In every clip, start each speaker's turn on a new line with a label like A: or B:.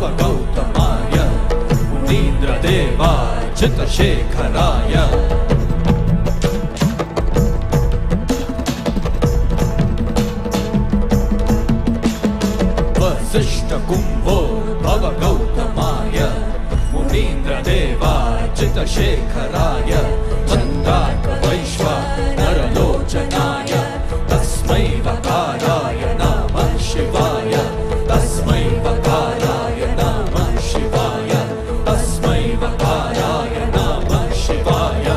A: भव गौतमाय मुनीन्द्रदेवार्चितशेखराय वसिष्ठकुम्भो भव गौतमाय मुनीन्द्रदेवार्चितशेखराय चन्द्रार्कवैश्वानरलोचनाय तस्मै वकाराय नमः शिवाय तस्मै वकाराय नमः शिवाय तस्मै वकाराय नमः शिवाय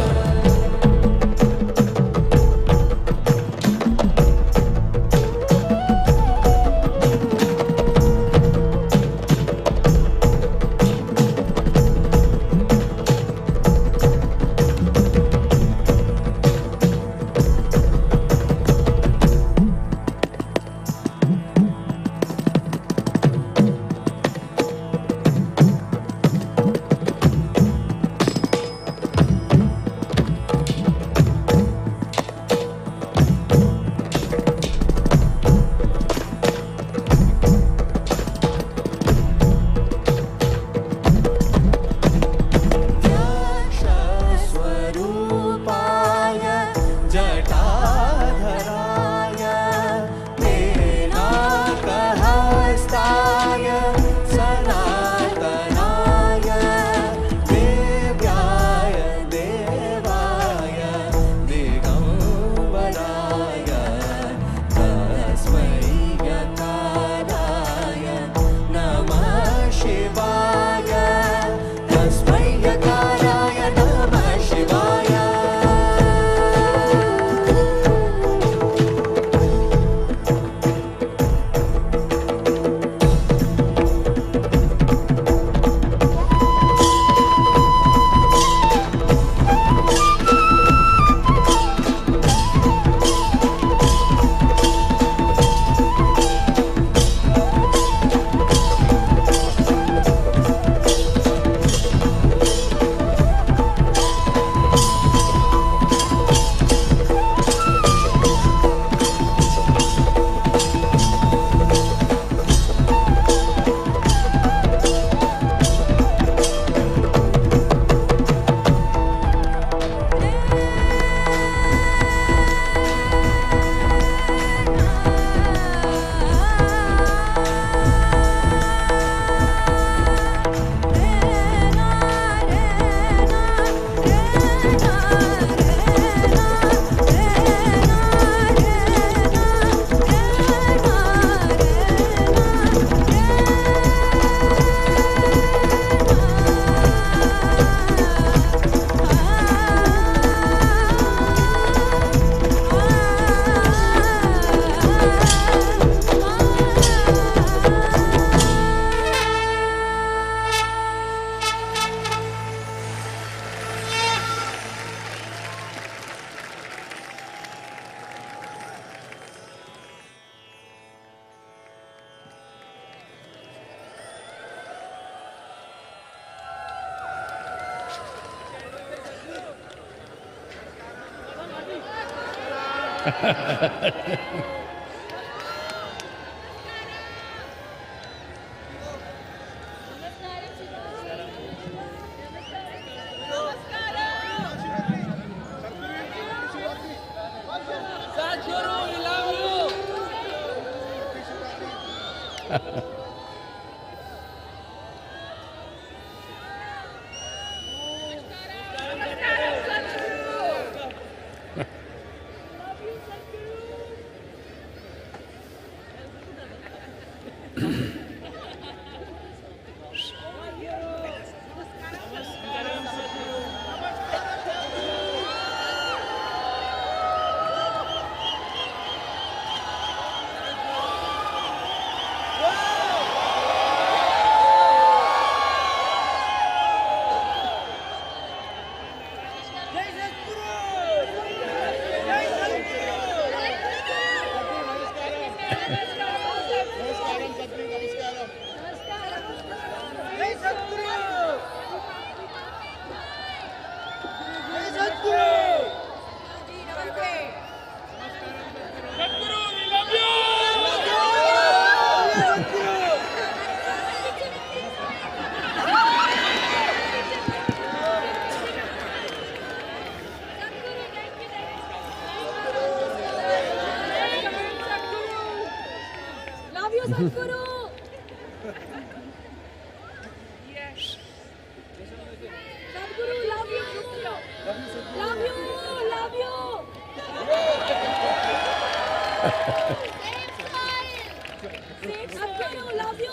B: Love you.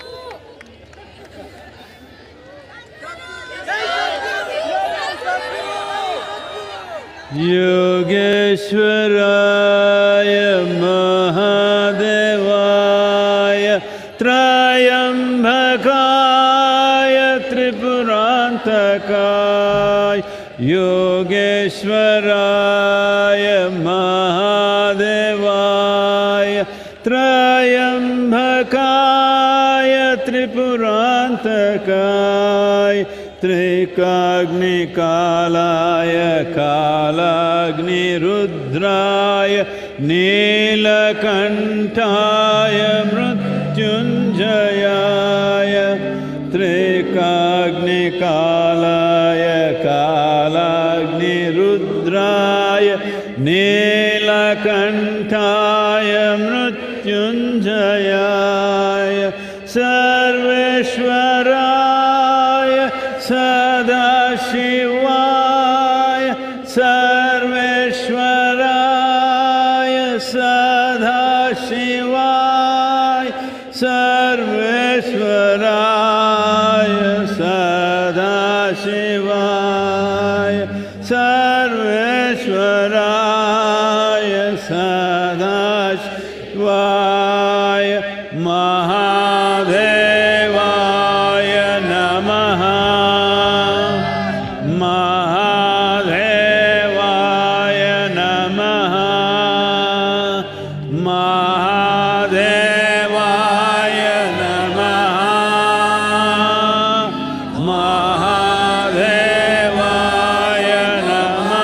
C: Yogeshwaraya Mahadevaya Trayambakaya Tripurantakaya Yogeshwaraya Mahadevaya Trayambakaya Tripurantakaya Trikagnikalaya Kalagni Rudraya Nilakantaya Mrityunjayaya Trikagnikalaya Kalagni Rudraya Nilakantaya Mrityunjayaya Sarveshwaraya Sadashivaya Sarveshwaraya Sadashivaya Sarveshwaraya Sadashivaya Sarveshwaraya Sadashivaya Mahadevaya Namaha Mahadevaya Namaha Mahadevaya Namaha Mahadevaya Namaha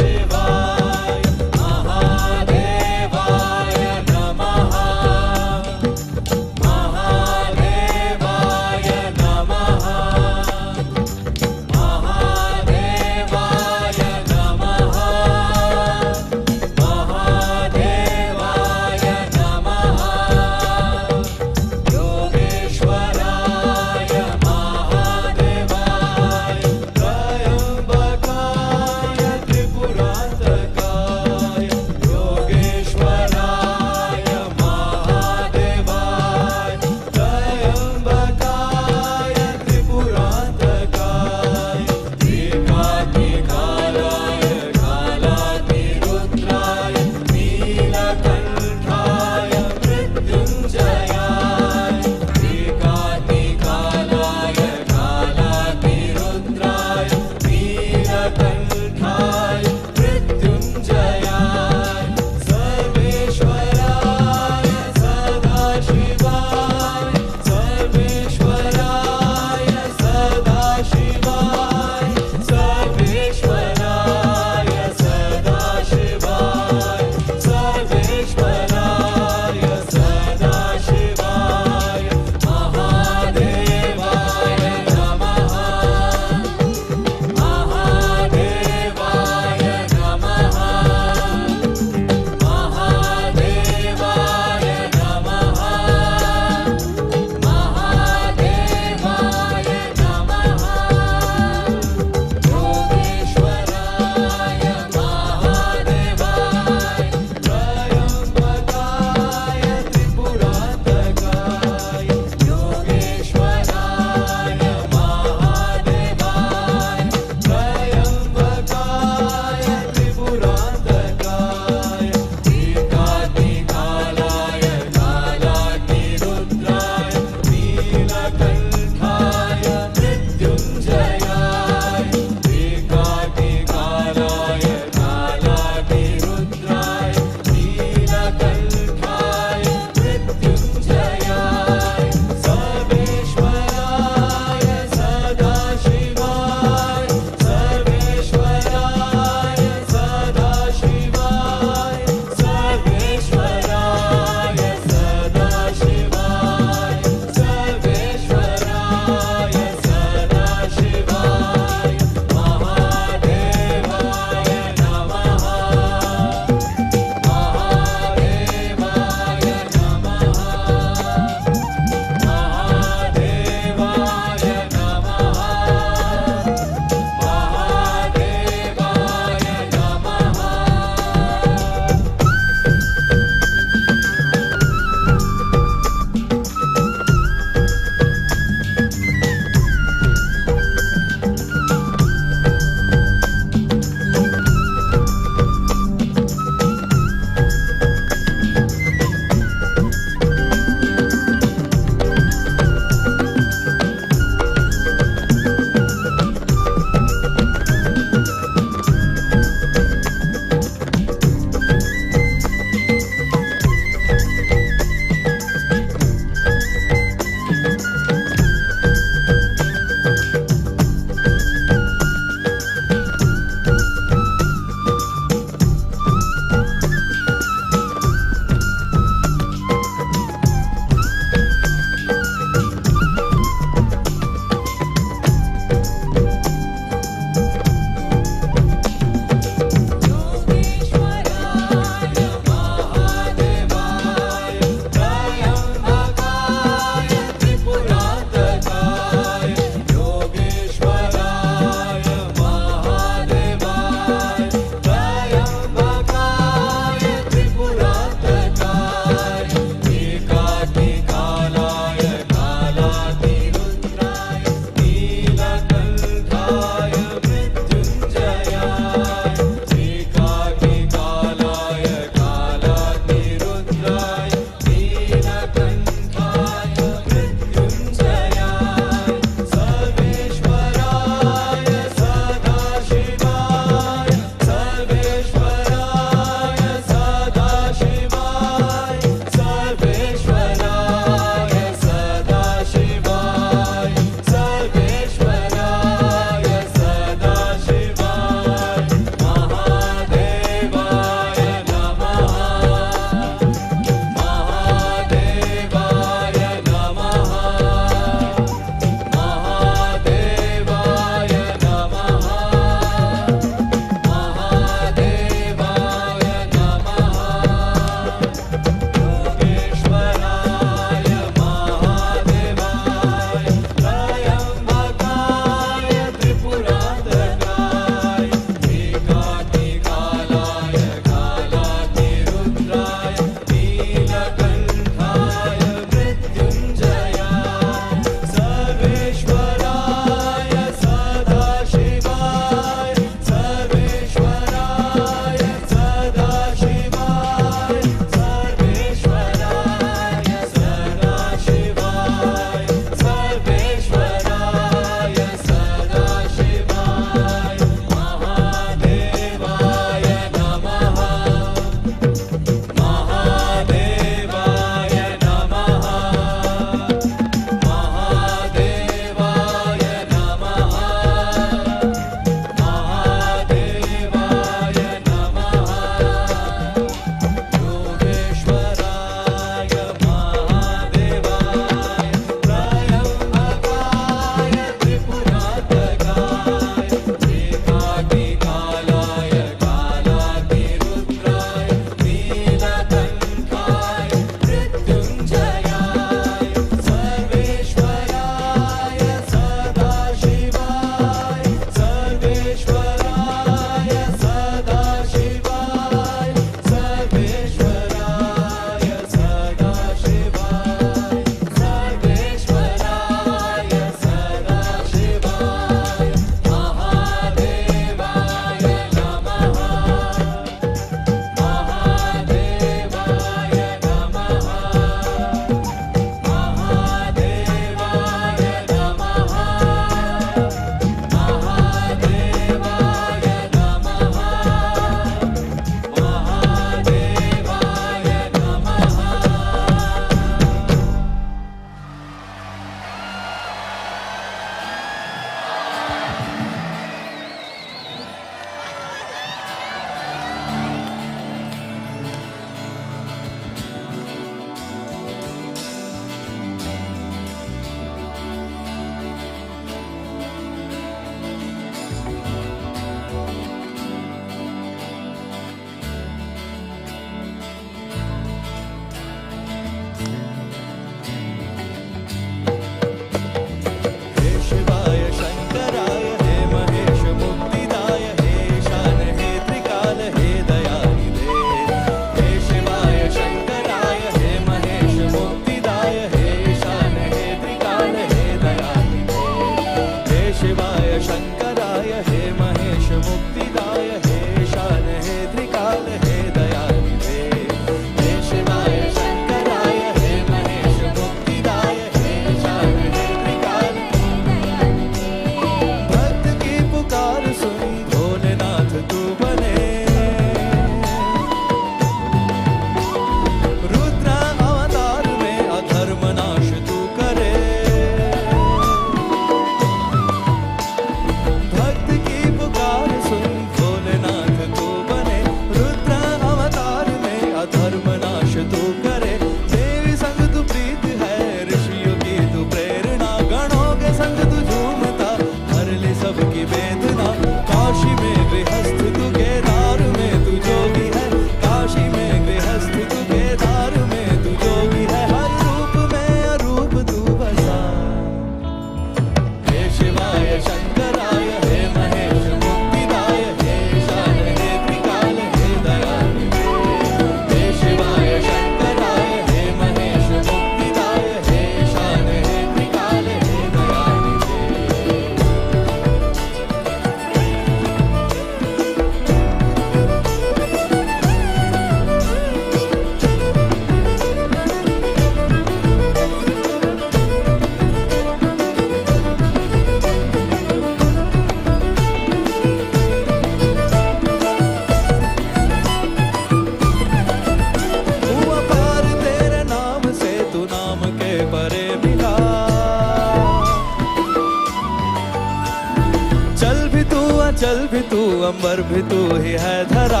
A: अचल भी तू, अंबर भी तू ही है धरा।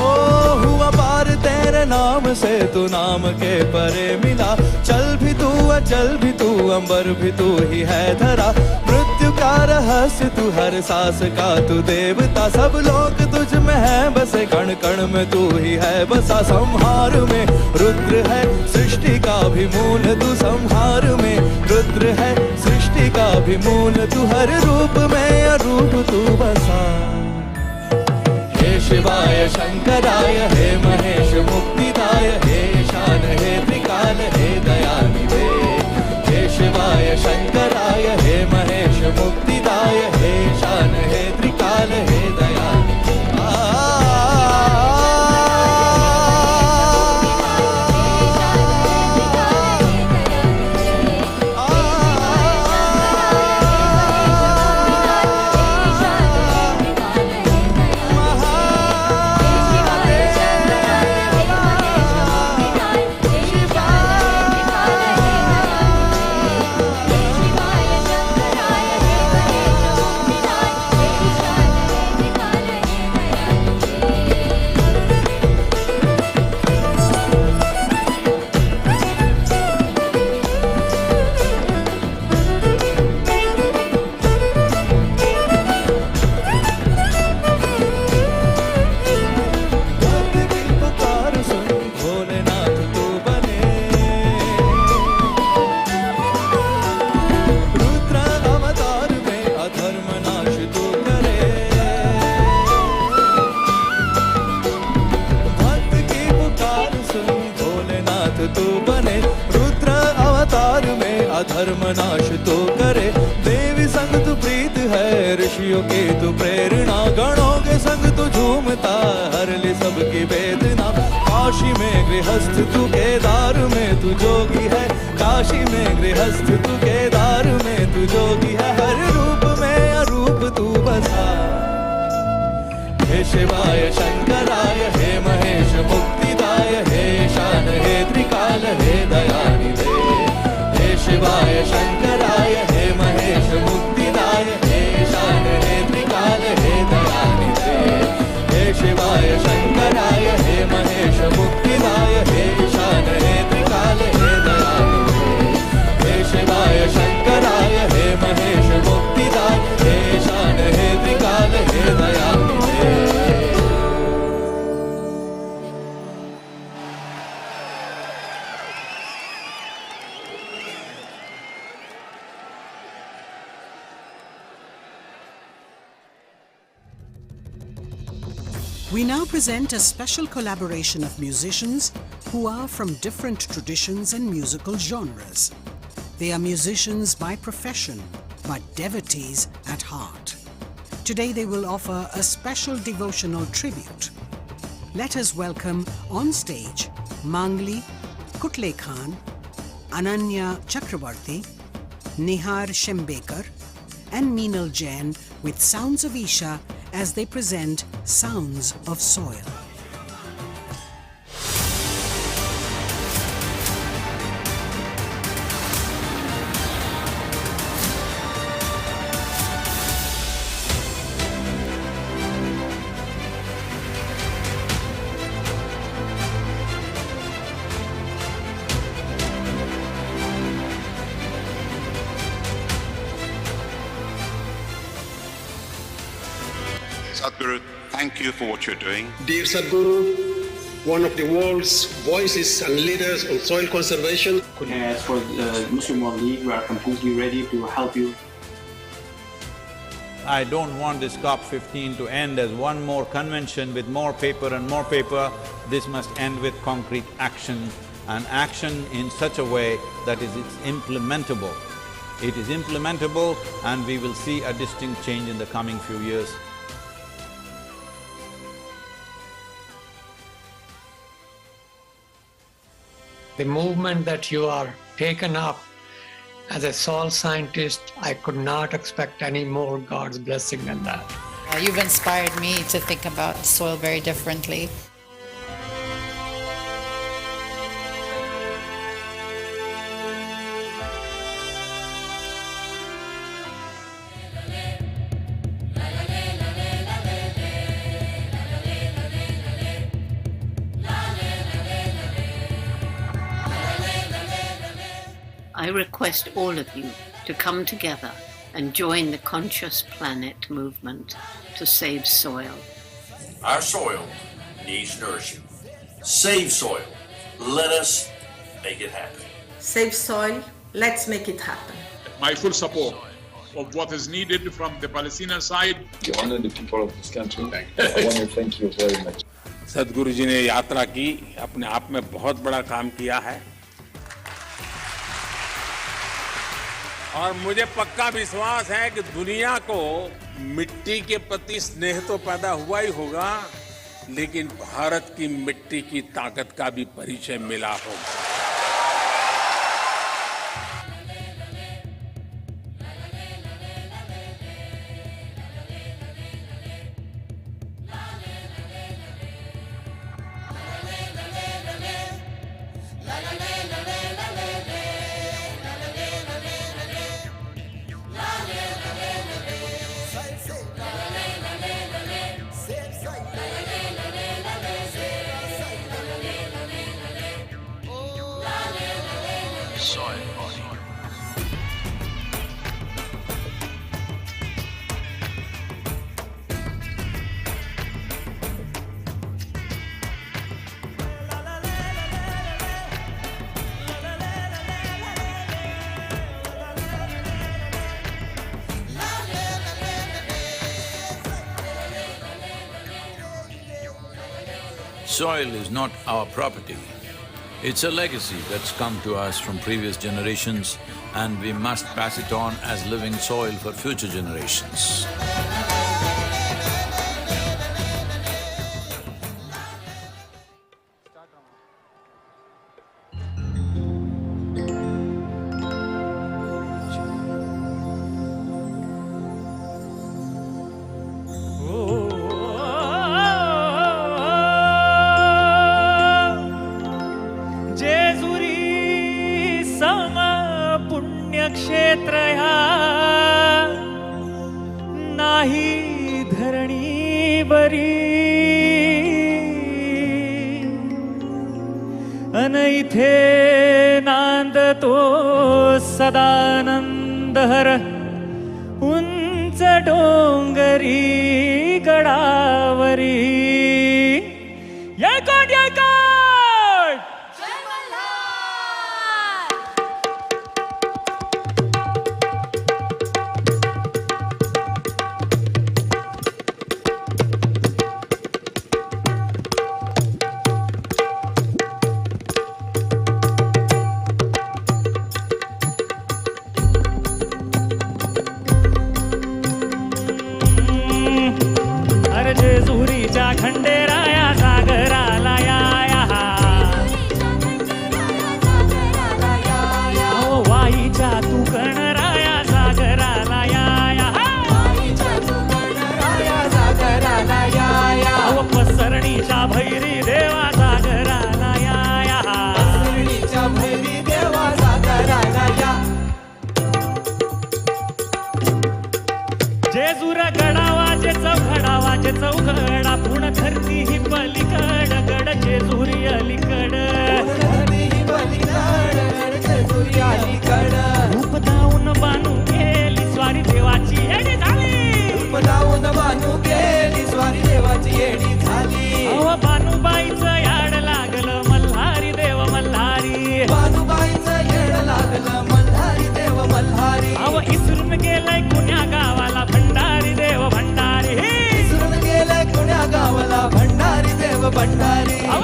A: ओ हुआ पार तेरे नाम से, तू नाम के परे मिला। चल भी तू अचल भी तू, अंबर भी तू ही है धरा। मृत्यु का रहस्य तू, हर सांस का तू देवता। सब लोग तुझ में है बसे, कण कण में तू ही है बसा। संहार में रुद्र है सृष्टि का भी मूल तू, संहार में रुद्र है सृष्टि का भी मूल तू। हर रूप में अरूप तू बसा। हे शिवाय शंकराय, हे महेश मुक्तिदाय, हे ईशान हे त्रिकाल, हे दयानिधे। हे शिवाय शंकराय, हे महेश मुक्तिदाय, हे ईशान हे त्रिकाल, हे दयानिधे। धर्मनाश तो करे। देवी संग तू प्रीत है, ऋषियों की तू प्रेरणा। गणों के संग तू झूमता, हर ले सबकी वेदना। काशी में गृहस्थ तू, केदार में तू जोगी है। काशी में गृहस्थ तू, केदार में तू जोगी है। हर रूप में अरूप तू बसा। हे शिवाय शंकराय, हे महेश मुक्तिदाय, हे ईशान हे त्रिकाल, हे दयानिधे। शिवाय शंकराय, हे महेश मुक्तिदाय, हे ईशान हे त्रिकाल, हे दयानिधे। हे शिवाय शंकराय, हे महेश मुक्तिदाय, हे ईशान हे त्रिकाल, हे दयानिधे। हे शिवाय शंकराय, हे महेश मुक्तिदाय, हे ईशान हे त्रिकाल, हे दयानिधे।
B: We now present a special collaboration of musicians who are from different traditions and musical genres. They are musicians by profession, but devotees at heart. Today they will offer a special devotional tribute. Let us welcome on stage Mangli Kutle Khan, Ananya Chakravarti, Nihar Shembekar, and Meenal Jain with Sounds of Isha as they present Sounds of Soil.
D: Sadhguru, thank you for what you're doing.
E: Dear Sadhguru, one of the world's voices and leaders on soil conservation.
F: Could I ask for the Muslim World League? We are completely ready to help you.
C: I don't want this COP15 to end as one more convention with more paper and more paper. This must end with concrete action, and action in such a way that it's implementable. It is implementable, and we will see a distinct change in the coming few years.
G: The movement that you are taken up as a soil scientist, I could not expect any more God's blessing than that.
H: You've inspired me to think about soil very differently.
I: I request all of you to come together and join the Conscious Planet movement to save soil.
J: Our soil needs nourishing. Save soil. Let us make it happen.
K: Save soil. Let's make it happen.
L: My full support of what is needed from the Palestinian side.
M: You honor the people of this country. I want to thank you very much.
N: सदगुरु जी ने यात्रा की, अपने आप में बहुत बड़ा काम किया है और मुझे पक्का विश्वास है कि दुनिया को मिट्टी के प्रति स्नेह तो पैदा हुआ ही होगा, लेकिन भारत की मिट्टी की ताकत का भी परिचय मिला होगा।
C: Soil is not our property. It's a legacy that's come to us from previous generations, and we must pass it on as living soil for future generations.
A: सदानंदहर उंच डोंगरी गडावरी येळकोट येळकोट जय मल्हार। जेजुरीच्या खंडेराया सागराला या वाईच्या तू गणराया सागराला या पसरणीच्या भैरी देवा सागराला या भैरी देवा सागराला या जेजुर गडावाचे चौघडावाचे चौघडा पुण धरती ही पलीकड गड जेजुरी अलीकड रूप दाऊन बानू गेली स्वारी देवाची येडी झाली रूप दाऊन बानू गेली स्वारी देवाची येडी झाली अव बानूबाईचं याड लागलं मल्हारी देव मल्हारी बानूबाईचं येड लागलं मल्हारी देव मल्हारी अव इसरून गेलाय कुण्या गावाला भंडारी देव भंडारी इसरून गेलाय कुण्या गावाला भंडारी देव भंडारी अव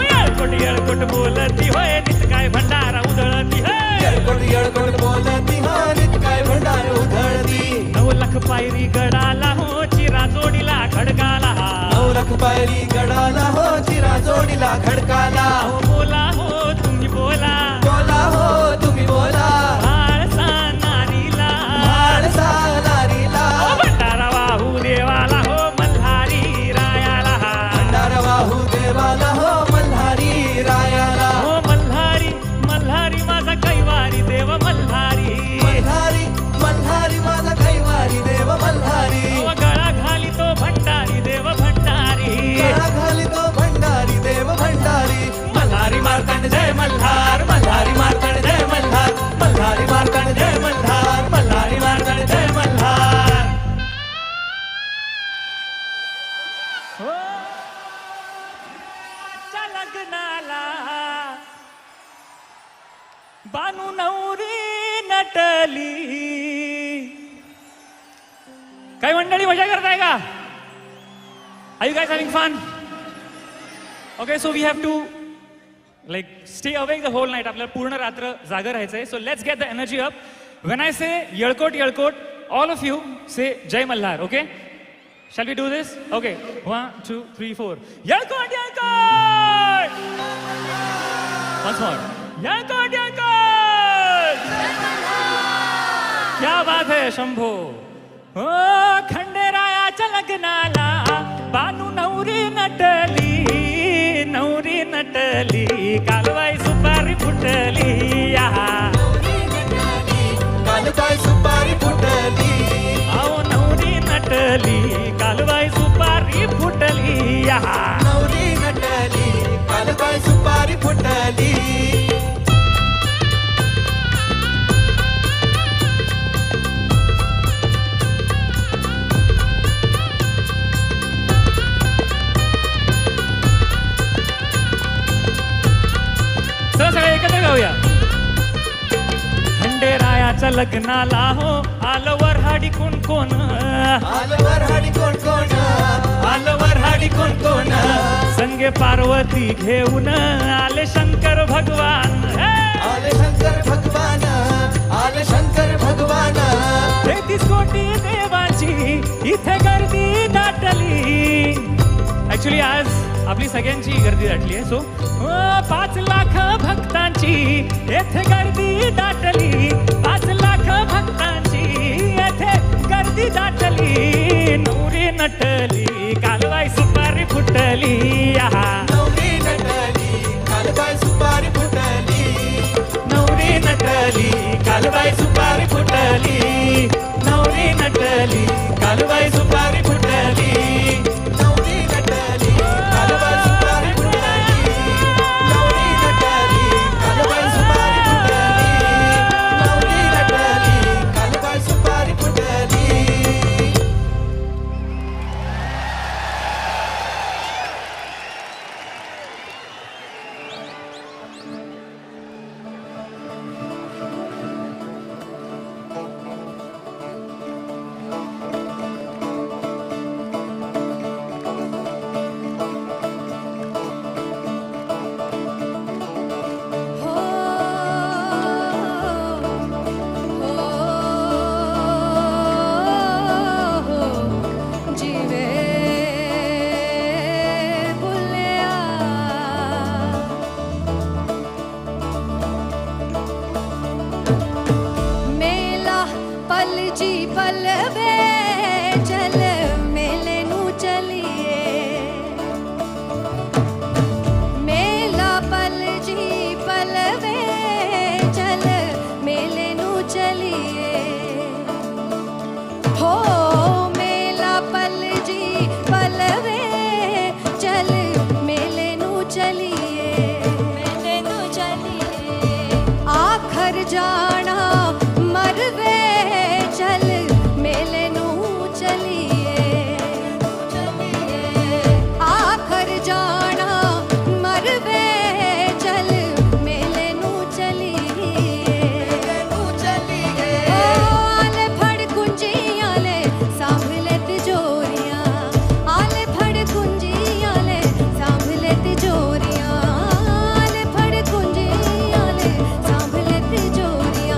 A: येळकोट बोलती होय नित काय भंडारा उधळती होय येळकोट बोलती होय नित काय भंडारा उधळती 9 लाख पायरी गडाला हो चिरा जोडीला खडकाला 9 लाख पायरी गडाला हो चिरा जोडीला खडकाला बोला हो तुम्ही बोला बोला हो तुम्ही बोला माळसा नारीला भंडारा वाहू देवाला हो मल्हारी रायाला भंडारा वाहू देवाला हो मल्हारी रायाला हो मल्हारी मल्हारी माझा कैवारी देव मल्हारी मल्हारी मल्हारी माझा कैवारी देव मल्हारी गळा घाली तो भंडारी देव भंडारी गळा घाली तो भंडारी देव भंडारी
O: बानू नवरी नटली. काही मंडळी मजा करताय का? Are you guys having fun? Okay, so we have to like stay awake the whole night. आपल्याला पूर्ण रात्र जागर राहायचंय. So let's get the energy up. When I say येळकोट येळकोट, all of you say जय Malhar. Okay? Shall we do this? Okay. 1, 2, 3, 4. येळकोट येळकोट. Once more. येळकोट येळकोट. क्या बात है शंभो. ओ खंडेरायाच्या लग्नाला बानू नवरी नटली. नवरी नटली. कालबाई सुपारी फुटली.
A: कालबाई सुपारी फुटली.
O: आओ नवरी नटली. कालबाई सुपारी फुटली.
A: नवरी नटली. कालबाई सुपारी फुटली.
O: सगळे एकत्र गाऊया. खंडेरायाच्या लग्नाला हो आलवर हाडी कोण कोण.
A: आलवर हाडी कोण कोण.
O: आलवर हाडी कोण कोण. संगे पार्वती घेऊन आले शंकर भगवान.
A: आले शंकर भगवान. आले शंकर भगवान.
O: 33 कोटी देवाची इथे गर्दी दाटली. ऍक्च्युली आज आपली सगळ्यांची गर्दी दाटली आहे. सो 5 लाख भक्तांची येथे गर्दी दाटली. 5 लाख भक्तांची येथे गर्दी दाटली. नवरी नटली. कालबाई सुपारी फुटली.
A: नवरी नटली. कालबाई सुपारी फुटली.
O: नवरी नटली. कालबाई सुपारी फुटली. नवरी नटली. कालबाई सुपारी फुटली.
A: नवरी नटली. कालबाई सुपारी फुटली. नवरी नटली. कालबाई सुपारी फुटली. नवरी नटली. कालबाई सुपारी फुटली.
P: तिजोरियां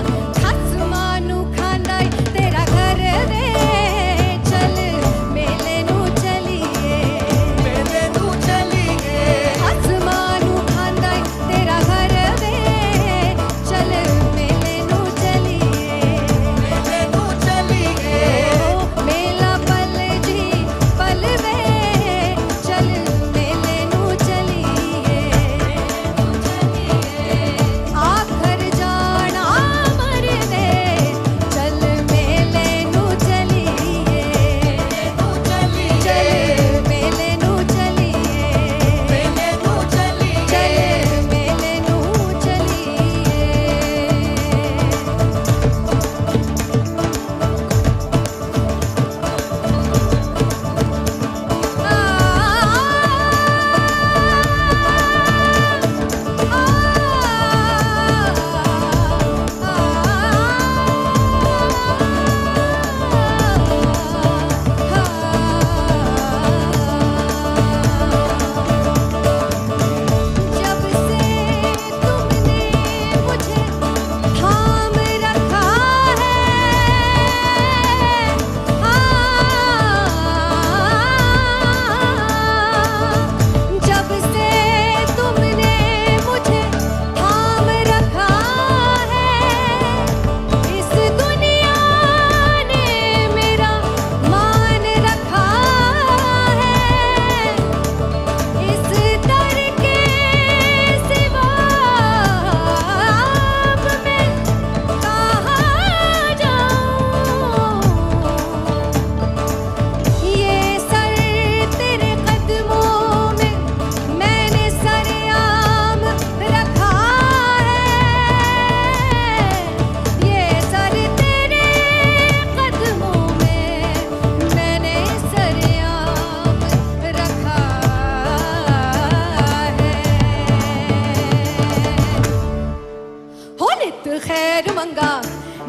P: खैर मंगा,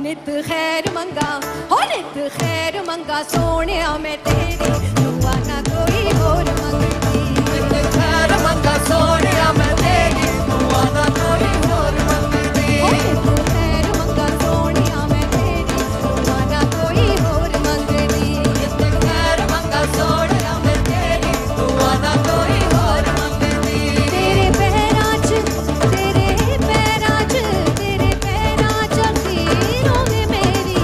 P: नित खैर मंगा, हो नित खैर मंगा सोनिया मैं तेरी, दुआ ना कोई और मंगती। नित खैर मंगा सोनिया मैं तेरी, दुआ ना कोई और मंगती। हो नित खैर मंगा सोनिया मैं तेरी, दुआ ना कोई और मंगती। नित खैर मंगा सोनिया मैं तेरी, दुआ ना कोई और मंगती। तेरे पैरां च, तेरे पैरां च, तेरे पैरां च अखीरों में मेरी,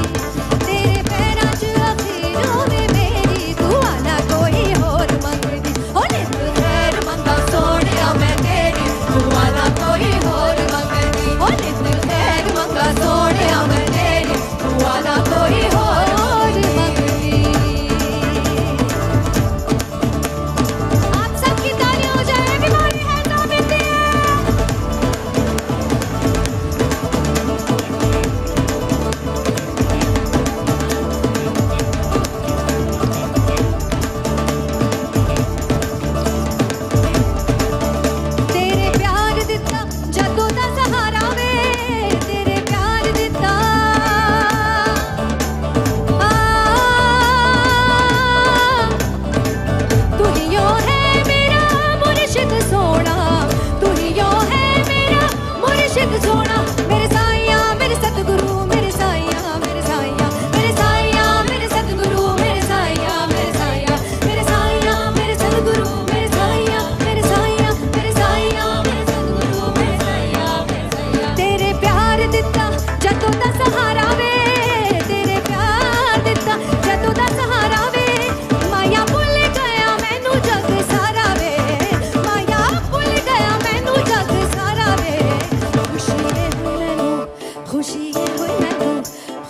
P: तेरे पैरां च अखीरों में मेरी, दुआ ना कोई और मंगती। हो नित खैर मंगा सोनिया मैं तेरी, दुआ ना कोई और मंगती। हो नित खैर मंगा सोनिया मैं तेरी, दुआ ना कोई और मंगती। आप सबकी तालियां हो जाए, everybody hands up in the air। तेरे प्यार दिता जदों दा सहारा वे, तेरे प्यार दिता तू ही यो है मेरा मुर्शिद सोना, तू ही यो है मेरा मुर्शिद सोना। मेरे साईया मेरे सतगुरु, मेरे साईया मेरे साईया, मेरे साईया मेरे सतगुरु, मेरे साईया मेरे साईया, मेरे साईया मेरे सतगुरु, मेरे साईया मेरे साईया, मेरे साईया मेरे सतगुरु, मेरे साईया मेरे साईया। तेरे प्यार दिता जदों दा सहारा वे, तेरे प्यार दिता जदों दा सहारा वे, माया भुल गया मैनू जग सारा वे, माया भुल गया मैनू जग सारा वे। खुशी ये हुई मैनू, खुशी ये हुई मैनू,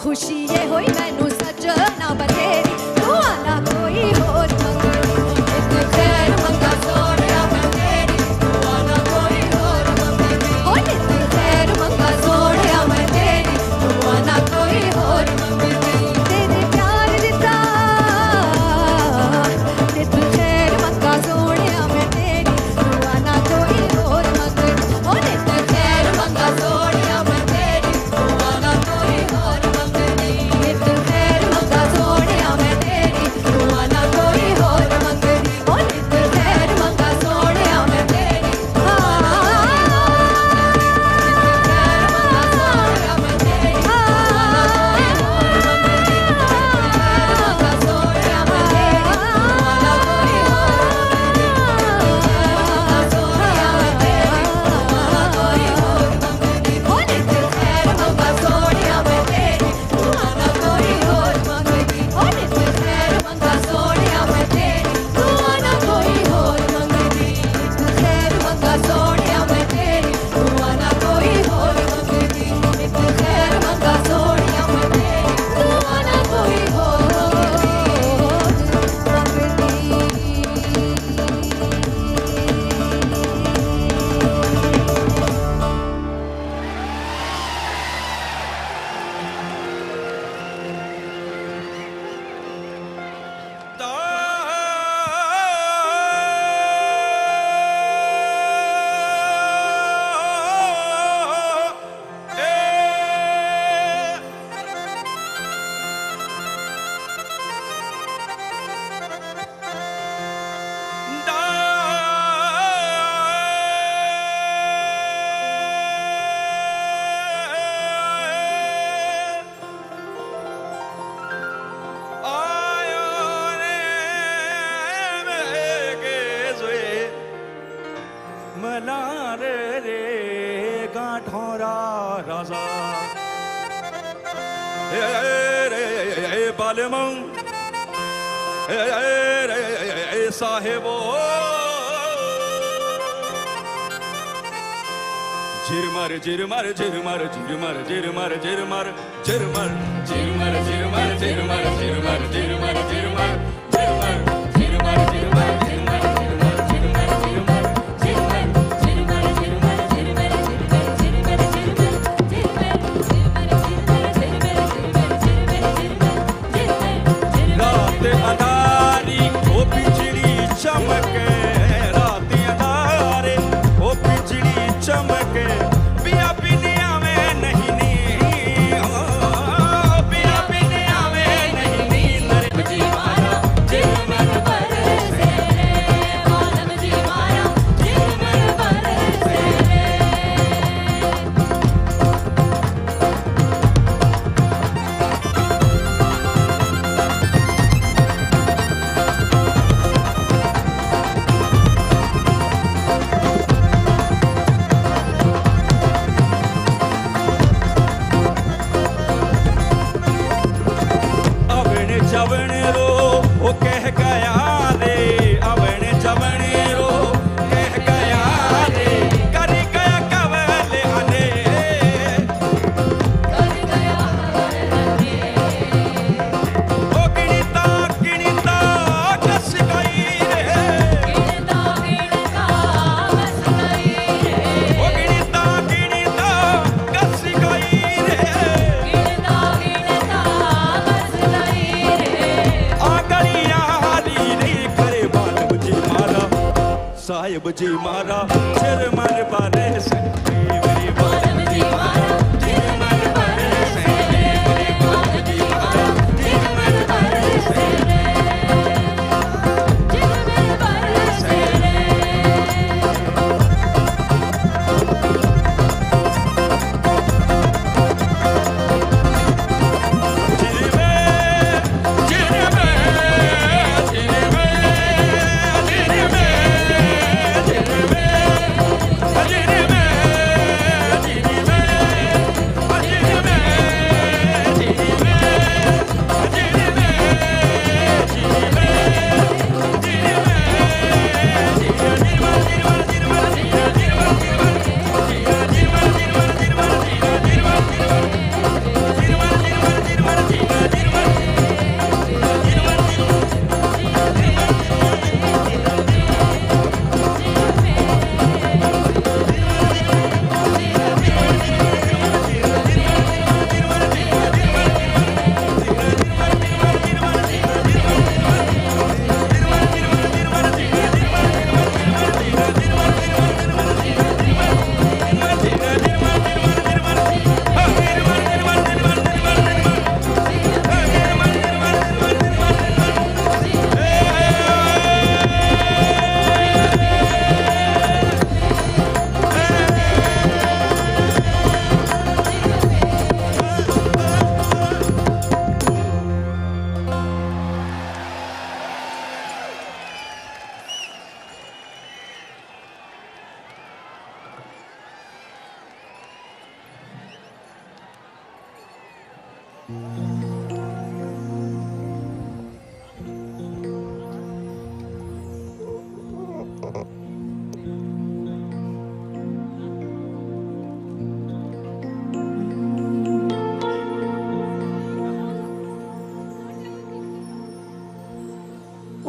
P: खुशी ये हुई मैनू सजना बतेरी, दुआ ना कोई और मंगती। नित खैर मंगा सोनिया मैं तेरी, दुआ ना कोई और मंगती। हो नित खैर मंगा सोनिया मैं तेरी, दुआ ना कोई और मंगती। तेरे प्यार दिता नित खैर मंगा सोनिया मैं तेरी, दुआ ना कोई और मंगती। हो नित खैर मंगा सोनिया मैं तेरी, दुआ ना कोई और मंगती। नित खैर मंगा सोनिया मैं तेरी, दुआ ना कोई और मंगती। हो नित खैर मंगा सोनिया मैं तेरी,
A: राजा बालमं साहेबो झिरमर झिरमर झिरमर झिरमर झिरमर झिरमर झिरमर झिरमर झिरमर झिरमर झिरमर झिरमर झिरमर झिरमर झिरमर झिरमर अदारी ओ बिजली चमके रात अदारे ओ बिजली चमके पिया पिनिया में नहीं नींद बारम जी मारा चिर मन बारे से मेरी बारम जी मारा चिर मन बारे से मेरी बारम जी मारा चिर मन बारे से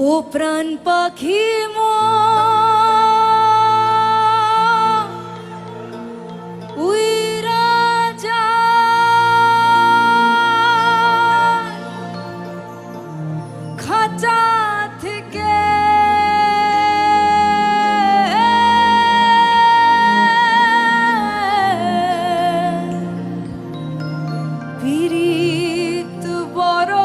P: ও প্রাণ পাখি উইরা যায় খাঁচা থেকে পীড়িত বড়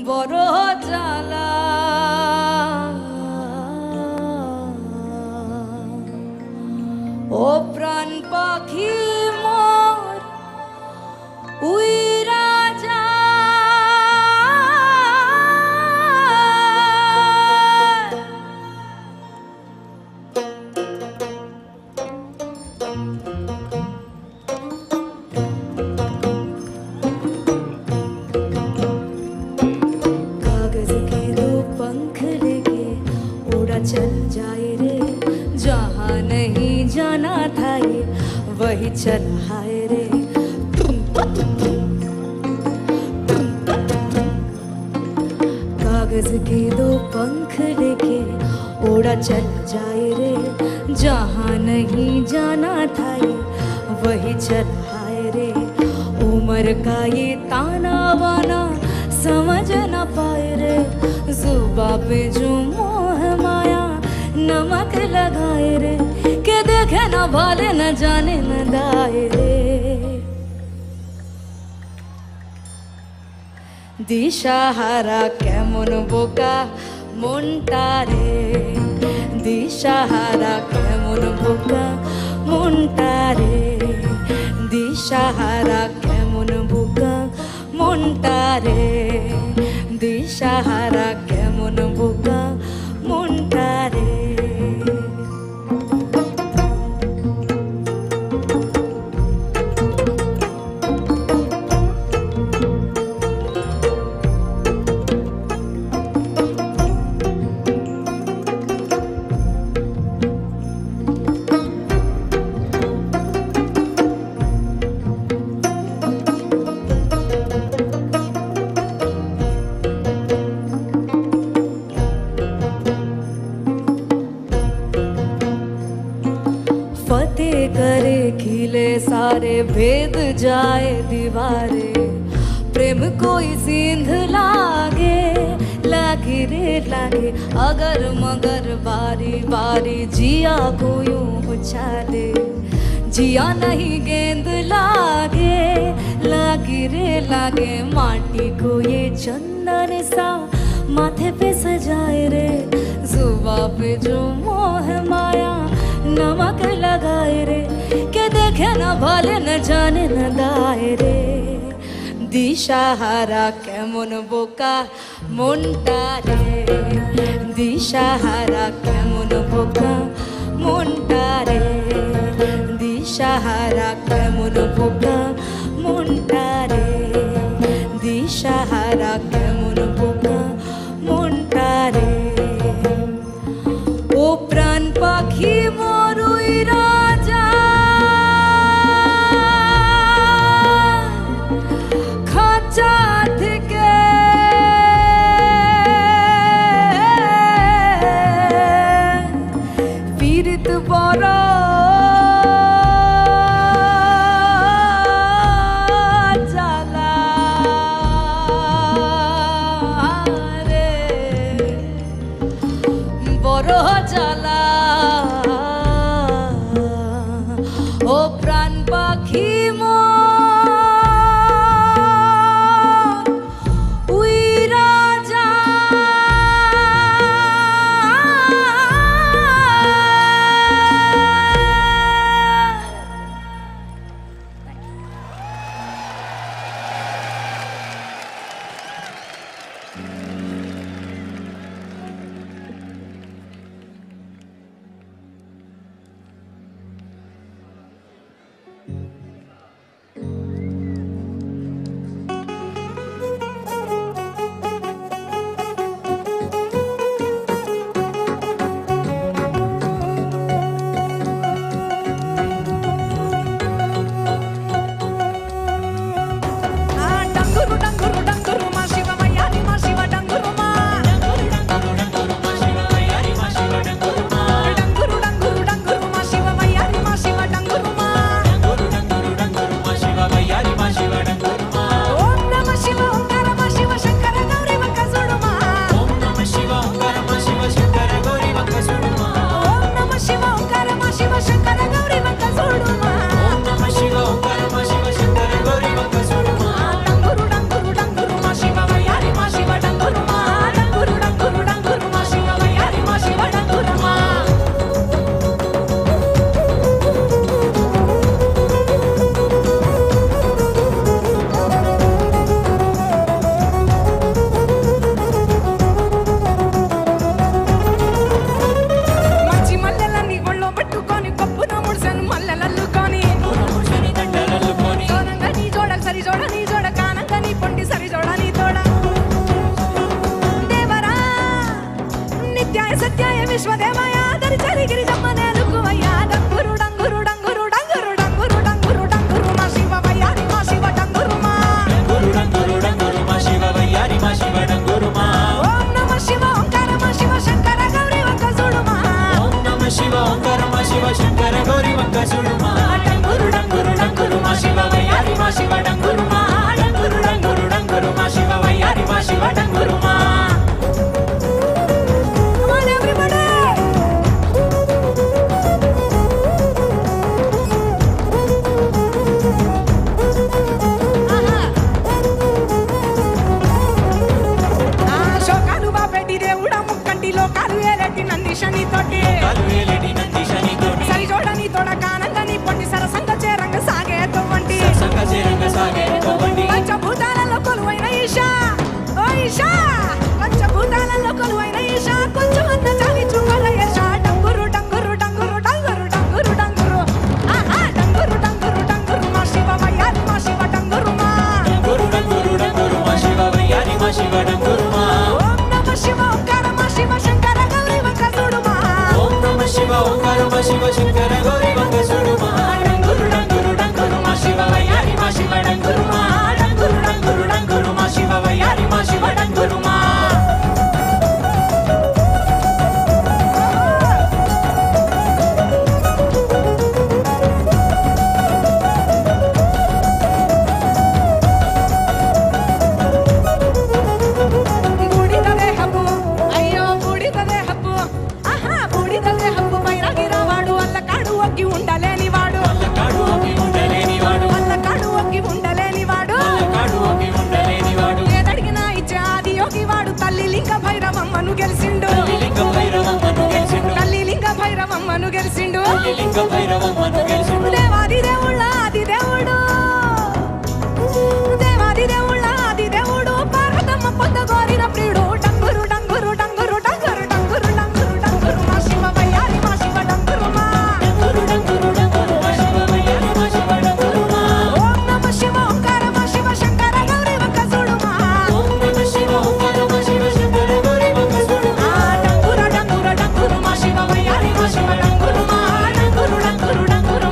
P: বড় জ্বালা ও প্রাণ পাখি মোর উইরা যায় चल जाए रे जहाँ नहीं जाना था ये वही चल हाय रे कागज के दो पंख लेके उड़ा चल जाए रे जहाँ नहीं जाना था ये वही चल हाय रे उम्र का ये ताना बाना समझ न पाए रे जुबा पे जो मोह माया नमक लगाए रे के देखे न भाले न जाने न दाए रे দিশাহারা কেমন বোকা মনটা রে দিশাহারা কেমন বোকা মনটা রে দিশাহারা কেমন বোকা মনটা রে দিশাহারা কেমন বোকা মনটা রে द्वारे भेद जाए दीवारे, प्रेम कोई सींध लागे, लागे रे लागे अगर मगर बारी बारी जिया को यूं उछाले, जिया नहीं गेंद लागे, लागे रे लागे माटी को ये चंदन सा माथे पे सजाए रे, जुबा पे जो मोह माया नमक लगाए रे, के देखे न भले न जाने न दाए रे, दिशाहारा केमन बोका मुंटा रे, दिशाहारा केमन बोका मुंटा रे, दिशाहारा केमन बोका मुंटा रे, दिशाहारा केमन बोका मुंटा रे। ओ प्राण पाखी मोरुई राजा, खाचा থেকে পীড়িত বড় জ্বালা রে, বড় জ্বালা। ও প্রাণ পাখি పంచభూతాలలో కొలువైన ఈశా, ఓ ఈశా, పంచభూతాలలో కొలువైన ఈశా, కొంచెం అంత చాలి చూపల యశా, డంగురు డంగురు డంగురు డంగురు డంగురు డంగురు, ఆహా డంగురు డంగురు డంగురు మా శివ వయ్యారి మా శివ డంగురు మా, డంగురు డంగురు డంగురు మా శివ వయ్యారి మా శివ డంగురు మా, ఓం నమ శివ ఓంకార మా శివ శంకర గౌరీ వంక చూడు మా, ఓం భైరవమ్మను గెలిచిండు తల్లి లింగ భైరవమ్మను గెలిచిండు దేవాది దేవుళ్ళ ఆది దేవుడు దేవాది దేవుళ్ళ ఆది దేవుడు పార్వతమ్మ పొందగోరిన ప్రియుడు డంగురు డంగురు డంగురు డంగురు డంగురు డంగురు డంగురు మా శివ వయ్యారి మా శివ డంగురు మా డంగురు డంగురు డంగురు మా శివ వయ్యారి మా శివ డంగురు మా ఓం నమ శివ ఓంకార మా శివ శంకర గౌరీ వకసుడు మా ఓం నమ శివ ఓంకార మా శివ శంకర గౌరీ వకసుడు మా డంగురు డంగురు డంగురు మా శివ వయ్యారి మా శివ డంగురు మా డంగురు డంగురు డంగురు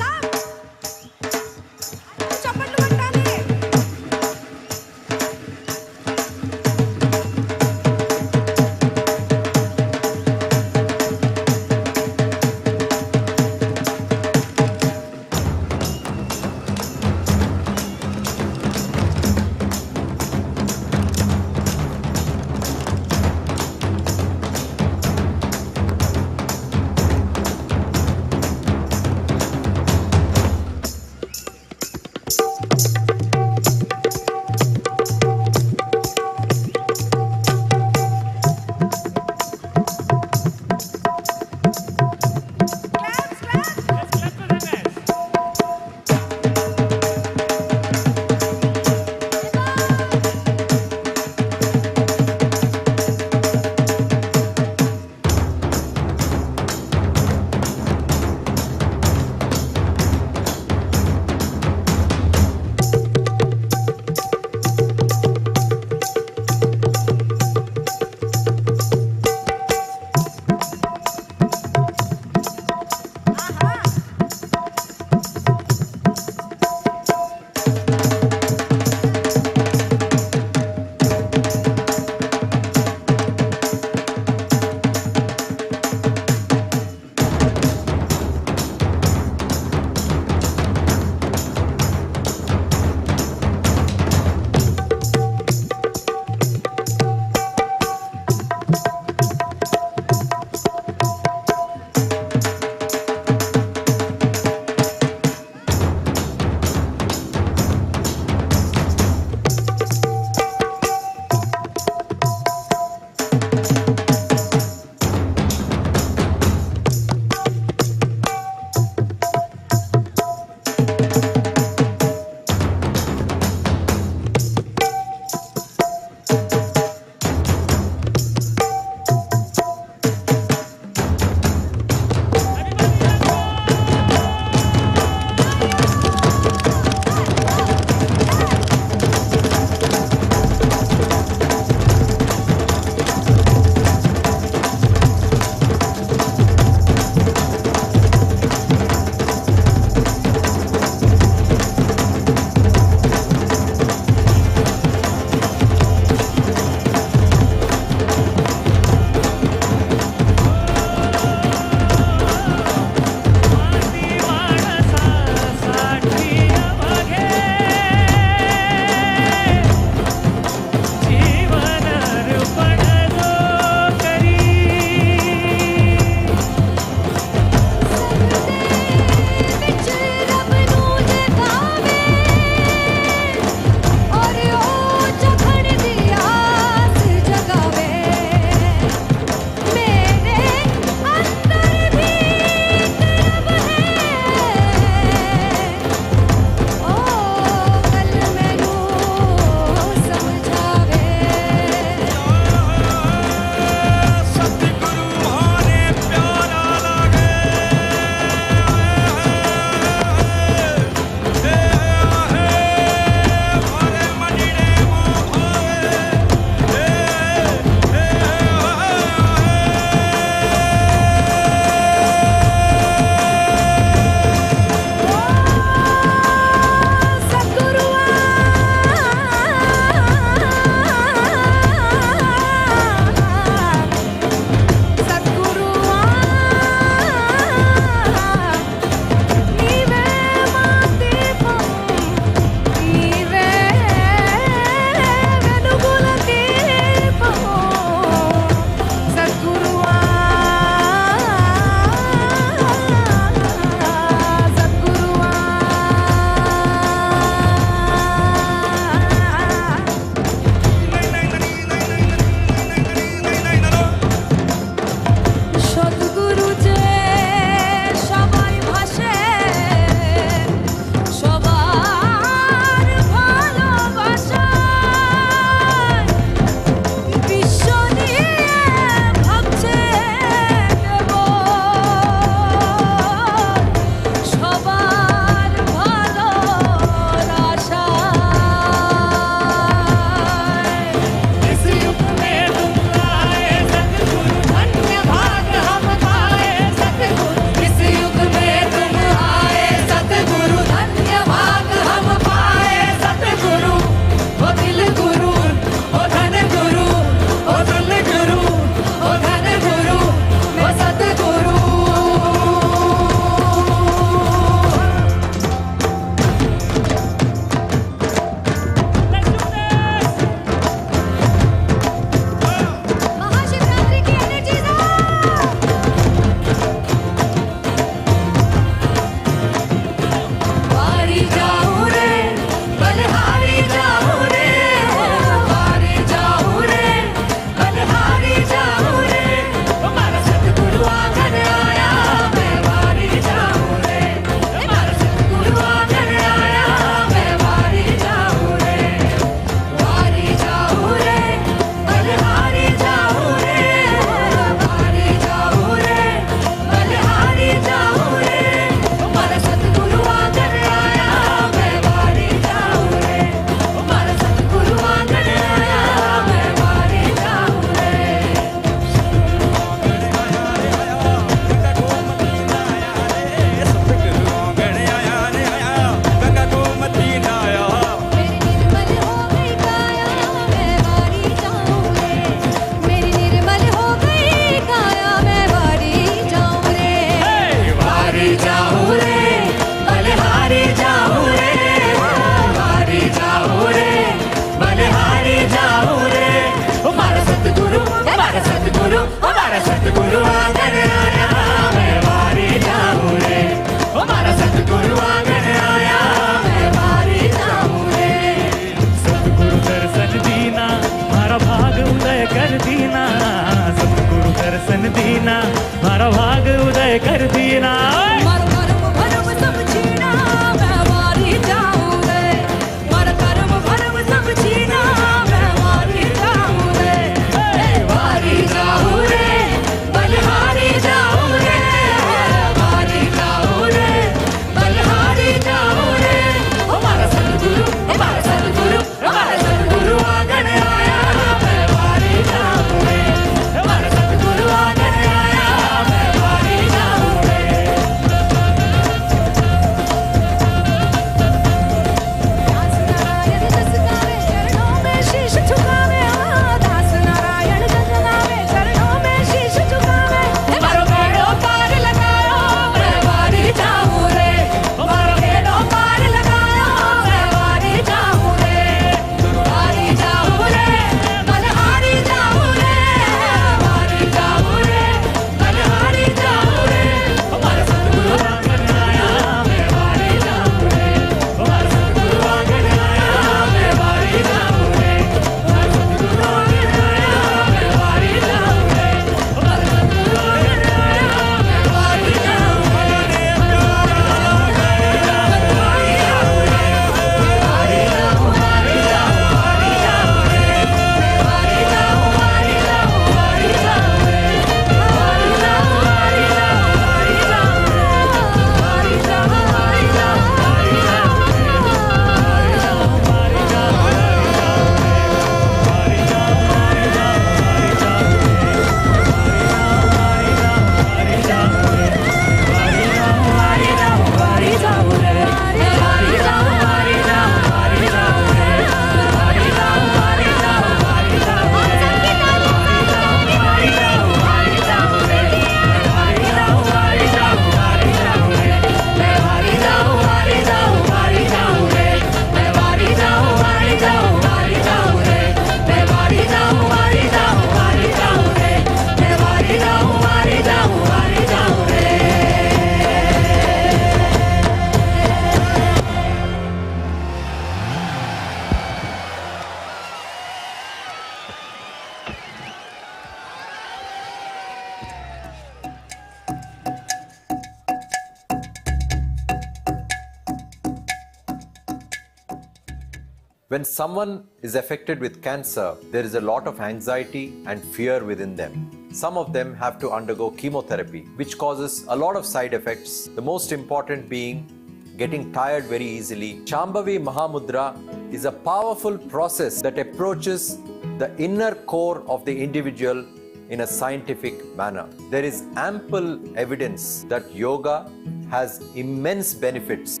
Q: When someone is affected with cancer, there is a lot of anxiety and fear within them. Some of them have to undergo chemotherapy, which causes a lot of side effects, the most important being getting tired very easily. Shambhavi Mahamudra is a powerful process that approaches the inner core of the individual in a scientific manner. There is ample evidence that yoga has immense benefits.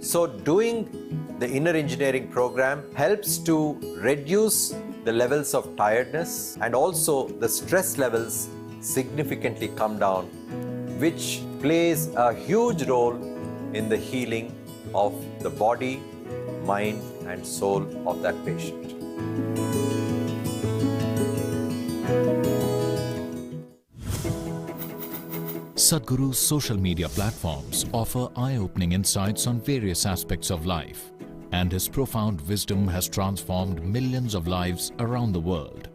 Q: So doing the inner engineering program helps to reduce the levels of tiredness, and also the stress levels significantly come down, which plays a huge role in the healing of the body, mind and soul of that patient.
R: Sadhguru's social media platforms offer eye-opening insights on various aspects of life, and his profound wisdom has transformed millions of lives around the world.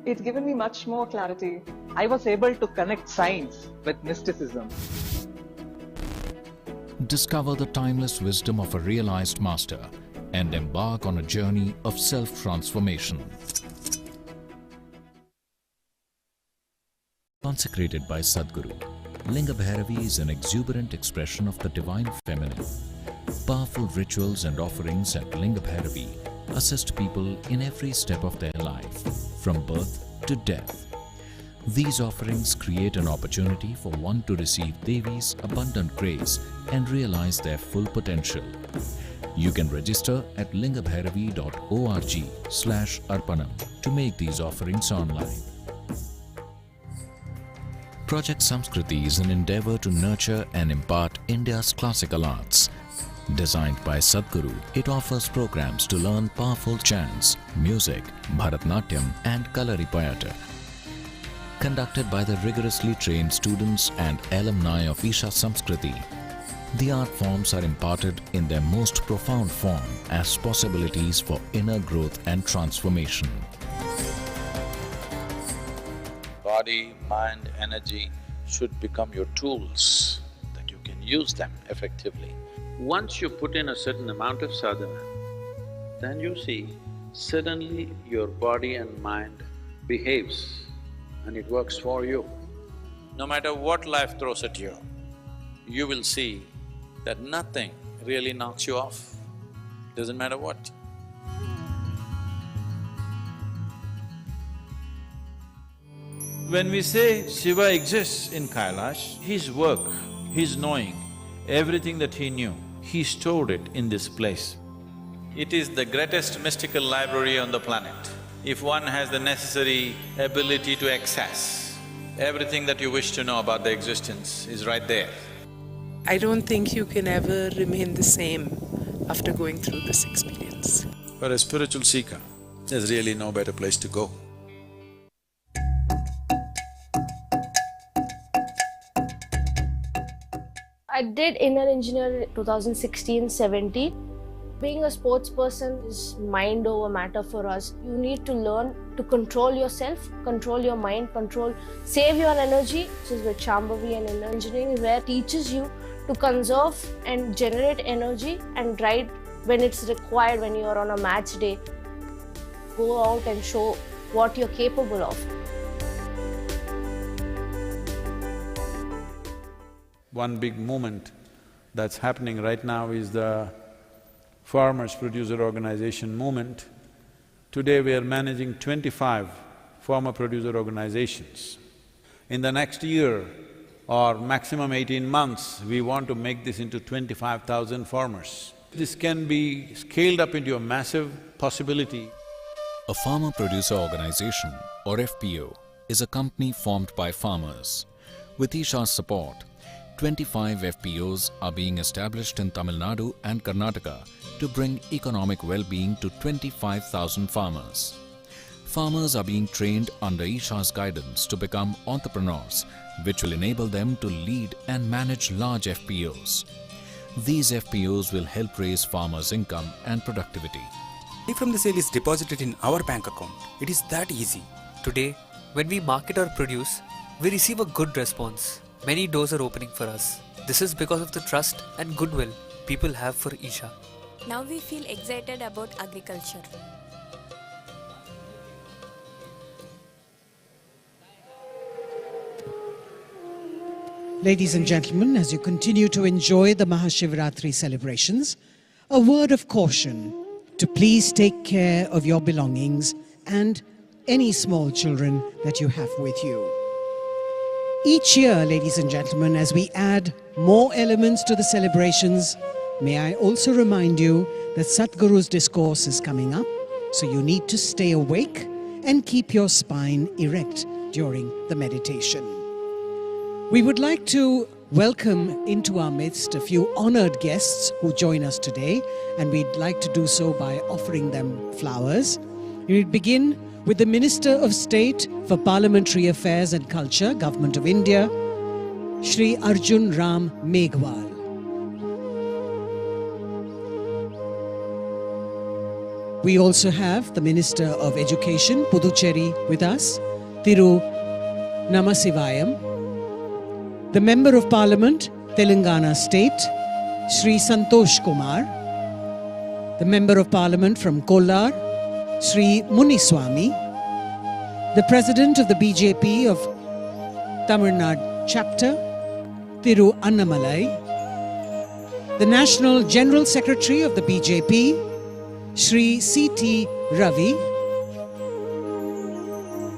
S: It's given me much more clarity. I was able to connect science with mysticism.
R: Discover the timeless wisdom of a realized master and embark on a journey of self-transformation. Consecrated by Sadhguru, Linga Bhairavi is an exuberant expression of the divine feminine. Powerful rituals and offerings at Linga Bhairavi assist people in every step of their life, from birth to death. These offerings create an opportunity for one to receive Devi's abundant grace and realize their full potential. You can register at lingabhairavi.org/arpanam to make these offerings online. Project Samskriti is an endeavor to nurture and impart India's classical arts. Designed by Sadhguru, it offers programs to learn powerful chants, music, Bharatnatyam and Kalaripayattu. Conducted by the rigorously trained students and alumni of Isha Samskriti, the art forms are imparted in their most profound form as possibilities for inner growth and transformation.
C: Body, mind, energy should become your tools, that you can use them effectively. Once you put in a certain amount of sadhana, then you see suddenly your body and mind behaves and it works for you. No matter what life throws at you, you will see that nothing really knocks you off, doesn't matter what. When we say Shiva exists in Kailash, his work, his knowing, everything that he knew, he stored it in this place. It is the greatest mystical library on the planet. If one has the necessary ability to access, everything that you wish to know about the existence is right there.
T: I don't think you can ever remain the same after going through this experience.
C: For a spiritual seeker, there's really no better place to go.
U: I did inner engineer 2016-17. Being a sports person is mind over matter for us. You need to learn to control yourself, control your mind, save your energy, which is with Shambhavi and inner engineering, where it teaches you to conserve and generate energy and ride when it's required, when you're on a match day. Go out and show what you're capable of.
C: One big movement that's happening right now is the Farmers Producer Organization movement. Today we are managing 25 farmer producer organizations. In the next year or maximum 18 months, we want to make this into 25,000 farmers. This can be scaled up into a massive possibility.
R: A farmer producer organization, or FPO, is a company formed by farmers. With Isha's support, 25 FPOs are being established in Tamil Nadu and Karnataka to bring economic well-being to 25,000 farmers. Farmers are being trained under Isha's guidance to become entrepreneurs, which will enable them to lead and manage large FPOs. These FPOs will help raise farmers' income and productivity.
V: Money from the sale is deposited in our bank account. It is that easy.
W: Today, when we market our produce, we receive a good response. Many doors are opening for us. This is because of the trust and goodwill people have for Isha.
B: Now we feel excited about agriculture.
D: Ladies and gentlemen, as you continue to enjoy the MahaShivRatri celebrations, a word of caution to please take care of your belongings and any small children that you have with you. Each year, ladies and gentlemen, as we add more elements to the celebrations, may I also remind you that Sadhguru's discourse is coming up, so you need to stay awake and keep your spine erect during the meditation. We would like to welcome into our midst a few honored guests who join us today, and we'd like to do so by offering them flowers. We begin with the Minister of State for Parliamentary Affairs and Culture, Government of India, Shri Arjun Ram Meghwal. We also have the Minister of Education, Puducherry, with us, Thiru Namasivayam. The Member of Parliament, Telangana State, Shri Santosh Kumar. The Member of Parliament from Kollar, Shri Muniswamy. The President of the BJP of Tamil Nadu Chapter, Thiru Annamalai. The National General Secretary of the BJP, Shri C.T. Ravi.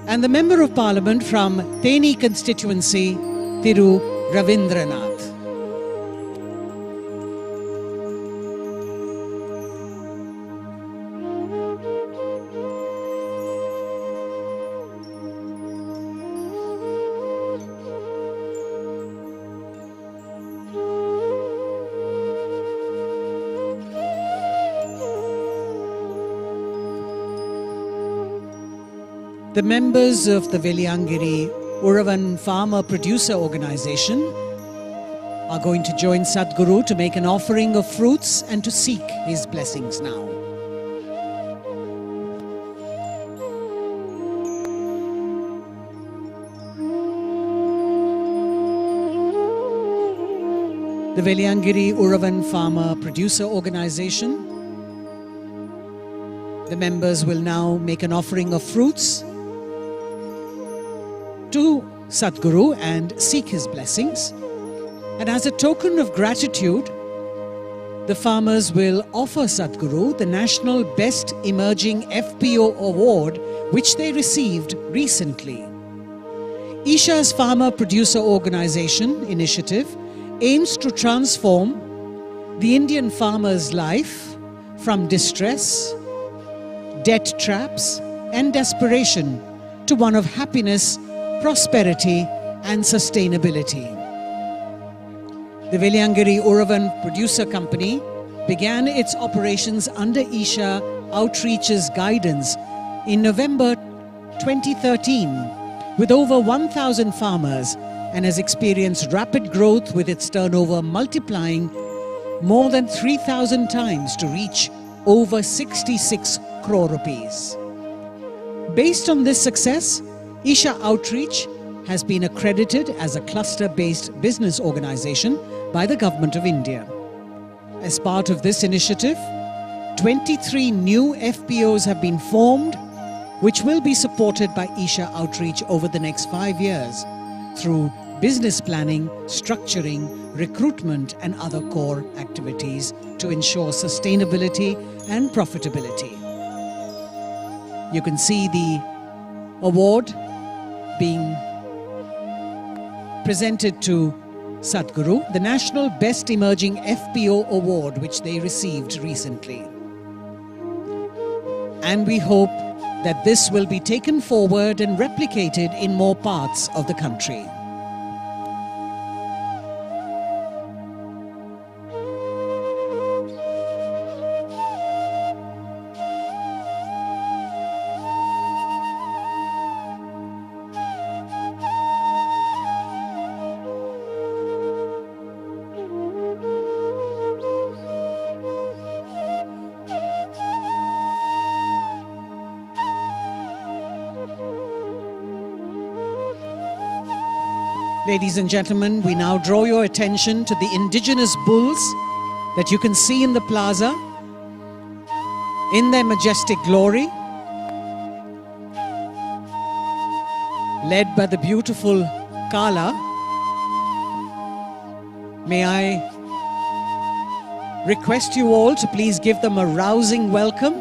D: And the Member of Parliament from Theni constituency, Thiru Ravindranath. The members of the Veliangiri Uravan Farmer Producer Organization are going to join Sadhguru to make an offering of fruits and to seek his blessings now. The Veliangiri Uravan Farmer Producer Organization, the members will now make an offering of fruits to Sadhguru and seek his blessings. And as a token of gratitude, the farmers will offer Sadhguru the National Best Emerging FPO Award, which they received recently. Isha's Farmer Producer Organization initiative aims to transform the Indian farmer's life from distress, debt traps, and desperation to one of happiness, prosperity and sustainability. The Veliangiri Uravan Producer Company began its operations under Isha Outreach's guidance in November 2013 with over 1,000 farmers and has experienced rapid growth with its turnover multiplying more than 3,000 times to reach over 66 crore rupees. Based on this success, Isha Outreach has been accredited as a cluster-based business organization by the Government of India. As part of this initiative, 23 new FPOs have been formed, which will be supported by Isha Outreach over the next 5 years through business planning, structuring, recruitment and other core activities to ensure sustainability and profitability. You can see the award being presented to Sadhguru, the National Best Emerging FPO Award, which they received recently. And we hope that this will be taken forward and replicated in more parts of the country. Ladies and gentlemen, we now draw your attention to the indigenous bulls that you can see in the plaza, in their majestic glory, led by the beautiful Kala, may I request you all to please give them a rousing welcome.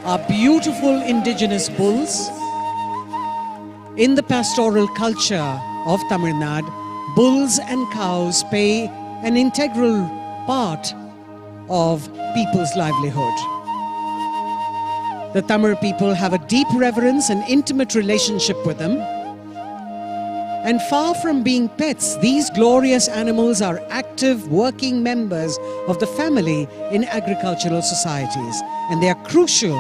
D: Our beautiful indigenous bulls. In the pastoral culture of Tamil Nadu, bulls and cows play an integral part of people's livelihood. The Tamil people have a deep reverence and intimate relationship with them. And far from being pets, these glorious animals are active working members of the family in agricultural societies. And they are crucial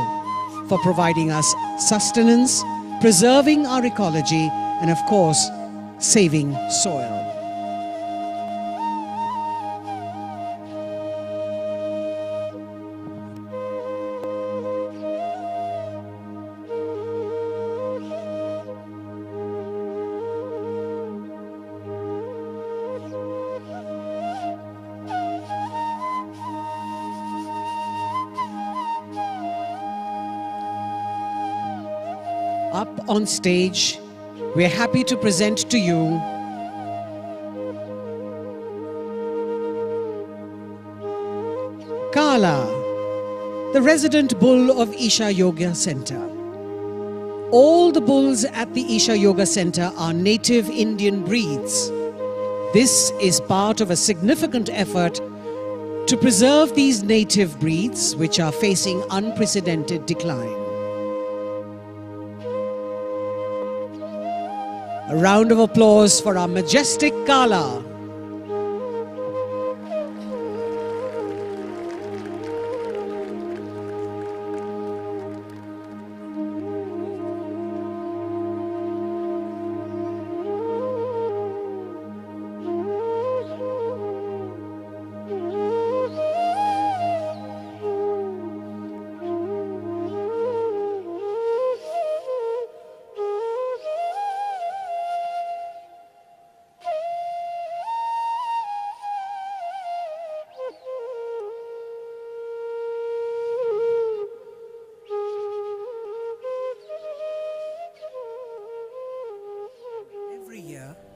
D: for providing us sustenance, preserving our ecology, and of course, saving soil. Up on stage, we're happy to present to you Kala, the resident bull of Isha Yoga Center. All the bulls at the Isha Yoga Center are native Indian breeds. This is part of a significant effort to preserve these native breeds, which are facing unprecedented decline. A round of applause for our majestic Kala.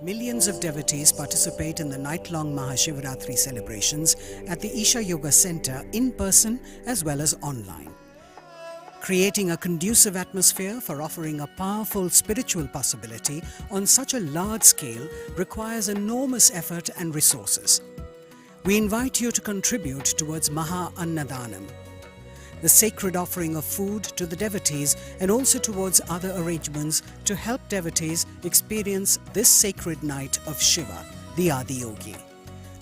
D: Millions of devotees participate in the night-long MahaShivRatri celebrations at the Isha Yoga Center in person as well as online. Creating a conducive atmosphere for offering a powerful spiritual possibility on such a large scale requires enormous effort and resources. We invite you to contribute towards Maha Annadanam, the sacred offering of food to the devotees, and also towards other arrangements to help devotees experience this sacred night of Shiva, the Adiyogi.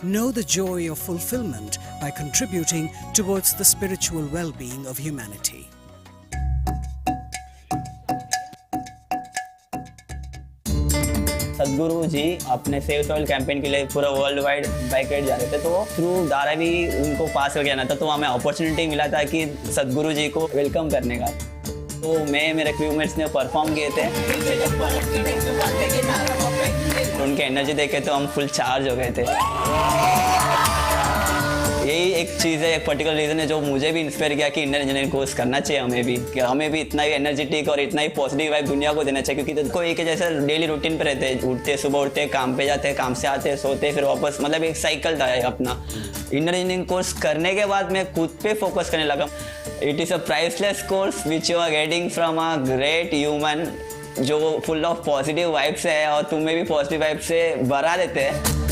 D: Know the joy of fulfillment by contributing towards the spiritual well-being of humanity.
E: सदगुरु जी अपने save soil campaign के लिए पूरा world wide bike ride जा रहे थे, तो through Dharavi उनको पास करके आना था, तो वहाँ में अपॉर्चुनिटी मिला था कि सदगुरु जी को वेलकम करने का। तो मैं मेरे क्रूमेट्स ने परफॉर्म किए थे, उनके एनर्जी देखे तो हम फुल चार्ज हो गए थे। यही एक चीज़ है, एक पर्टिकुलर रीज़न है जो मुझे भी इंस्पायर किया कि इंडियन इंजीनियरिंग कोर्स करना चाहिए हमें भी, कि हमें भी इतना ही एनर्जेटिक और इतना ही पॉजिटिव वाइब दुनिया को देना चाहिए। क्योंकि कोई एक जैसे डेली रूटीन पे रहते हैं, उठते सुबह उठते काम पे जाते, काम से आते सोते फिर वापस, मतलब एक साइकिल था अपना। इंडियन इंजीनियरिंग कोर्स करने के बाद मैं खुद पे फोकस करने लगा। It is a priceless course which you are getting from a great human जो फुल ऑफ पॉजिटिव वाइब्स है और तुम्हें भी पॉजिटिव वाइब से भरा देते हैं।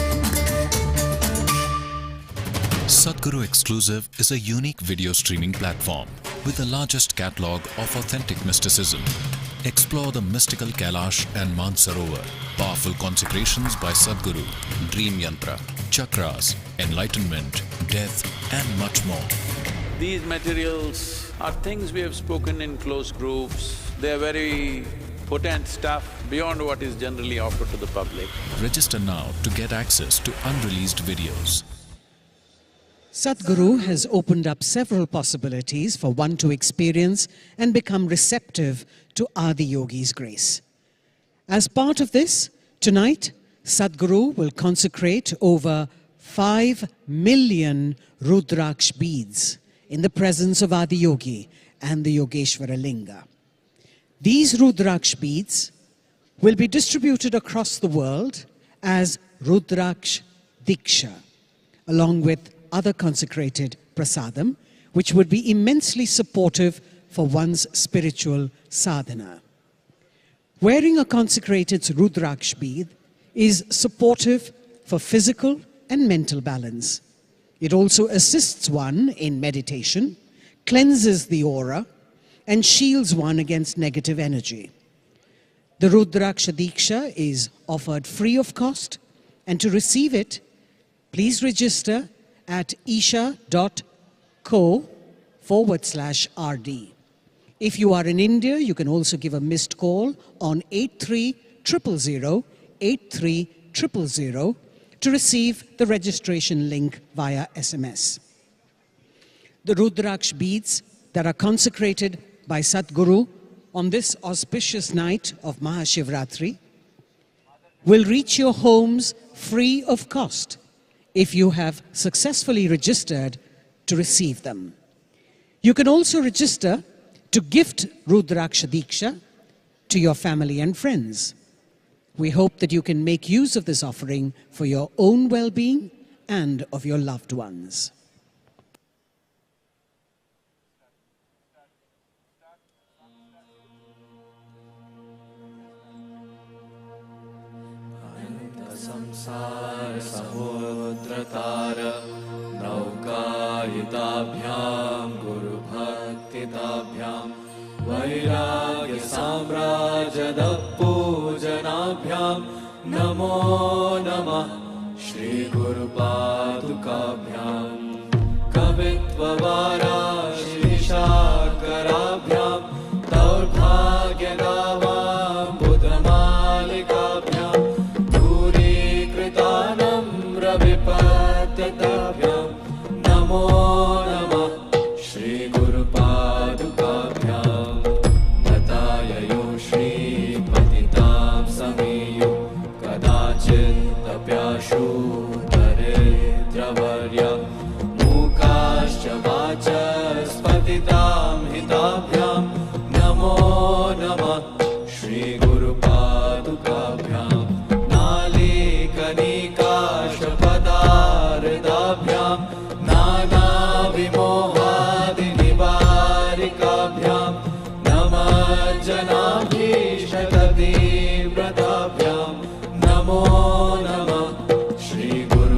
R: Sadhguru Exclusive is a unique video streaming platform with the largest catalogue of authentic mysticism. Explore the mystical Kailash and Mansarovar, powerful consecrations by Sadhguru, dream yantra, chakras, enlightenment, death, and much more.
C: These materials are things we have spoken in close groups. They are very potent stuff beyond what is generally offered to the public.
R: Register now to get access to unreleased videos.
D: Sadhguru has opened up several possibilities for one to experience and become receptive to Adiyogi's grace. As part of this, tonight, Sadhguru will consecrate over 5 million Rudraksh beads in the presence of Adiyogi and the Yogeshwara Linga. These Rudraksh beads will be distributed across the world as Rudraksh Diksha, along with other consecrated prasadam, which would be immensely supportive for one's spiritual sadhana. Wearing a consecrated Rudraksh bead is supportive for physical and mental balance. It also assists one in meditation, cleanses the aura, and shields one against negative energy. The Rudraksha Diksha is offered free of cost, and to receive it, please register at isha.co/RD. If you are in India, you can also give a missed call on 8300 8300 to receive the registration link via SMS. The Rudraksh beads that are consecrated by Sadhguru on this auspicious night of MahaShivRatri will reach your homes free of cost if you have successfully registered to receive them. You can also register to gift Rudraksha Diksha to your family and friends. We hope that you can make use of this offering for your own well-being and of your loved ones.
A: संसार समुद्रतार नौकायिताभ्यां गुरु भक्तिताभ्यां वैराग्य साम्राज्यद पूजनाभ्यां नमो नमः श्री गुरु पादुकाभ्यां कवित्ववारा श्रीशाकराभ्यां दौर्भाग्यदावां बुधमालिकाभ्यां विपत्यताभ्यां नमो नमः श्री गुरुपादुकाभ्यां नताययो श्रीपतितां समीयो कदाचिदप्याशु दरिद्रवर्या मूकाश्च वाचस्पतितां हिताभ्यां नमो नमः श्री गुरुपादुकाभ्यां नालीकनिकाशपदारदाभ्यां नानाविमोहादिनिवारिकाभ्यां नमज्जनाभीष्टतीव्रताभ्यां नमो नमः श्री गुरु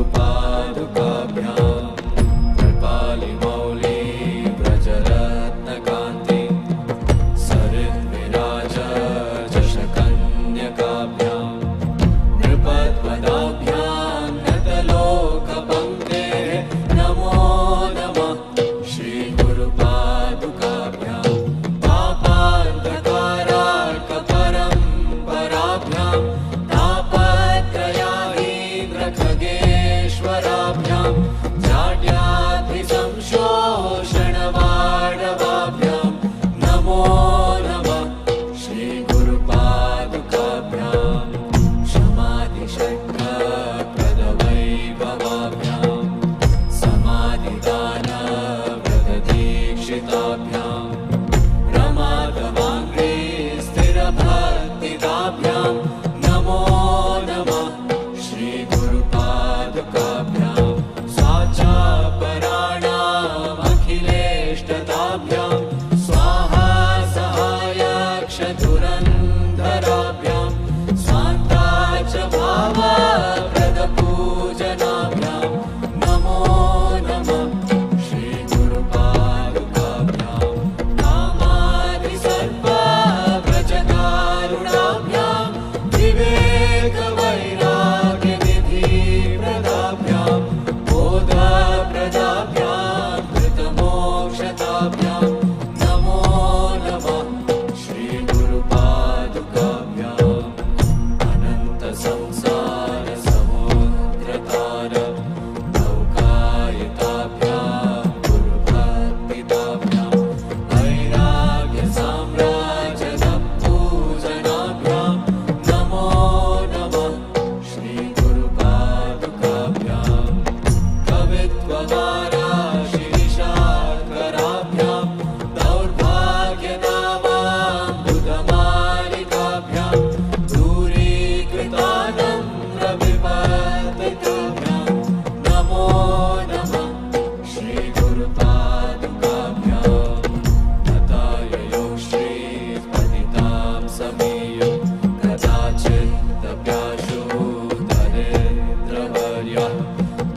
A: यः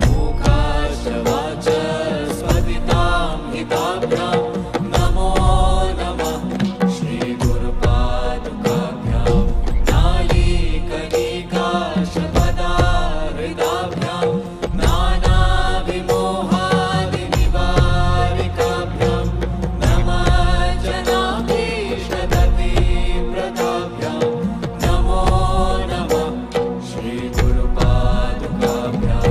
A: मुखाश्च वाचस्पतितां हिताभ्यां नमो नमः श्रीगुरुपादुकाभ्यां नालीकनिकाशपदाहृदाभ्यां नानाविमोहादिनिवारिकाभ्यां नमः जनाभीष्टदतिप्रदाभ्यां नमो नमः श्रीगुरुपादुकाभ्यां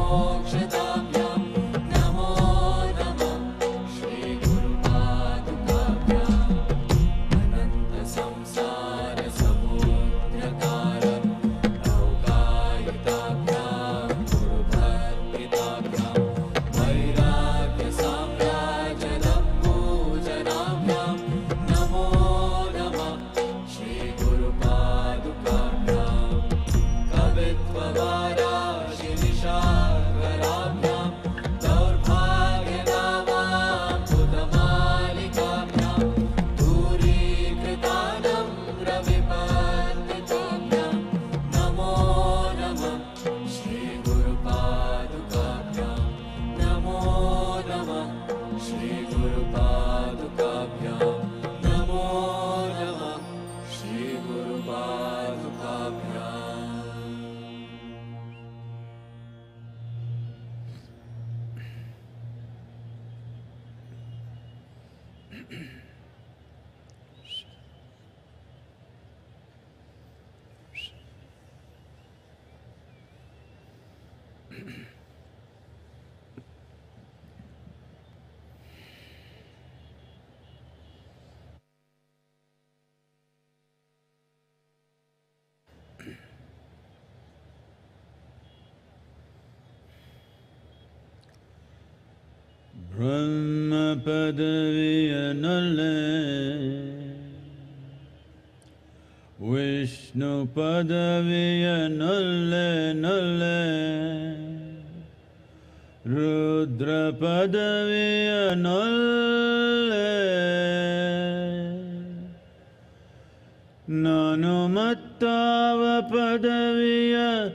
A: मोक्षदाभ्यां नमो नमः श्री गुरुपादुकाभ्याम् अनंत संसार समुद्रकारं नौकायिताभ्यां गुरुभक्तिदाभ्यां वैराग्य साम्राज्यदं पूजनाभ्यां नमो नमः श्री गुरुपादुकाभ्यां कवित्ववाराशि निशाकराभ्यां दौर्भाग्यनामाम्बुधमालिकाभ्यां दूरीकृतानं रविपत्निताभ्यां नमो नमः श्री गुरुपादुकाभ्यां नमो नमः श्री गुरुपादुकाभ्यां नमो नमः Shri गुरुपादुकाभ्यां
C: Brahma Padaviyanale Vishnu Padaviyanale Nale Rudra Padaviyanale Nanumattava Padaviyanale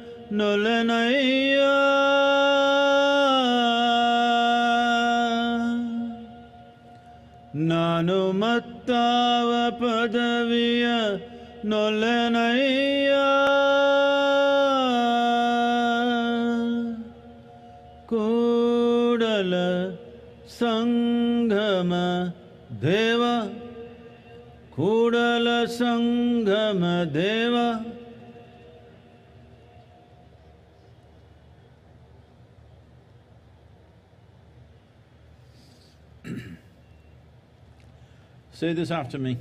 C: Nanumattava padaviya nolenaya Kudala Sanghama Deva Kudala Sanghama Deva Say this after me.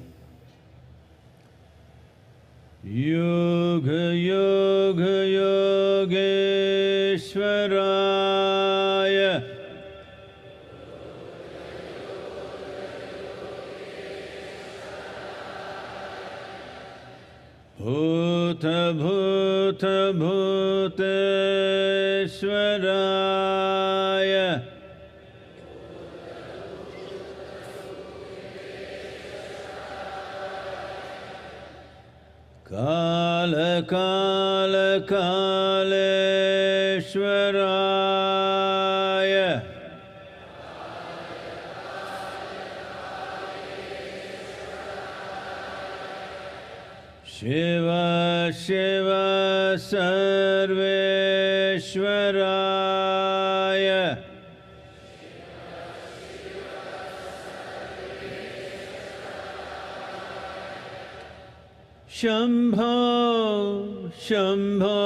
C: Yoga Yoga Yogeshwaraya Bhuta Bhuta Bhuteshwaraya Kala Kala Kaleshwaraya Shiva Shiva Sarveshwaraya Shambho Shambho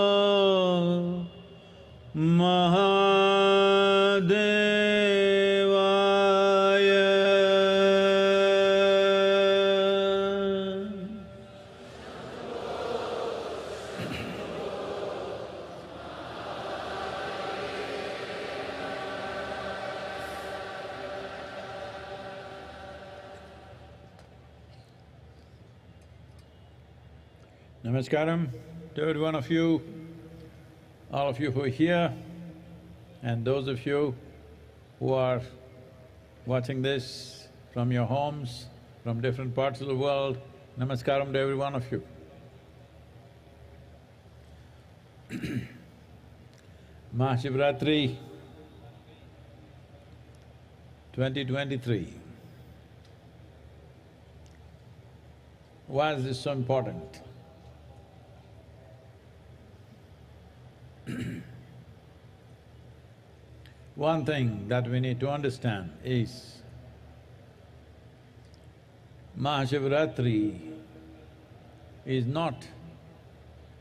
C: Mahadevaya Namaskaram to every one of you, all of you who are here, and those of you who are watching this from your homes, from different parts of the world. Namaskaram to every one of you. MahaShivRatri 2023. Why is this so important? One thing that we need to understand is MahaShivRatri is not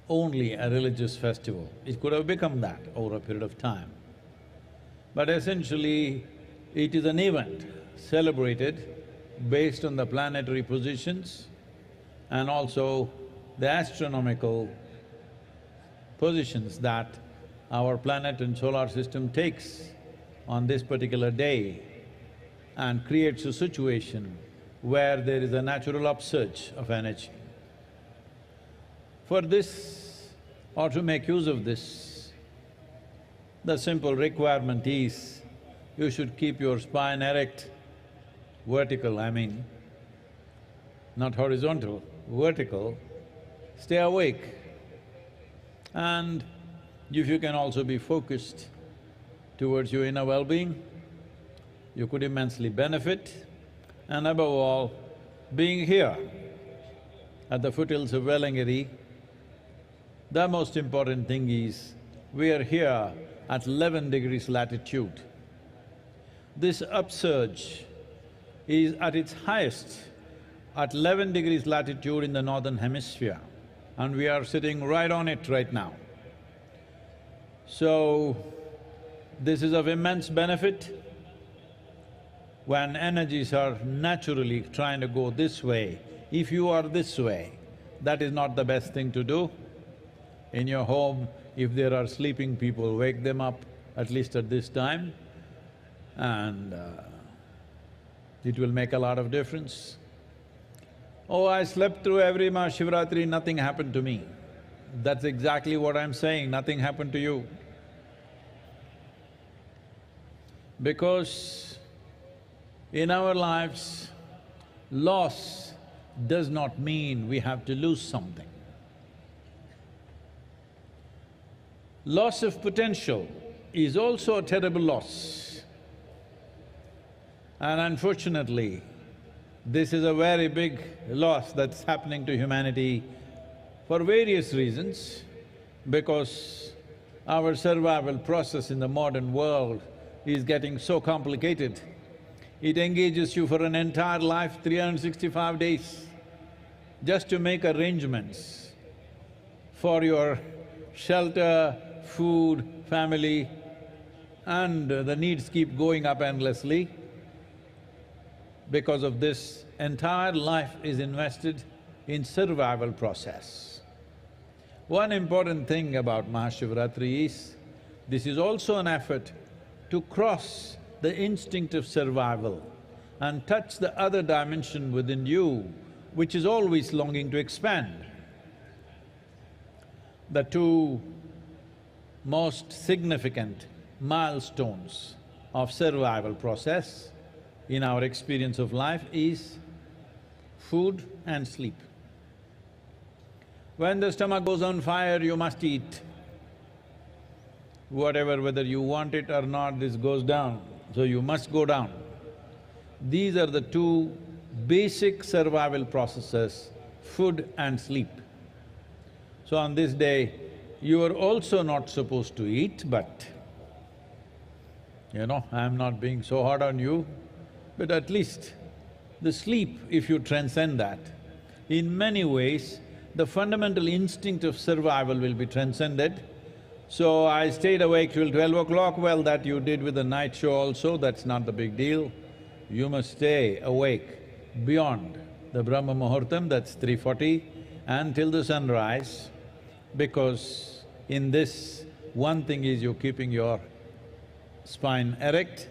C: only a religious festival. It could have become that over a period of time. But essentially, it is an event celebrated based on the planetary positions and also the astronomical positions that our planet and solar system takes on this particular day, and creates a situation where there is a natural upsurge of energy. For this, or to make use of this, the simple requirement is you should keep your spine erect, vertical, I mean, not horizontal, vertical, stay awake. And if you can also be focused towards your inner well-being, you could immensely benefit. And above all, being here at the foothills of Velangiri, the most important thing is we are here at 11 degrees latitude. This upsurge is at its highest at 11 degrees latitude in the northern hemisphere, and we are sitting right on it right now. So, this is of immense benefit. When energies are naturally trying to go this way, if you are this way, that is not the best thing to do. In your home, if there are sleeping people, wake them up at least at this time, and it will make a lot of difference. Oh, I slept through every MahaShivRatri, nothing happened to me. That's exactly what I'm saying, nothing happened to you. Because in our lives, loss does not mean we have to lose something. Loss of potential is also a terrible loss. And unfortunately, this is a very big loss that's happening to humanity for various reasons, because our survival process in the modern world is getting so complicated. It engages you for an entire life, 365 days, just to make arrangements for your shelter, food, family, and the needs keep going up endlessly. Because of this, entire life is invested in survival process. One important thing about MahaShivRatri is, this is also an effort to cross the instinct of survival and touch the other dimension within you, which is always longing to expand. The two most significant milestones of survival process in our experience of life is food and sleep. When the stomach goes on fire, you must eat. Whatever, whether you want it or not, this goes down, so you must go down. These are the two basic survival processes, food and sleep. So on this day, you are also not supposed to eat, but I'm not being so hard on you, but at least the sleep, if you transcend that, in many ways, the fundamental instinct of survival will be transcended. So I stayed awake till 12 o'clock, well, that you did with the night show also, that's not the big deal. You must stay awake beyond the Brahma Muhurtam, that's 3:40, until the sunrise, because in this, one thing is you're keeping your spine erect,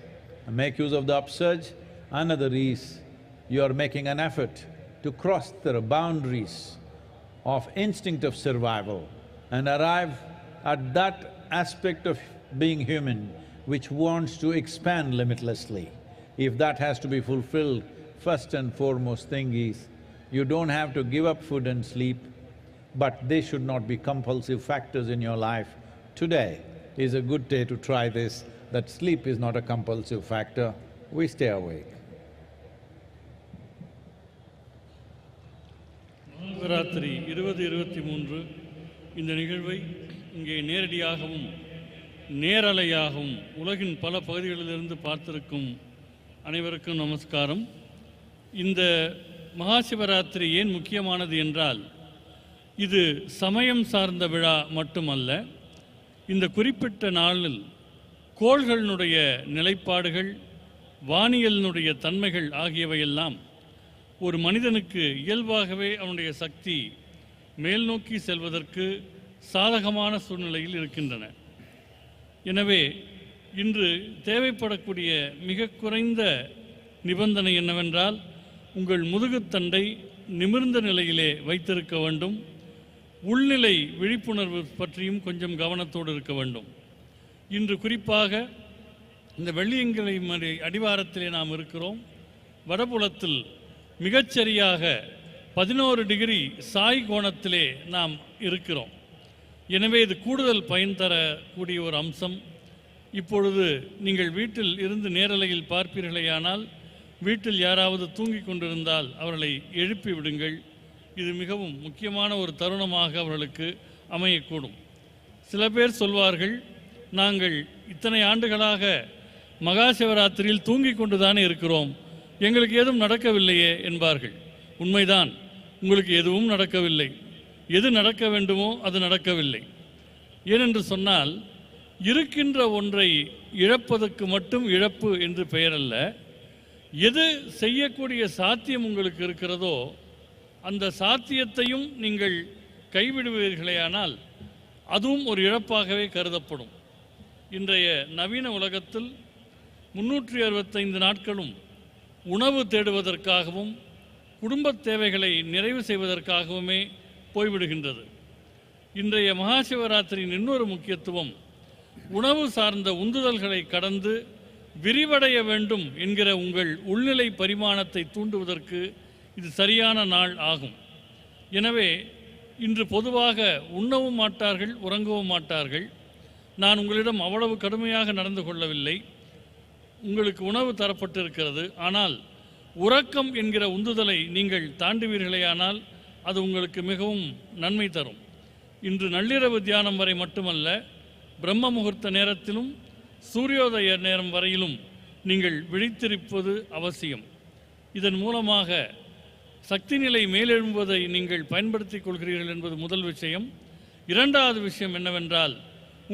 C: make use of the upsurge. Another is you're making an effort to cross the boundaries of instinct of survival and arrive at that aspect of being human which wants to expand limitlessly. If that has to be fulfilled, first and foremost thing is, you don't have to give up food and sleep, but they should not be compulsive factors in your life. Today is a good day to try this, that sleep is not a compulsive factor, we stay awake.
F: Shivaratri 2023 இந்த நிகழ்வை இங்கே நேரடியாகவும் நேரலையாகவும் உலகின் பல பகுதிகளிலிருந்து பார்த்திருக்கும் அனைவருக்கும் நமஸ்காரம். இந்த மகாசிவராத்திரி ஏன் முக்கியமானது என்றால், இது சமயம் சார்ந்த விழா மட்டுமல்ல. இந்த குறிப்பிட்ட நாளில் கோள்களினுடைய நிலைப்பாடுகள், வானியலினுடைய தன்மைகள் ஆகியவையெல்லாம் ஒரு மனிதனுக்கு இயல்பாகவே அவனுடைய சக்தி மேல் நோக்கி செல்வதற்கு சாதகமான சூழ்நிலையில் இருக்கின்றன. எனவே இன்று தேவைப்படக்கூடிய மிக குறைந்த நிபந்தனை என்னவென்றால், உங்கள் முதுகுத்தண்டை நிமிர்ந்த நிலையிலே வைத்திருக்க வேண்டும். உள்நிலை விழிப்புணர்வு பற்றியும் கொஞ்சம் கவனத்தோடு இருக்க வேண்டும். இன்று குறிப்பாக இந்த வெள்ளியங்கிரி மலை அடிவாரத்திலே நாம் இருக்கிறோம். வடபுலத்தில் மிகச்சரியாக 11 டிகிரி சாய் கோணத்திலே நாம் இருக்கிறோம். எனவே இது கூடுதல் பயன் தரக்கூடிய ஒரு அம்சம். இப்பொழுது நீங்கள் வீட்டில் இருந்து நேரலையில் பார்ப்பீர்களேயானால், வீட்டில் யாராவது தூங்கிக் கொண்டிருந்தால் அவர்களை எழுப்பி விடுங்கள். இது மிகவும் முக்கியமான ஒரு தருணமாக அவர்களுக்கு அமையக்கூடும். சில பேர் சொல்வார்கள், நாங்கள் இத்தனை ஆண்டுகளாக மகா சிவராத்திரியில் தூங்கிக் கொண்டு தானே இருக்கிறோம், எங்களுக்கு எதுவும் நடக்கவில்லையே என்பார்கள். உண்மைதான், உங்களுக்கு எதுவும் நடக்கவில்லை. எது நடக்க வேண்டுமோ அது நடக்கவில்லை. ஏனென்று சொன்னால், இருக்கின்ற ஒன்றை இழப்பதற்கு மட்டும் இழப்பு என்று பெயரல்ல. எது செய்யக்கூடிய சாத்தியம் உங்களுக்கு இருக்கிறதோ அந்த சாத்தியத்தையும் நீங்கள் கைவிடுவீர்களேயானால் அதுவும் ஒரு இழப்பாகவே கருதப்படும். இன்றைய நவீன உலகத்தில் 365 நாட்களும் உணவு தேடுவதற்காகவும் குடும்பத் தேவைகளை நிறைவு செய்வதற்காகவுமே போய்விடுகின்றது. இன்றைய மகாசிவராத்திரியின் இன்னொரு முக்கியத்துவம், உணவு சார்ந்த உந்துதல்களை கடந்து விரிவடைய வேண்டும் என்கிற உங்கள் உள்நிலை பரிமாணத்தை தூண்டுவதற்கு இது சரியான நாள் ஆகும். எனவே இன்று பொதுவாக உண்ணவும் மாட்டார்கள், உறங்கவும் மாட்டார்கள். நான் உங்களிடம் அவ்வளவு கடுமையாக நடந்து கொள்ளவில்லை. உங்களுக்கு உணவு தரப்பட்டிருக்கிறது. ஆனால் உறக்கம் என்கிற உந்துதலை நீங்கள் தாண்டுவீர்களேயானால் அது உங்களுக்கு மிகவும் நன்மை தரும். இன்று நள்ளிரவு தியானம் வரை மட்டுமல்ல, பிரம்ம முகூர்த்த நேரத்திலும் சூரியோதய நேரம் வரையிலும் நீங்கள் விழித்திருப்பது அவசியம். இதன் மூலமாக சக்தி நிலை மேலெழும்புவதை நீங்கள் பயன்படுத்திக் கொள்கிறீர்கள் என்பது முதல் விஷயம். இரண்டாவது விஷயம் என்னவென்றால்,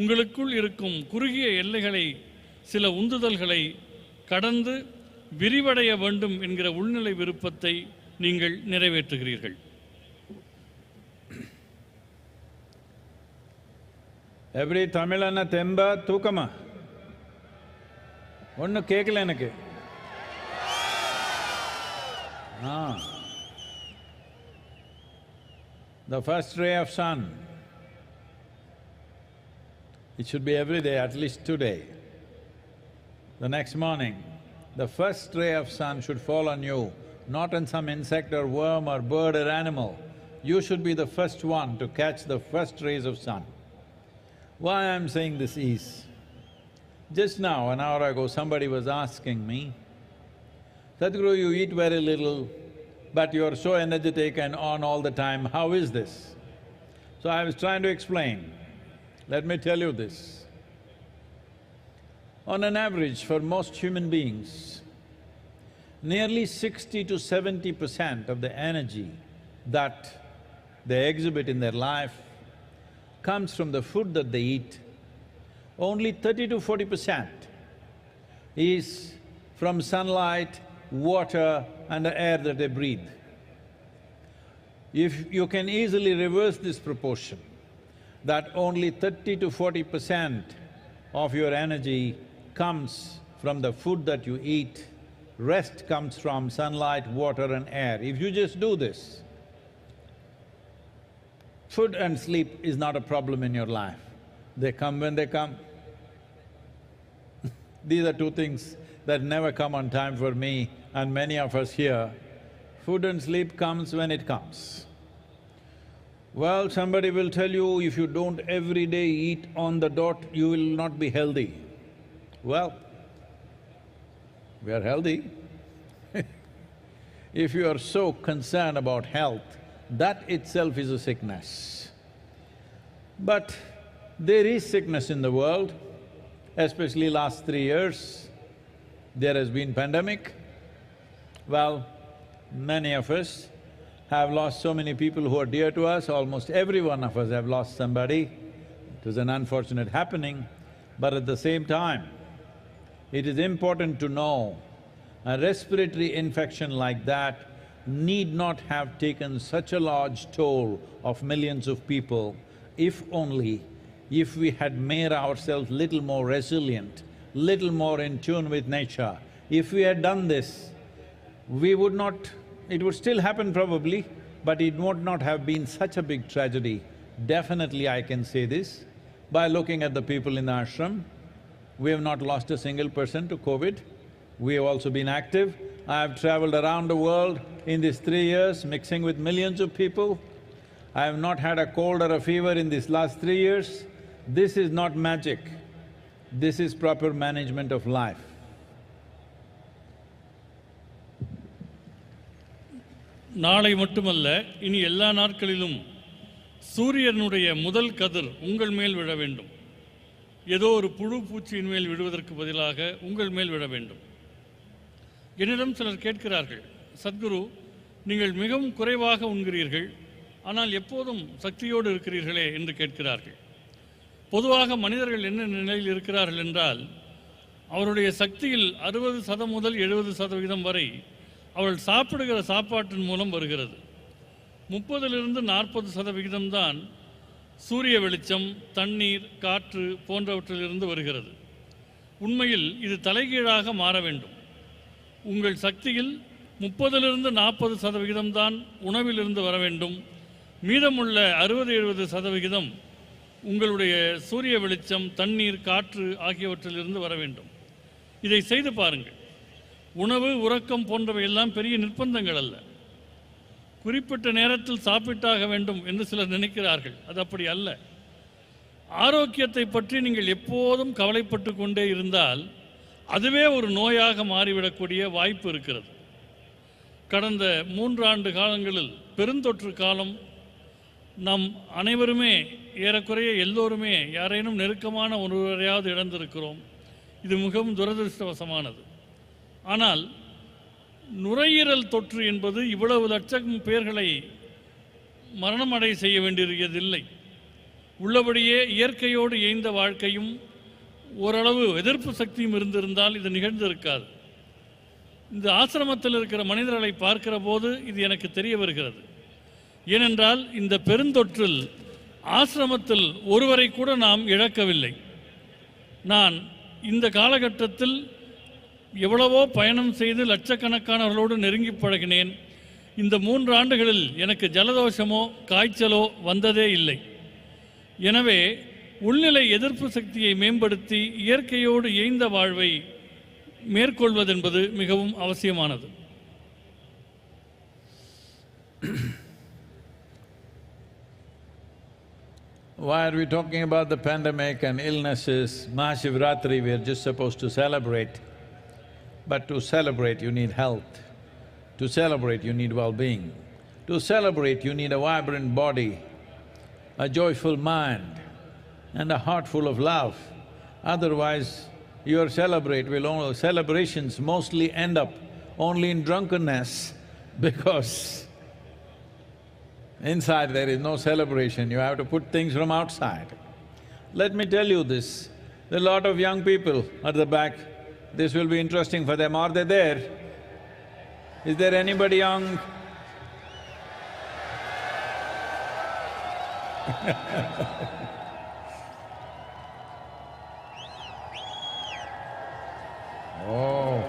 F: உங்களுக்குள் இருக்கும் குறுகிய எல்லைகளை, சில உந்துதல்களை கடந்து விரிவடைய வேண்டும் என்கிற உள்நிலை விருப்பத்தை நீங்கள் நிறைவேற்றுகிறீர்கள்.
C: எப்படி தமிழன தெம்ப தூக்கமா? ஒன்றும் கேட்கல எனக்கு. The first ray of sun, it should be every day, at least today. The next morning, the first ray of sun should fall on you, not on some insect or worm or bird or animal. You should be the first one to catch the first rays of sun. Why I'm saying this is, just now, an hour ago, somebody was asking me, Sadhguru, you eat very little, but you're so energetic and on all the time, how is this? So I was trying to explain. Let me tell you this. On an average, for most human beings, nearly 60 to 70% of the energy that they exhibit in their life comes from the food that they eat. Only 30 to 40% is from sunlight, water and the air that they breathe. If you can easily reverse this proportion, that only 30 to 40% of your energy comes from the food that you eat, rest comes from sunlight, water and air. If you just do this, food and sleep is not a problem in your life. They come when they come. These are two things that never come on time for me and many of us here. Food and sleep comes when it comes. Well, somebody will tell you, if you don't every day eat on the dot, you will not be healthy. Well, we are healthy. If you are so concerned about health, that itself is a sickness. But there is sickness in the world, especially last 3 years. There has been pandemic. Well, many of us have lost so many people who are dear to us. Almost every one of us have lost somebody. It was an unfortunate happening. But at the same time, it is important to know a respiratory infection like that need not have taken such a large toll of millions of people if we had made ourselves little more resilient, little more in tune with nature. If we had done this, we would not… it would still happen probably, but it would not have been such a big tragedy. Definitely I can say this, by looking at the people in the ashram. We have not lost a single person to COVID. We have also been active. I have travelled around the world in these 3 years, mixing with millions of people. I have not had a cold or a fever in these last 3 years. This is not magic. This is proper management of life.
F: நாளை மட்டுமல்ல, இனி எல்லா நாட்களிலும் சூரியனுடைய முதல் கதிர் உங்கள் மேல் விழ வேண்டும். ஏதோ ஒரு புழு பூச்சியின் மேல் விடுவதற்கு பதிலாக உங்கள் மேல் விழ வேண்டும். என்னிடம் சிலர் கேட்கிறார்கள், சத்குரு, நீங்கள் மிகவும் குறைவாக உண்கிறீர்கள், ஆனால் எப்போதும் சக்தியோடு இருக்கிறீர்களே என்று கேட்கிறார்கள். பொதுவாக மனிதர்கள் என்ன நிலையில் இருக்கிறார்கள் என்றால், அவருடைய சக்தியில் 60% முதல் 70% வரை அவர்கள் சாப்பிடுகிற சாப்பாட்டின் மூலம் வருகிறது. 30லிருந்து 40% தான் சூரிய வெளிச்சம், தண்ணீர், காற்று போன்றவற்றிலிருந்து வருகிறது. உண்மையில் இது தலைகீழாக மாற வேண்டும். உங்கள் சக்தியில் 30லிருந்து 40% தான் உணவிலிருந்து வர வேண்டும். மீதமுள்ள 60-70% உங்களுடைய சூரிய வெளிச்சம், தண்ணீர், காற்று ஆகியவற்றிலிருந்து வர வேண்டும். இதை செய்து பாருங்கள். உணவு, உறக்கம் போன்றவையெல்லாம் பெரிய நிர்பந்தங்கள் அல்ல. குறிப்பிட்ட நேரத்தில் சாப்பிட்டாக வேண்டும் என்று சிலர் நினைக்கிறார்கள். அது அப்படி அல்ல. ஆரோக்கியத்தை பற்றி நீங்கள் எப்போதும் கவலைப்பட்டு கொண்டே இருந்தால் அதுவே ஒரு நோயாக மாறிவிடக்கூடிய வாய்ப்பு இருக்கிறது. கடந்த 3 ஆண்டு காலங்களில் பெருந்தொற்று காலம். நாம் அனைவருமே, ஏறக்குறைய எல்லோருமே யாரேனும் நெருக்கமான ஒருவரையாவது இழந்திருக்கிறோம். இது மிகவும் துரதிருஷ்டவசமானது. ஆனால் நுரையீரல் தொற்று என்பது இவ்வளவு லட்சம் பேர்களை மரணமடை செய்ய வேண்டியதில்லை. உள்ளபடியே இயற்கையோடு இயைந்த வாழ்க்கையும் ஓரளவு எதிர்ப்பு சக்தியும் இருந்திருந்தால் இது நிகழ்ந்திருக்காது. இந்த ஆசிரமத்தில் இருக்கிற மனிதர்களை பார்க்கிற போது இது எனக்கு தெரிய வருகிறது. ஏனென்றால் இந்த பெருந்தொற்றில் ஆசிரமத்தில் ஒருவரை கூட நாம் இழக்கவில்லை. நான் இந்த காலகட்டத்தில் எவ்வளவோ பயணம் செய்து லட்சக்கணக்கானவர்களோடு நெருங்கி பழகினேன். இந்த 3 ஆண்டுகளில் எனக்கு ஜலதோஷமோ காய்ச்சலோ வந்ததே இல்லை. எனவே உள்நிலை எதிர்ப்பு சக்தியை மேம்படுத்தி இயற்கையோடு இயைந்த வாழ்வை மேற்கொள்வதென்பது மிகவும் அவசியமானது.
C: Why are we talking about the pandemic and illnesses? MahaShivRatri we are just supposed to celebrate. But to celebrate you need health. To celebrate you need well-being. To celebrate you need a vibrant body, a joyful mind and a heart full of love. Otherwise, your celebrations mostly end up only in drunkenness because inside there is no celebration, you have to put things from outside. Let me tell you this, there are a lot of young people at the back. This will be interesting for them. Are they there? Is there anybody young? Oh.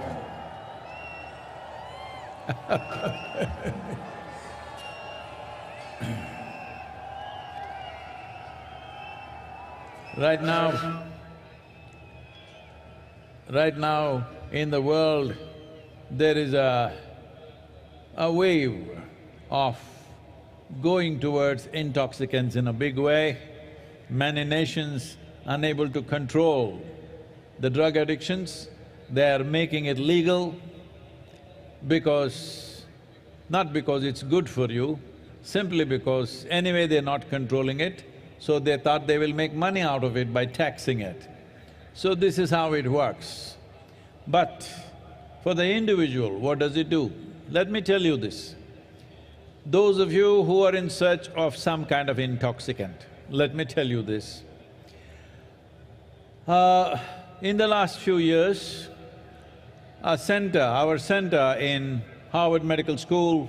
C: Right now in the world there is a wave of going towards intoxicants in a big way. Many nations unable to control the drug addictions, they are making it legal not because it's good for you, simply because anyway they're not controlling it, so they thought they will make money out of it by taxing it. So this is how it works. But for the individual, what does it do? Let me tell you this. Those of you who are in search of some kind of intoxicant, let me tell you this. In the last few years, our center in Harvard Medical School,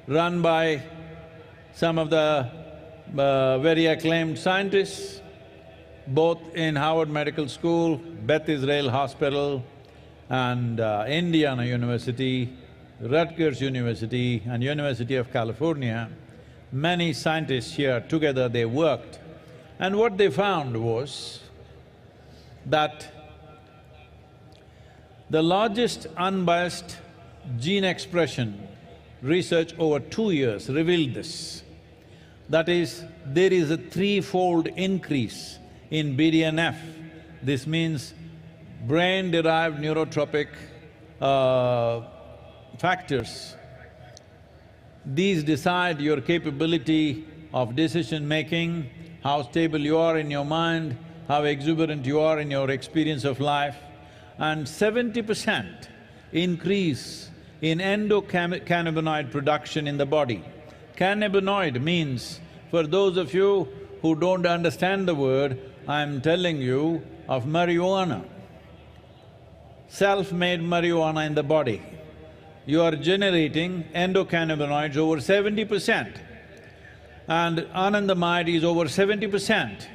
C: run by some of the very acclaimed scientists, both in Harvard Medical School, Beth Israel Hospital, and Indiana University, Rutgers University, and University of California. Many scientists here together, they worked. And what they found was that the largest unbiased gene expression research over 2 years revealed this. That is, there is a threefold increase in BDNF. This means brain-derived neurotropic factors. These decide your capability of decision-making, how stable you are in your mind, how exuberant you are in your experience of life, and 70% increase in endocannabinoid production in the body. Cannabinoid means, for those of you who don't understand the word, I'm telling you of marijuana. Self-made marijuana in the body. You are generating endocannabinoids over 70%, and anandamide is over 70%.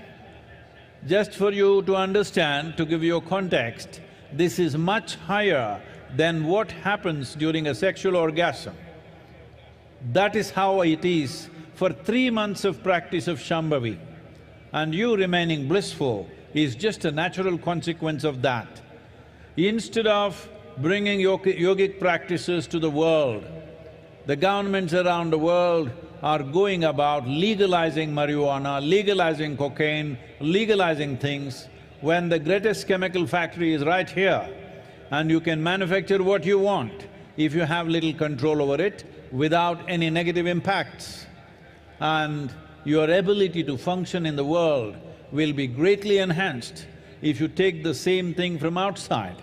C: Just for you to understand, to give you a context, this is much higher than what happens during a sexual orgasm. That is how it is for 3 months of practice of Shambhavi. And you remaining blissful is just a natural consequence of that. Instead of bringing yogic practices to the world, the governments around the world are going about legalizing marijuana, legalizing cocaine, legalizing things, when the greatest chemical factory is right here, and you can manufacture what you want if you have little control over it without any negative impacts. And your ability to function in the world will be greatly enhanced if you take the same thing from outside.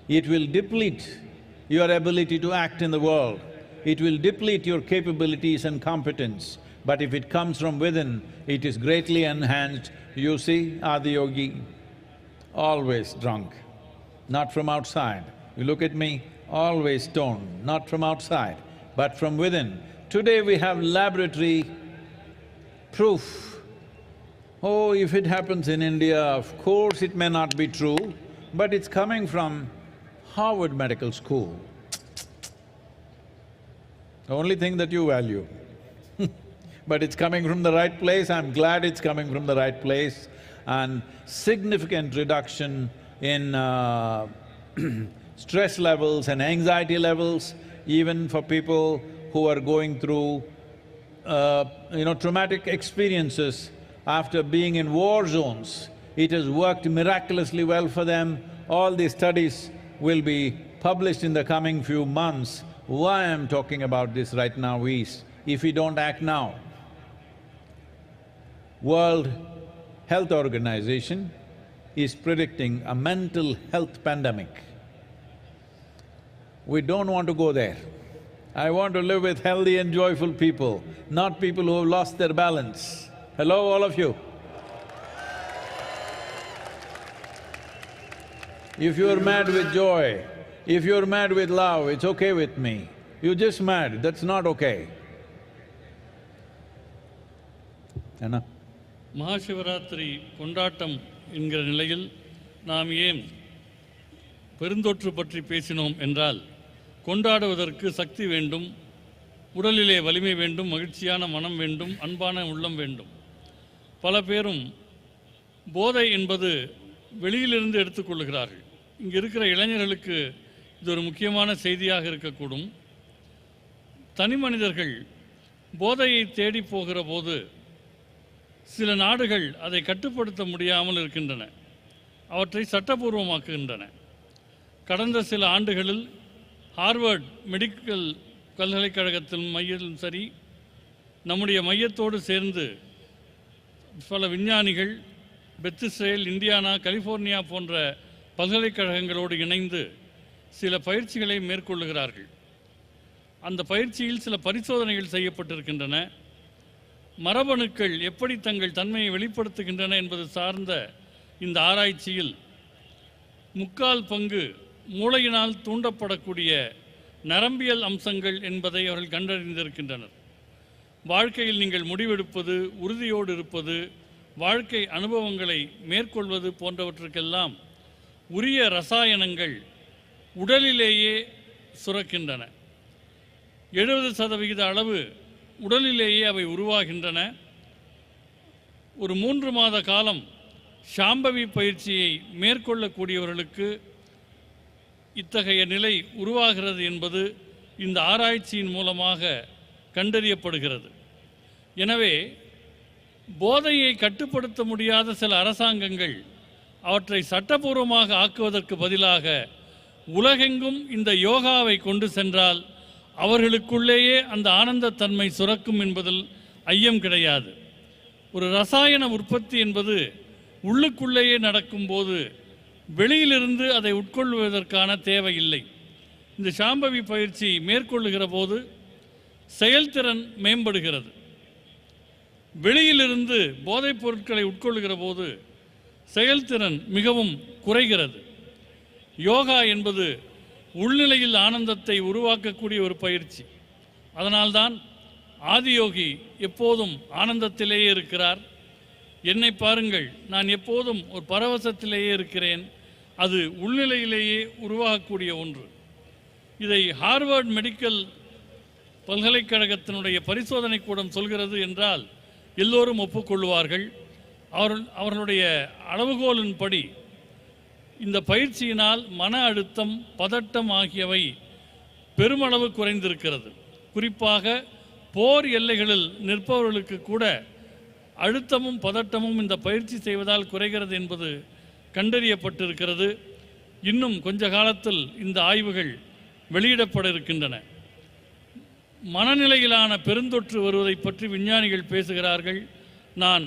C: It will deplete your ability to act in the world. It will deplete your capabilities and competence. But if it comes from within, it is greatly enhanced. You see, Adiyogi, always drunk, not from outside. You look at me, always stoned, not from outside, but from within. Today we have laboratory proof. Oh, if it happens in India, of course it may not be true, but it's coming from Harvard Medical School. The only thing that you value. But it's coming from the right place, I'm glad it's coming from the right place, and significant reduction in stress levels and anxiety levels, even for people who are going through traumatic experiences after being in war zones. It has worked miraculously well for them. All these studies will be published in the coming few months. Why I'm talking about this right now is, if we don't act now, World Health Organization is predicting a mental health pandemic. We don't want to go there. I want to live with healthy and joyful people, not people who have lost their balance. Hello, all of you. If you're mad with joy, if you're mad with love, it's okay with me. You're just mad, that's not okay. Anna?
F: MahaShivRatri கொண்டாட்டம் என்கிற நிலையில் நாம் ஏன் பெருந்தொற்று பற்றி பேசினோம் என்றால், கொண்டாடுவதற்கு சக்தி வேண்டும், உடலிலே வலிமை வேண்டும், மகிழ்ச்சியான மனம் வேண்டும், அன்பான உள்ளம் வேண்டும். பல பேரும் போதை என்பது வெளியிலிருந்து எடுத்துக்கொள்கிறார்கள். இங்கே இருக்கிற இளைஞர்களுக்கு இது ஒரு முக்கியமான செய்தியாக இருக்கக்கூடும். தனி மனிதர்கள் போதையை தேடி போகிற போது சில நாடுகள் அதை கட்டுப்படுத்த முடியாமல் இருக்கின்றன, அவற்றை சட்டபூர்வமாக்குகின்றன. கடந்த சில ஆண்டுகளில் ஹார்வர்ட் மெடிக்கல் பல்கலைக்கழகத்தின் மையத்திலும் சரி, நம்முடைய மையத்தோடு சேர்ந்து பல விஞ்ஞானிகள் பெத் இஸ்ரேல், இந்தியானா, கலிஃபோர்னியா போன்ற பல்கலைக்கழகங்களோடு இணைந்து சில பயிற்சிகளை மேற்கொள்ளுகிறார்கள். அந்த பயிற்சியில் சில பரிசோதனைகள் செய்யப்பட்டிருக்கின்றன. மரபணுக்கள் எப்படி தங்கள் தன்மையை வெளிப்படுத்துகின்றன என்பது சார்ந்த இந்த ஆராய்ச்சியில் 3/4 பங்கு மூளையினால் தூண்டப்படக்கூடிய நரம்பியல் அம்சங்கள் என்பதை அவர்கள் கண்டறிந்திருக்கின்றனர். வாழ்க்கையில் நீங்கள் முடிவெடுப்பது, உறுதியோடு இருப்பது, வாழ்க்கை அனுபவங்களை மேற்கொள்வது போன்றவற்றுக்கெல்லாம் உரிய ரசாயனங்கள் உடலிலேயே சுரக்கின்றன. 70% அளவு உடலிலேயே அவை உருவாகின்றன. ஒரு 3 மாத காலம் சாம்பவி பயிற்சியை மேற்கொள்ளக்கூடியவர்களுக்கு இத்தகைய நிலை உருவாகிறது என்பது இந்த ஆராய்ச்சியின் மூலமாக கண்டறியப்படுகிறது. எனவே போதையை கட்டுப்படுத்த முடியாத சில அரசாங்கங்கள் அவற்றை சட்டபூர்வமாக ஆக்குவதற்கு பதிலாக உலகெங்கும் இந்த யோகாவை கொண்டு சென்றால் அவர்களுக்குள்ளேயே அந்த ஆனந்தத்தன்மை சுரக்கும் என்பதில் ஐயம் கிடையாது. ஒரு ரசாயன உற்பத்தி என்பது உள்ளுக்குள்ளேயே நடக்கும்போது வெளியிலிருந்து அதை உட்கொள்வதற்கான தேவையில்லை. இந்த சாம்பவி பயிற்சி மேற்கொள்ளுகிற போது செயல்திறன் மேம்படுகிறது. வெளியிலிருந்து போதைப் பொருட்களை உட்கொள்ளுகிற போது செயல்திறன் மிகவும் குறைகிறது. யோகா என்பது உள்நிலையில் ஆனந்தத்தை உருவாக்கக்கூடிய ஒரு பயிற்சி. அதனால்தான் ஆதியோகி எப்போதும் ஆனந்தத்திலேயே இருக்கிறார். என்னை பாருங்கள், நான் எப்போதும் ஒரு பரவசத்திலேயே இருக்கிறேன். அது உள்நிலையிலேயே உருவாகக்கூடிய ஒன்று. இதை ஹார்வர்ட் மெடிக்கல் பல்கலைக்கழகத்தினுடைய பரிசோதனை கூடம் சொல்கிறது என்றால் எல்லோரும் ஒப்புக்கொள்வார்கள். அவர்களுடைய அளவுகோலின்படி இந்த பயிற்சியினால் மன அழுத்தம், பதட்டம் ஆகியவை பெருமளவு குறைந்திருக்கிறது. குறிப்பாக போர் எல்லைகளில் நிற்பவர்களுக்கு கூட அழுத்தமும் பதட்டமும் இந்த பயிற்சி செய்வதால் குறைகிறது என்பது கண்டறியப்பட்டிருக்கிறது. இன்னும் கொஞ்ச காலத்தில் இந்த ஆய்வுகள் வெளியிடப்பட இருக்கின்றன. மனநிலையிலான பெருந்தொற்று வருவதை பற்றி விஞ்ஞானிகள் பேசுகிறார்கள். நான்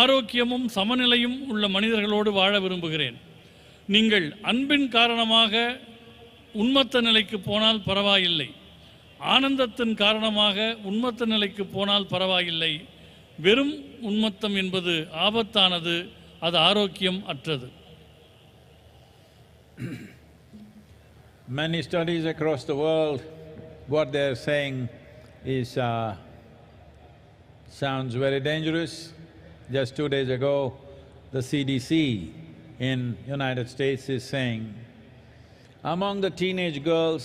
F: ஆரோக்கியமும் சமநிலையும் உள்ள மனிதர்களோடு வாழ விரும்புகிறேன். நீங்கள் அன்பின் காரணமாக உன்மத்த நிலைக்கு போனால் பரவாயில்லை, ஆனந்தத்தின் காரணமாக உன்மத்த நிலைக்கு போனால் பரவாயில்லை. வெறும் உன்மத்தம் என்பது ஆபத்தானது, அது ஆரோக்கியம் அற்றது.
C: Many studies across the world, what they are saying is sounds very dangerous. Just 2 days ago, the CDC in United States is saying, among the teenage girls,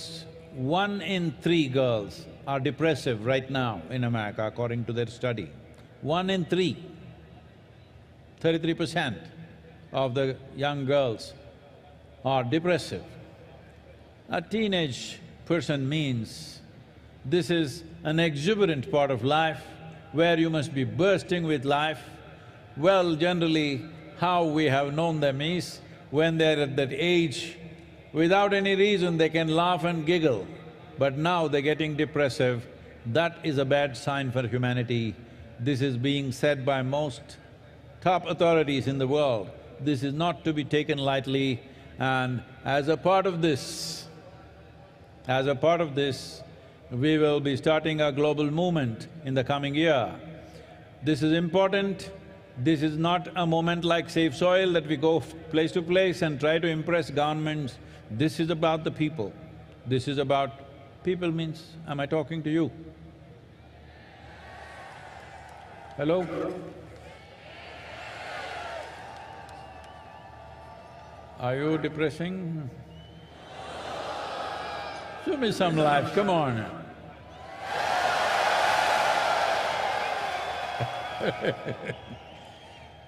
C: 1 in 3 girls are depressive right now in America, according to their study. 1 in 3, 33% of the young girls are depressive. A teenage person means this is an exuberant part of life where you must be bursting with life. Well, generally, how we have known them is when they're at that age, without any reason they can laugh and giggle, but now they're getting depressive. That is a bad sign for humanity. This is being said by most top authorities in the world. This is not to be taken lightly, and as a part of this, we will be starting a global movement in the coming year. This is important. This is not a moment like Save Soil that we go place to place and try to impress governments. This is about the people. This is about… people means, am I talking to you? Hello? Are you depressing? Show me some life, come on.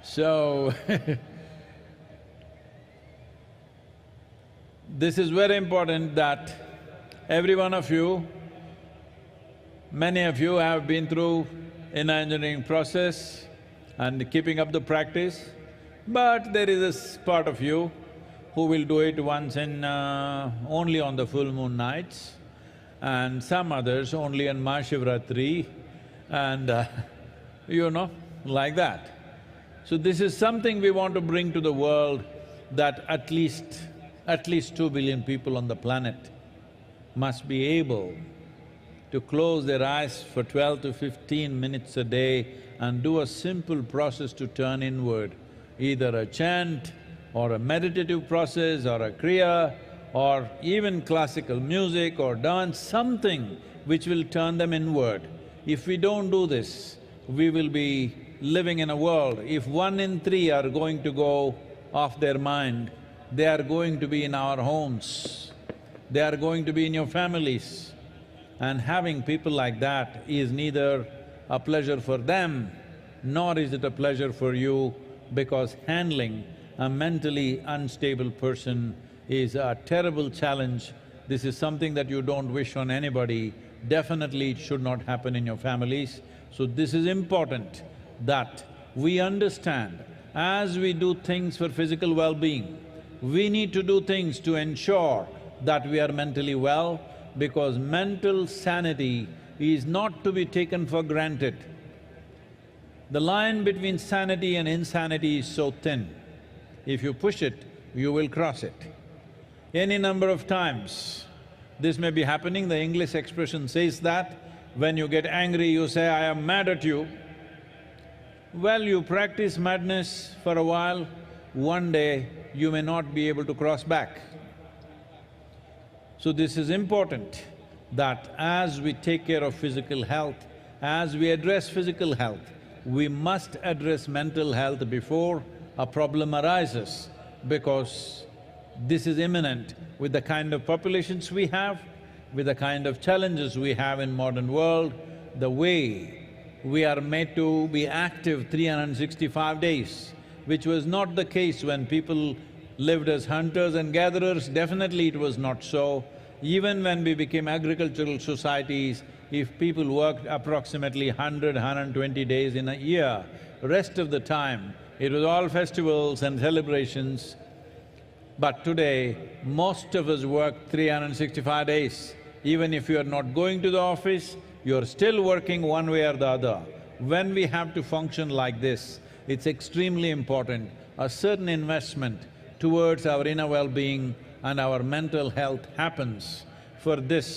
C: So, this is very important that every one of you, many of you have been through an engineering process and keeping up the practice, but there is a part of you who will do it once in… only on the full moon nights, and some others only on MahaShivRatri, and you know, like that. So this is something we want to bring to the world, that at least 2 billion people on the planet must be able to close their eyes for 12 to 15 minutes a day and do a simple process to turn inward. either a chant or a meditative process or a kriya or even classical music or dance, something which will turn them inward. If we don't do this, we will be living in a world, if 1 in 3 are going to go off their mind, they are going to be in our homes, they are going to be in your families. And having people like that is neither a pleasure for them, nor is it a pleasure for you, because handling a mentally unstable person is a terrible challenge. This is something that you don't wish on anybody. Definitely it should not happen in your families. So this is important that we understand, as we do things for physical well-being, we need to do things to ensure that we are mentally well, because mental sanity is not to be taken for granted. The line between sanity and insanity is so thin. If you push it, you will cross it. Any number of times, this may be happening. The English expression says that when you get angry, you say, "I am mad at you." Well, you practice madness for a while, one day you may not be able to cross back. So this is important, that as we take care of physical health, as we address physical health, we must address mental health before a problem arises, because this is imminent with the kind of populations we have, with the kind of challenges we have in modern world, the way we are made to be active 365 days, which was not the case when people lived as hunters and gatherers. Definitely it was not so. Even when we became agricultural societies, if people worked approximately 100–120 days in a year, rest of the time it was all festivals and celebrations. But today, most of us work 365 days. Even if you are not going to the office, you're still working one way or the other. When we have to function like this, it's extremely important, a certain investment towards our inner well-being and our mental health happens. For this,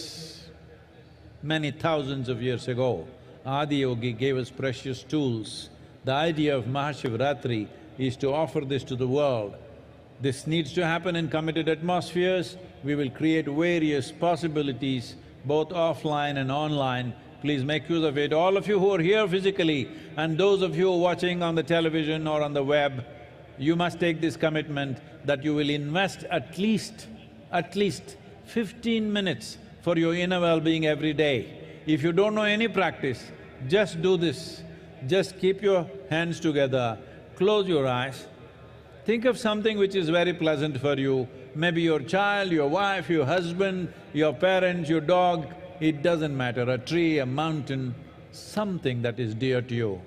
C: many thousands of years ago, Adiyogi gave us precious tools. The idea of MahaShivRatri is to offer this to the world. This needs to happen in committed atmospheres. We will create various possibilities, both offline and online. Please make use of it. All of you who are here physically and those of you who are watching on the television or on the web, you must take this commitment that you will invest at least 15 minutes for your inner well-being every day. If you don't know any practice, just do this. Just keep your hands together, close your eyes, think of something which is very pleasant for you, maybe your child, your wife, your husband, your parents, your dog, it doesn't matter, a tree, a mountain, something that is dear to you.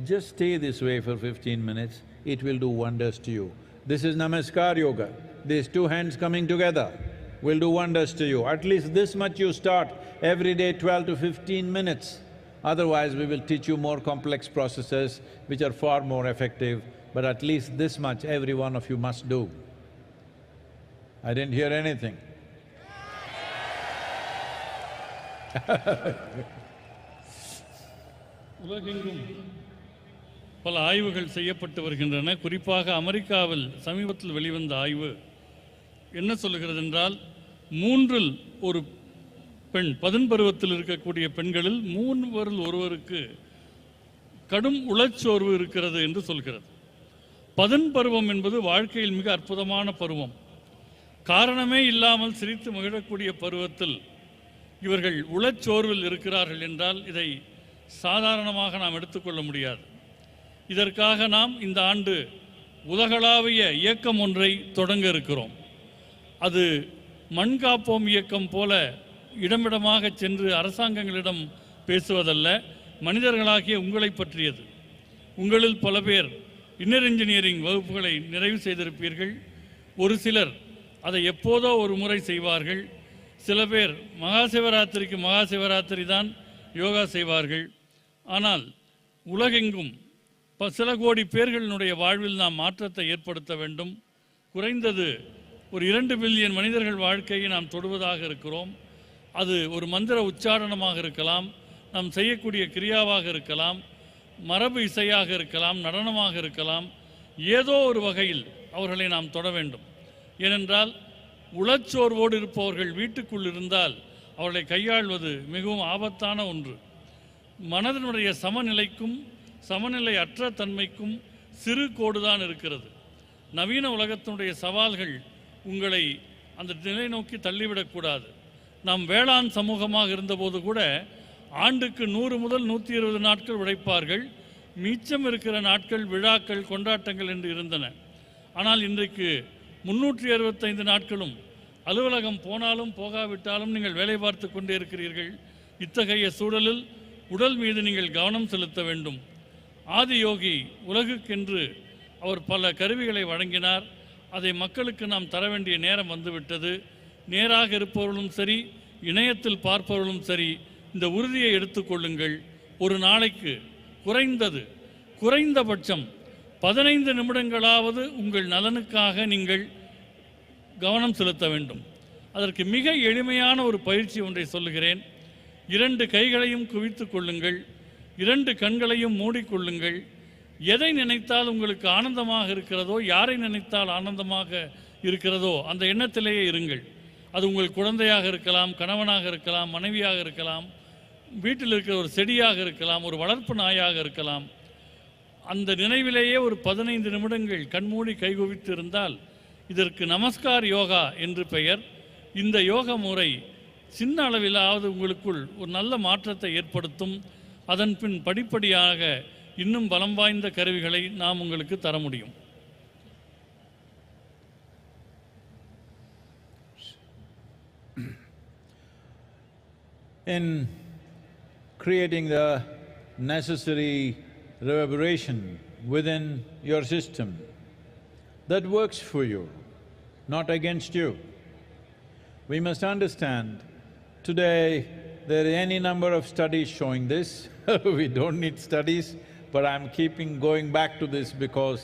C: Just stay this way for 15 minutes, it will do wonders to you. This is Namaskar Yoga. These two hands coming together will do wonders to you. At least this much you start every day, 12 to 15 minutes. Otherwise, we will teach you more complex processes which are far more effective, but at least this much every one of you must do. I didn't hear anything.
F: உலகெங்கும் பல ஆய்வுகள் செய்யப்பட்டு வருகின்றன. குறிப்பாக அமெரிக்காவில் சமீபத்தில் வெளிவந்த ஆய்வு என்ன சொல்லுகிறது என்றால், 3இல் ஒரு பெண், 10 பருவத்தில் இருக்கக்கூடிய பெண்களில் 3 ஒருவருக்கு கடும் உளச்சோர்வு இருக்கிறது என்று சொல்கிறது. 10 பருவம் என்பது வாழ்க்கையில் மிக அற்புதமான பருவம். காரணமே இல்லாமல் சிரித்து மகிழக்கூடிய பருவத்தில் இவர்கள் உளச்சோர்வில் இருக்கிறார்கள் என்றால் இதை சாதாரணமாக நாம் எடுத்துக்கொள்ள முடியாது. இதற்காக நாம் இந்த ஆண்டு உலகளாவிய இயக்கம் ஒன்றை தொடங்க இருக்கிறோம். அது மண் காப்போம் இயக்கம் போல இடமிடமாக சென்று அரசாங்கங்களிடம் பேசுவதல்ல, மனிதர்களாகிய உங்களை பற்றியது. உங்களில் பல பேர் இன்னர் இன்ஜினியரிங் வகுப்புகளை நிறைவு செய்திருப்பீர்கள். ஒரு சிலர் அதை எப்போதோ ஒரு முறை செய்வார்கள். சில பேர் மகாசிவராத்திரிக்கு மகாசிவராத்திரி தான் யோகா செய்வார்கள். ஆனால் உலகெங்கும் சில கோடி பேர்களினுடைய வாழ்வில் நாம் மாற்றத்தை ஏற்படுத்த வேண்டும். குறைந்தது ஒரு 2 பில்லியன் மனிதர்கள் வாழ்க்கையை நாம் தொடுவதாக இருக்கிறோம். அது ஒரு மந்திர உச்சாரணமாக இருக்கலாம், நாம் செய்யக்கூடிய கிரியாவாக இருக்கலாம், மரபு இசையாக இருக்கலாம், நடனமாக இருக்கலாம். ஏதோ ஒரு வகையில் அவர்களை நாம் தொட வேண்டும். ஏனென்றால் உளச்சோர்வோடு இருப்பவர்கள் வீட்டுக்குள் இருந்தால் அவர்களை கையாள்வது மிகவும் ஆபத்தான ஒன்று. மனதினுடைய சமநிலைக்கும் சமநிலை அற்ற தன்மைக்கும் சிறு கோடுதான் இருக்கிறது. நவீன உலகத்தினுடைய சவால்கள் உங்களை அந்த நிலை நோக்கி தள்ளிவிடக்கூடாது. நாம் வேளாண் சமூகமாக இருந்தபோது கூட ஆண்டுக்கு 100 முதல் 120 நாட்கள் உழைப்பார்கள். மிச்சம் இருக்கிற நாட்கள் விழாக்கள் கொண்டாட்டங்கள் என்று இருந்தன. ஆனால் இன்றைக்கு 365 நாட்களும் அலுவலகம் போனாலும் போகாவிட்டாலும் நீங்கள் வேலை பார்த்து கொண்டே இருக்கிறீர்கள். இத்தகைய சூழலில் உடல் மீது நீங்கள் கவனம் செலுத்த வேண்டும். ஆதியோகி உலகுக்கென்று அவர் பல கருவிகளை வழங்கினார். அதை மக்களுக்கு நாம் தர வேண்டிய நேரம் வந்துவிட்டது. நேராக இருப்பவர்களும் சரி, இணையத்தில் பார்ப்பவர்களும் சரி, இந்த உறுதியை எடுத்துக்கொள்ளுங்கள். ஒரு நாளைக்கு குறைந்தபட்சம் 15 நிமிடங்களாவது உங்கள் நலனுக்காக நீங்கள் கவனம் செலுத்த வேண்டும். அதற்கு மிக எளிமையான ஒரு பயிற்சி ஒன்றை சொல்லுகிறேன். 2 கைகளையும் குவித்து கொள்ளுங்கள், 2 கண்களையும் மூடிக்கொள்ளுங்கள். எதை நினைத்தால் உங்களுக்கு ஆனந்தமாக இருக்கிறதோ, யாரை நினைத்தால் ஆனந்தமாக இருக்கிறதோ அந்த எண்ணத்திலேயே இருங்கள். அது உங்கள் குழந்தையாக இருக்கலாம், கணவனாக இருக்கலாம், மனைவியாக இருக்கலாம், வீட்டில் இருக்கிற ஒரு செடியாக இருக்கலாம், ஒரு வளர்ப்பு நாயாக இருக்கலாம். அந்த நினைவிலேயே ஒரு 15 நிமிடங்கள் கண்மூடி கைகுவித்து இருந்தால் இதற்கு நமஸ்கார் யோகா என்று பெயர். இந்த யோக முறை சின்ன அளவிலாவது உங்களுக்குள் ஒரு நல்ல மாற்றத்தை ஏற்படுத்தும். அதன் பின் படிப்படியாக இன்னும் பலம் வாய்ந்த கருவிகளை நாம் உங்களுக்கு தர முடியும்.
C: In creating the necessary reverberation within your system that works for you, not against you. We must understand, today there are any number of studies showing this. We don't need studies, but I'm going back to this because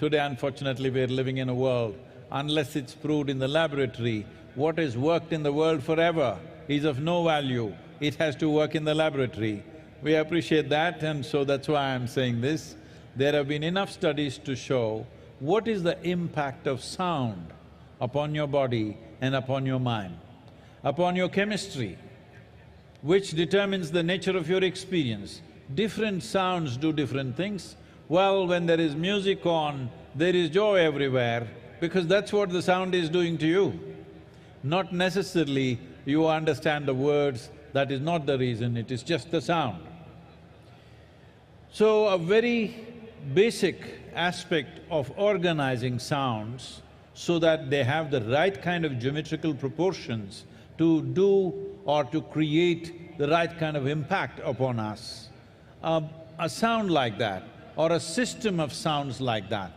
C: today unfortunately we're living in a world, unless it's proved in the laboratory, what has worked in the world forever is of no value. It has to work in the laboratory. We appreciate that, and so that's why I'm saying this. There have been enough studies to show what is the impact of sound upon your body and upon your mind, upon your chemistry, which determines the nature of your experience. Different sounds do different things. Well, when there is music on, there is joy everywhere, because that's what the sound is doing to you. Not necessarily you understand the words, that is not the reason, it is just the sound. So, a very basic aspect of organizing sounds so that they have the right kind of geometrical proportions to do or to create the right kind of impact upon us. A sound like that or a system of sounds like that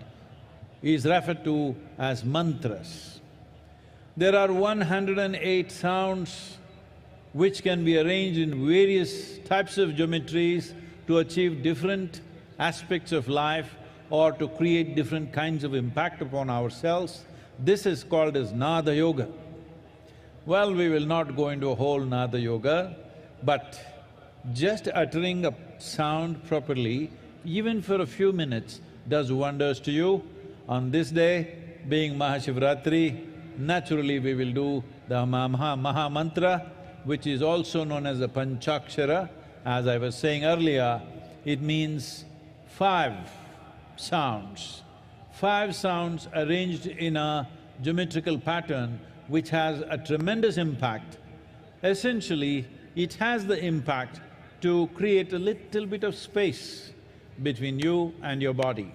C: is referred to as mantras. There are 108 sounds which can be arranged in various types of geometries to achieve different aspects of life or to create different kinds of impact upon ourselves. This is called as Nada Yoga. Well, we will not go into a whole Nada Yoga, but just uttering a sound properly, even for a few minutes, does wonders to you. On this day, being MahaShivRatri, naturally we will do the Maha Mantra, which is also known as the Panchakshara. As I was saying earlier, it means 5 sounds. 5 sounds arranged in a geometrical pattern which has a tremendous impact. Essentially, it has the impact to create a little bit of space between you and your body,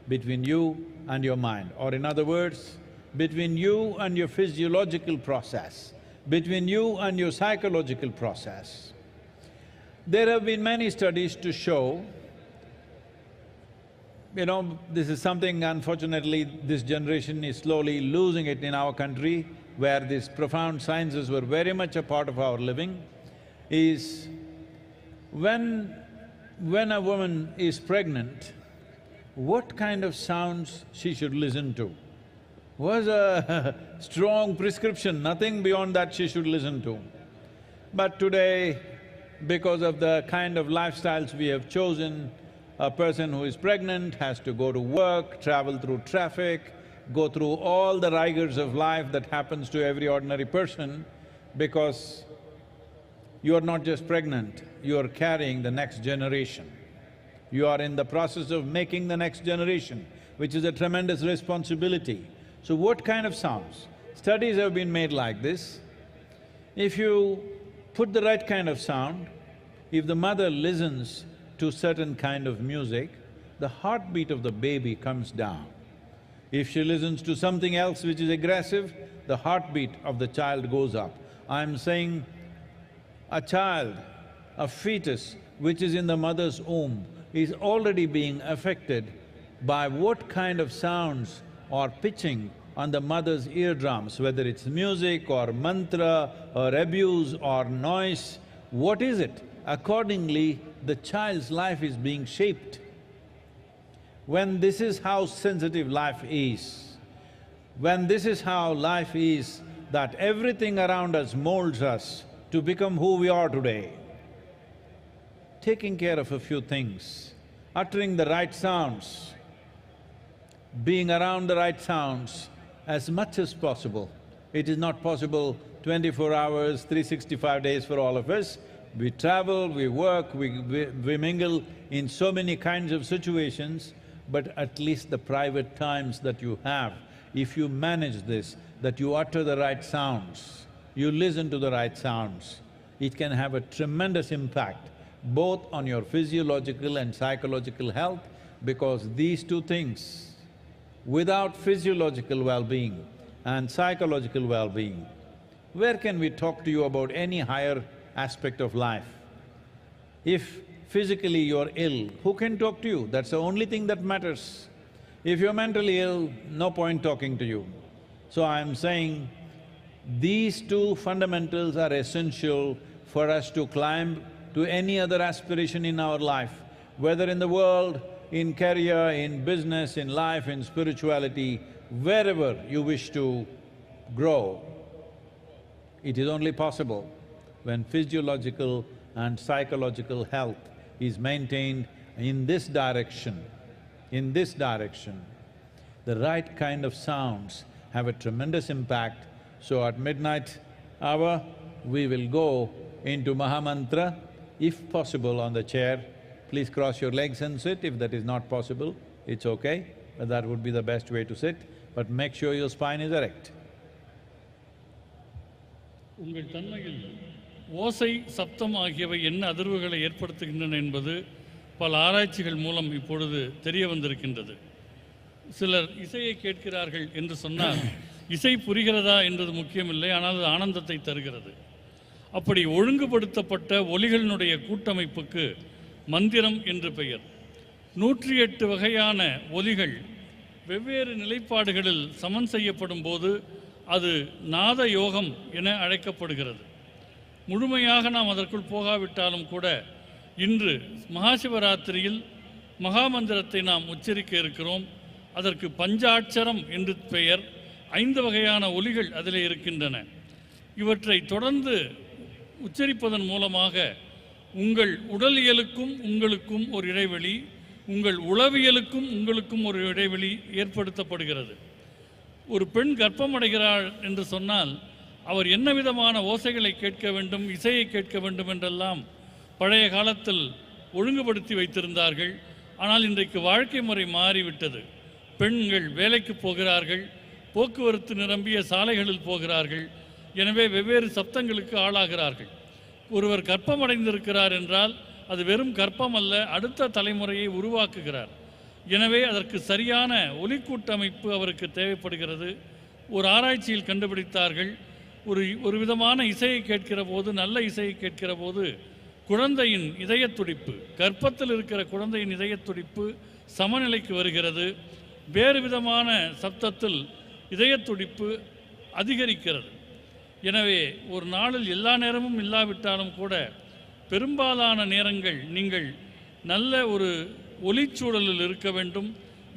C: between you and your mind, or in other words, between you and your physiological process, between you and your psychological process. There have been many studies to show, this is something unfortunately this generation is slowly losing it in our country, where these profound sciences were very much a part of our living, is when a woman is pregnant, what kind of sounds she should listen to? Was a strong prescription, nothing beyond that she should listen to. But today, because of the kind of lifestyles we have chosen, A person who is pregnant has to go to work, travel through traffic, go through all the rigors of life that happens to every ordinary person, because you are not just pregnant, you are carrying the next generation. You are in the process of making the next generation, which is a tremendous responsibility. So what kind of sounds? Studies have been made like this. If you put the right kind of sound, if the mother listens to certain kind of music, the heartbeat of the baby comes down. If she listens to something else which is aggressive, the heartbeat of the child goes up. I'm saying a child, a fetus which is in the mother's womb is already being affected by what kind of sounds are pitching on the mother's eardrums, whether it's music or mantra or abuse or noise. What is it? Accordingly, the child's life is being shaped. When this is how sensitive life is, when this is how life is, that everything around us molds us to become who we are today, taking care of a few things, uttering the right sounds, being around the right sounds as much as possible. It is not possible 24 hours, 365 days for all of us. We travel, we work, we mingle in so many kinds of situations, but at least the private times that you have, if you manage this, that you utter the right sounds, you listen to the right sounds, it can have a tremendous impact both on your physiological and psychological health, because these two things, without physiological well-being and psychological well-being, where can we talk to you about any higher aspect of life? If physically you're ill, who can talk to you? That's the only thing that matters. If you're mentally ill, no point talking to you. So I'm saying these two fundamentals are essential for us to climb to any other aspiration in our life, whether in the world, in career, in business, in life, in spirituality, wherever you wish to grow. It is only possible when physiological and psychological health is maintained in this direction. In this direction, the right kind of sounds have a tremendous impact. So at midnight hour, we will go into Mahamantra, if possible on the chair. Please cross your legs and sit. If that is not possible, it's okay, but that would be the best way to sit. But make sure your spine is erect.
F: உங்கள் தன்மையில் ஓசை, சப்தம் ஆகியவை என்ன அதிர்வுகளை ஏற்படுத்துகின்றன என்பது பல ஆராய்ச்சிகள் மூலம் இப்பொழுது தெரிய வந்திருக்கின்றது. சிலர் இசையை கேட்கிறார்கள் என்று சொன்னால் இசை புரிகிறதா என்பது முக்கியமில்லை, ஆனால் அது ஆனந்தத்தை தருகிறது. அப்படி ஒழுங்குபடுத்தப்பட்ட ஒலிகளினுடைய கூட்டமைப்புக்கு மந்திரம் என்று பெயர். 108 வகையான ஒலிகள் வெவ்வேறு நிலைப்பாடுகளில் சமன் செய்யப்படும் போது அது நாத யோகம் என அழைக்கப்படுகிறது. முழுமையாக நாம் அதற்குள் போகாவிட்டாலும் கூட இன்று மகாசிவராத்திரியில் மகாமந்திரத்தை நாம் உச்சரிக்க இருக்கிறோம். அதற்கு பஞ்சாட்சரம் என்று பெயர். 5 வகையான ஒலிகள் அதில் இருக்கின்றன. இவற்றை தொடர்ந்து உச்சரிப்பதன் மூலமாக உங்கள் உடலியலுக்கும் உங்களுக்கும் ஒரு இடைவெளி, உங்கள் உளவியலுக்கும் உங்களுக்கும் ஒரு இடைவெளி ஏற்படுத்தப்படுகிறது. ஒரு பெண் கர்ப்பமடைகிறாள் என்று சொன்னால் அவர் என்ன விதமான ஓசைகளை கேட்க வேண்டும், இசையை கேட்க வேண்டும் என்றெல்லாம் பழைய காலத்தில் ஒழுங்குபடுத்தி வைத்திருந்தார்கள். ஆனால் இன்றைக்கு வாழ்க்கை முறை மாறிவிட்டது. பெண்கள் வேலைக்கு போகிறார்கள், போக்குவரத்து நிரம்பிய சாலைகளில் போகிறார்கள். எனவே வெவ்வேறு சப்தங்களுக்கு ஆளாகிறார்கள். ஒருவர் கர்ப்பமடைந்திருக்கிறார் என்றால் அது வெறும் கர்ப்பம் அல்ல, அடுத்த தலைமுறையை உருவாக்குகிறார். எனவே அதற்கு சரியான ஒலிக்கூட்டமைப்பு அவருக்கு தேவைப்படுகிறது. ஒரு ஆராய்ச்சியில் கண்டுபிடித்தார்கள், ஒரு விதமான இசையை கேட்கிற போது, நல்ல இசையை கேட்கிற போது குழந்தையின் இதயத்துடிப்பு, கர்ப்பத்தில் இருக்கிற குழந்தையின் இதயத்துடிப்பு சமநிலைக்கு வருகிறது. வேறு விதமான சப்தத்தில் இதயத்துடிப்பு அதிகரிக்கிறது. எனவே ஒரு நாளில் எல்லா நேரமும் இல்லாவிட்டாலும் கூட பெரும்பாலான நேரங்கள் நீங்கள் நல்ல ஒரு ஒலிச்சூழலில் இருக்க வேண்டும்.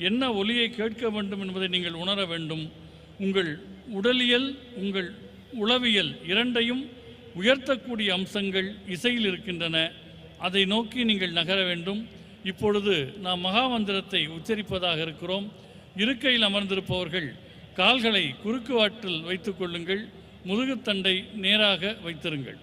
F: என்ன ஒலியை கேட்க வேண்டும் என்பதை நீங்கள் உணர வேண்டும். உங்கள் உடலியல், உங்கள் உளவியல் இரண்டையும் உயர்த்தக்கூடிய அம்சங்கள் இசையில் இருக்கின்றன. அதை நோக்கி நீங்கள் நகர வேண்டும். இப்பொழுது நாம் மகா மந்திரத்தை உச்சரிப்பதாக இருக்கிறோம். இருக்கையில் அமர்ந்திருப்பவர்கள் கால்களை குறுக்கு வாட்டில் வைத்துக் கொள்ளுங்கள். முதுகுத்தண்டை நேராக வைத்திருங்கள்.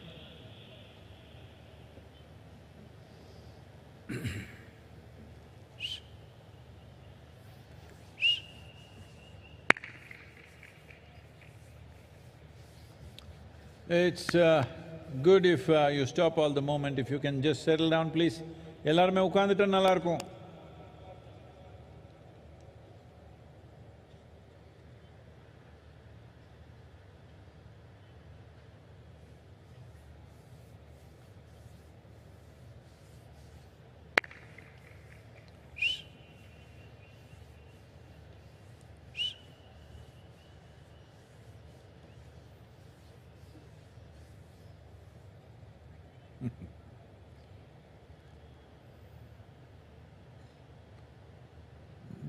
C: It's good if you stop all the movement, if you can just settle down, please. எல்லாருமே உட்கார்ந்துட்டா நல்லா இருக்கும்.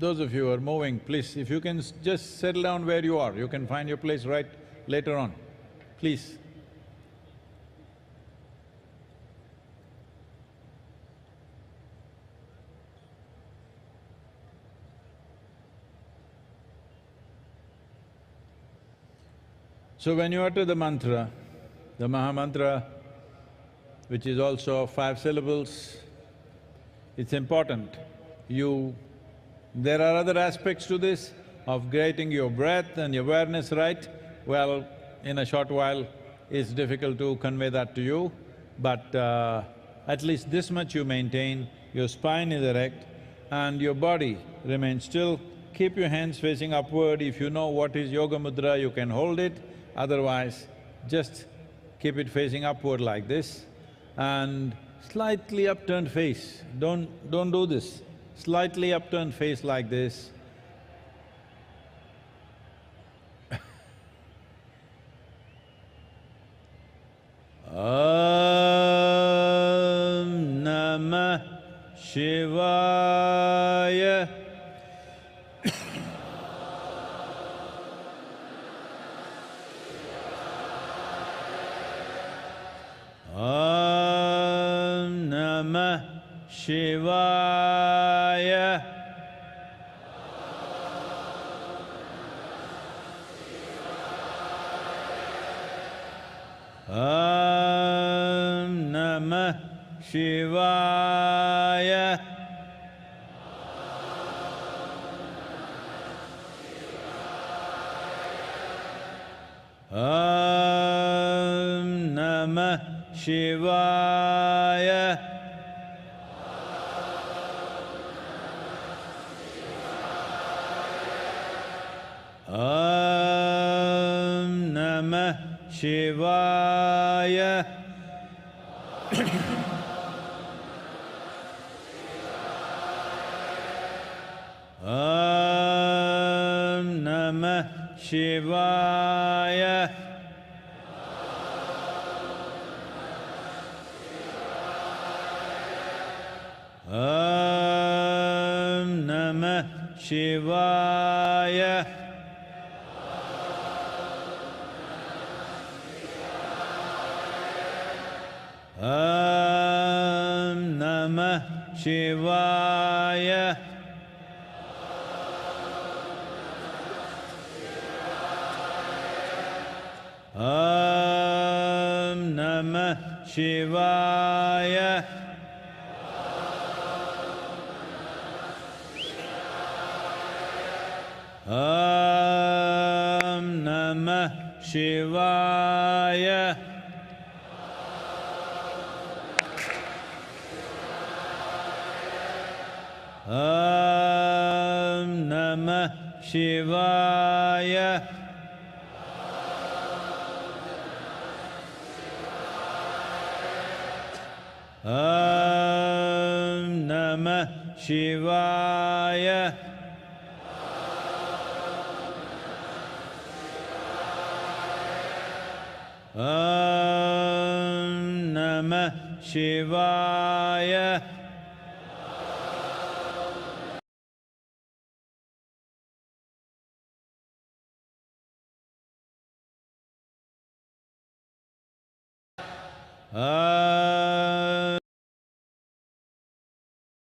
C: Those of you who are moving, please, if you can just settle down where you are, you can find your place right later on, please. So when you utter the mantra, the Maha Mantra, which is also 5 syllables, it's important. There are other aspects to this of getting your breath and your awareness right. Well, in a short while, it's difficult to convey that to you, but at least this much you maintain, your spine is erect and your body remains still. Keep your hands facing upward. If you know what is Yoga Mudra, you can hold it. Otherwise, just keep it facing upward like this and slightly upturned face. Don't do this. Slightly upturned face like this. Om Namah Shivaya. Om Namah Shivaya. Om Namah Shivaya. Om Namah Shivaya. Om Namah Shivaya. Om Namah Shivaya. Om Namah Shivaya. Om Namah Shivaya. Om Namah Shivaya. Om Namah Shivaya. Om Namah Shivaya. Om Namah Shivaya. Om Namah Shivaya.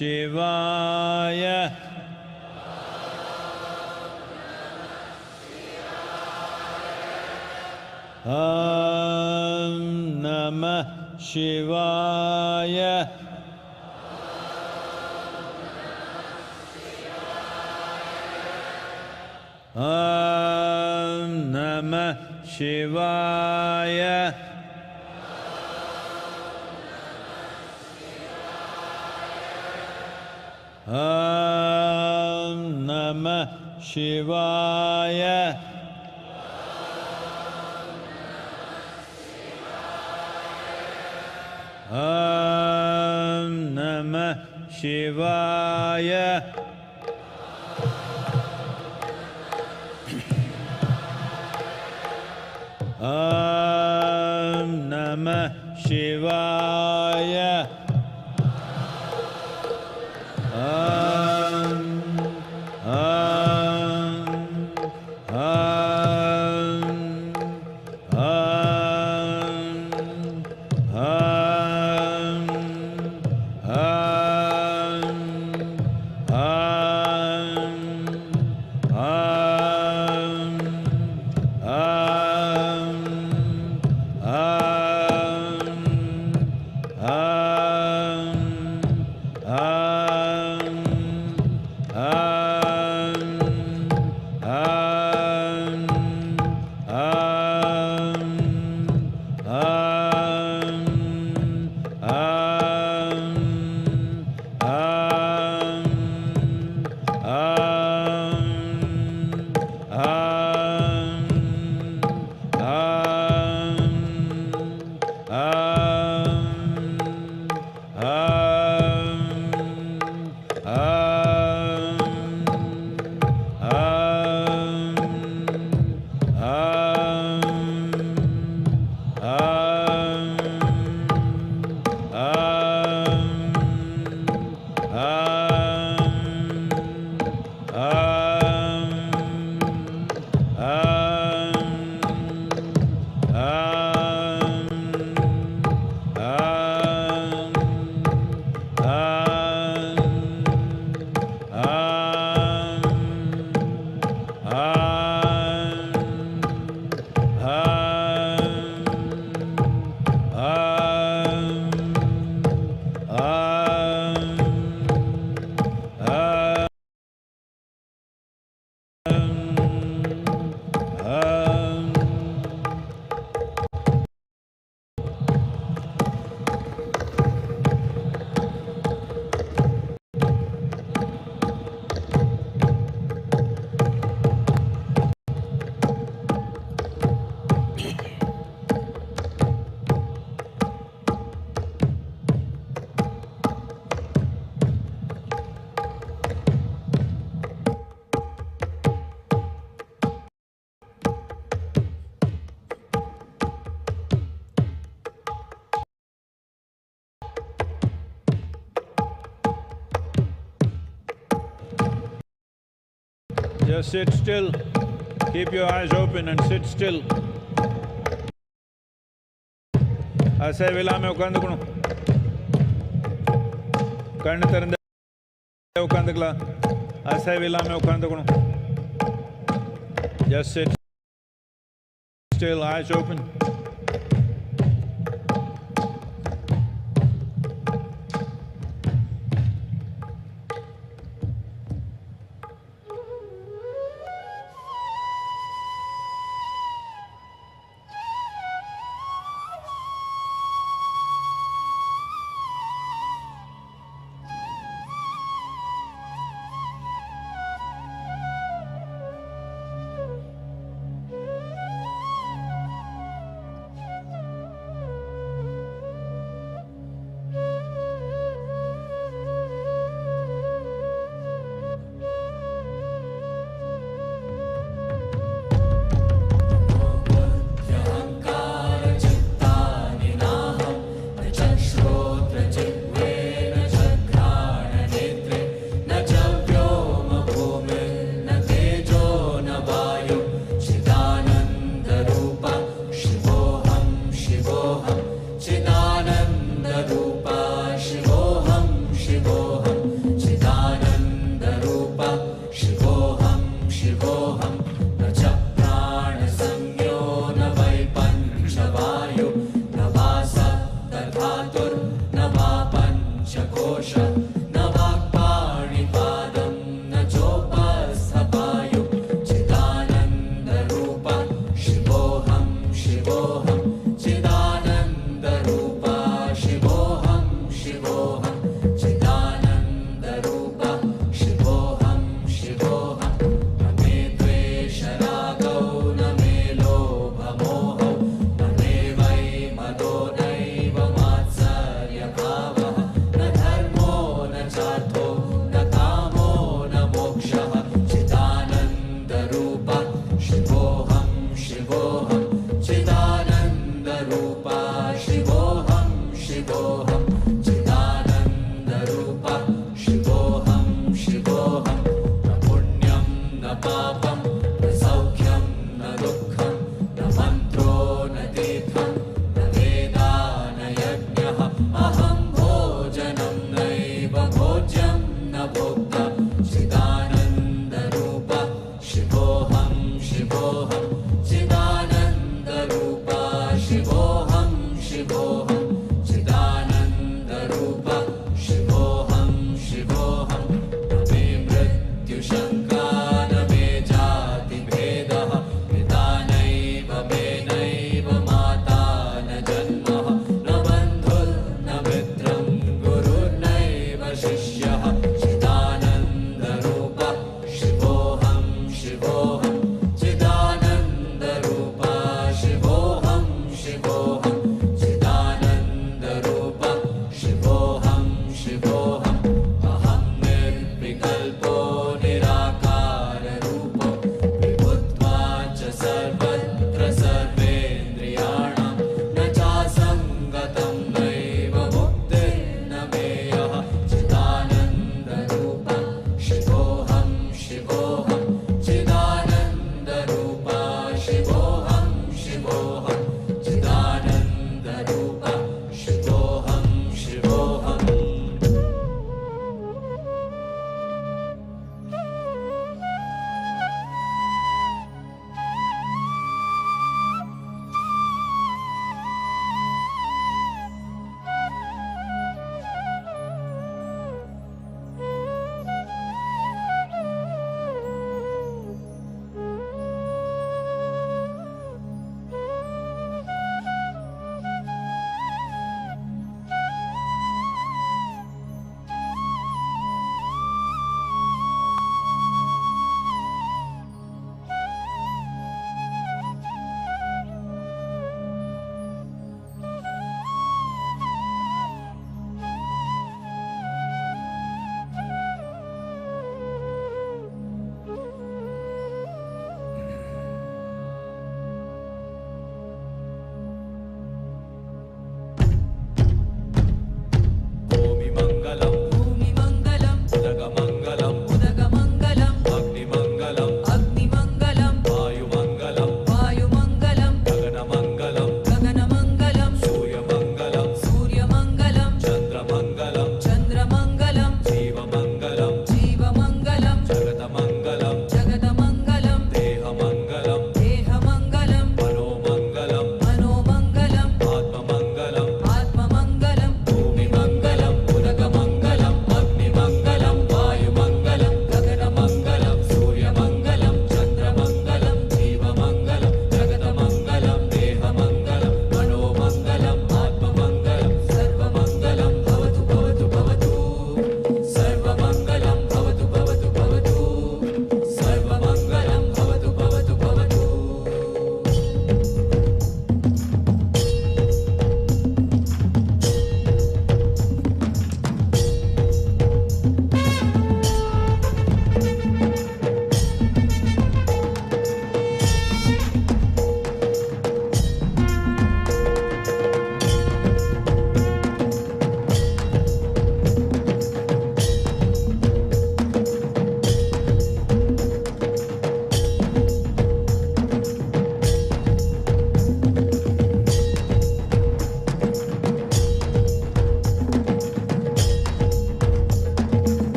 C: Shivaya. Om Namah Shivaya. Om Namah Shivaya. Om Namah Shivaya. Om Namah Shivaya. Om Namah Shivaya. Just sit still. Keep your eyes open and sit still. Asai vilame ukandukunu. Kannu tharande ukandukala. Asai vilame ukandukunu. Just sit still, eyes open.
A: चिदानन्दरूपा शिवोऽहं शिवोऽहं चिदानन्दरूपा शिवोऽहं शिवोऽहं न मे द्वेषरागौ न मे लोभमोहौ न मे वै मदो नैव मात्सर्यभावः न धर्मो न चार्थो न कामो न मोक्षः चिदानन्दरूपा शिवोऽहं शिवोऽहं चिदानन्दरूपा शिवोऽहं शिवोऽहं चिदानन्दरूपा शिवोऽहं शिवोऽहं न पुण्यं न पापं न सौख्यं न दुःखं न मन्त्रो न तीर्थं न वेदा न यज्ञः अहं भोजनं नैव भोज्यं न भोक्ता चिदानन्दरूपा शिवोऽहं शिवोऽहं चिदानन्दरूपा शिवोऽहं शिवोऽहं चिदानन्दरूपा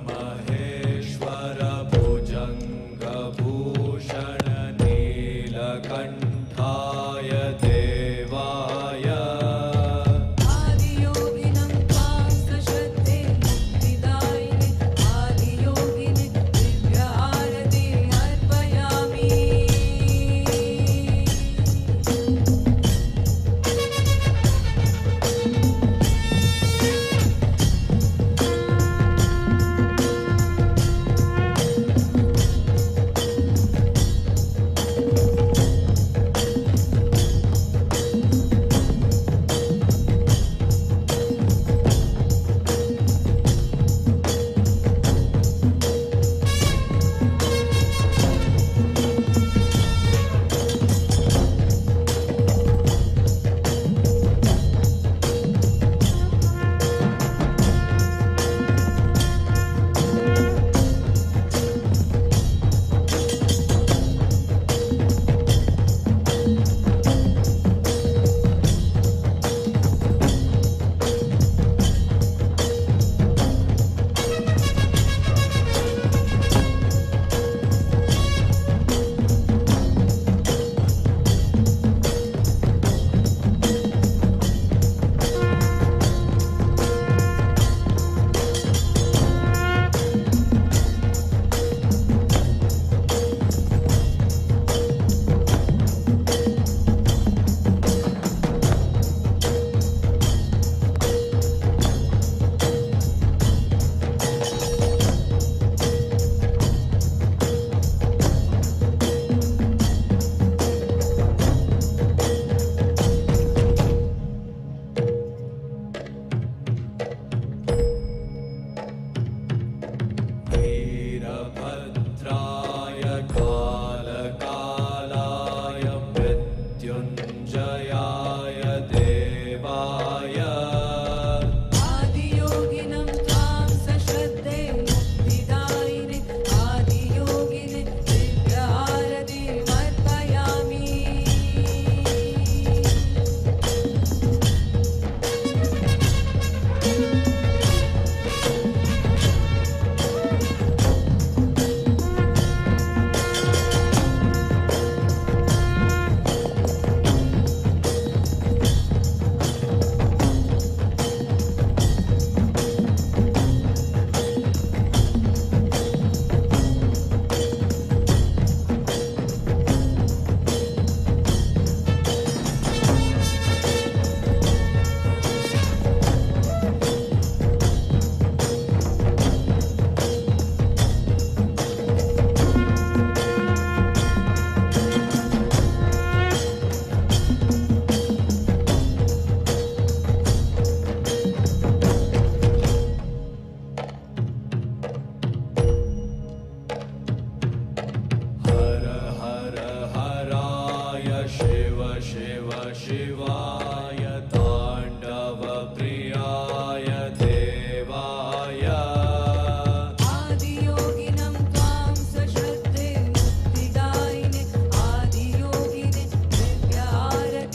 A: महेश्वर भुजंग भूषण नीलकंठाय देवाय
P: आदियोगिनं त्वां सश्रद्धे मुक्तिदायिने आदियोगिने दिव्यारति अर्पयामि वीरभद्राय कालकालाय मृत्युञ्जयाय देवाय आदियोगिनं त्वां सश्रद्धे मुक्तिदायिने आदियोगिने दिव्यारतिमर्पयामि हर हर हराय शिव शिव शिवाय ताण्डव प्रियाय देवाय आदियोगिनं त्वां सश्रद्धे मुक्तिदायिने आदियोगिने दिव्यारतिमर्पयामि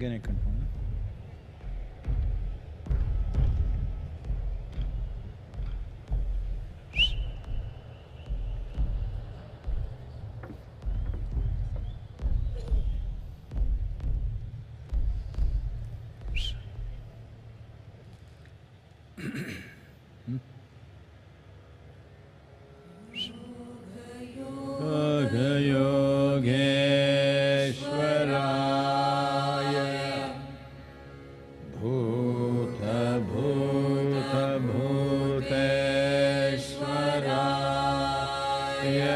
C: Again I confirm. Yogeshwaraya Bhuta Bhuta Bhuteshwaraya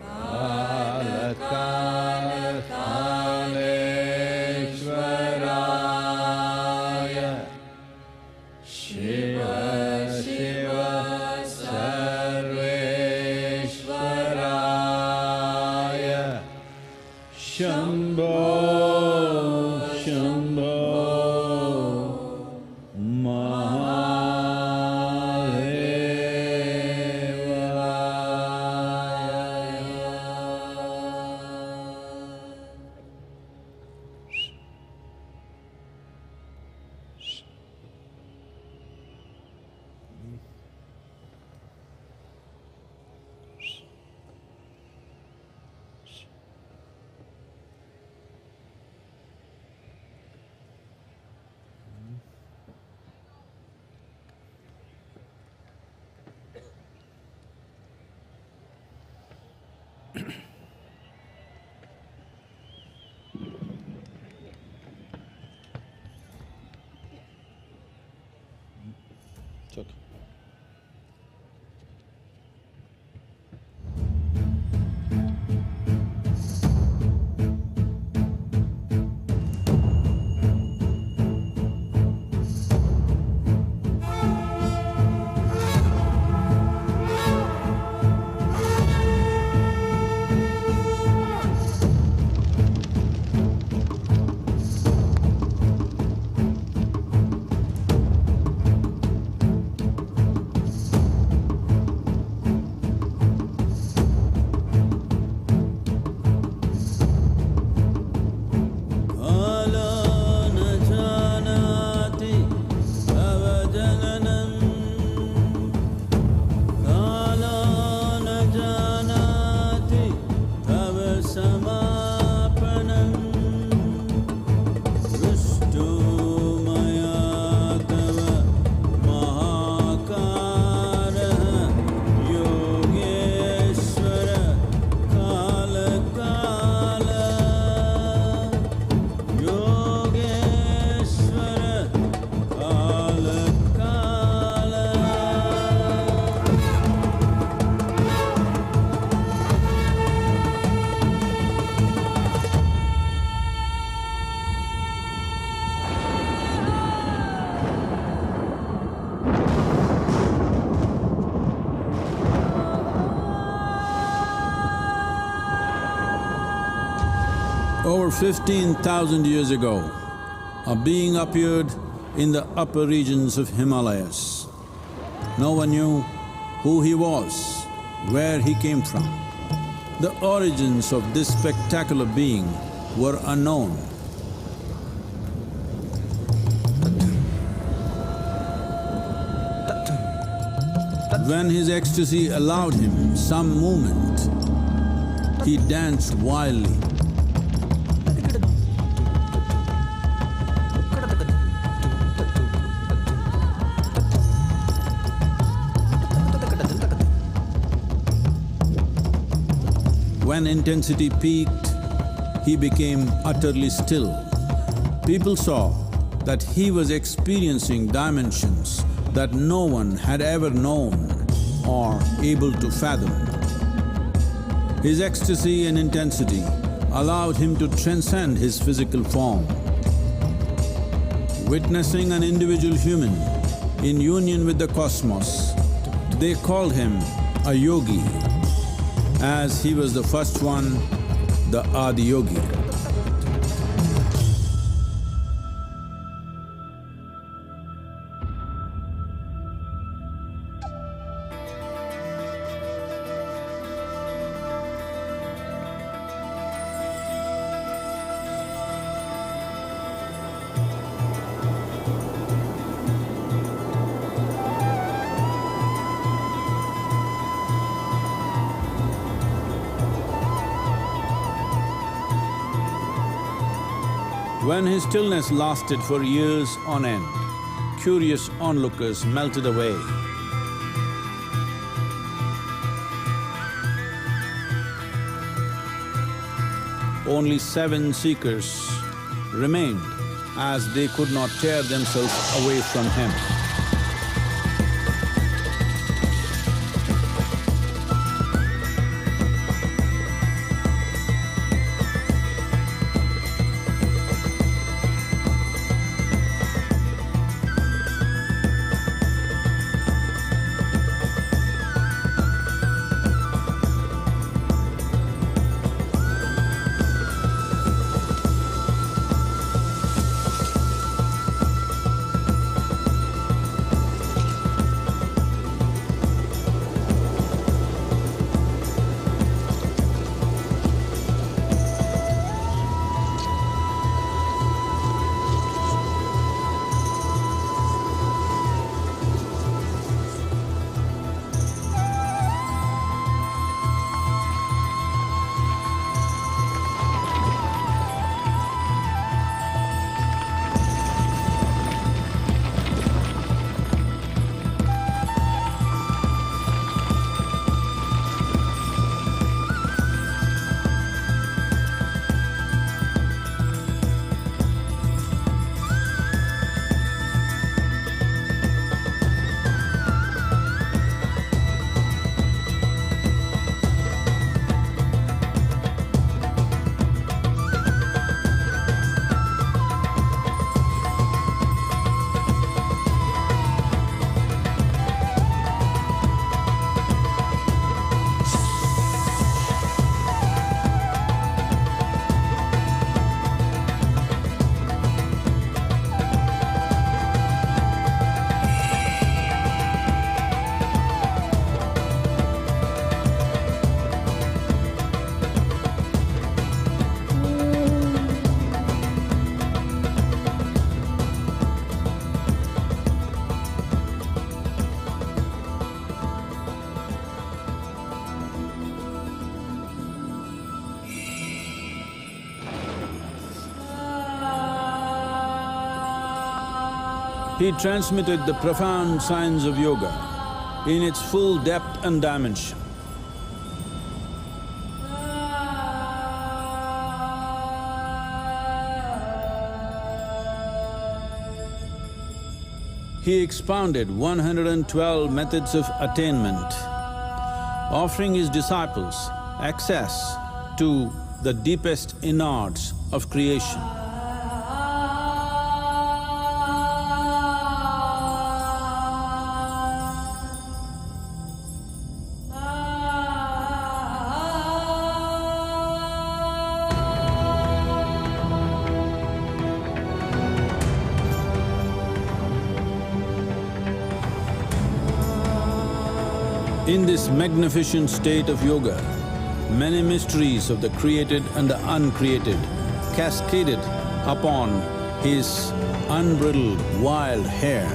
C: Kala Kala Kaleshwaraya Shiva Shiva Sarveshwaraya Shambho Shambho It's okay. Over 15,000 years ago, a being appeared in the upper regions of Himalayas. No one knew who he was, where he came from. The origins of this spectacular being were unknown. When his ecstasy allowed him some movement, he danced wildly. When intensity peaked, he became utterly still. People saw that he was experiencing dimensions that no one had ever known or able to fathom. His ecstasy and intensity allowed him to transcend his physical form. Witnessing an individual human in union with the cosmos, they called him a yogi, as he was the first one, the Adi Yogi. When his stillness lasted for years on end, curious onlookers melted away. Only 7 seekers remained, as they could not tear themselves away from him. He transmitted the profound science of yoga in its full depth and dimension. He expounded 112 methods of attainment, offering his disciples access to the deepest innards of creation. In this magnificent state of yoga, many mysteries of the created and the uncreated cascaded upon his unbridled wild hair.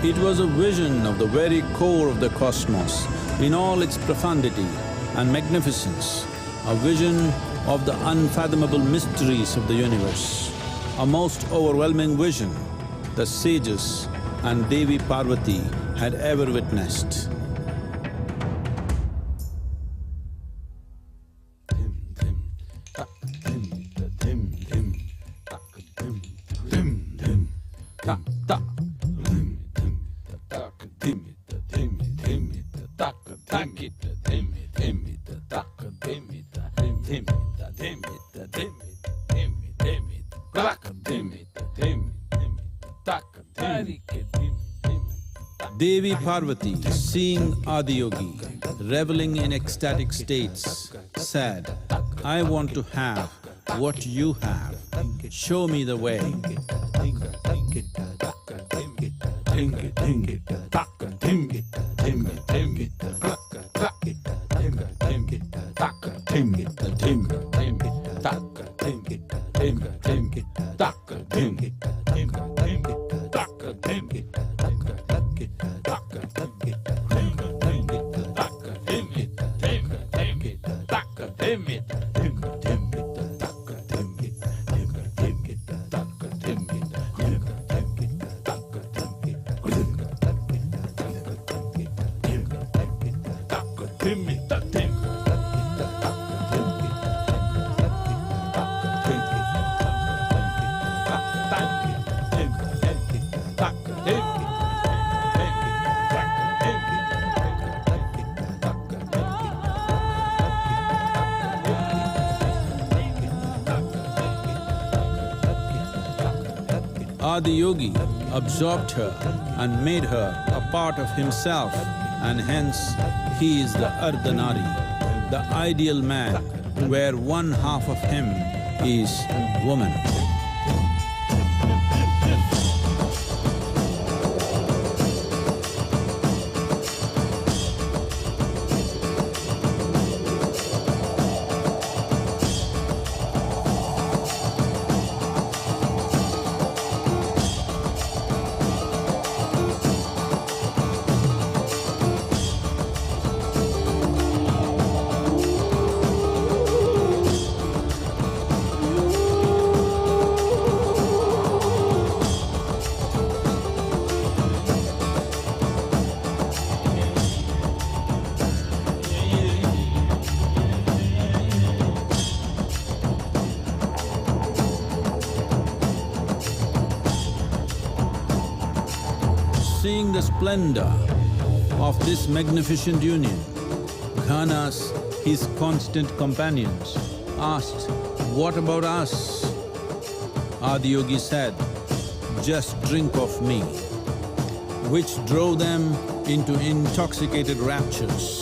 C: It was a vision of the very core of the cosmos in all its profundity and magnificence, a vision of the unfathomable mysteries of the universe, a most overwhelming vision the sages and Devi Parvati had ever witnessed. Devi Parvati, seeing Adiyogi reveling in ecstatic states, said, "I want to have what you have. Show me the way." Adiyogi absorbed her and made her a part of himself, and hence he is the Ardhanari, the ideal man, where one half of him is woman. Seeing the splendor of this magnificent union, Ghanas, his constant companions, asked, "What about us?" Adiyogi said, "Just drink of me," which drove them into intoxicated raptures.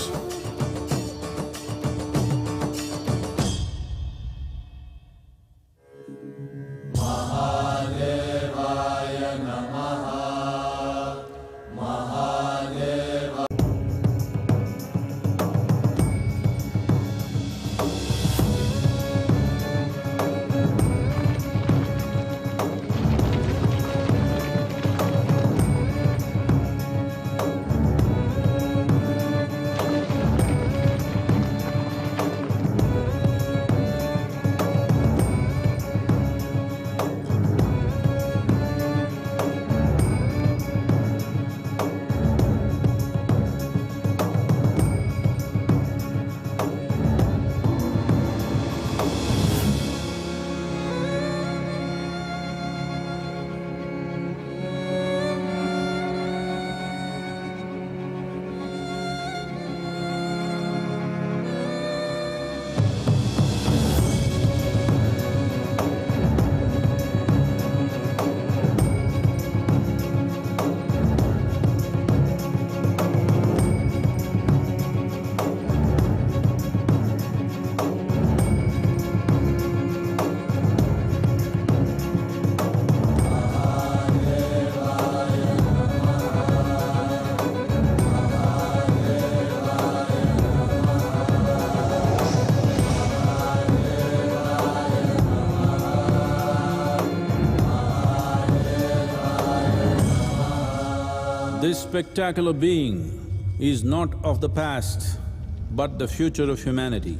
C: This spectacular being is not of the past, but the future of humanity.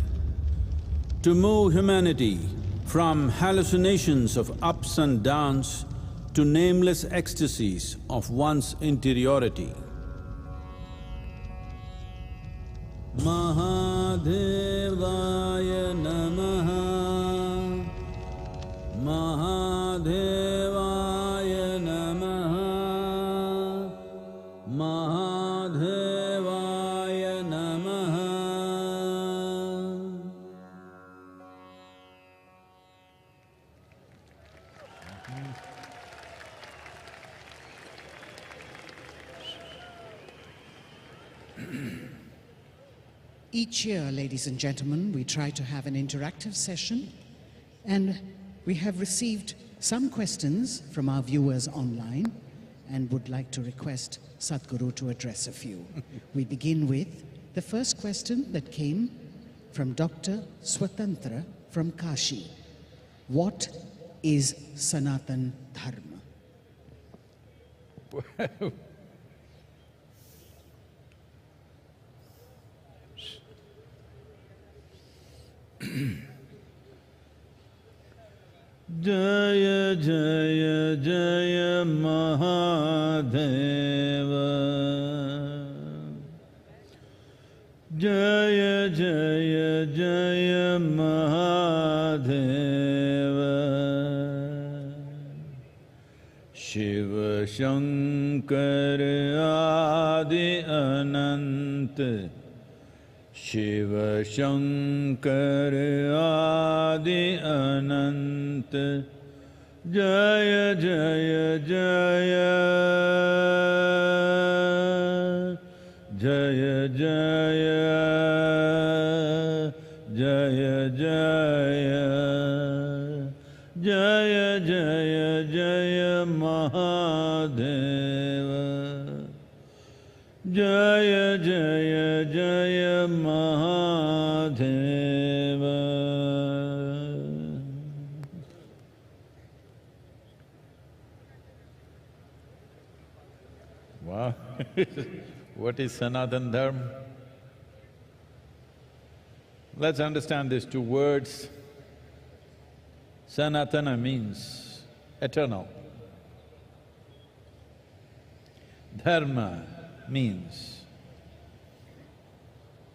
C: To move humanity from hallucinations of ups and downs to nameless ecstasies of one's interiority. Mahadevaya Namaha, Mahadevaya Namaha, Mahadevaya Namaha.
D: Each year, ladies and gentlemen, we try to have an interactive session, and we have received some questions from our viewers online and would like to request Sadhguru to address a few. We begin with the first question that came from Dr. Swatantra from Kashi. What is Sanatan Dharma?
C: Jaya Jaya Jaya Mahadeva, Jaya Jaya Jaya Mahadeva, Shiva Shankar Adi Anant, Shiva Shankar Adi Anant, Jaya Jaya Jaya, Jaya Jaya, Jaya Jaya, Jaya Jaya Jaya Mahadeva, Jaya Jaya Jaya Mahadeva. Wow. What is Sanatan Dharma? Let's understand these two words. Sanatana means eternal. Dharma means,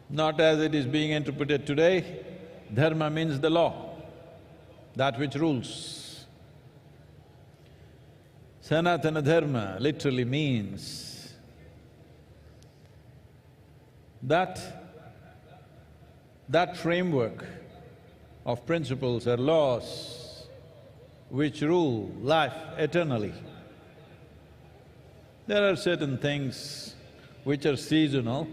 C: not as it is being interpreted today, dharma means the law, that which rules. Sanatana Dharma literally means that framework of principles or laws which rule life eternally. There are certain things which are seasonal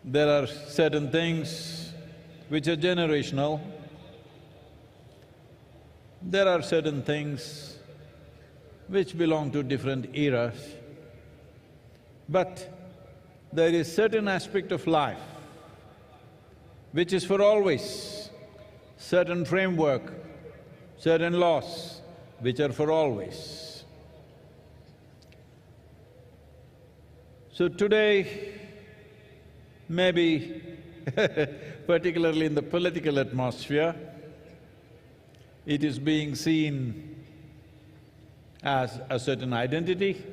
C: there are certain things which are generational, there are certain things which belong to different eras, but there is certain aspect of life which is for always, certain framework, certain laws which are for always. So today, maybe particularly in the political atmosphere, it is being seen as a certain identity.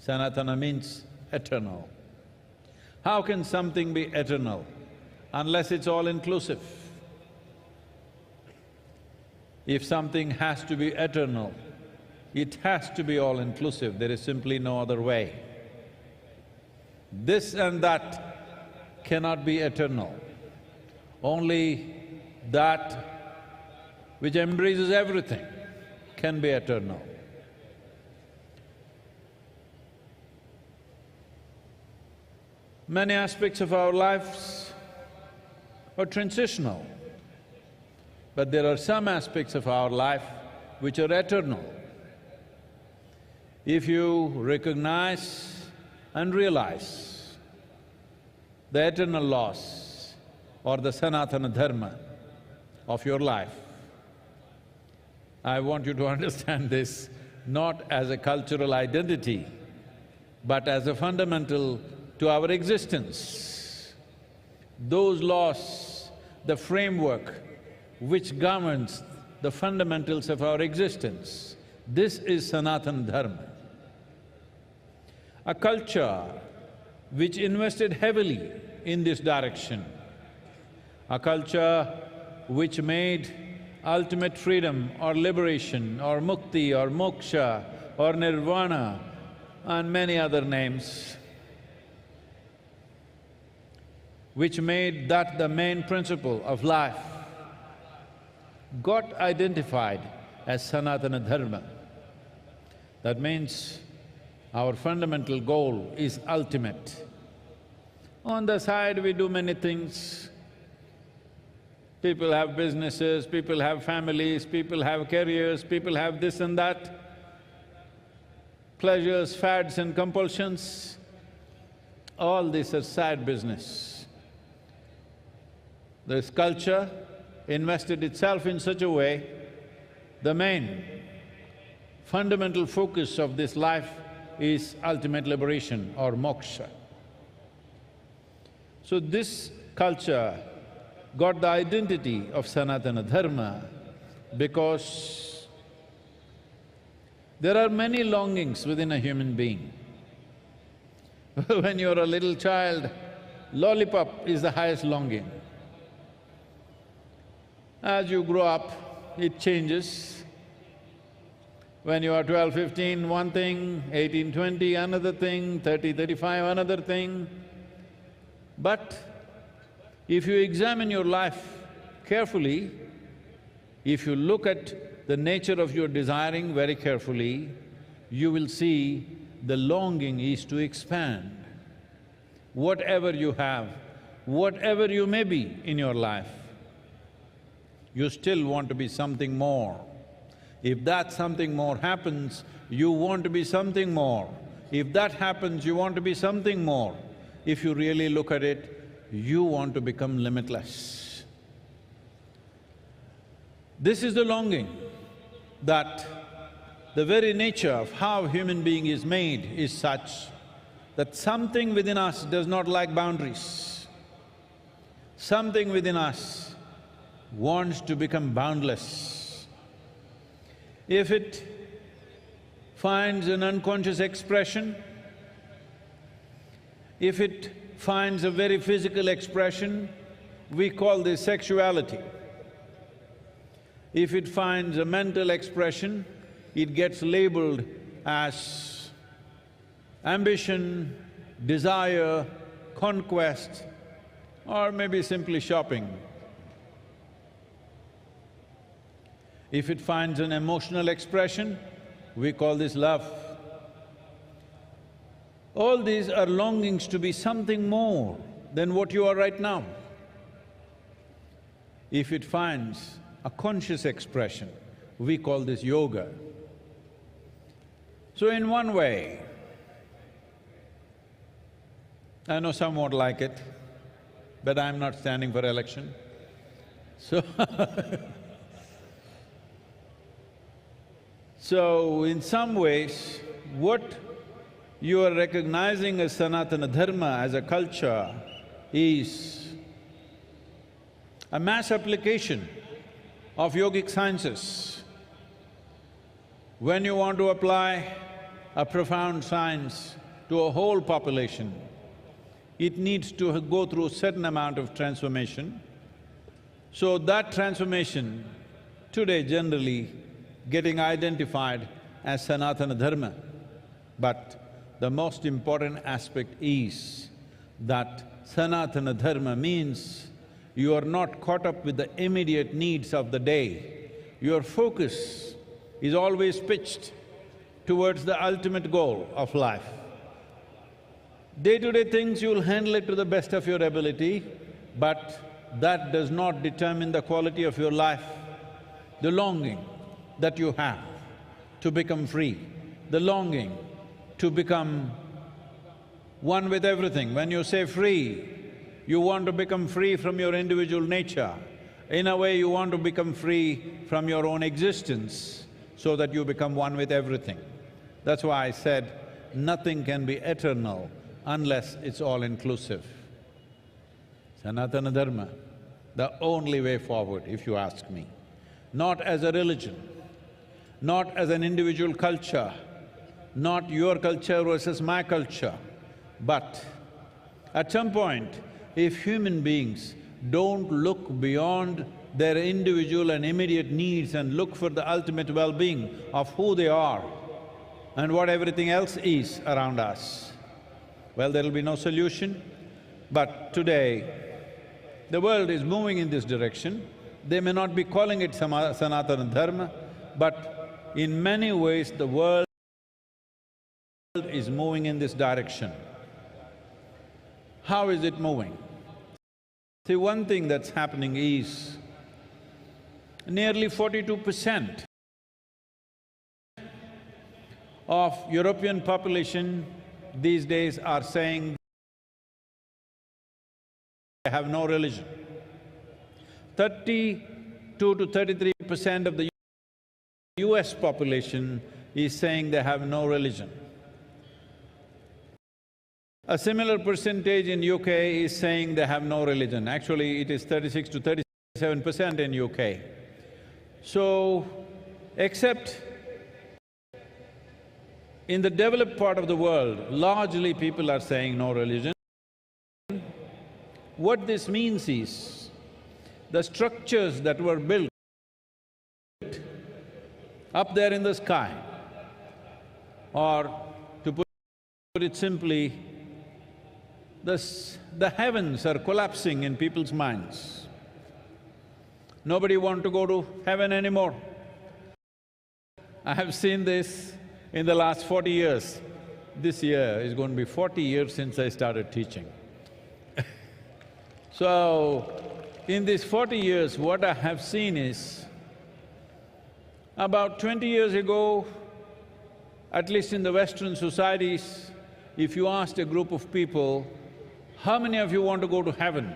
C: Sanatana means eternal. How can something be eternal unless it's all-inclusive? If something has to be eternal, it has to be all-inclusive, there is simply no other way. This and that cannot be eternal. Only that which embraces everything can be eternal. Many aspects of our lives are transitional, but there are some aspects of our life which are eternal. If you recognize and realize the eternal laws or the Sanatana Dharma of your life, I want you to understand this not as a cultural identity, but as a fundamental to our existence. Those laws, the framework which governs the fundamentals of our existence, this is Sanatana Dharma. A culture which invested heavily in this direction, a culture which made ultimate freedom or liberation or mukti or moksha or nirvana and many other names, which made that the main principle of life, got identified as Sanatana Dharma. That means our fundamental goal is ultimate. On the side we do many things. People have businesses, people have families, people have careers, people have this and that, pleasures, fads and compulsions. All this is side business. This culture invested itself in such a way The main fundamental focus of this life is ultimate liberation or moksha. So this culture got the identity of Sanatana Dharma because there are many longings within a human being. When you're a little child, lollipop is the highest longing. As you grow up, it changes. When you are 12, 15, one thing, 18, 20, another thing, 30, 35, another thing. But if you examine your life carefully, if you look at the nature of your desiring very carefully, you will see the longing is to expand. Whatever you have, whatever you may be in your life, you still want to be something more. If that something more happens, you want to be something more. If that happens, you want to be something more. If you really look at it, you want to become limitless. This is the longing that the very nature of how human being is made is such that something within us does not like boundaries. Something within us wants to become boundless. If it finds an unconscious expression, if it finds a very physical expression, we call this sexuality. If it finds a mental expression, it gets labeled as ambition, desire, conquest, or maybe simply shopping. If it finds an emotional expression, we call this love. All these are longings to be something more than what you are right now. If it finds a conscious expression, we call this yoga. So in one way, I know some won't like it, but I'm not standing for election, so So in some ways, what you are recognizing as Sanatana Dharma, as a culture, is a mass application of yogic sciences. When you want to apply a profound science to a whole population, it needs to go through a certain amount of transformation. So that transformation today generally getting identified as Sanatana Dharma. But the most important aspect is that Sanatana Dharma means you are not caught up with the immediate needs of the day. Your focus is always pitched towards the ultimate goal of life. Day-to-day things you'll handle it to the best of your ability, but that does not determine the quality of your life. The longing that you have to become free, the longing to become one with everything. When you say free, you want to become free from your individual nature. In a way, you want to become free from your own existence so that you become one with everything. That's why I said, nothing can be eternal unless it's all-inclusive. Sanatana Dharma, the only way forward, if you ask me. Not as a religion, not as an individual culture, not your culture versus my culture, but at some point, if human beings don't look beyond their individual and immediate needs and look for the ultimate well-being of who they are and what everything else is around us, well, there'll be no solution. But today, the world is moving in this direction. They may not be calling it Sanatana Dharma, but in many ways, the world is moving in this direction. How is it moving? See, one thing that's happening is nearly 42% of European population these days are saying they have no religion. 32 to 33% of the US population is saying they have no religion. A similar percentage in UK is saying they have no religion. Actually, it is 36 to 37% in UK. So, except in the developed part of the world, largely people are saying no religion. What this means is, the structures that were built up there in the sky, or to put it simply, the heavens are collapsing in people's minds. Nobody wants to go to heaven anymore. I have seen this in the last 40 years. This year is going to be 40 years since I started teaching. So, in these 40 years, what I have seen is, about 20 years ago, at least in the Western societies, if you asked a group of people, how many of you want to go to heaven?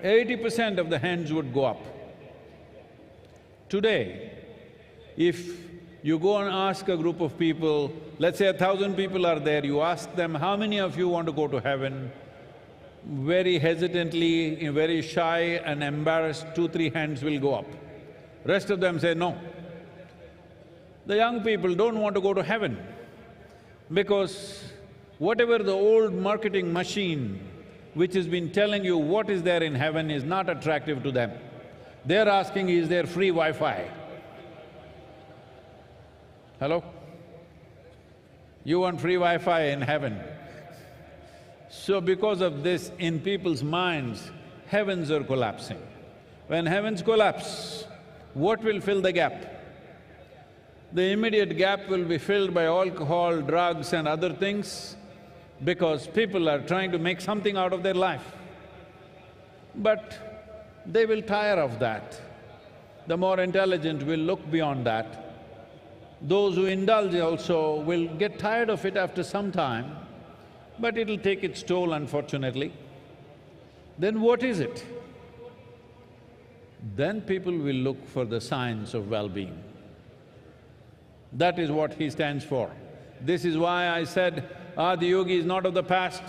C: 80% of the hands would go up. Today, if you go and ask a group of people, let's say 1,000 people are there, you ask them, how many of you want to go to heaven? Very hesitantly, very shy and embarrassed, 2-3 hands will go up. Rest of them say no. The young people don't want to go to heaven because whatever the old marketing machine which has been telling you what is there in heaven is not attractive to them. They're asking, is there free Wi-Fi? Hello? You want free Wi-Fi in heaven? So because of this, in people's minds, heavens are collapsing. When heavens collapse, what will fill the gap? The immediate gap will be filled by alcohol, drugs and other things, because people are trying to make something out of their life. But they will tire of that. The more intelligent will look beyond that. Those who indulge also will get tired of it after some time, but it'll take its toll, unfortunately. Then what is it? Then people will look for the science of well-being. That is what he stands for. This is why I said, Adi-yogi is not of the past,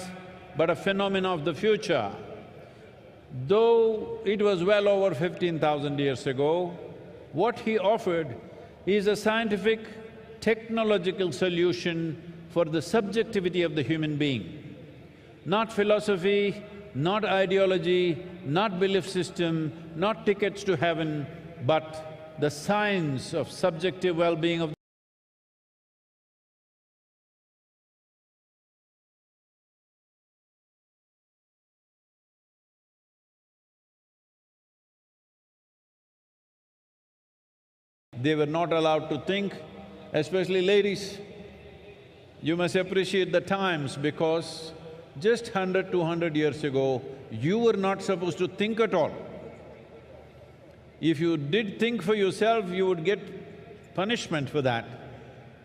C: but a phenomenon of the future. Though it was well over 15,000 years ago, what he offered is a scientific, technological solution for the subjectivity of the human being. Not philosophy, not ideology, not belief system, not tickets to heaven, but the science of subjective well-being of They were not allowed to think, especially ladies. You must appreciate the times because just 100, 200 years ago, you were not supposed to think at all. If you did think for yourself, you would get punishment for that.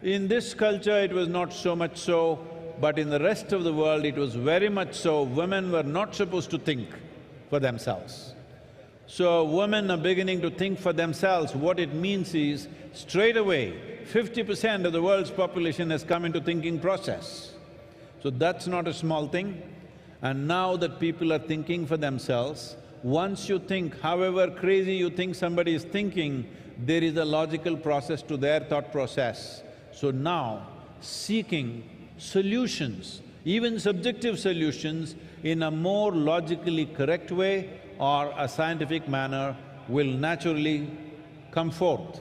C: In this culture, it was not so much so, but in the rest of the world, it was very much so. Women were not supposed to think for themselves. So women are beginning to think for themselves. What it means is, straight away, 50% of the world's population has come into thinking process. So that's not a small thing. And now that people are thinking for themselves, once you think, however crazy you think somebody is thinking, there is a logical process to their thought process. So now, seeking solutions, even subjective solutions, in a more logically correct way or a scientific manner will naturally come forth.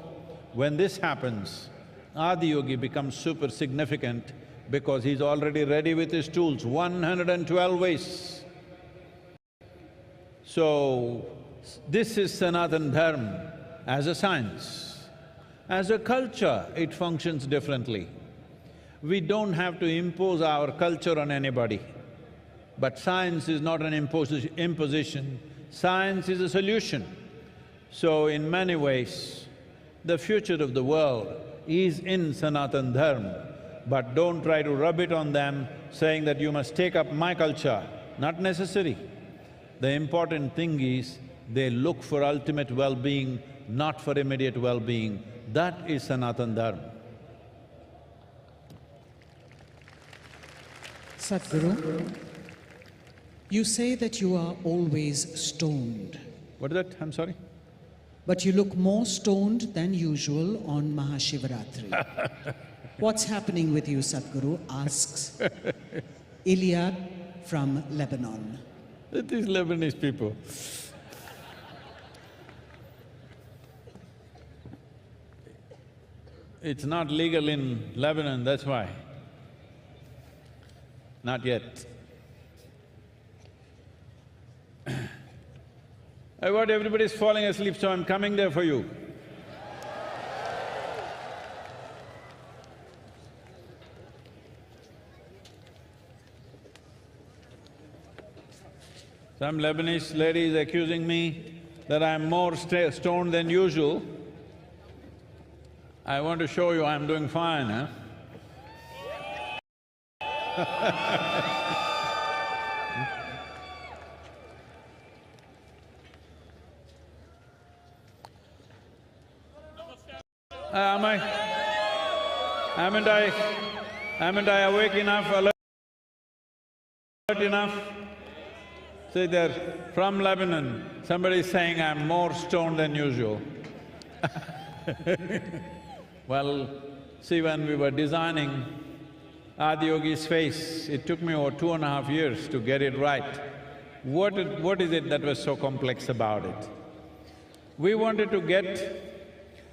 C: When this happens, Adi-yogi becomes super significant because he's already ready with his tools, 112 ways. So, this is Sanatan Dharma as a science. As a culture, it functions differently. We don't have to impose our culture on anybody. But science is not an imposition, science is a solution. So in many ways, the future of the world is in Sanatan Dharma, but don't try to rub it on them saying that you must take up my culture, not necessary. The important thing is they look for ultimate well-being, not for immediate well-being. That is Sanatana Dharma.
D: Sadhguru, you say that you are always stoned.
C: What is that? I'm sorry?
D: But you look more stoned than usual on MahaShivRatri. What's happening with you, Sadhguru? Asks Iliad from Lebanon.
C: These Lebanese people. It's not legal in Lebanon, that's why. Not yet. What, everybody's falling asleep, so I'm coming there for you. Some Lebanese lady is accusing me that I'm more stoned than usual. I want to show you I'm doing fine, huh? Haven't I awake enough, alert enough? See there, from Lebanon, somebody is saying I'm more stoned than usual. Well, see, when we were designing Adiyogi's face, it took me over 2.5 years to get it right. What is it that was so complex about it? We wanted to get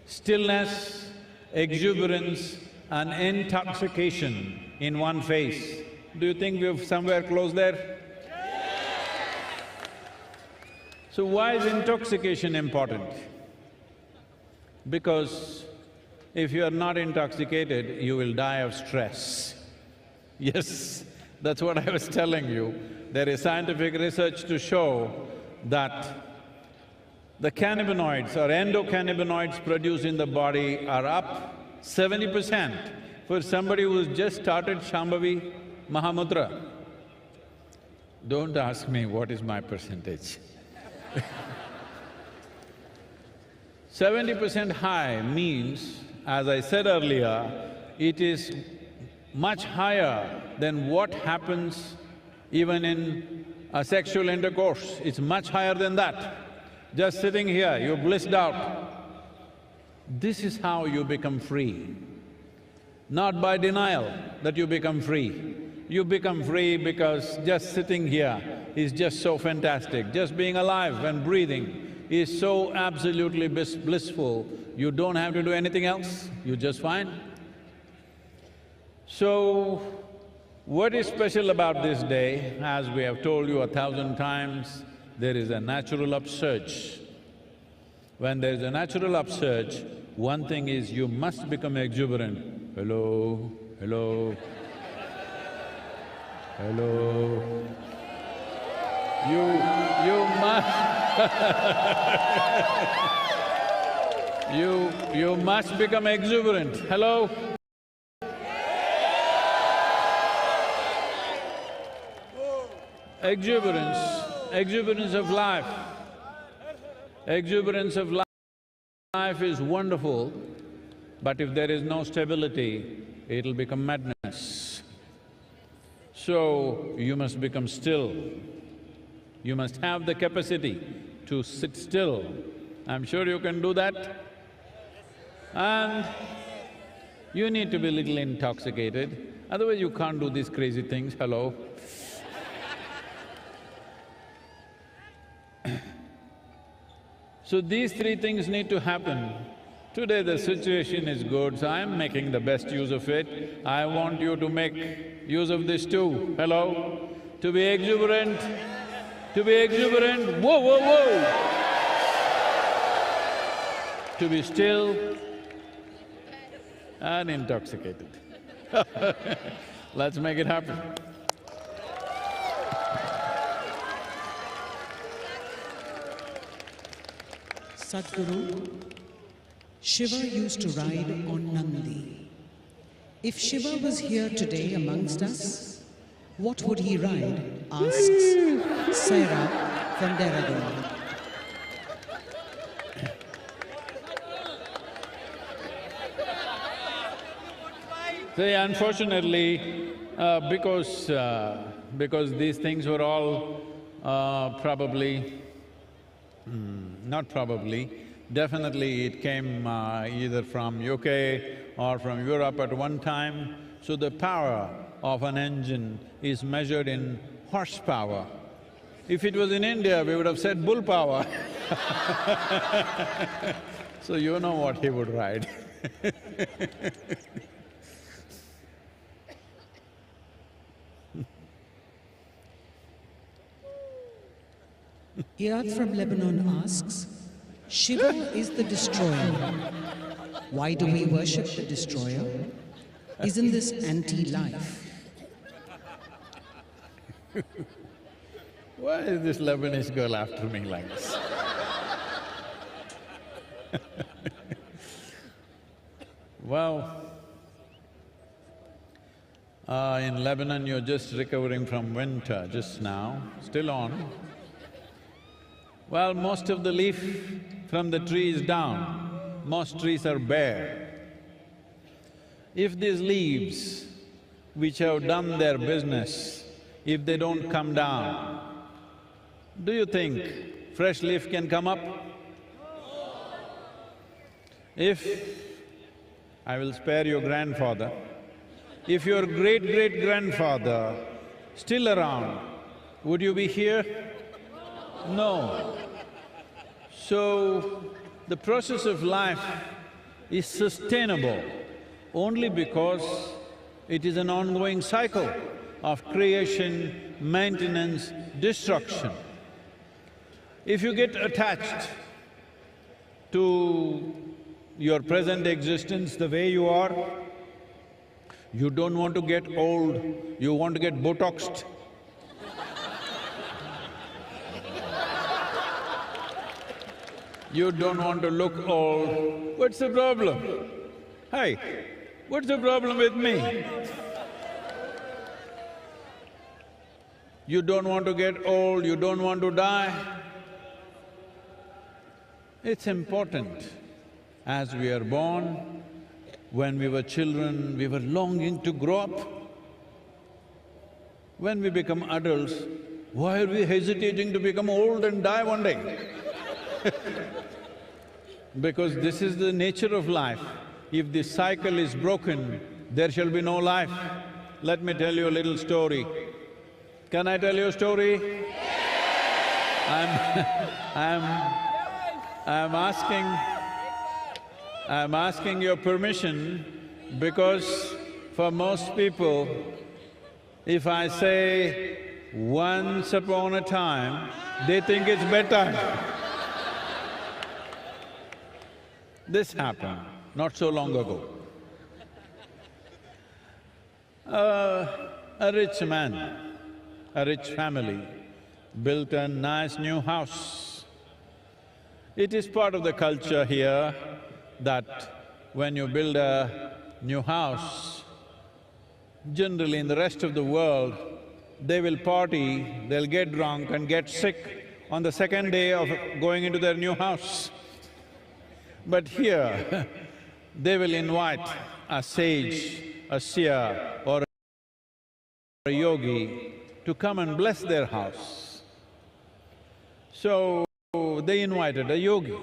C: stillness, exuberance and intoxication in one face. Do you think we've somewhere close there? So why is intoxication important? Because if you are not intoxicated, you will die of stress. Yes, that's what I was telling you. There is scientific research to show that the cannabinoids or endocannabinoids produced in the body are up 70% for somebody who's just started Shambhavi Mahamudra. Don't ask me what is my percentage. 70% high means, as I said earlier, it is much higher than what happens even in a sexual intercourse. It's much higher than that. Just sitting here, you're blissed out. This is how you become free. Not by denial that you become free. You become free because just sitting here is just so fantastic. Just being alive and breathing is so absolutely blissful, you don't have to do anything else, you're just fine. So, what is special about this day? As we have told you 1,000 times, there is a natural upsurge. When there is a natural upsurge, one thing is you must become exuberant. Hello, hello, hello. You must you must become exuberant. Hello? Exuberance of life. Exuberance of life is wonderful, but if there is no stability, it'll become madness. So, you must become still. You must have the capacity to sit still. I'm sure you can do that. And you need to be a little intoxicated, otherwise you can't do these crazy things, hello? So these three things need to happen. Today the situation is good, so I'm making the best use of it. I want you to make use of this too, hello? To be exuberant, whoa, whoa, whoa! To be still and intoxicated. Let's make it happen.
D: Sadhguru, Shiva used to ride on Nandi. If Shiva was here today amongst us, what would he ride? Asks Sarah from Dehradun.
C: See, unfortunately, because these things were all definitely it came either from UK or from Europe at one time, so the power of an engine is measured in horsepower. If it was in India, we would have said bull power. So you know what he would ride.
D: Iyad from Lebanon asks, Shiva is the destroyer. Why do we worship the destroyer? Isn't this anti-life?
C: Why is this Lebanese girl after me like this? Well, in Lebanon you're just recovering from winter just now, still on. Well, most of the leaf from the tree is down, most trees are bare. If these leaves, which have done their business, if they don't come down, do you think fresh leaf can come up? If… I will spare your grandfather. If your great-great-grandfather still around, would you be here? No. So, the process of life is sustainable only because it is an ongoing cycle of creation, maintenance, destruction. If you get attached to your present existence the way you are, you don't want to get old, you want to get Botoxed. You don't want to look old, what's the problem? Hey, what's the problem with me? You don't want to get old, you don't want to die. It's important. As we are born, when we were children, we were longing to grow up. When we become adults, why are we hesitating to become old and die one day? Because this is the nature of life. If this cycle is broken, there shall be no life. Let me tell you a little story. Can I tell you a story? I'm asking your permission because for most people, if I say once upon a time, they think it's bedtime. This happened not so long ago. A rich man, a rich family built a nice new house. It is part of the culture here that when you build a new house, generally in the rest of the world, they will party, they'll get drunk and get sick on the second day of going into their new house. But here, they will invite a sage, a seer or a yogi to come and bless their house. So, they invited a yogi.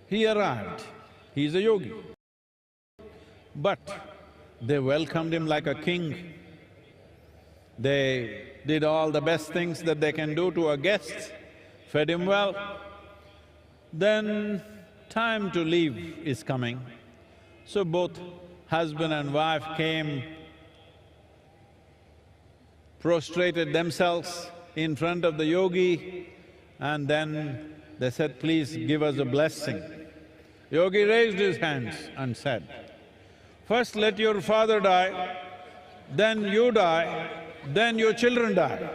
C: He arrived, he's a yogi. But they welcomed him like a king. They did all the best things that they can do to a guest, fed him well. Then time to leave is coming. So both husband and wife came, prostrated themselves in front of the yogi, and then they said, please give us a blessing. Yogi raised his hands and said, first let your father die, then you die, then your children die.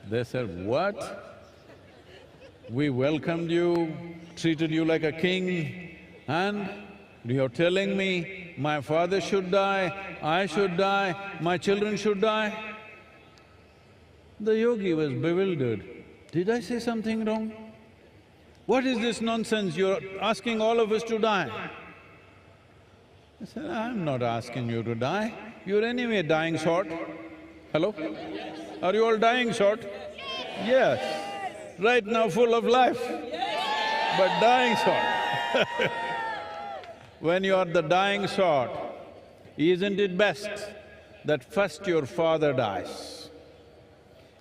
C: They said, what? We welcomed you, treated you like a king, and you're telling me my father should die, I should die, my children should die? The yogi was bewildered. Did I say something wrong? What is this nonsense? You're asking all of us to die. I said, I'm not asking you to die. You're anyway dying short. Hello? Are you all dying short? Yes. Right now full of life, but dying short. When you are the dying sort, isn't it best that first your father dies?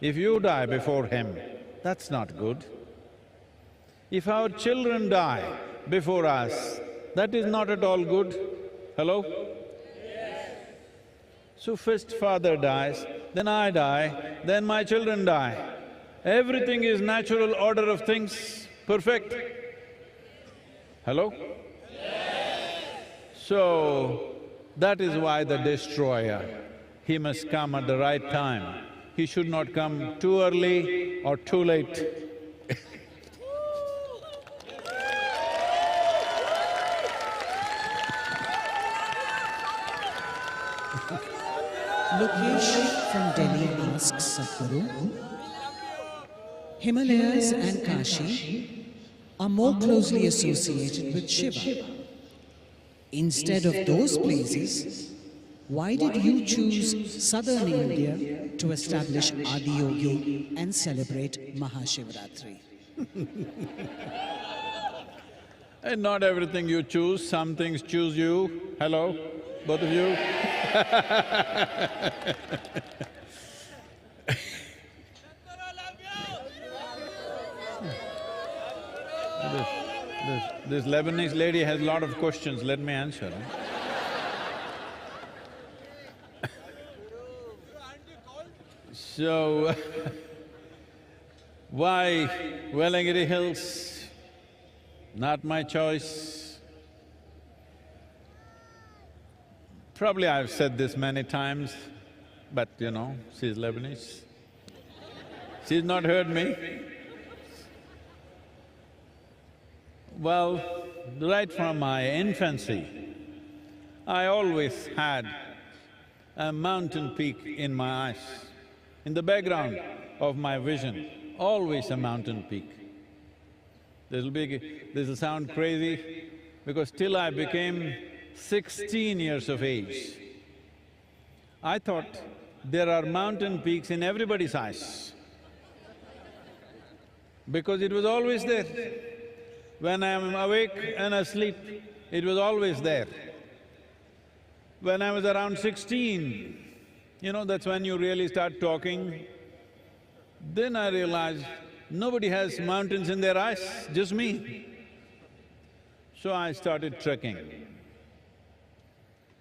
C: If you die before him, that's not good. If our children die before us, that is not at all good. Hello? So first father dies, then I die, then my children die. Everything is natural order of things, perfect. Hello? So, that is why the destroyer, he must come at the right time. He should not come too early or too late.
D: Lokesh from Delhi asks Sadhguru, Himalayas and Kashi are more closely associated with Shiva. Instead of those places, why did you choose southern India to establish Adiyogi and celebrate MahaShivRatri?
C: And not everything you choose, some things choose you. Hello, both of you? This Lebanese lady has a lot of questions, let me answer. So, why Velangiri Hills? Not my choice. Probably I've said this many times, but you know, she's Lebanese. She's not heard me. Well, right from my infancy, I always had a mountain peak in my eyes. In the background of my vision, always a mountain peak. This'll sound crazy, because till I became 16 years of age, I thought there are mountain peaks in everybody's eyes, because it was always there. When I'm awake and asleep, it was always there. When I was around 16, you know, that's when you really start talking. Then I realized nobody has mountains in their eyes, just me. So I started trekking.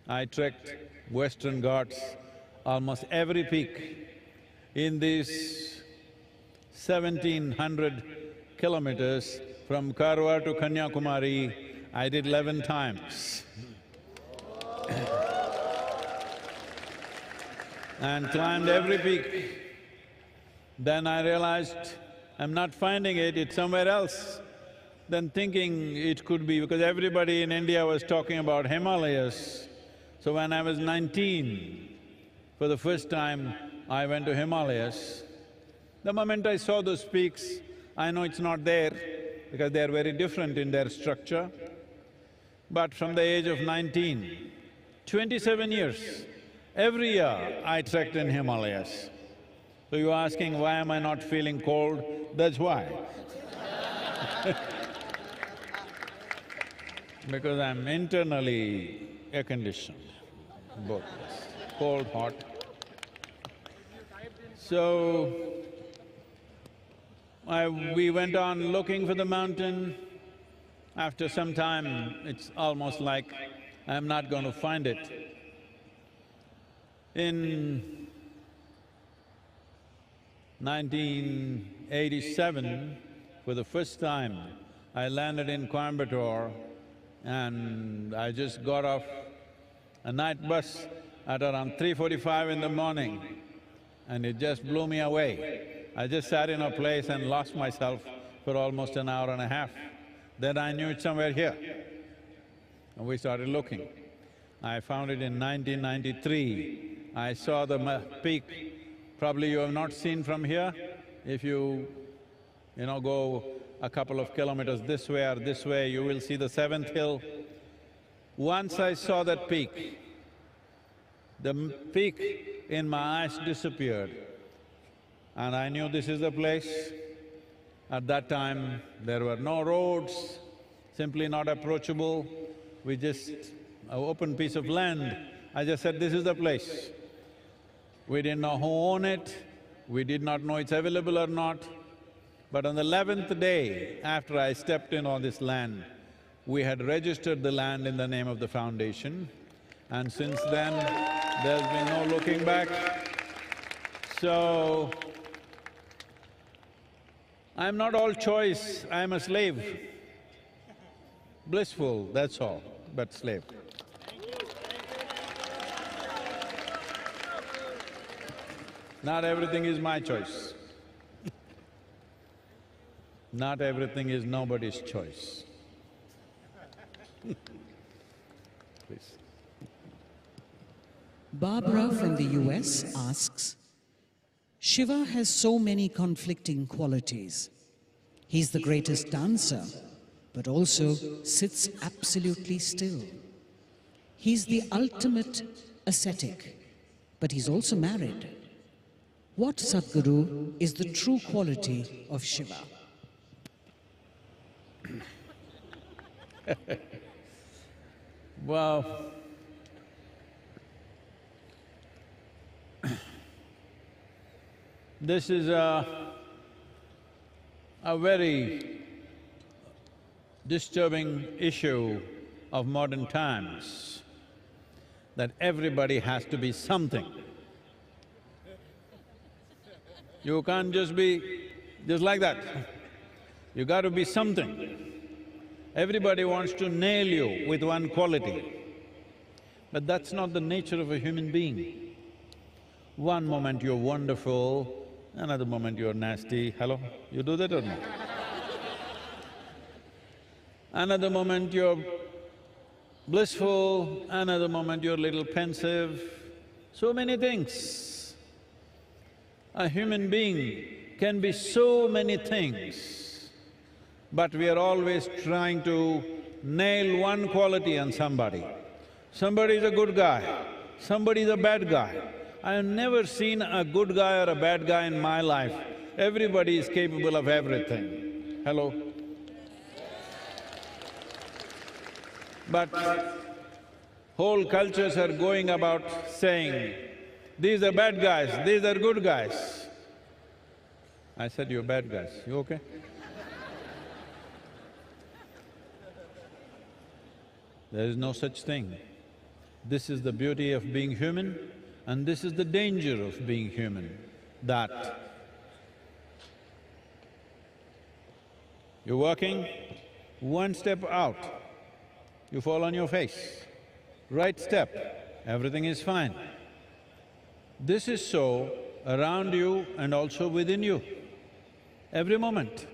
C: I trekked Western Ghats, almost every peak. In these 1700 kilometers from Karwar to Kanyakumari, I did 11 times. And climbed every peak. Then I realized I'm not finding it, it's somewhere else. Then thinking it could be, because everybody in India was talking about Himalayas. So when I was 19, for the first time, I went to Himalayas. The moment I saw those peaks, I know it's not there, because they're very different in their structure. But from the age of 19, 27 years, every year I trekked in Himalayas. So you're asking, why am I not feeling cold? That's why. Because I'm internally air-conditioned, both, cold, hot. So, we went on looking for the mountain. After some time, it's almost like I'm not going to find it. In 1987, for the first time, I landed in Coimbatore and I just got off a night bus at around 3:45 in the morning, and it just blew me away. I just sat in a place and lost myself for almost an hour and a half. Then I knew it's somewhere here, and we started looking. I found it in 1993. I saw the peak, probably you have not seen from here. If you go a couple of kilometers this way or this way, you will see the seventh hill. Once I saw that peak, the peak in my eyes disappeared and I knew this is the place. At that time, there were no roads, simply not approachable. We just… an open piece of land. I just said, this is the place. We didn't know who owned it, we did not know it's available or not. But on the 11th day after I stepped in on this land, we had registered the land in the name of the foundation, and since then, there's been no looking back. So, I'm not all choice, I'm a slave. Blissful, that's all, but slave. Not everything is my choice. Not everything is nobody's choice. Please.
D: Barbara from the US asks, Shiva has so many conflicting qualities. He's the greatest dancer, but also sits absolutely still. He's the ultimate ascetic, but he's also married. What, Sadhguru, is the true quality of Shiva?
C: Well, this is a very disturbing issue of modern times, that everybody has to be something. You can't just be just like that. You got to be something. Everybody wants to nail you with one quality, but that's not the nature of a human being. One moment you're wonderful, another moment you're nasty. Hello? You do that or not? Another moment you're blissful, another moment you're a little pensive. So many things. A human being can be so many things, but we are always trying to nail one quality on somebody. Somebody is a good guy, somebody is a bad guy. I have never seen a good guy or a bad guy in my life. Everybody is capable of everything. Hello? But whole cultures are going about saying, these are bad guys, these are good guys. I said, you're bad guys, you okay? There is no such thing. This is the beauty of being human, and this is the danger of being human, that you're working, one step out, you fall on your face. Right step, everything is fine. This is so around you and also within you, every moment.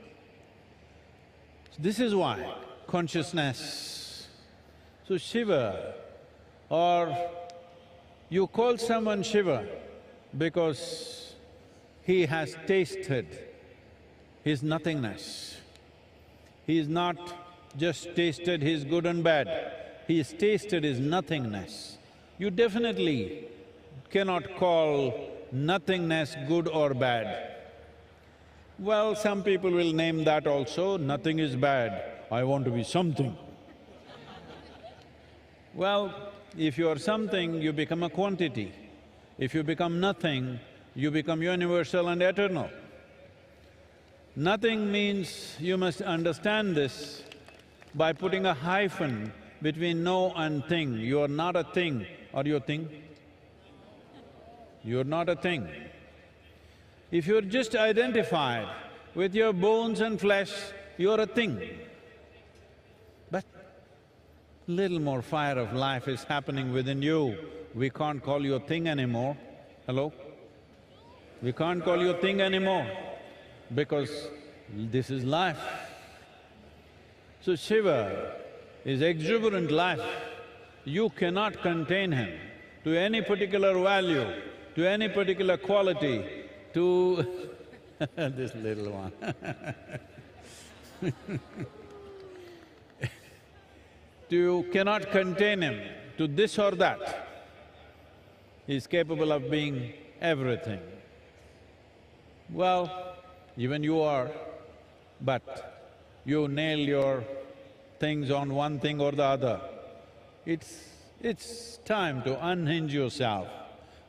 C: This is why consciousness. So Shiva, or you call someone Shiva because he has tasted his nothingness. He's not just tasted his good and bad, he's tasted his nothingness. You definitely cannot call nothingness good or bad. Well, some people will name that also, nothing is bad, I want to be something. Well, if you are something, you become a quantity. If you become nothing, you become universal and eternal. Nothing means, you must understand this, by putting a hyphen between no and thing. You are not a thing. Are you a thing? You're not a thing. If you're just identified with your bones and flesh, you're a thing. But little more fire of life is happening within you. We can't call you a thing anymore. Hello? We can't call you a thing anymore because this is life. So Shiva is exuberant life. You cannot contain him to any particular value, to any particular quality, to this little one You cannot contain him to this or that. He's capable of being everything. Well, even you are, but you nail your things on one thing or the other. It's time to unhinge yourself.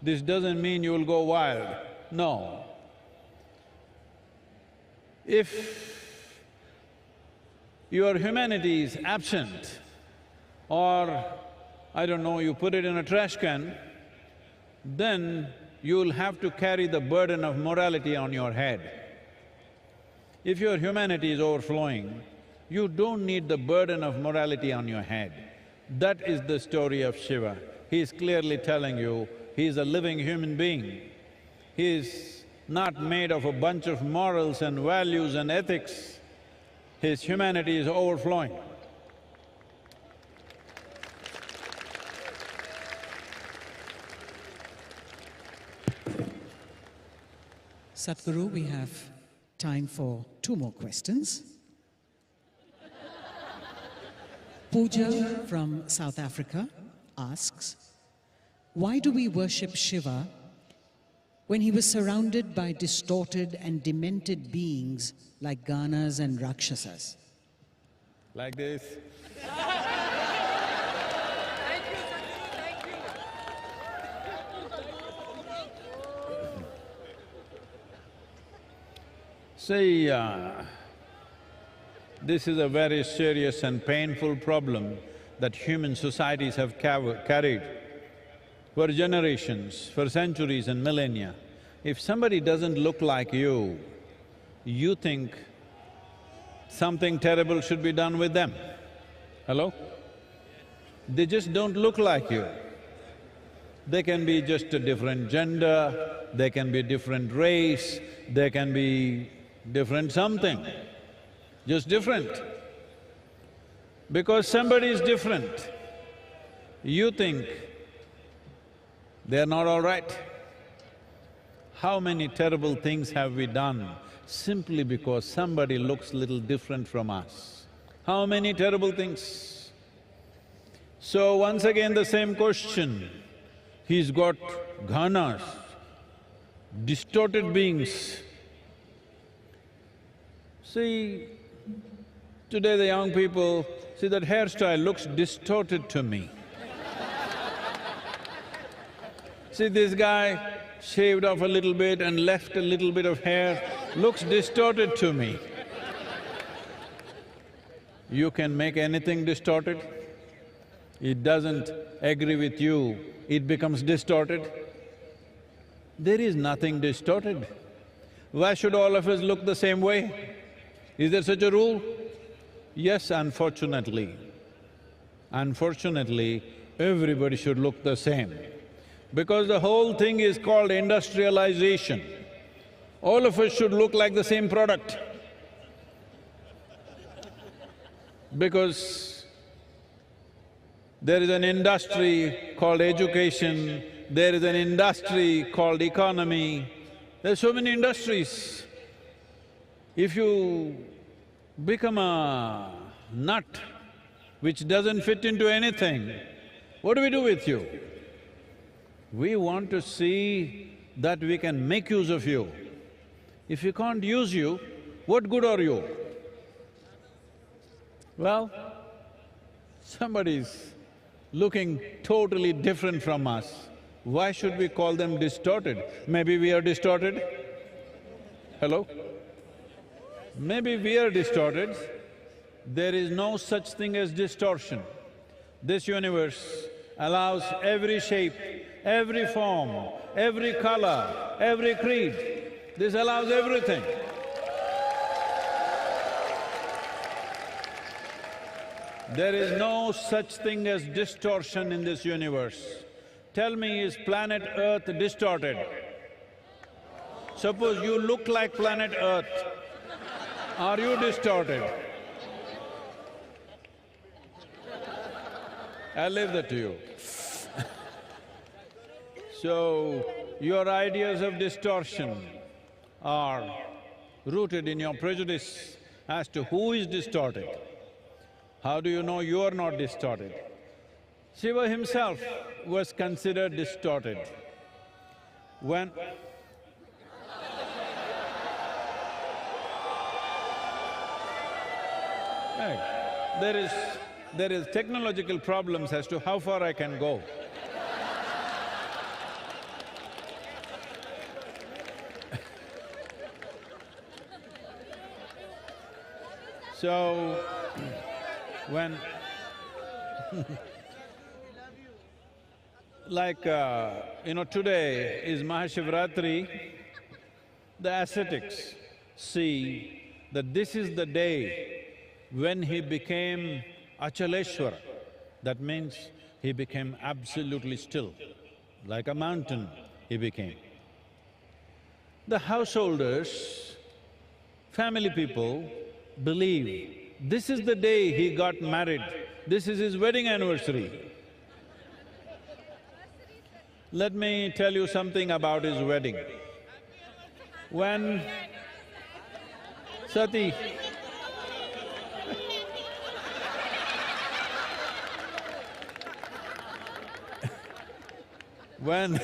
C: This doesn't mean you will go wild, no. If your humanity is absent, or I don't know, you put it in a trash can, then you'll have to carry the burden of morality on your head. If your humanity is overflowing, you don't need the burden of morality on your head. That is the story of Shiva. He is clearly telling you, he is a living human being. He is not made of a bunch of morals and values and ethics. His humanity is overflowing.
D: Sadhguru, we have time for 2 more questions. Pooja from South Africa asks, why do we worship Shiva when he was surrounded by distorted and demented beings like Ganas and Rakshasas?
C: Like this. See, this is a very serious and painful problem that human societies have carried for generations, for centuries and millennia. If somebody doesn't look like you, you think something terrible should be done with them. Hello? They just don't look like you. They can be just a different gender, they can be different race, they can be different something, just different. Because somebody is different, you think they're not all right. How many terrible things have we done simply because somebody looks little different from us? How many terrible things? So once again the same question, he's got ghanas, distorted beings. See, today the young people, see that hairstyle looks distorted to me. See, this guy shaved off a little bit and left a little bit of hair, looks distorted to me. You can make anything distorted. It doesn't agree with you, it becomes distorted. There is nothing distorted. Why should all of us look the same way? Is there such a rule? Yes, unfortunately. Unfortunately, everybody should look the same. Because the whole thing is called industrialization. All of us should look like the same product. Because there is an industry called education, there is an industry called economy, there are so many industries. If you become a nut which doesn't fit into anything, what do we do with you? We want to see that we can make use of you. If we can't use you, what good are you? Well, somebody's looking totally different from us. Why should we call them distorted? Maybe we are distorted? Hello? Maybe we are distorted. There is no such thing as distortion. This universe allows every shape, every form, every color, every creed. This allows everything. There is no such thing as distortion in this universe. Tell me, is planet Earth distorted? Suppose you look like planet Earth, are you distorted? I'll leave that to you. So, your ideas of distortion are rooted in your prejudice as to who is distorted. How do you know you are not distorted? Shiva himself was considered distorted. When… Right. There is technological problems as to how far I can go. So, when today is MahaShivRatri, the ascetics see that this is the day when he became Achaleshwara. That means he became absolutely still, like a mountain he became. The householders, family people believe this is the day he got married, this is his wedding anniversary. Let me tell you something about his wedding. When Sati when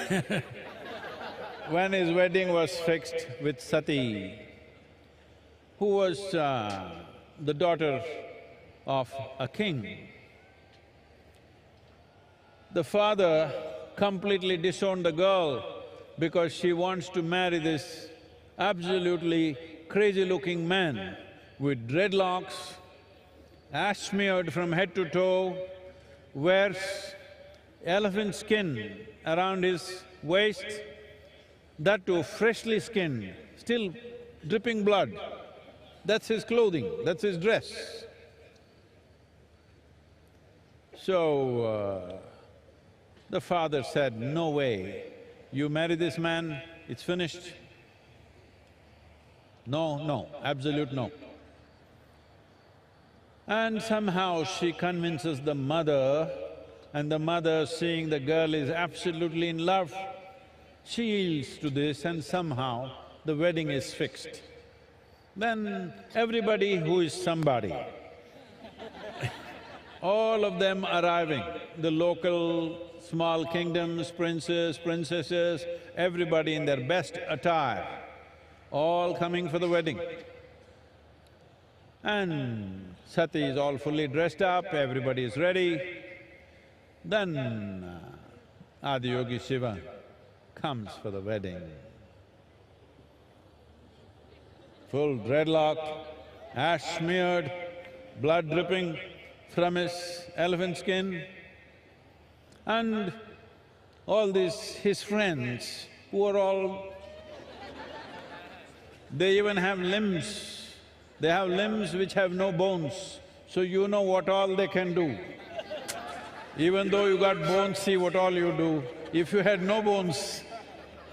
C: his wedding was fixed with Sati, who was the daughter of a king, the father completely disowned the girl because she wants to marry this absolutely crazy-looking man with dreadlocks, ash smeared from head to toe, wears elephant skin around his waist, that too freshly skinned, still dripping blood. That's his clothing, that's his dress. So, the father said, no way, you marry this man, it's finished. No, absolute no. And somehow she convinces the mother, and the mother, seeing the girl is absolutely in love, she yields to this and somehow the wedding is fixed. Then everybody who is somebody, all of them arriving, the local small kingdoms, princes, princesses, everybody in their best attire, all coming for the wedding. And Sati is all fully dressed up, everybody is ready. Then Adiyogi Shiva comes for the wedding. Full dreadlock, ash smeared, blood dripping from his elephant skin. And all these his friends who are all… they even have limbs. They have limbs which have no bones, so you know what all they can do. Even though you got bones, see what all you do. If you had no bones,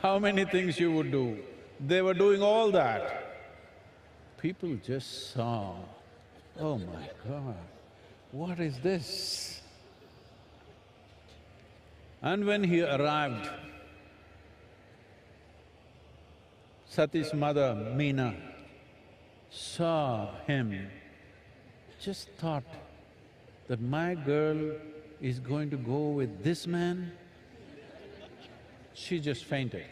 C: how many things you would do? They were doing all that. People just saw, oh my God, what is this? And when he arrived, Sati's mother, Meena, saw him, just thought that my girl is going to go with this man. She just fainted.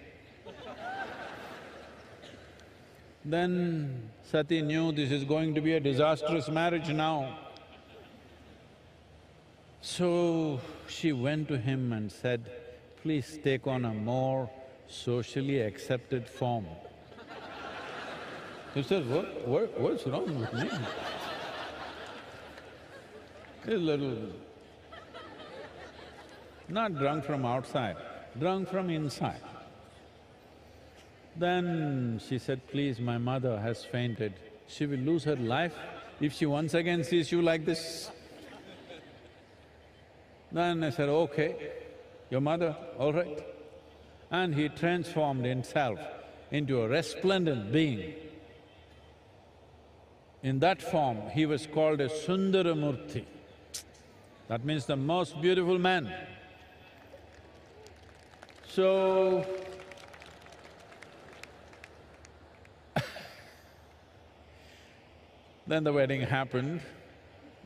C: Then Sati knew this is going to be a disastrous marriage now. So she went to him and said, please take on a more socially accepted form. He said, what's wrong with me? He's a little… not drunk from outside, drunk from inside. Then she said, please, my mother has fainted. She will lose her life if she once again sees you like this. Then I said, okay, your mother, all right. And he transformed himself into a resplendent being. In that form, he was called a Sundaramurti. That means the most beautiful man. So, then the wedding happened,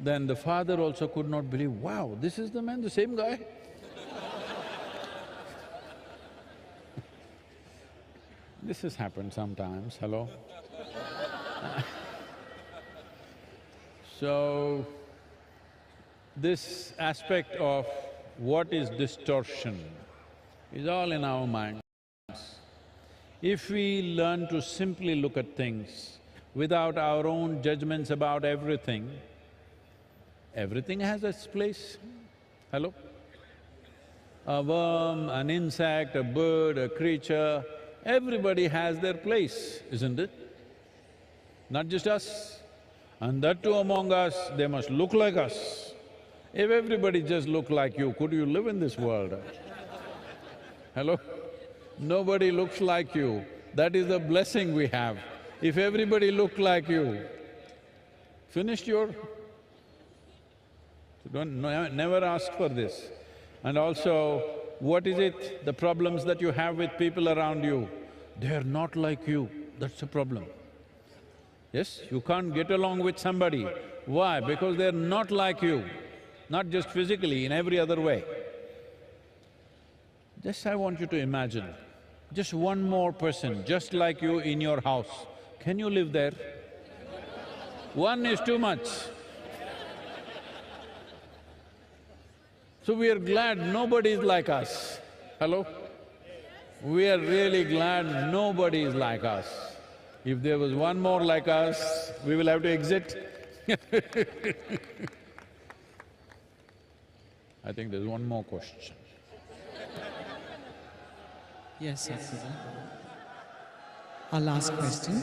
C: Then the father also could not believe, wow, this is the man, the same guy. This has happened sometimes, hello? So, this aspect of what is distortion is all in our minds. If we learn to simply look at things without our own judgments about everything, everything has its place, hello? A worm, an insect, a bird, a creature, everybody has their place, isn't it? Not just us. And that too among us, they must look like us. If everybody just looked like you, could you live in this world? Hello? Nobody looks like you. That is the blessing we have. If everybody looked like you, finished your… never ask for this. And also, what is it, the problems that you have with people around you? They are not like you, that's the problem. Yes, you can't get along with somebody. Why? Because they're not like you, not just physically, in every other way. Just I want you to imagine, just one more person just like you in your house. Can you live there? One is too much. So we are glad nobody is like us. Hello? We are really glad nobody is like us. If there was one more like us, we will have to exit. I think there's one more question.
D: Yes, Sadhguru. Our last question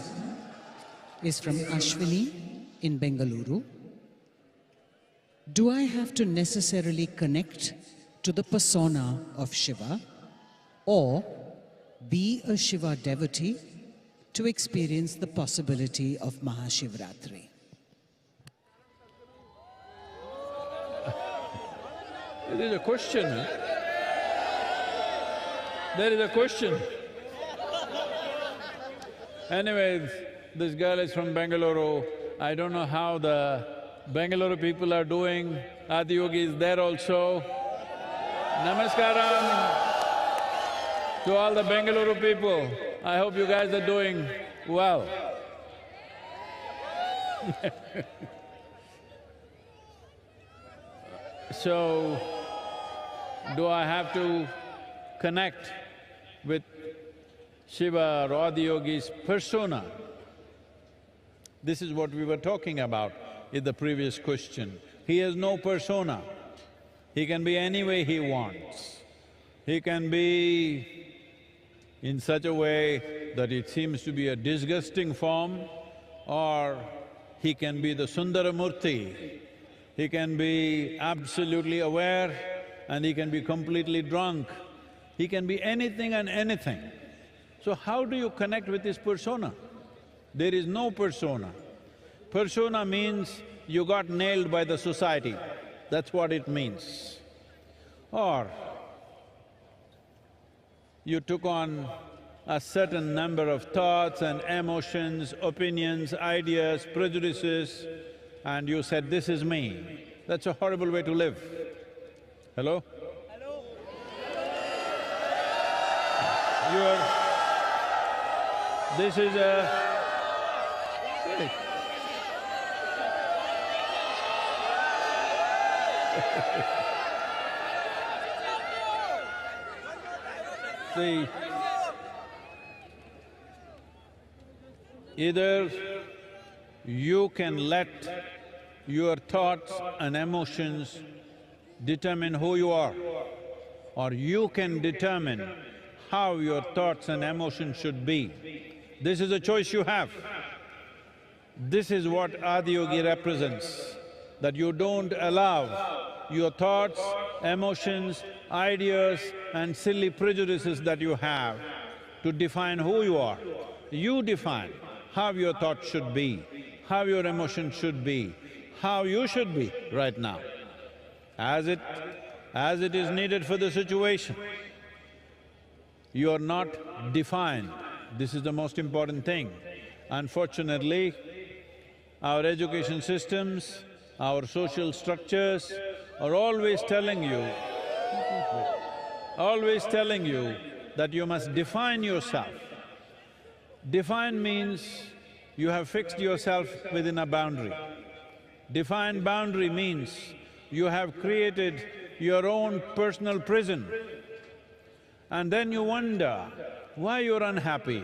D: is from Ashwini in Bengaluru. Do I have to necessarily connect to the persona of Shiva or be a Shiva devotee to experience the possibility of MahaShivRatri?
C: There is a question, huh? There is a question. Anyways, this girl is from Bengaluru. I don't know how the Bengaluru people are doing. Adiyogi is there also. Namaskaram to all the Bengaluru people. I hope you guys are doing well. So, do I have to connect with Shiva or Adiyogi's persona? This is what we were talking about in the previous question. He has no persona. He can be any way he wants. He can be in such a way that it seems to be a disgusting form, or he can be the Sundaramurti. He can be absolutely aware and he can be completely drunk. He can be anything and anything. So how do you connect with his persona? There is no persona. Persona means you got nailed by the society, that's what it means. Or you took on a certain number of thoughts and emotions, opinions, ideas, prejudices, and you said, this is me. That's a horrible way to live. Hello? Hello? This is a… See, either you can let your thoughts and emotions determine who you are, or you can determine how your thoughts and emotions should be. This is a choice you have. This is what Adiyogi represents, that you don't allow your thoughts, emotions, ideas and silly prejudices that you have to define who you are. You define how your thoughts should be, how your emotions should be, how you should be right now, as it is needed for the situation. You are not defined. This is the most important thing. Unfortunately, our education systems Our social structures are always telling you that you must define yourself. Define means you have fixed yourself within a boundary. Defined boundary means you have created your own personal prison. And then you wonder why you're unhappy.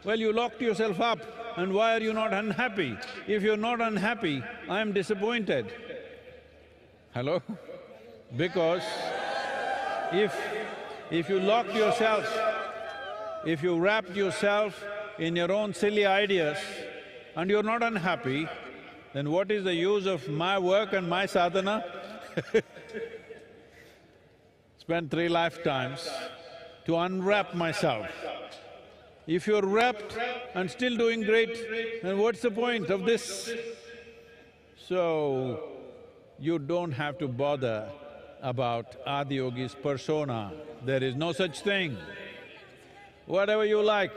C: Well, you locked yourself up, and why are you not unhappy? If you're not unhappy, I'm disappointed. Hello? Because if you locked yourself, if you wrapped yourself in your own silly ideas and you're not unhappy, then what is the use of my work and my sadhana? Spent 3 lifetimes to unwrap myself. If you're wrapped and still doing great, then what's the point of this? So, you don't have to bother about Adiyogi's persona. There is no such thing. Whatever you like,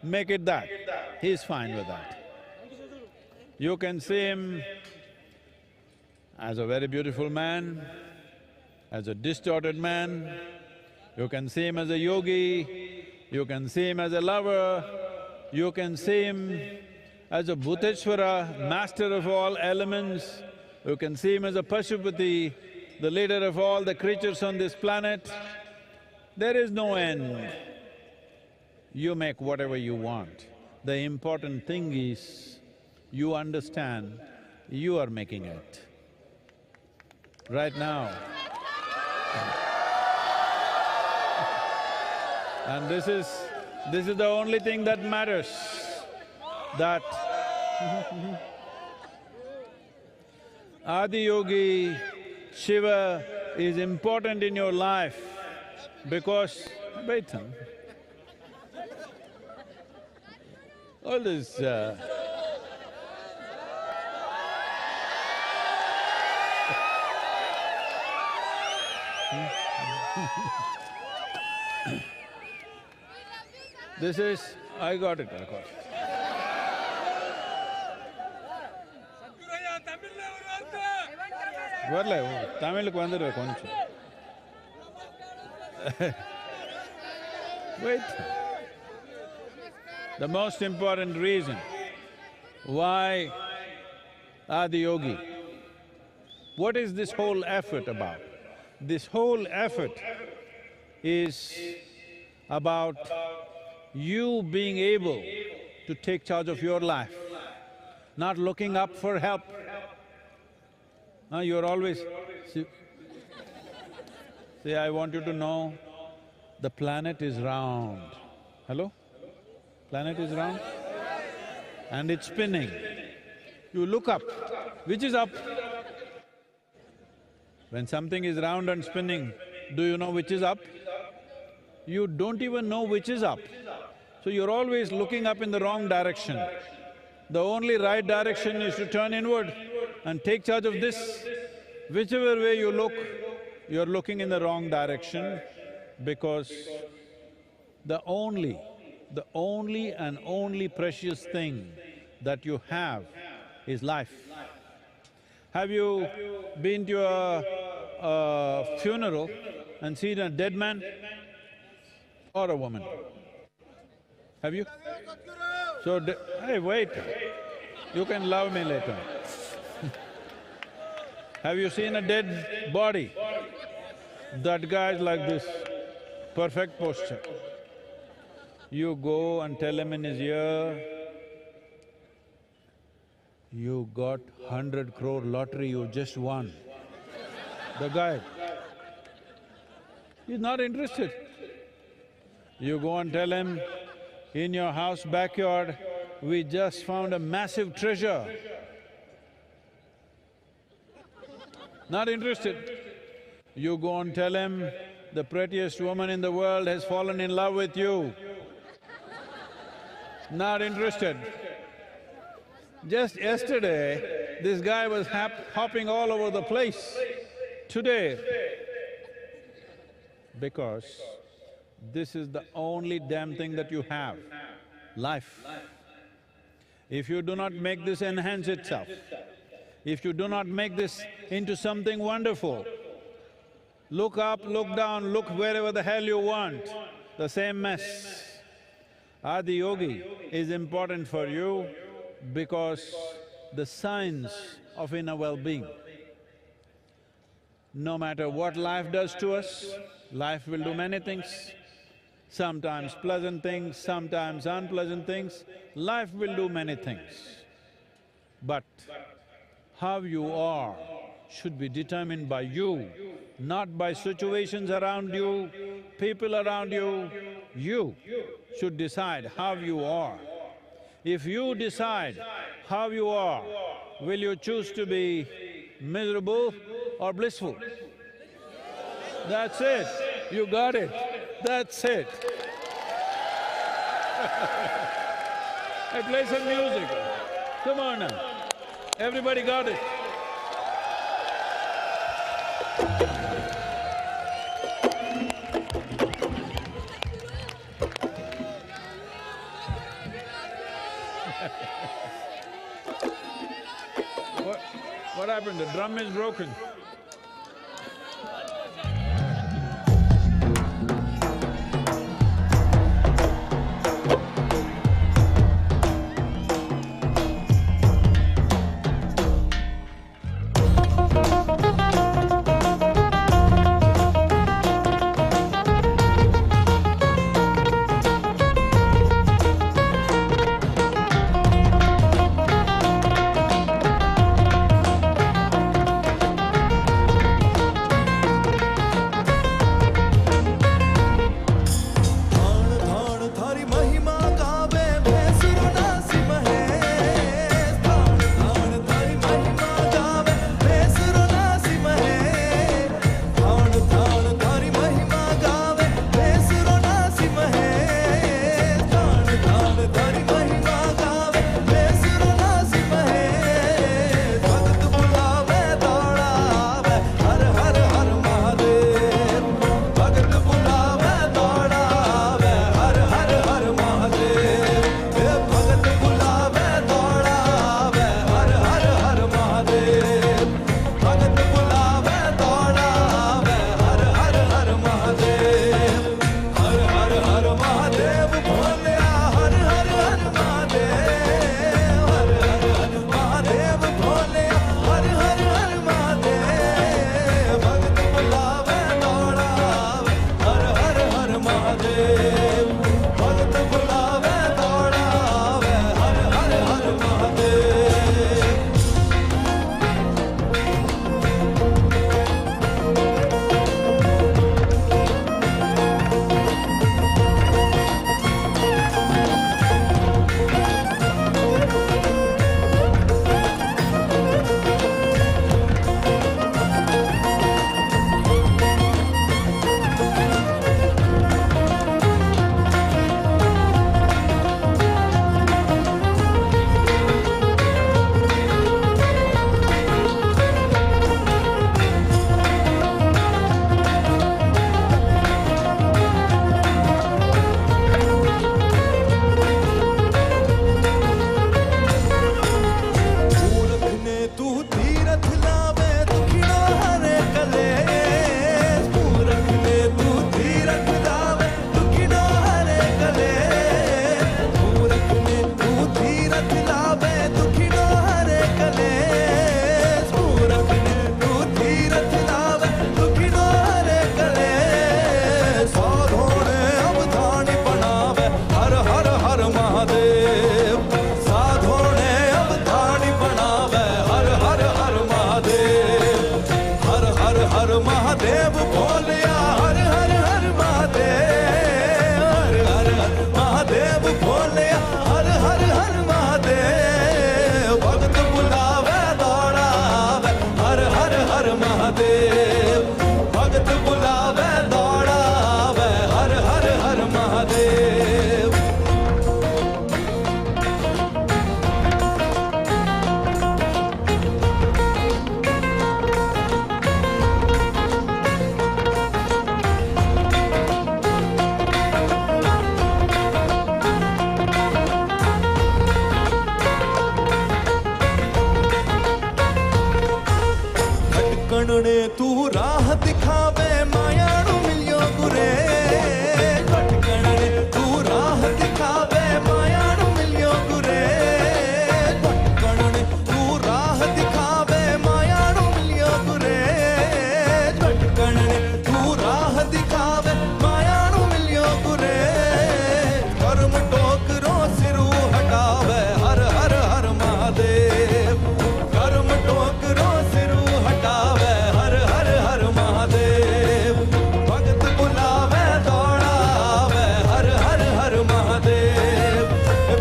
C: make it that. He's fine with that. You can see him as a very beautiful man, as a distorted man. You can see him as a yogi, you can see him as a lover, you can see him as a Bhuteshwara, master of all elements. You can see him as a Pashupati, the leader of all the creatures on this planet. There is no end. You make whatever you want. The important thing is, you understand you are making it. Right now. And this is the only thing that matters, that Adiyogi, Shiva is important in your life because… wait, all this this is… I got it. Varla, Tamil ku vandiru konchu. Wait. The most important reason why Adiyogi, what is this whole effort about? This whole effort is about you being able to take charge of your life, not looking up for help. You're always… See, I want you to know, the planet is round. Hello? Planet is round and it's spinning. You look up, which is up? When something is round and spinning, do you know which is up? You don't even know which is up. So you're always looking up in the wrong direction. The only right direction is to turn inward and take charge of this. Whichever way you look, you're looking in the wrong direction because the only and only precious thing that you have is life. Have you been to a funeral and seen a dead man or a woman? Have you? So, hey, wait, you can love me later. Have you seen a dead body? That guy's like this, perfect posture. You go and tell him in his ear, you got 100 crore lottery, you just won. The guy, he's not interested. You go and tell him, in your house backyard, we just found a massive treasure. Not interested. You go and tell him, the prettiest woman in the world has fallen in love with you. Not interested. Just yesterday, this guy was hopping all over the place. Today, because this is the only damn thing that you have, life. If you do not make this enhance itself, if you do not make this into something wonderful, look up, look down, look wherever the hell you want, the same mess. Adi Yogi is important for you because the science of inner well-being. No matter what life does to us, life will do many things. Sometimes pleasant things, sometimes unpleasant things, life will do many things. But how you are should be determined by you, not by situations around you, people around you. You should decide how you are. If you decide how you are, will you choose to be miserable or blissful? That's it, you got it, that's it. Hey, play some music. Come on now. Everybody got it? What happened? The drum is broken.
A: भटकणने तू राह दिखावे मायाणु मिलियो गुरे भटकणने तू राह दिखावे मायाणु मिलियो गुरे भटकणने तू राह दिखावे मायाणु मिलियो गुरे भटकणने तू राह दिखावे मायाणु मिलियो गुरे कर्म टोकरो सिरू हटावे हर हर हर महादेव कर्म टोकरो सिरू हटावे हर हर हर महादेव भगत बुलावे दौड़ावे हर हर हर महादेव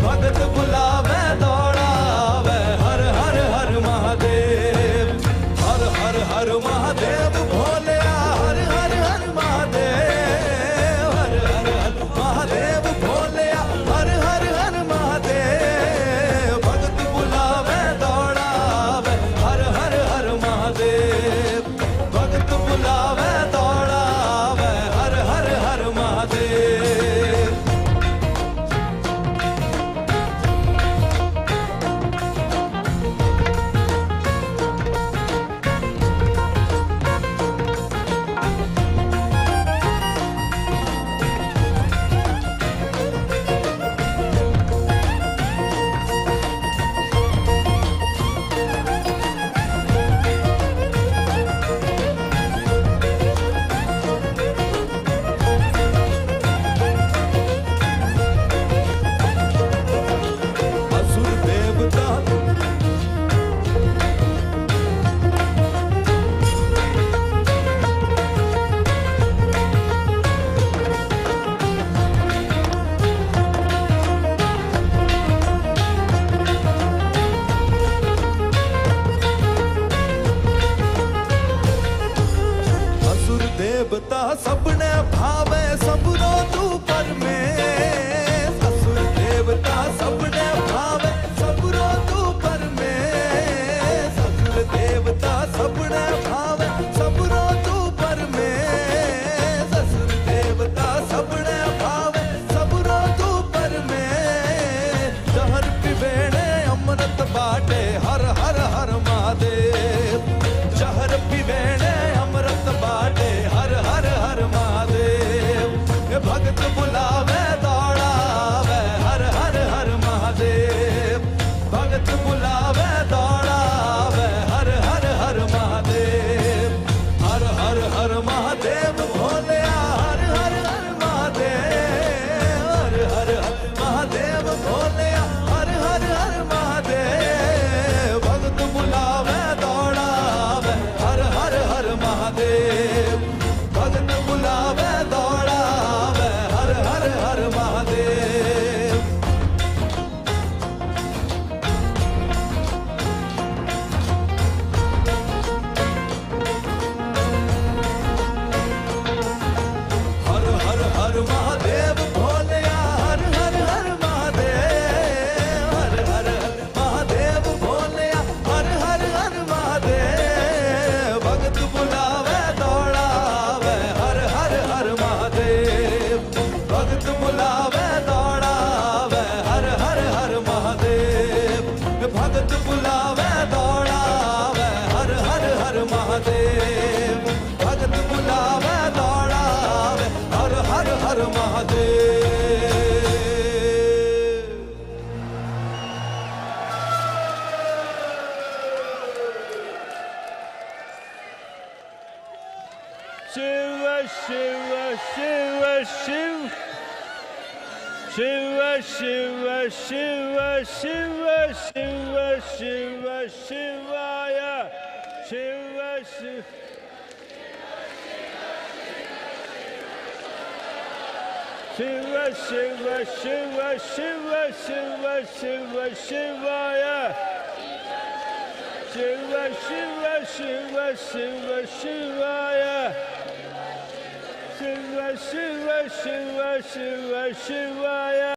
A: भगत बुलावे दौड़ावे हर हर हर महादेव हर हर हर महादेव भोले हर हर हर महादेव हर हर हर महादेव भोले हर हर हर महादेव भगत बुलावे दौड़ावे हर हर हर महादेव भगत बुलावे दौड़ावे हर हर हर महादेव असुर देवता असुर देवता सबने भावे सबरो तू पर में असुर देवता सबने भावे सबरो तू पर में असुर देवता सबने भावे सबरो तू पर में असुर देवता सबने भावे सबरो तू पर में जहर पिवेणे अमृत बाटे हर हर हर महादेव जहर पिवेणे अमृत बाटे हर हर हर महादेव भगत बुलावे दौड़ावे हर हर हर महादेव भगत बुलावे दौड़ावे हर हर हर महादेव हर हर हर महादेव भोले हर हर हर महादेव हर हर हर महादेव भोले हर हर हर महादेव भगत बुलावे दौड़ावे हर हर हर महादेव भगत बुलावे दौड़ावे हर हर हर महादेव हर हर हर महादेव भोले हर हर हर महादेव हर हर हर महादेव भोले हर हर हर महादेव भगत बुलावे दौड़ावे हर हर हर महादेव भगत बुलावे दौड़ावे हर हर हर महादेव भगत बुलावे दौड़ावे हर हर हर महादेव भगत बुलावे दौड़ावे हर हर हर महादेव
G: शिव शिव शिव शिव शिव शिव शिव शिव शिव शिव शिवाय शिव शिव शिव शिव शिव शिव शिव शिव शिवाय शिव शिव शिव शिव शिवाय शिव शिव शिव शिव शिवाय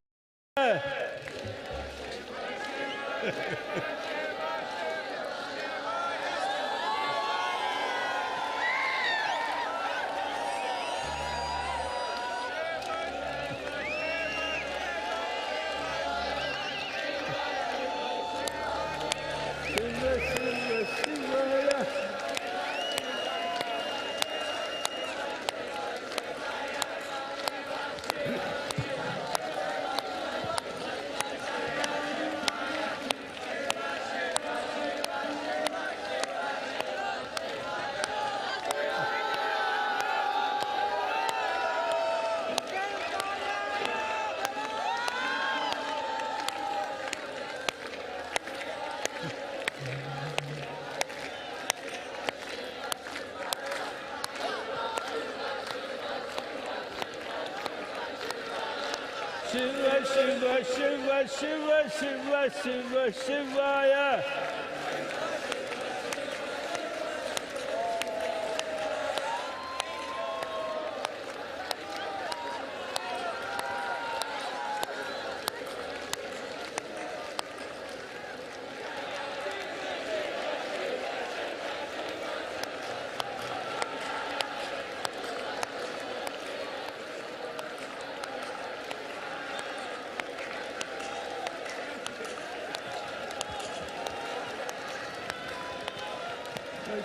G: Shiva Shiva Shiva Shiva Shiva Shiva Shivaya.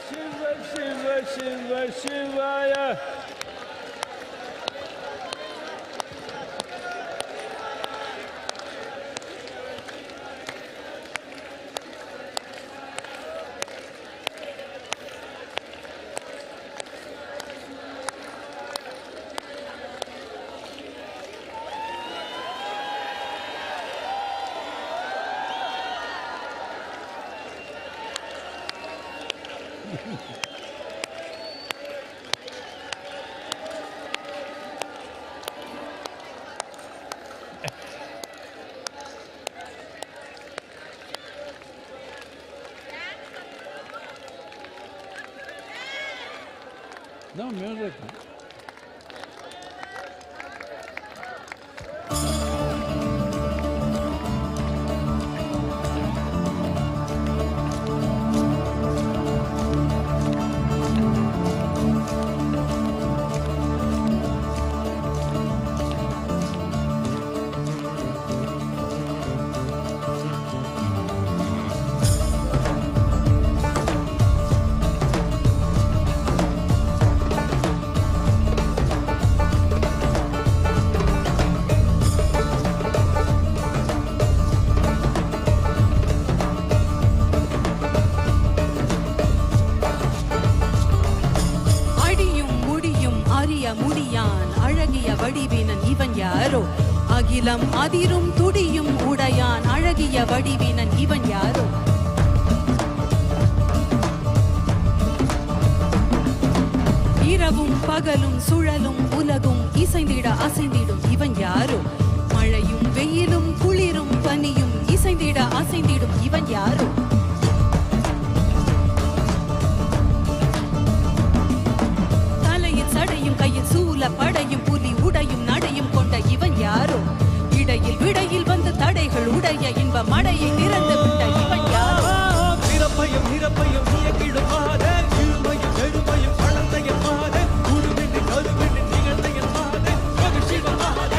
G: Shiva Shiva Shiva Shivaya.
C: No music.
H: அகிலம் அதிரும் துடியும் உடையான் அழகிய வடிவினன் இவன் யாரோ? இரவும் பகலும் சுழலும் உலகும் இசைந்திட அசைந்திடும் இவன் யாரோ? மழையும் வெயிலும் குளிரும் பனியும் இசைந்திட அசைந்திடும் இவன் யாரோ? தலையில் சடையும் கையில் சூல படையும் புலி உடையும் நடையும் கொண்ட இவன் யாரோ? இடையில் விடையில் வந்து தடைகள் உடைய இன்ப மடையை திறந்து விட்ட இவன் யாரோ?
A: பிறப்பையும் இறப்பையும் இயக்கிடும் மாத இருமையும் பெருமையும் வளர்ந்தைய மாத குருவின் கருவின் நிகழ்ந்தைய மாத மகிழ்ச்சிவ மாத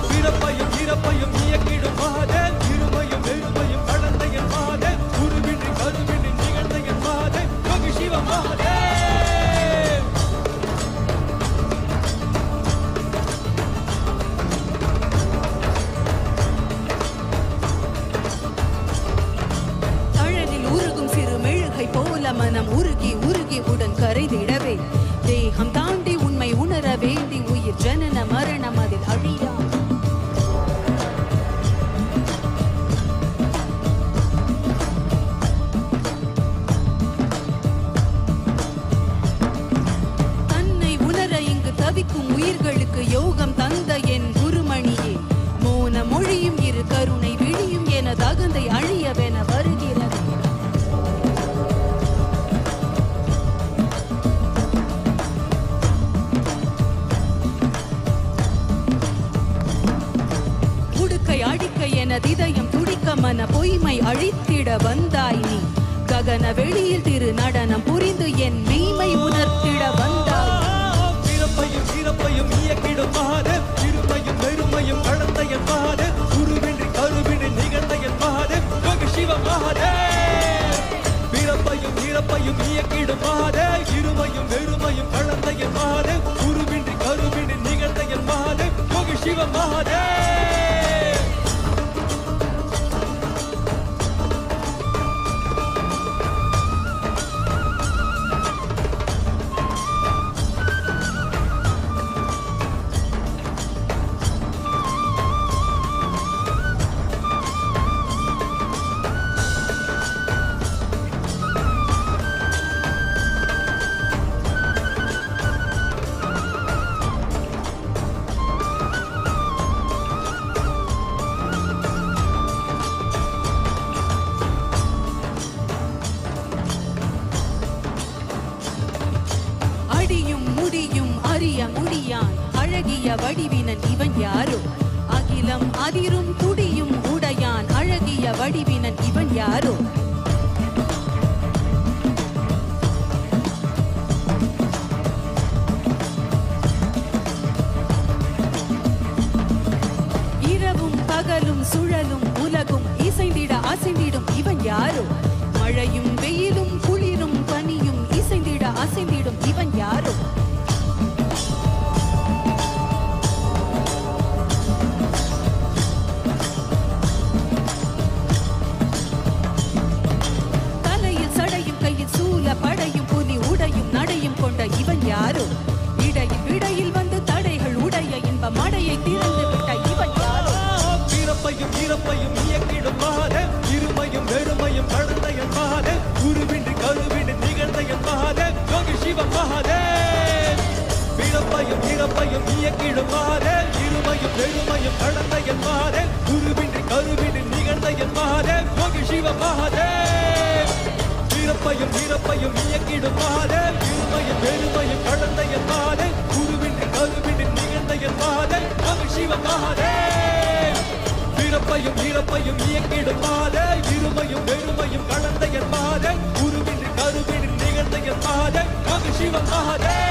A: பிறப்பையும் இறப்பையும் இயக்கிடும் மாத இருமையும் பெருமையும் வளர்ந்தைய மாத குருவின் கருவின் நிகழ்ந்தைய மாத மகிழ்ச்சிவ மாத
H: மனம் உருகி உருகி உடன் கரைதிடவே தேகம் தாண்டி உண்மை உணர வேண்டி உயிர் ஜனன மரணம் அதில் அழியா. தன்னை உணர இங்கு தவிக்கும் உயிர்களுக்கு யோகம் தந்த என் குருமணியே, மோன மொழியும் இரு கருணை விழியும் என தகுந்தை அழியவென வருகிறது. இதயம் துடிக்க மன பொய்மை அழித்திட வந்தாய் நீ, ககன வெளியில் திரு நடனம் புரிந்து என் மெய்மை உணர்த்திட வந்தாய்.
A: பிறப்பையும் இறப்பையும் இயக்கிடும் மாத இருமையும் பெருமையும் கடந்த என் மாத குருவின்றி கருவின்றி நிகழ்ந்த என் மாத மகிழ்ச்சிவ மாத பிறப்பையும் இறப்பையும் இயக்கிடும் மாத இருமையும் பெருமையும் கடந்த என் மாத குருவின்றி கருவின்றி நிகழ்ந்த என் மாத மகிழ்ச்சிவ மாத
H: அழகிய வடிவினன் இவன் யாரோ அகிலம் அதிரும் துடியும் உடையான் அழகிய வடிவினன் இவன் யாரோ இரவும் பகலும் சுழலும் உலகும் இசைந்திட அசைந்திடும் இவன் யாரோ மழையும் வெயிலும் குளிரும் பனியும் இசைந்திட அசைந்திடும் இவன் யாரோ தலையில் சடையும் கையில் சூல படையும் புலி உடையும் நடையும் கொண்ட இவன் யாரோ இடையில் விடையில் வந்து தடைகள் உடைய இன்ப மடையை திறந்து விட்ட இவன் யாரோ
A: பிறப்பையும் இறப்பையும் இயக்கிடும் மகாதேவ் இருமையும் வெறுமையும் கடந்த என் மகாதேவ் குருவின்றி கருவின்றி நிகழ்ந்த என் மகாதேவ் யோகி சிவ மகாதேவ் பிறப்பையும் இறப்பையும் இயக்கிடும் மகாதேவ் இருமையும் வெறுமையும் கடந்த என் மகாதேவ் குருவின்றி கருவின்றி நிகழ்ந்த என் மகாதேவ் யோகி சிவ மகாதேவ் பிறப்பையும் இறப்பையும் இயக்கிடும் மகாதேவ் இருமையும் வெறுமையும் கடந்த என் மகாதேவ் குருவின்றி கருவின்றி நிகழ்ந்த என் மகாதேவ் யோகி சிவ மகாதேவ் பிறப்பையும் இறப்பையும் இயக்கிடும் மகாதேவ் இருமையும் வெறுமையும் கடந்த என் மகாதேவ் குருவின்றி கருவின்றி நிகழ்ந்த என் மகாதேவ் யோகி சிவ Mahadev.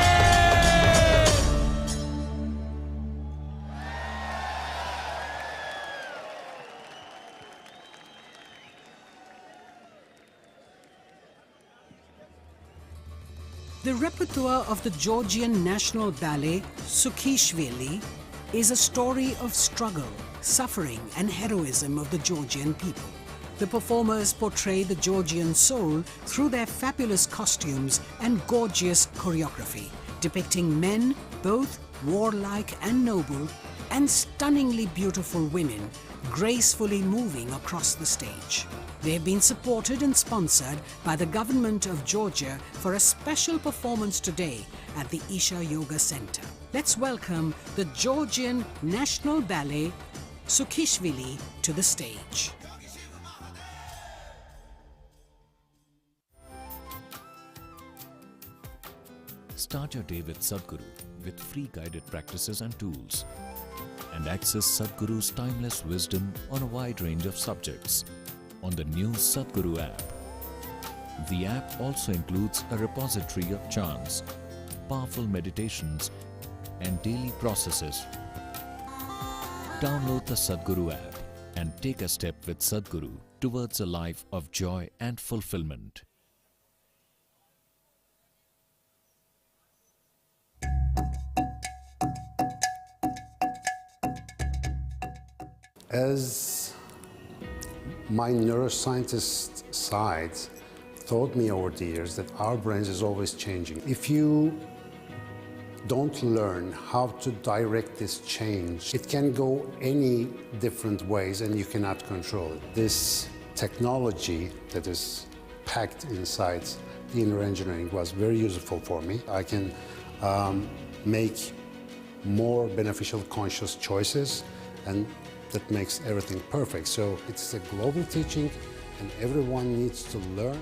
D: The repertoire of the Georgian National Ballet Sukhishvili is a story of struggle, suffering and heroism of the Georgian people. The performers portray the Georgian soul through their fabulous costumes and gorgeous choreography, depicting men, both warlike and noble, and stunningly beautiful women, gracefully moving across the stage. They have been supported and sponsored by the government of Georgia for a special performance today at the Isha Yoga Center. Let's welcome the Georgian National Ballet Sukhishvili to the stage.
R: Start your day with Sadhguru with free guided practices and tools, and access Sadhguru's timeless wisdom on a wide range of subjects on the new Sadhguru app. The app also includes a repository of chants, powerful meditations, and daily processes. Download the Sadhguru app and take a step with Sadhguru towards a life of joy and fulfillment.
I: As my neuroscientist side taught me over the years that our brains is always changing. If you don't learn how to direct this change, it can go any different ways and you cannot control it. This technology that is packed inside the inner engineering was very useful for me. I can make more beneficial conscious choices, and that makes everything perfect. So it's a global teaching and everyone needs to learn.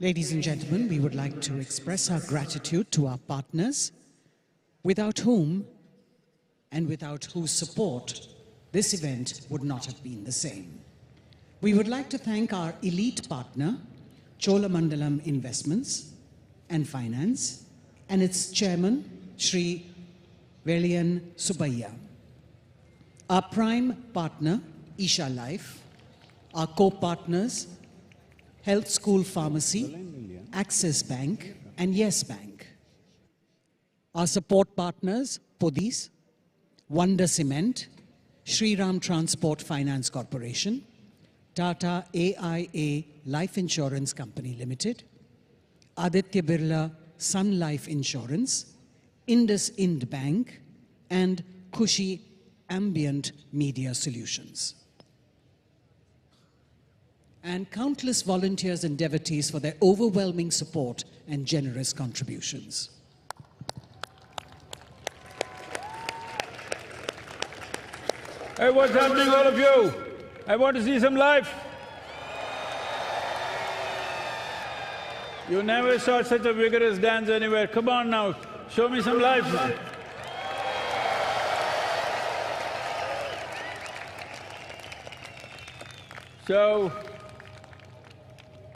D: Ladies and gentlemen, we would like to express our gratitude to our partners, without whom and without whose support this event would not have been the same. We would like to thank our elite partner, Cholamandalam Investments and Finance, and its chairman, Shri Velian Subbayya. Our prime partner, Isha Life, our co-partners, Health School Pharmacy, Axis Bank, and Yes Bank. Our support partners, Police, Wonder Cement, Shri Ram Transport Finance Corporation, Tata AIA Life Insurance Company Limited, Aditya Birla Sun Life Insurance, IndusInd Bank, and Kushi Ambient Media Solutions. And countless volunteers and devotees for their overwhelming support and generous contributions.
G: Hey, what's happening, all of you? I want to see some life. You never saw such a vigorous dance anywhere. Come on now, show me some life. So,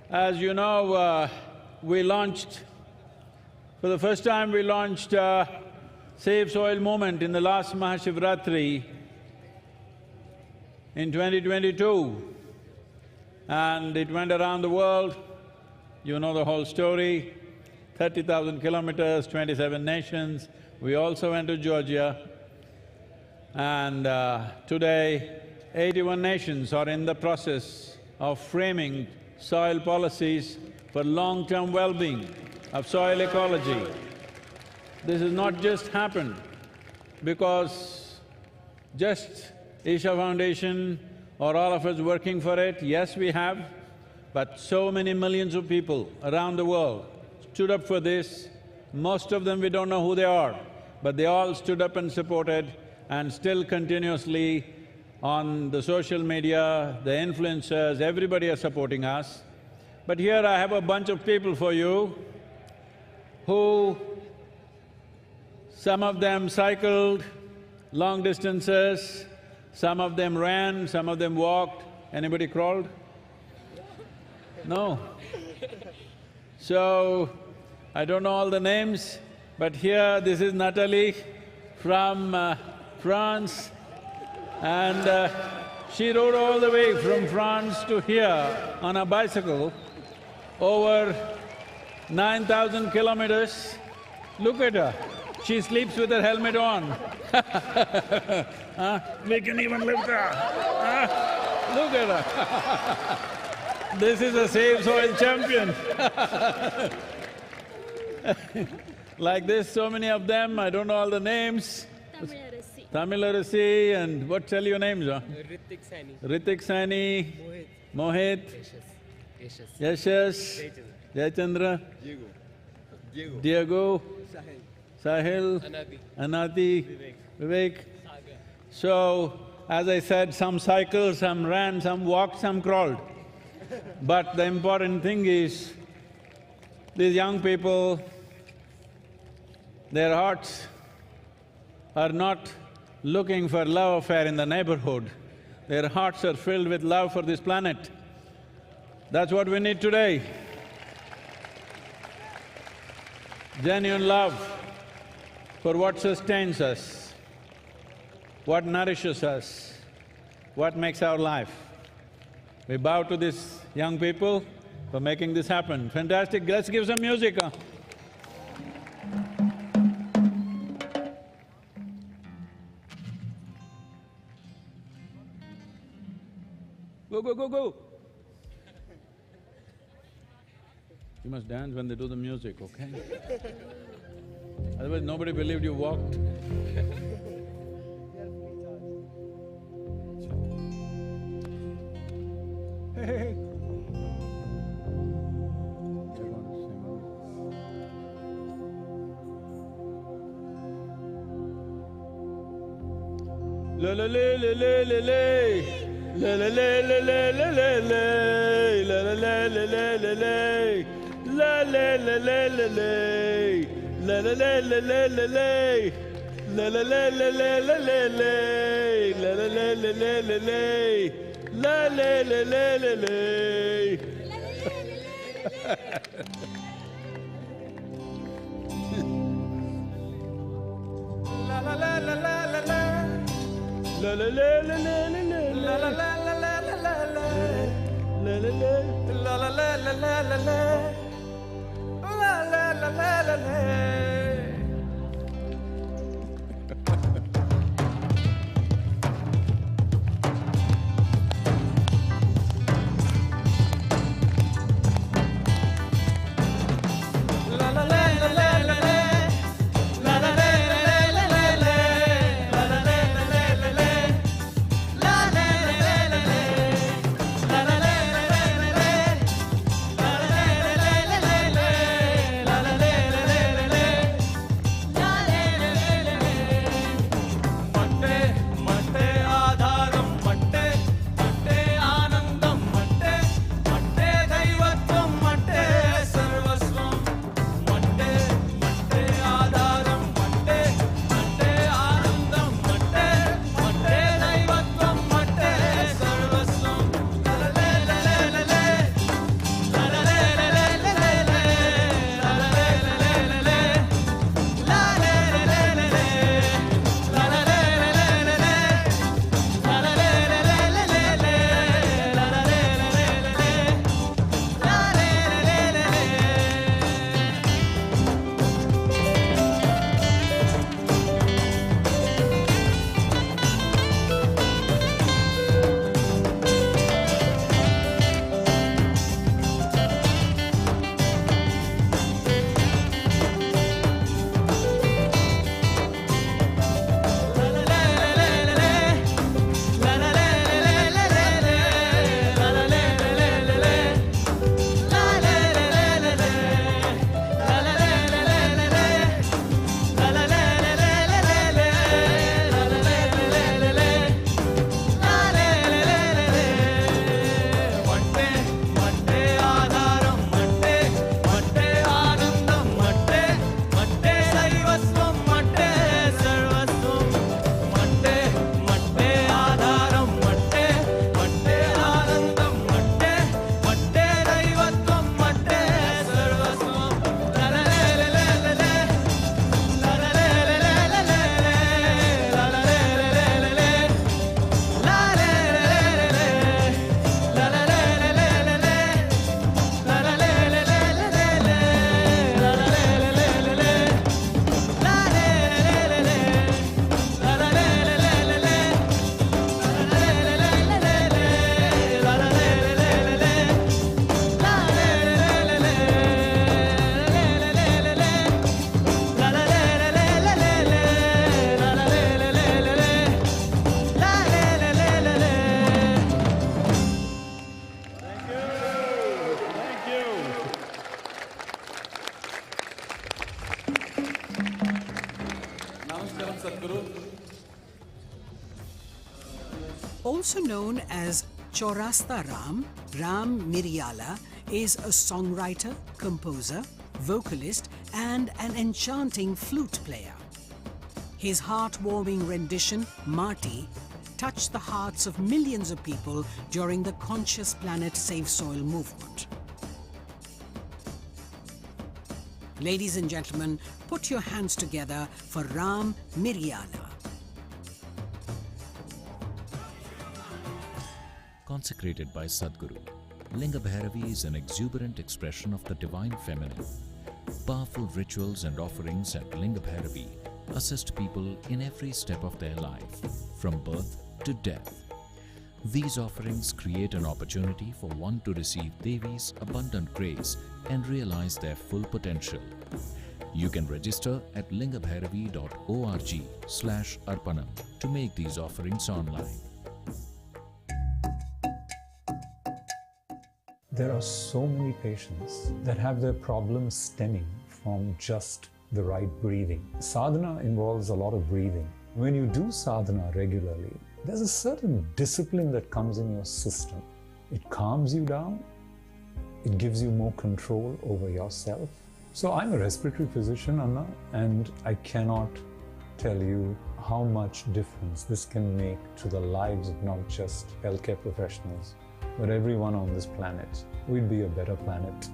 G: as you know, we launched, for the first time we launched Save Soil Movement in the last MahaShivRatri in 2022, and it went around the world. You know the whole story, 30,000 kilometers, 27 nations. We also went to Georgia, and today 81 nations are in the process of framing soil policies for long-term well-being of soil ecology. This has not just happened because just Isha Foundation or all of us working for it. Yes, we have, but so many millions of people around the world stood up for this. Most of them we don't know who they are, but they all stood up and supported, and still continuously on the social media, the influencers, everybody are supporting us. But here I have a bunch of people for you who… some of them cycled long distances, some of them ran, some of them walked. Anybody crawled? No. So, I don't know all the names, but here this is Natalie from France, and she rode all the way from France to here on a bicycle, over 9,000 kilometers. Look at her, she sleeps with her helmet on. We can even lift her. Look at her. This is a Save Soil champion. Like this, so many of them, I don't know all the names. Tamil and what tell your names, huh? Ritik Sani, Mohit, Yashas, Jayachandra, Diego, Sahil, Anati, Vivek. So, as I said, some cycled, some ran, some walked, some crawled. But the important thing is, these young people, their hearts are not looking for love affair in the neighborhood. Their hearts are filled with love for this planet. That's what we need today. Genuine love for what sustains us, what nourishes us, what makes our life. We bow to these young people for making this happen. Fantastic, let's give some music, huh? Go, go, go, go! You must dance when they do the music, okay? Otherwise nobody believed you walked. Hey! La la la la la la la. La la la la la la la la, la la la la la la la. la la la la la la, la la la la la la la, la la la la la la la la, la la la la la la la, la la la la la la. La la la la la la la, la la la la la la la, la la la la la la la, la la la la la la la la la, la la la la la la.
D: Also known as Chaurasta Ram, Ram Miryala is a songwriter, composer, vocalist, and an enchanting flute player. His heartwarming rendition, Marty, touched the hearts of millions of people during the Conscious Planet Save Soil movement. Ladies and gentlemen, put your hands together for Ram Miryala.
R: Consecrated by Sadhguru, Linga Bhairavi is an exuberant expression of the divine feminine. Powerful rituals and offerings at Linga Bhairavi assist people in every step of their life, from birth to death. These offerings create an opportunity for one to receive Devi's abundant grace and realize their full potential. You can register at lingabhairavi.org/arpanam to make these offerings online.
J: There are so many patients that have their problems stemming from just the right breathing. Sadhana involves a lot of breathing. When you do sadhana regularly, there's a certain discipline that comes in your system. It calms you down, It gives you more control over yourself. So I'm a respiratory physician, Anna, and I cannot tell you how much difference this can make to the lives of not just healthcare professionals, but everyone on this planet. We'd be a better planet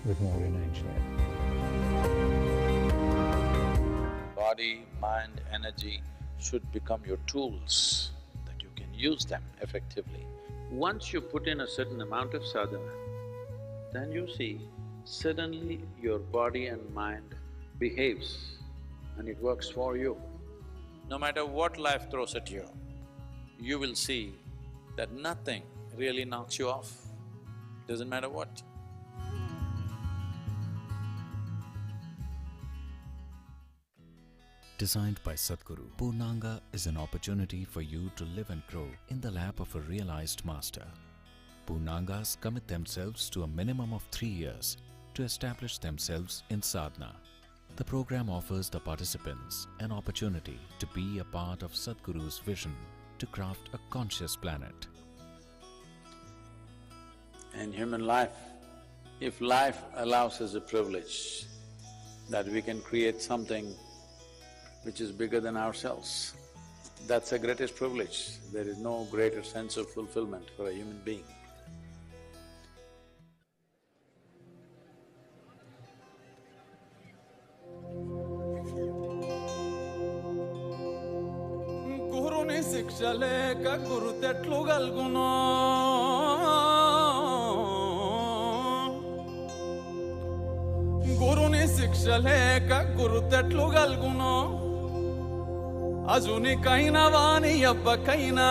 J: with more engineering.
C: Body, mind, energy should become your tools, that you can use them effectively. Once you put in a certain amount of sadhana, then you see suddenly your body and mind behaves and it works for you. No matter what life throws at you, you will see that nothing really knocks you off. Doesn't matter what.
R: Designed by Sadhguru, Purnanga is an opportunity for you to live and grow in the lap of a realized master. Purnangas commit themselves to a minimum of 3 years to establish themselves in sadhana. The program offers the participants an opportunity to be a part of Sadhguru's vision to craft a conscious planet.
C: In human life, if life allows us a privilege that we can create something which is bigger than ourselves, that's the greatest privilege. There is no greater sense of fulfillment for a human being.
A: గురుని శిక్ష లేక గురు తెట్లు గల్గునో గురుని శిక్ష లేక గురు తెట్లు గల్గునో అజునికైనా వాని అబ్బకైనా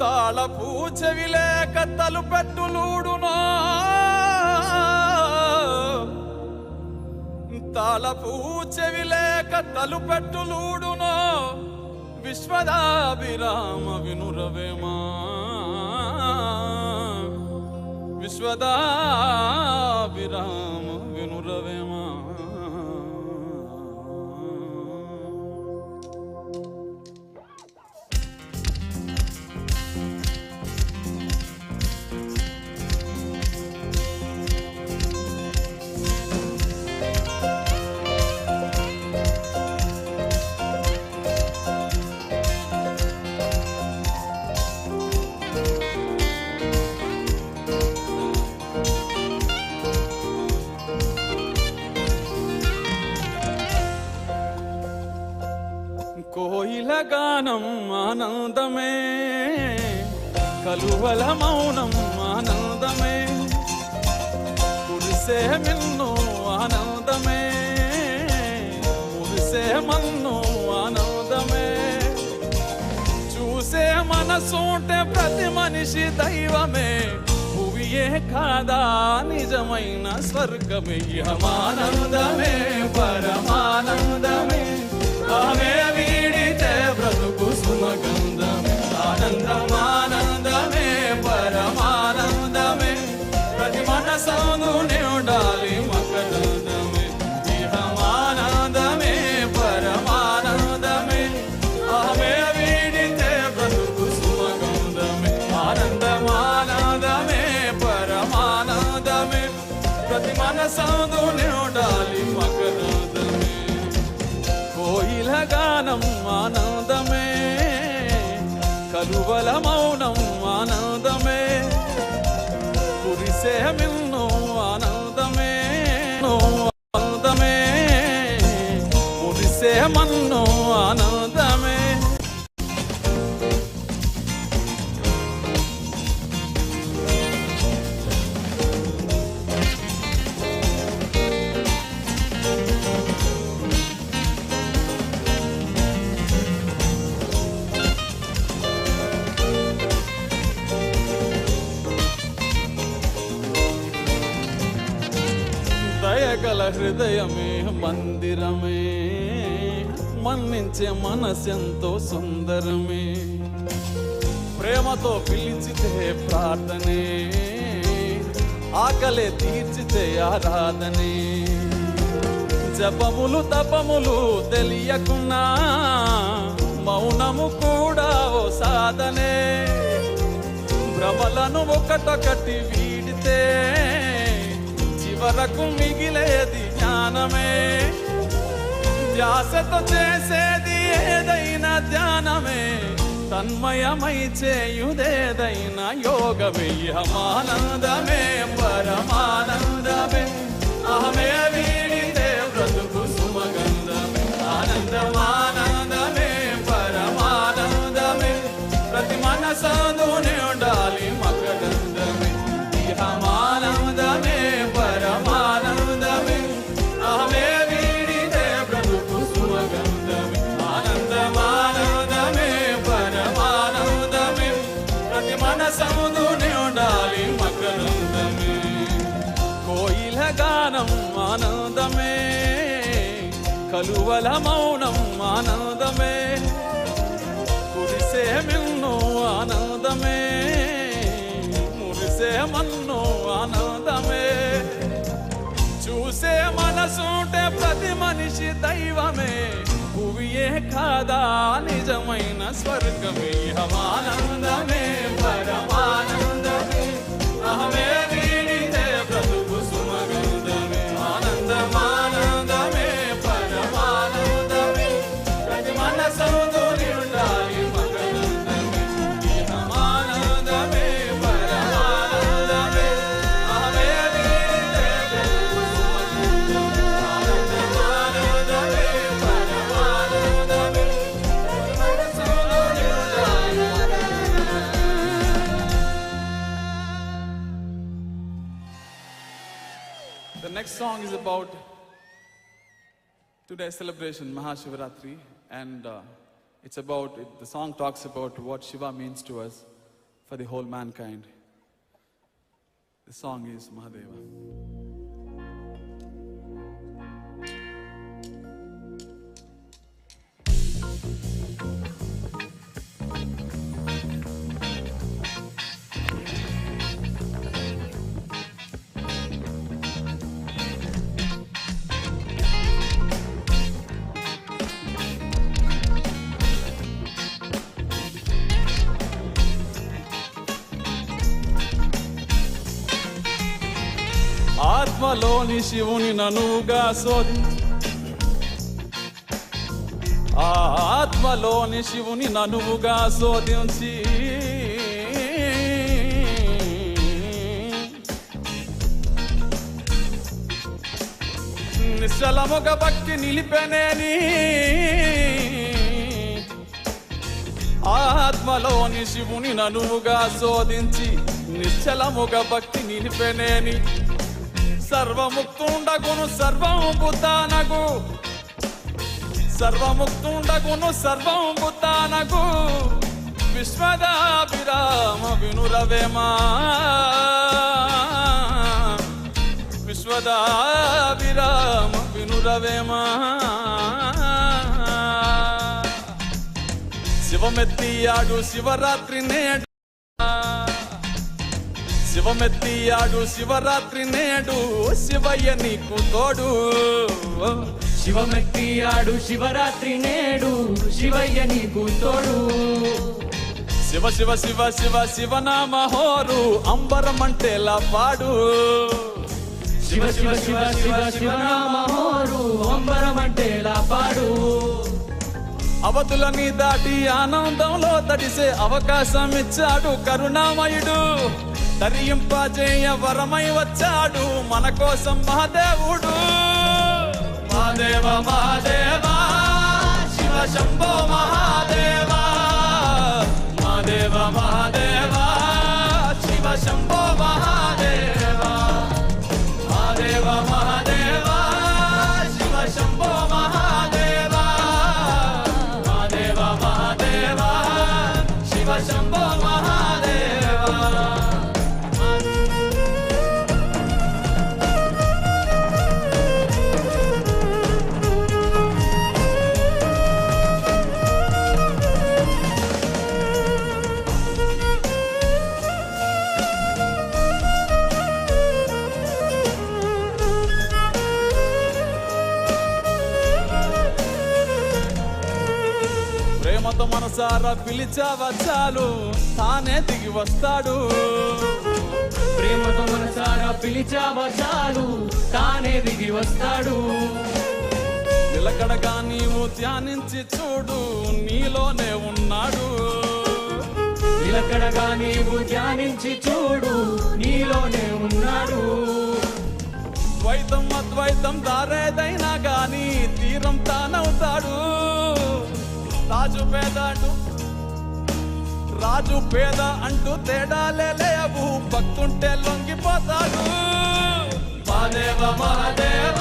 A: తాళపు చెవి లేక తలుపెట్టులూడునో తాళపు చెవి లేక తలుపెట్టులూడునో విశ్వదాభిరామ వినురవేమా విశ్వదాభిరామ వినురవేమా కోయిల గానం ఆనందమే కలువల మౌనం ఆనందమే కురిసే మిన్ను ఆనందమే మురిసే మన్ను ఆనందమే చూసే మనసుంటే ప్రతి మనిషి దైవమే భువియే కాదా నిజమైన స్వర్గమే ఆనందమే పరమానందమే ఆమె వీడితే బ్రతుకు సుమగంధమే ఆనందమానందమే పరమానందమే ప్రతి మనసందు ఉండాలి మకరందమే ఇహమానందమే పరమానందమే ఆమె వీడితే బ్రతుకు సుమగంధమే ఆనందమానందమే పరమానందమే ప్రతి మనసందు ఉండాలి మకరందమే కోయిల గానం ఆనందమే కలువల మౌనం ఆనందమే కురిసే మిన్ను ఆనందమే ఆనందమే కురిసే మన్ను ఆనందమే దయగల హృదయమే మందిరమే మన్నించే మనసెంతో సుందరమే ప్రేమతో పిలిచితే ప్రార్థనే ఆకలే తీర్చితే ఆరాధనే జపములు తపములు తెలియకున్నా మౌనము కూడా ఓ సాధనే భ్రమలను ఒకటొకటి వీడితే చివరకు మిగిలేది జ్ఞానమే. ధ్యాసతో చేసేది ఏదైనా ధ్యానమే, తన్మయమై చేయుదేదైనా యోగమే. ఇహమానందమే పరమానందమే, అహమే వీడితే బ్రతుకు సుమగంధమే. ఆనందమానందమే పరమానందమే, ప్రతి మనసందునే ఉండాలి మకరందమే. ఇహమానందమే పరమానందమే, అహమే వీడితే బ్రతుకు సుమగంధమే. ఆనందమానందమే పరమానందమే, ప్రతి మనసందునే ఉండాలి మకరందమే. కోయిల గానం ఆనందమే, కలువల మౌనం ఆనందమే, కురిసే మిన్ను ఆనందమే, మురిసే మన్ను ఆనందమే. చూసే మనసుంటే ప్రతి మనిషి దైవమే, భువియే కాదా నిజమైన స్వర్గమే. ఇహమానందమే పరమానందమే, అహమే వీడితే బ్రతుకు సుమగంధమే. ఆనందమానందమే పరమానందమే, ప్రతి మనసందునే ఉండాలి మకరందమే. ఇహమానందమే పరమానందమే, అహమే వీడితే బ్రతుకు సుమగంధమే. ఆనందమానందమే పరమానందమే, ప్రతి మనసందునే ఉండాలి మకరందమే. The next song is about today's celebration, MahaShivRatri, and the song talks about what Shiva means to us for the whole mankind. The song is Mahadeva. ఆత్మలోని శివుని ననుగా ఆత్మలోని శివుని ననువుగా శోధించి నిశ్చలముగా భక్తి నిలిపెనేని, ఆత్మలోని శివుని ననువుగా శోధించి నిశ్చలముగా భక్తి నిలిపెనేని. సర్వముక్తుండగును సర్వం బుద్ధానగు, సర్వముక్తుండగును సర్వం బుద్ధానగు, విశ్వదాభిరామ వినురవేమా. విశ్వదాభిరామ వినురవేమా. శివమెత్తియాడు శివరాత్రి నేడు, శివమెత్తియాడు శివరాత్రి నేడు, శివయ్య నీకు తోడు.
K: శివమెత్తియాడు శివరాత్రి నేడు, శివయ్య నీకు తోడు.
A: శివ శివ శివ శివ శివనామ హోరు, అంబరమంటేలా పాడు.
K: శివ శివ శివ శివ శివనామ హోరు, అంబరమంటేలా పాడు.
A: అవధులని దాటి ఆనందంలో తడిసే అవకాశం ఇచ్చాడు కరుణామయుడు. తరింపజేయ వరమై వచ్చాడు మన కోసం మహాదేవుడు. మహాదేవ మహాదేవ శివ శంభో మహాదేవ, మహాదేవ మహాదేవ శివ శంభో మహాదేవ. మహాదేవ మహాదేవ శివ శంభో మహాదేవ, మహాదేవ మహాదేవ శివ శంభో మహాదేవ. మనసారా పిలిచావా చాలు తానే దిగి వస్తాడు.
K: ప్రేమతో మనసారా పిలిచావా చాలు తానే దిగి వస్తాడు.
A: నిలకడగా నీవు ధ్యానించి చూడు నీలోనే ఉన్నాడు.
K: నిలకడగా నీవు ధ్యానించి చూడు నీలోనే ఉన్నాడు.
A: ద్వైతం అద్వైతం దారేదైనా గాని తీరం తానవుతాడు. రాజు పేద అంటూ తేడాలే లేవు, భక్తుంటే లొంగిపోతాడు. మహాదేవ మహాదేవ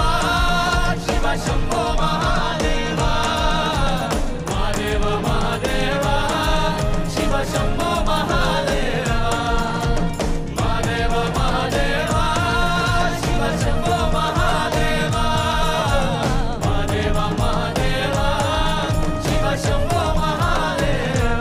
A: శివ శంభో మహాదేవ, మహాదేవ మహాదేవ శివ శంభో మహాదేవ, మహాదేవ మహాదేవ శివ శంభో మహాదేవ, మహాదేవ మహాదేవ శివ శంభో మహాదేవ.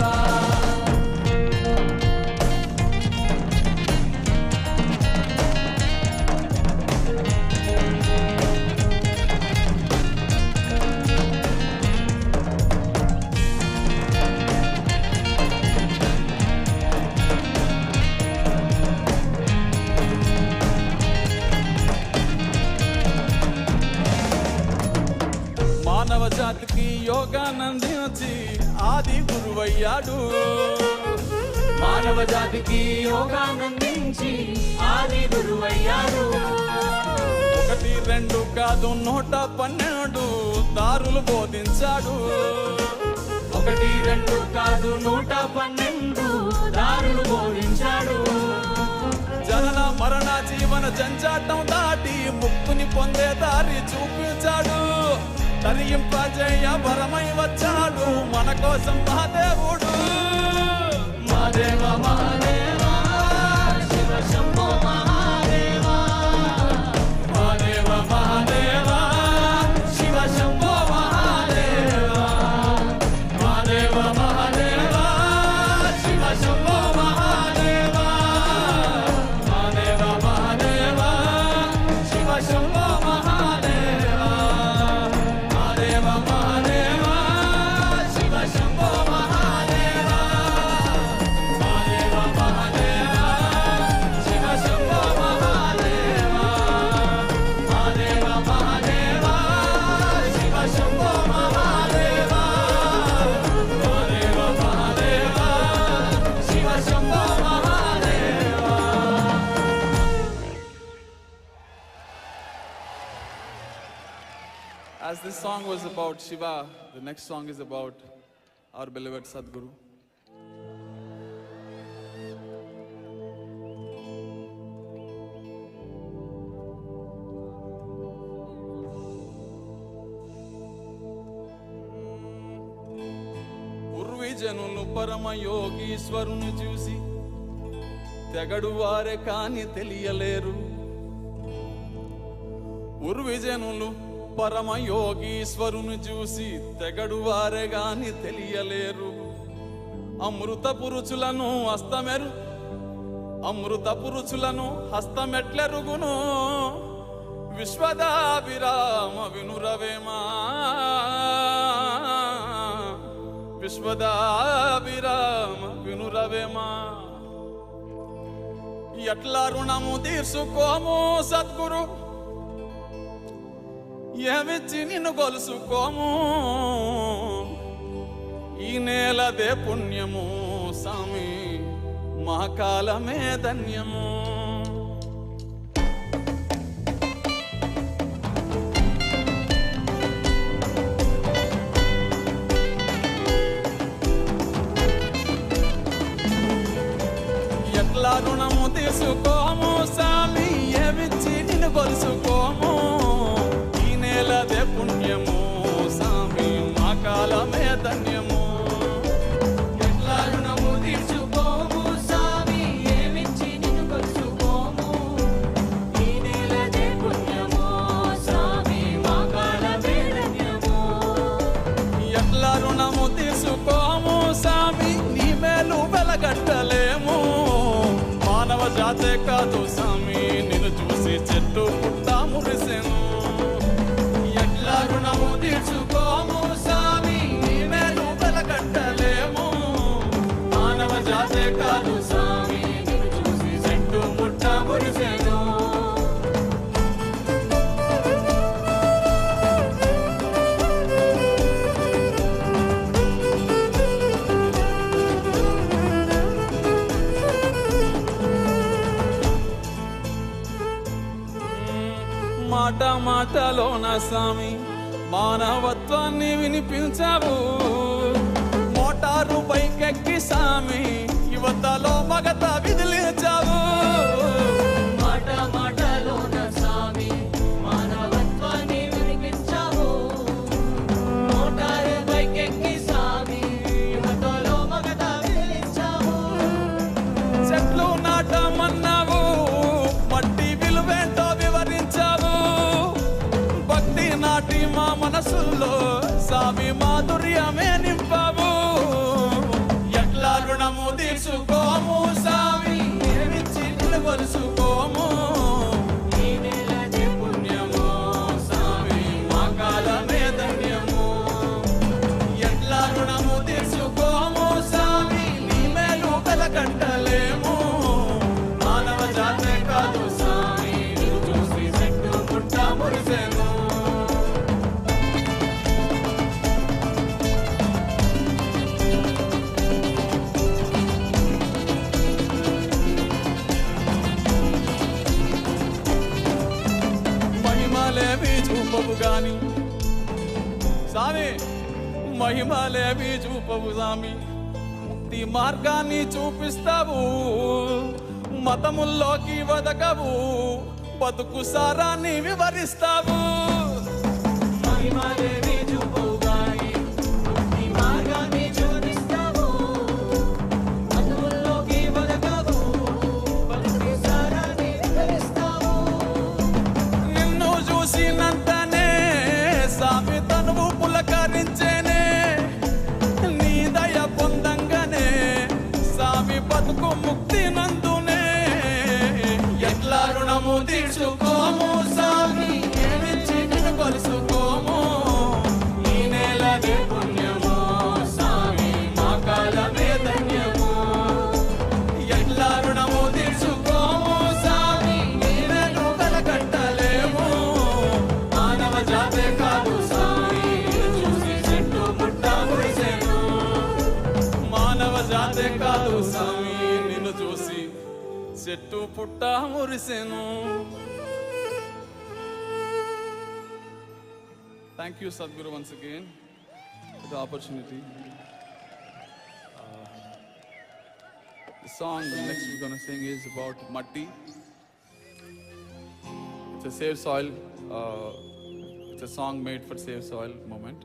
A: మానవ జాతికి యోగానందించి ఆది గురువయ్యాడు.
K: మానవ జాతికి యోగానందించి ఆది గురువయ్యాడు.
A: 1 2 కాదు 112 దారులు బోధించాడు.
K: 1 2 కాదు 112 దారులు బోధించాడు.
A: జనన మరణ జీవన జంజాటం దాటి ముక్తుని పొందే దారి చూపించాడు. తరింపజేయ వరమై వచ్చాడు మన కోసం మహాదేవుడు. Mahadeva Mahadeva Shiva Shambho Mahadeva, Mahadeva Mahadeva Shiva Shambho Mahadeva, Mahadeva Mahadeva Shiva Shambho Mahadeva, Mahadeva Mahadeva Shiva Shambho Mahadeva, Mahadeva Mahadeva Shiva Shambho Mahadeva, Mahadeva Mahadeva Shiva Shambho Mahadeva, Mahadeva Mahadeva Shiva Shambho Mahadeva, Mahadeva Mahadeva Shiva Shambho Mahadeva. As this song was about Shiva, the next song is about our beloved Sadhguru. పూర్వీజనులు పరమ యోగీశ్వరుని చూసి తెగడు వారే కాని తెలియలేరు. పూర్వీజనులు పరమ యోగీశ్వరుని చూసి తెగడు వారే గాని తెలియలేరు. అమృత పురుషులను హస్తమెట్లెరుగును విశ్వదాభిరామ వినురవేమా, విశ్వదాభిరామ వినురవేమా. ఎట్లా రుణము తీర్చుకోము సద్గురు, ఏమిచ్చి నిన్ను గొలుసుకోము. ఈ నేలదే పుణ్యము సామి, మా కాలమే ధన్యము. ఎట్లా రుణము తీసుకోము సామి, ఏమిచ్చి నిన్ను గొలుసుకోము. ఈ నేలదే పుణ్యము సామి, మా కాలమే ధన్యము. ఎట్లా రుణము తీర్చుకోము సామి, ఏమిచ్చి నిన్ను గొలుసుకోము. ఈ నేలదే పుణ్యము సామి, మా కాలమే ధన్యము. ఎట్లా రుణము తీసుకోము సామి, నీ మేలు వెలగట్టలేము. మానవ జాతే కాదు సామి, నిన్ను చూసి చెట్టు పుట్ట మురిసెను. ఎట్లా రుణము తీర్చుకోము సామి, నీ మేలు వెలగట్టలేము. జాతే కాదు స్వామి నిన్ను చూసి చెట్టు పుట్ట మురిసెను. మాట మాటలోన స్వామి మానవత్వాన్ని వినిపించావు. మోటారు బైకెక్కి స్వామి యువతలో మగత విదిలించావు.
K: మాట మాటలోన స్వామి మానవత్వాన్ని వినిపించావు. మోటారు బైకెక్కి స్వామి యువతలో మగత విదిలించావు.
A: చెట్లు నాటమన్నావు మట్టి విలువేంటో వివరించావు. భక్తి నాటి మా మనసుల్లో స్వామి మాధుర్యమే నింపావు. ఎట్లా రుణము తీసుకోము స్వామి ఏమిచ్చి నిలువరుసుకోము. ఈ నెలనే పుణ్యము స్వామి మా కాలమే ధన్యము. ఎట్లా రుణము తీసుకోము స్వామి నీ మేలు కలకంటలేము. మానవ జాతే కాదు స్వామి నిన్ను చూసి చెట్టు పుట్ట మురిసెను. మహిమలేవి చూపవు గాని స్వామి మహిమలేవి చూపవు స్వామి ముక్తి మార్గాన్ని చూపిస్తావు. మతముల్లోకి వదకవు బతుకు సారాన్ని వివరిస్తావు.
K: మహిమలేవి చూపవు గాని ముక్తి మార్గాన్ని చూపిస్తావు. మతముల్లోకి వదకవు బతుకు సారాన్ని వివరిస్తావు.
A: నిన్ను చూసినంతనే స్వామి తనువు పులకరించేనే. నీ దయ పొందంగానే స్వామి బతుకు ముక్తి నందునే. ఎట్లా రుణము తీర్చుకోము స్వామి ఏమిచ్చి నిన్ను కొలుసుకోము. ఈ నెలదే పుణ్యము స్వామి మా కాలమే ధన్యము. ఎట్లా రుణము తీర్చుకోము స్వామి నీవేను కలకట్టలేము. మానవ జాతే కాదు స్వామి నిన్ను చూసి చెట్టు పుట్ట మురిసెను. మానవ జాతే కాదు స్వామి నిన్ను చూసి చెట్టు పుట్ట మురిసెను. Thank you, Sadhguru, once again for the opportunity. The song next we're going to sing is about Matti. It's a Save Soil. It's a song made for Save Soil moment.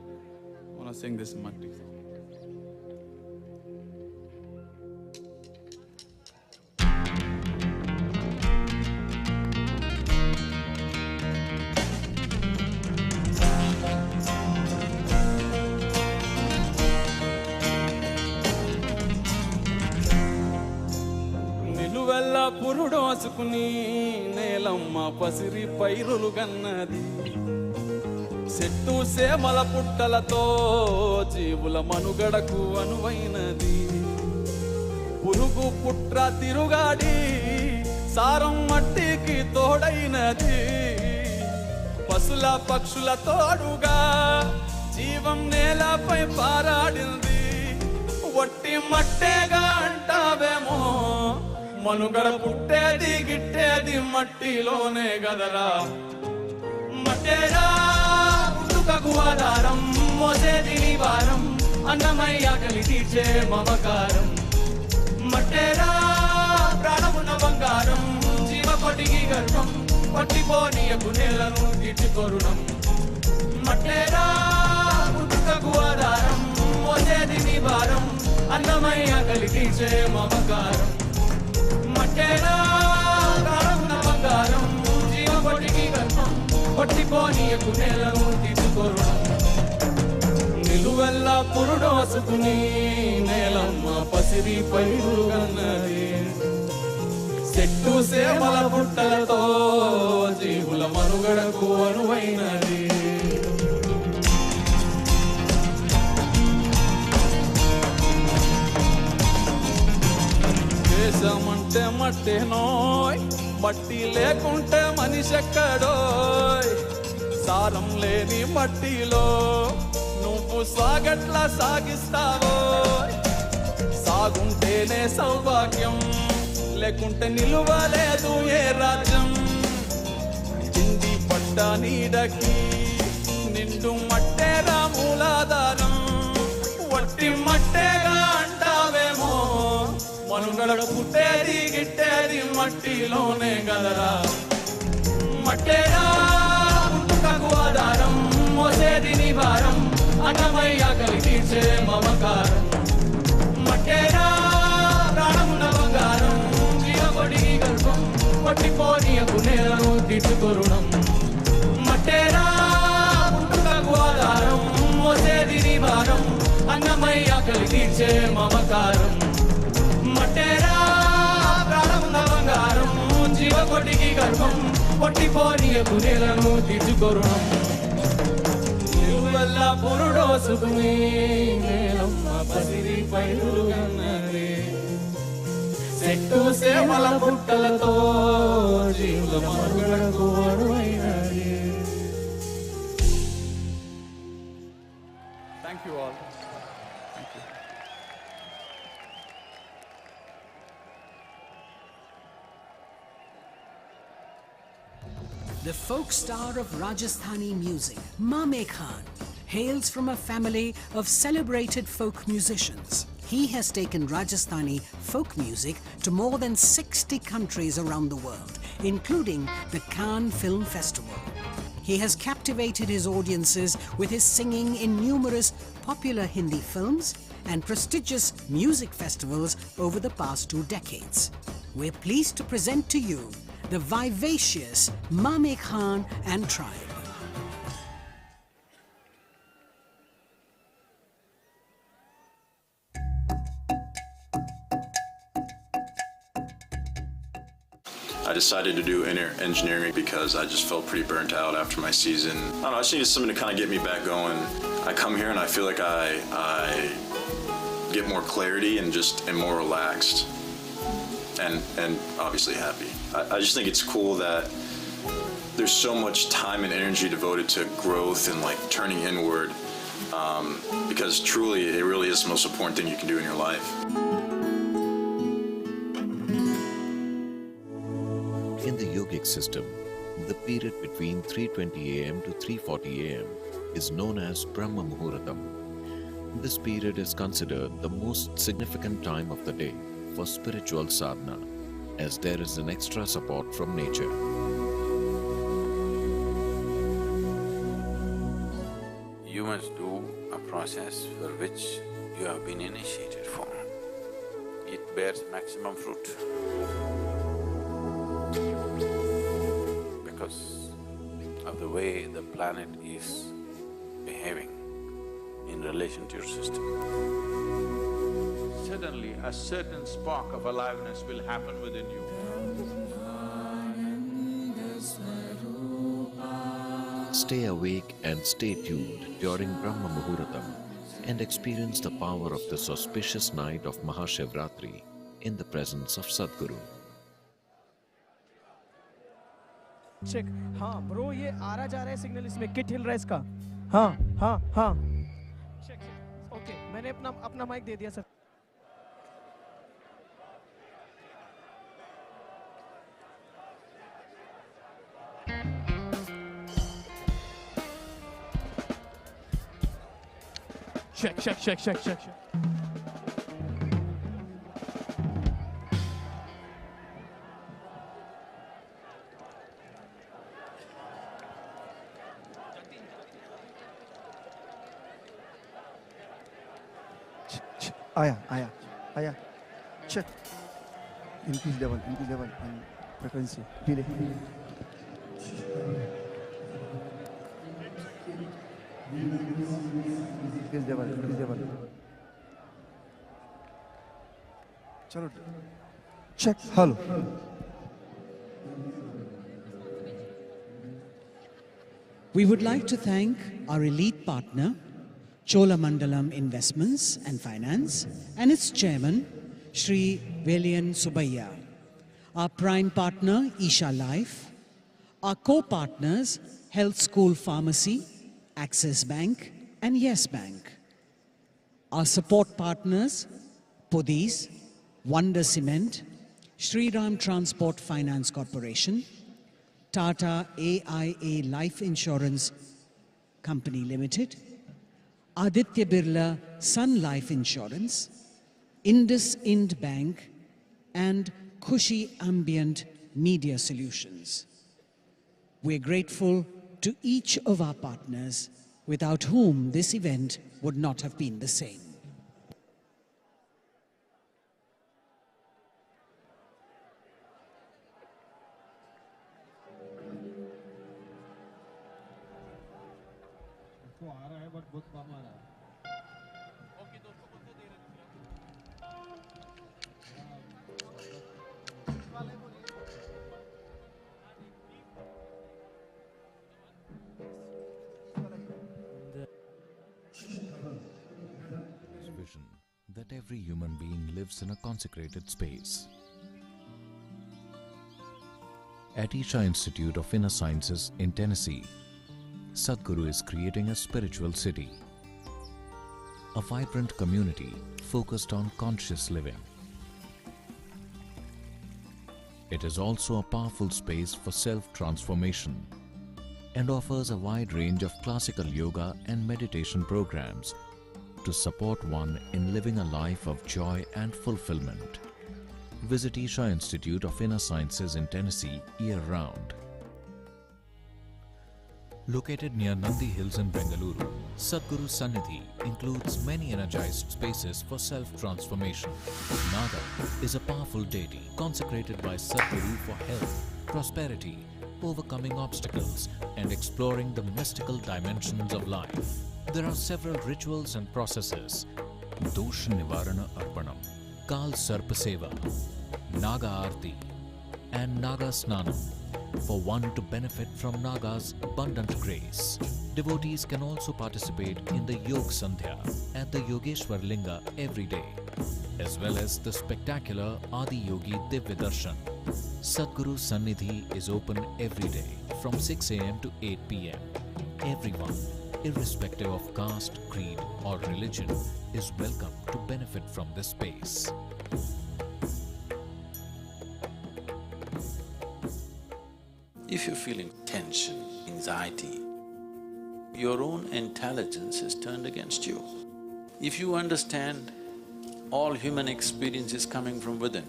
A: I want to sing this Matti song. నిలువెల్ల పురుడోసుకుని నేలమ్మ పసిరి పైరులు గన్నది. చెట్టు సేమల పుట్టలతో జీవుల మనుగడకు అనువైనది. పురుగు పుట్ర తిరుగాడి సారం మట్టికి తోడైనది. పశుల పక్షుల తోడుగా జీవం నేలపై పారాడింది. వట్టి మట్టేగా అంటావేమో మనుగడ పుట్టేది గిట్టేది మట్టిలోనే గదరా. మట్టేరా పుట్టుకకు ఆధారం మోసేది నీ భారం అన్నమయ్య ఆకలి తీర్చే మమకారం. మట్టేరా ప్రాణమున్న బంగారం జీవకొటికి గర్భం పట్టిపోనీయకు నేలను తీర్చుకొరుణం. మట్టేరా పుట్టుకకు ఆధారం మోసేది నీ భారం అన్నమయ్య ఆకలి తీర్చే మమకారం. మట్టేరా ప్రాణమున్న బంగారం జీవకొటికి గర్భం పట్టిపోనీయకు నేలను తీర్చుకొరుణం. నిలువెల్ల పురుడోసుకుని నేలమ్మ పసిరి పైరులు గన్నది. చెట్టు సేమల పుట్టలతో జీవుల మనుగడకు అనువైనది. దేశమంటే మట్టి నోయ్ మట్టి లేకుంటే మనిషి ఎక్కడోయ్ సారం లేని మట్టిలో నువ్వు సాగట్లా సాగిస్తావోయ్ సాగుంటేనే సౌభాగ్యం లేకుంటే నిలువలేదు ఏ రాజ్యం చింది పడ్డ నీడకి నిండు మట్టేరా మూలాధారం వట్టి మట్టేగా అంటావేమో మనుగడ పుట్టేది గిట్టేది మట్టిలోనే గదరా మట్టేరా పుట్టుకకు ఆధారం మోసేది నీ భారం అన్నమయ్య కలిగించే మమకారం మట్టేరా ప్రాణమున బంగారం జీవకొడికి గర్భం పట్టిపోనీయకు నేలను తీర్చుకొరుణం మట్టేరా పుట్టుకకు ఆధారం మోసేది నీ భారం అన్నమయ్య కలిగించే మమకారం మట్టేరా ప్రాణమున బంగారం జీవకొడికి గర్భం పట్టిపోనీయకు నేలను తీర్చుకొరుణం నిలువెల్ల పురుడోసుకుని నేలమ్మ పసిరి పైరులు కన్నది చెట్టు సేవల పుట్టలతో జీవుల మనుగడకు అడువైనది. Thank you all. Thank you.
D: The folk star of Rajasthani music, Mame Khan, hails from a family of celebrated folk musicians. He has taken Rajasthani folk music to more than 60 countries around the world, including the Cannes Film Festival. He has captivated his audiences with his singing in numerous popular Hindi films and prestigious music festivals over the past 2 decades. We're pleased to present to you the vivacious Mame Khan and tribe.
L: I decided to do engineering because I just felt pretty burnt out after my season. I don't know, I just needed something to kind of get me back going. I come here and I feel like I get more clarity and just am more relaxed and obviously happy. I just think it's cool that there's so much time and energy devoted to growth and like turning inward because truly it really is the most important thing you can do in your life.
R: In the yogic system, the period between 3:20 am to 3:40 am is known as Brahma Muhurtam. This period is considered the most significant time of the day for spiritual sadhana, as there is an extra support from nature.
C: You must do a process for which you have been initiated for. It bears maximum fruit. Because of the way the planet is behaving in relation to your system.
G: Suddenly, a certain spark of aliveness will happen within you.
R: Stay awake and stay tuned during Brahma Muhurtam and experience the power of this auspicious night of MahaShivRatri in the presence of Sadhguru.
K: Check हाँ bro ये आ रहा जा रहा है signal इसमें kit हिल रहा है इसका हाँ हाँ हाँ चेक ओके मैंने अपना माइक दे दिया सर check. आया check increase level and frequency delay increase level चलो check hello
D: We would like to thank our elite partner, Cholamandalam Investments and Finance, and its chairman, Shri Velian Subaya. Our prime partner, Isha Life. Our co-partners, Health School Pharmacy, Axis Bank and Yes Bank. Our support partners, Pudis, Wonder Cement, Shri Ram Transport Finance Corporation, Tata AIA Life Insurance Company Limited, Aditya Birla Sun Life Insurance, Indus Ind Bank, and Khushi Ambient Media Solutions. We're grateful to each of our partners, without whom this event would not have been the same.
R: Vision that every human being lives in a consecrated space. At Isha Institute of Inner Sciences in Tennessee, Sadhguru is creating a spiritual city, a vibrant community focused on conscious living. It is also a powerful space for self-transformation and offers a wide range of classical yoga and meditation programs to support one in living a life of joy and fulfillment. Visit Isha Institute of Inner Sciences in Tennessee year-round. Located near Nandi Hills in Bengaluru, Sadhguru Sannidhi includes many energized spaces for self-transformation. Naga is a powerful deity consecrated by Sadhguru for health, prosperity, overcoming obstacles, and exploring the mystical dimensions of life. There are several rituals and processes: Dosh Nivarana Arpanam, Kal Sarpa Seva, Naga Aarti, and Naga Snanam, for one to benefit from Naga's abundant grace. Devotees can also participate in the Yog Sandhya at the Yogeshwar Linga every day, as well as the spectacular Adi Yogi Divya Darshan. Sadhguru Sannidhi is open every day from 6 a.m. to 8 p.m. Everyone, irrespective of caste, creed, or religion, is welcome to benefit from this space.
C: If you're feeling tension, anxiety, your own intelligence is turned against you. If you understand all human experience is coming from within,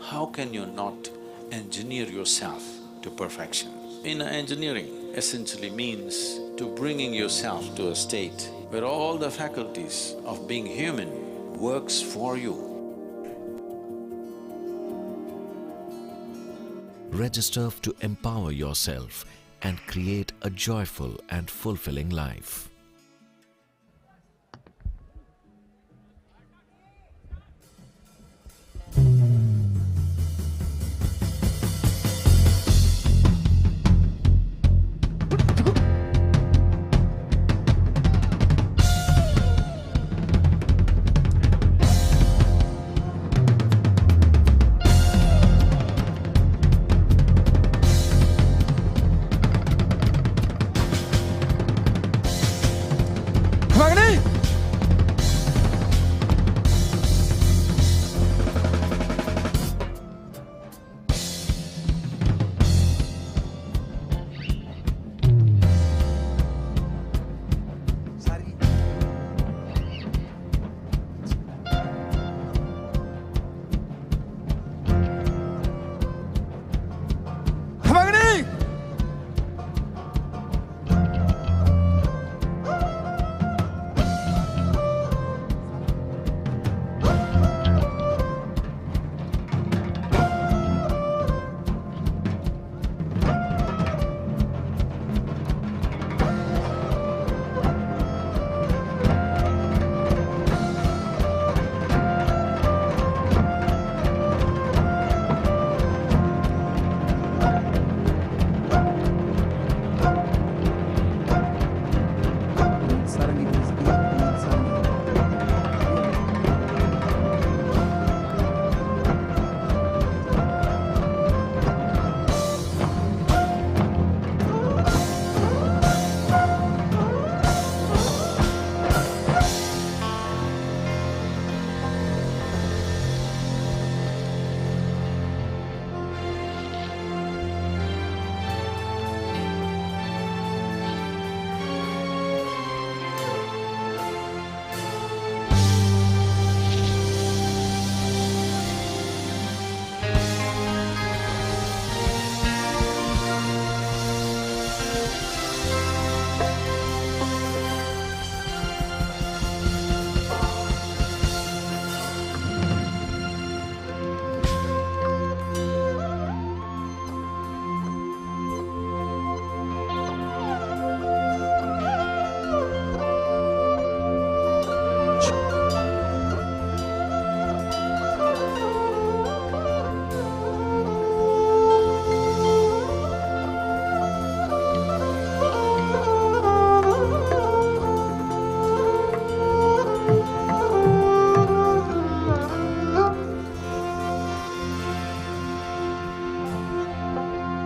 C: how can you not engineer yourself to perfection? Inner engineering essentially means to bringing yourself to a state where all the faculties of being human works for you.
R: Register to empower yourself and create a joyful and fulfilling life.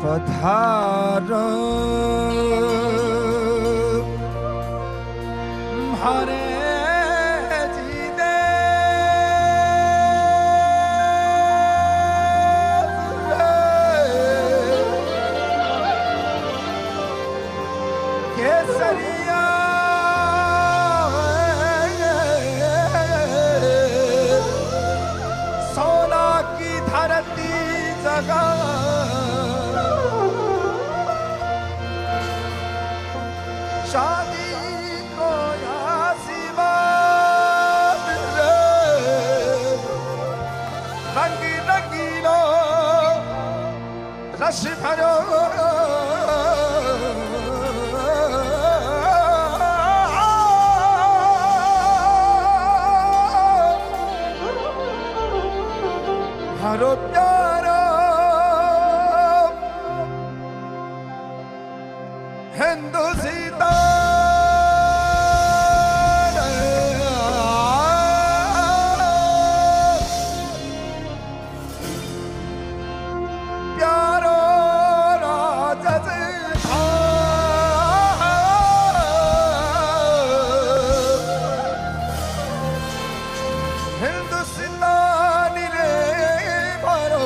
M: पधारो हरे जी दे केसरिया सोना की धरती जगा शादी को आशीर्वाद रंग रंगीलो रस भरो हरो प्यारो हिंदुस्तान प्यारो राजस्थान हिंदुस्तानी रे भरो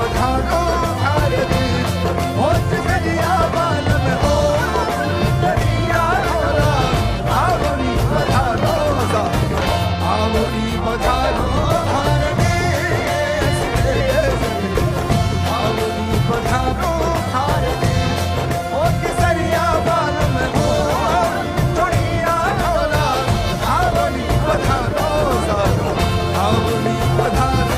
M: पधारो भारती होत करिया बाल में हो करिया रोला आवनी पधारो आवनी पधारो भारती आवनी पधारो भारती होत करिया बाल में हो करिया रोला आवनी पधारो आवनी पधारो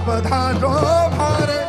M: पधारो भारत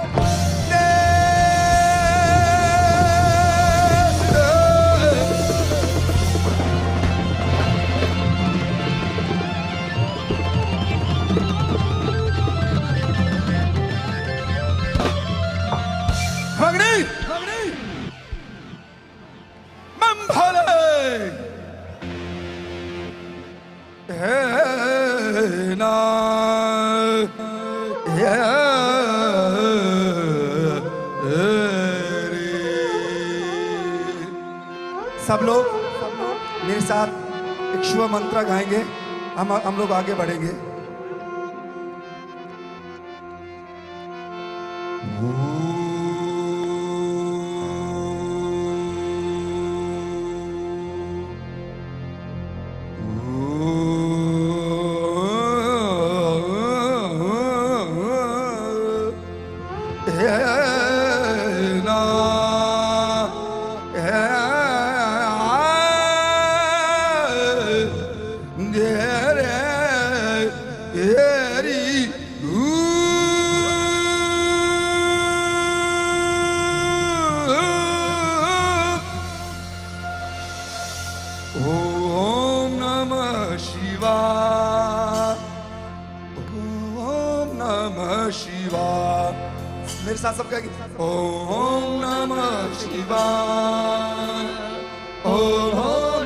M: सब लोग मेरे साथ एक शुभ मंत्र गाएंगे। हम लोग आगे बढ़ेंगे। मेरे साथ सब कहेंगे ओम नमः शिवाय, ओम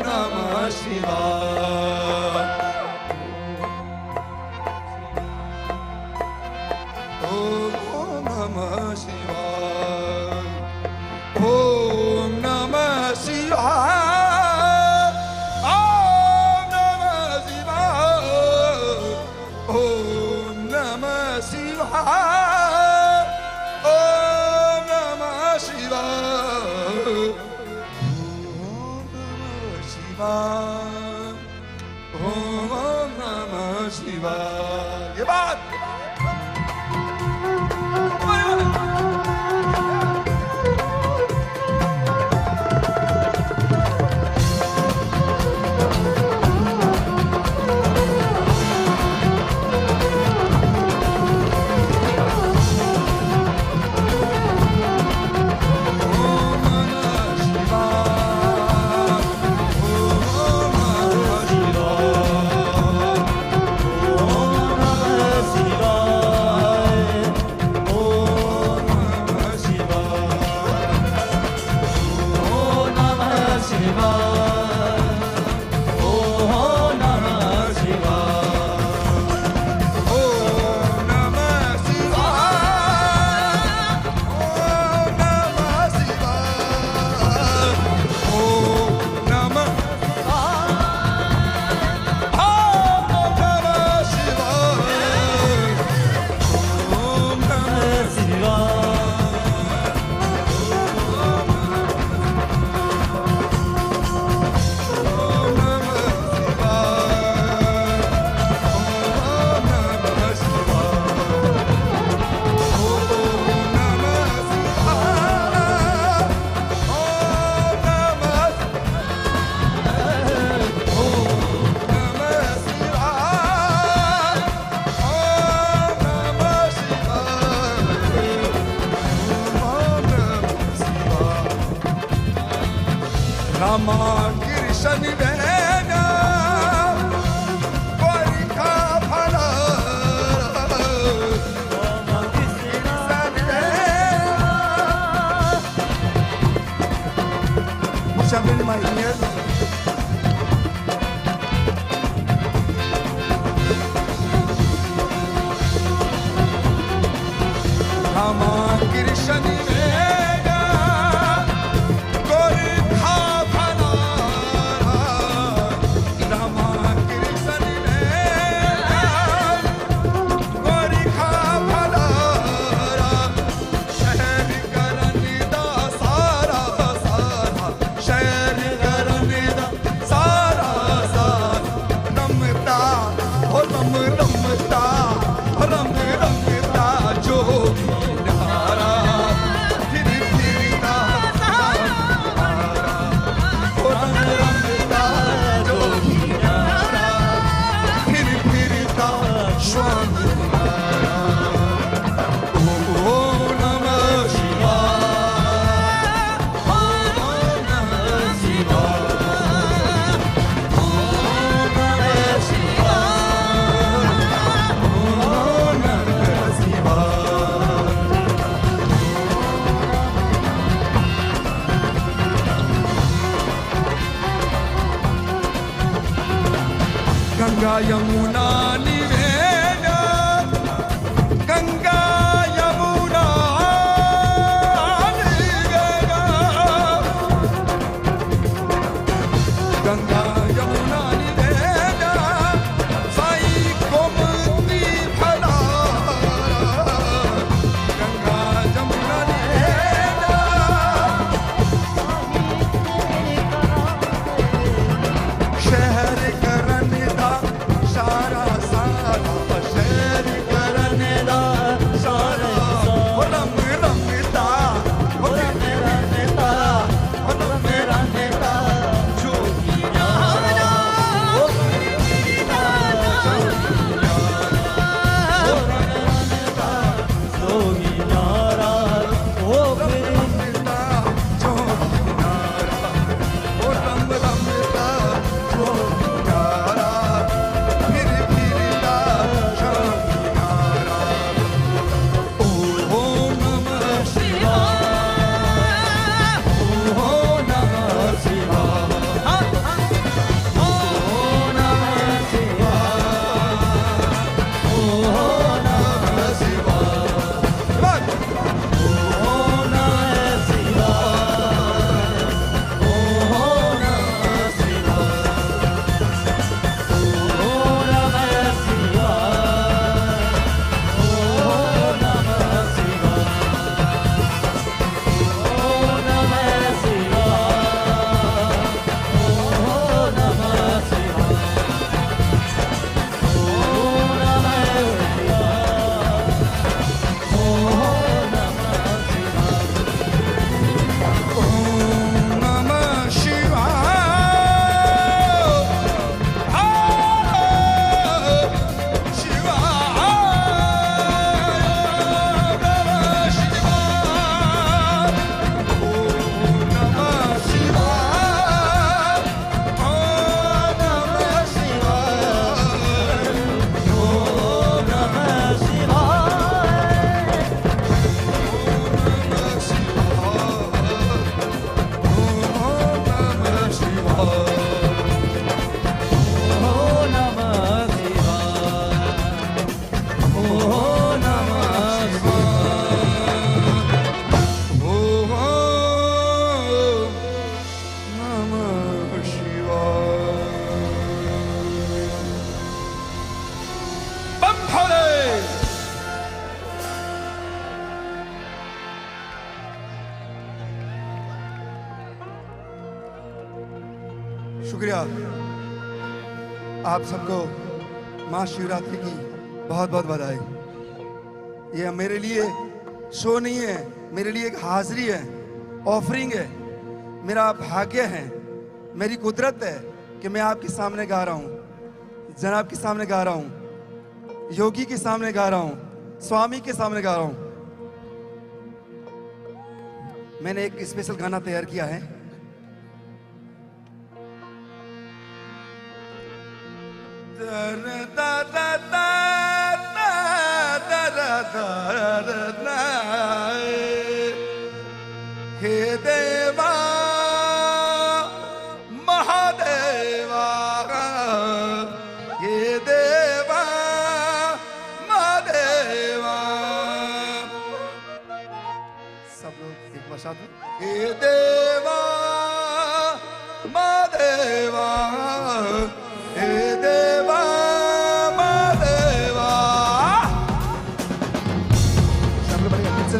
M: नमः शिवाय, ओम नमः शिवाय, ओम नमः शिवाय, ओम नमः शिवाय, ओम नमः शिवाय, ओम नमः शिवाय। ये बात ओम Rama Kirshani Vena Gorikha Phala Rama Kirshani Vena Shamil my ears. Rama Kirshani Vena Gorikha Phala Rama Kirshani Vena Gorikha Phala Shahr Karanida Sara Sara Shahr Karanida Sara Sara Namta Ho Namta Ram Ramta Jo Ganga Yamuna Nivena Ganga Yamuna Nivena Ganga Yamuna Nivena Sai Gomti Phala Ganga Yamuna Nivena Shahr Karanida Sara Sara Shahr Karanida Sara Ram Ramita Ram Ramita Ram Ramita Jogi Nara Jogi Nara Ram Ramita Jogi Nara Ram Ramita Jogi Nara Phir Phirita Jogi Nara Om Namah Shivaya Om Namah Shivaya Om Namah Shivaya Om Namah Shivaya Om Namah Shivaya Om Namah शुक्रिया आप सबको महाशिवरात्रि की बहुत बहुत बधाई। ये मेरे लिए शो नहीं है, मेरे लिए एक हाजिरी है, ऑफरिंग है, मेरा भाग्य है, मेरी कुदरत है कि मैं आपके सामने गा रहा हूँ, जनाब के सामने गा रहा हूँ, योगी के सामने गा रहा हूँ, स्वामी के सामने गा रहा हूँ। मैंने एक स्पेशल गाना तैयार किया है, हे देवा महादेवा, हे देवा महादेवा। सब लोग एक बार साथ में, हे देवा महादेवा, हे देवा महादेवा। सब लोग बढ़िया फिर से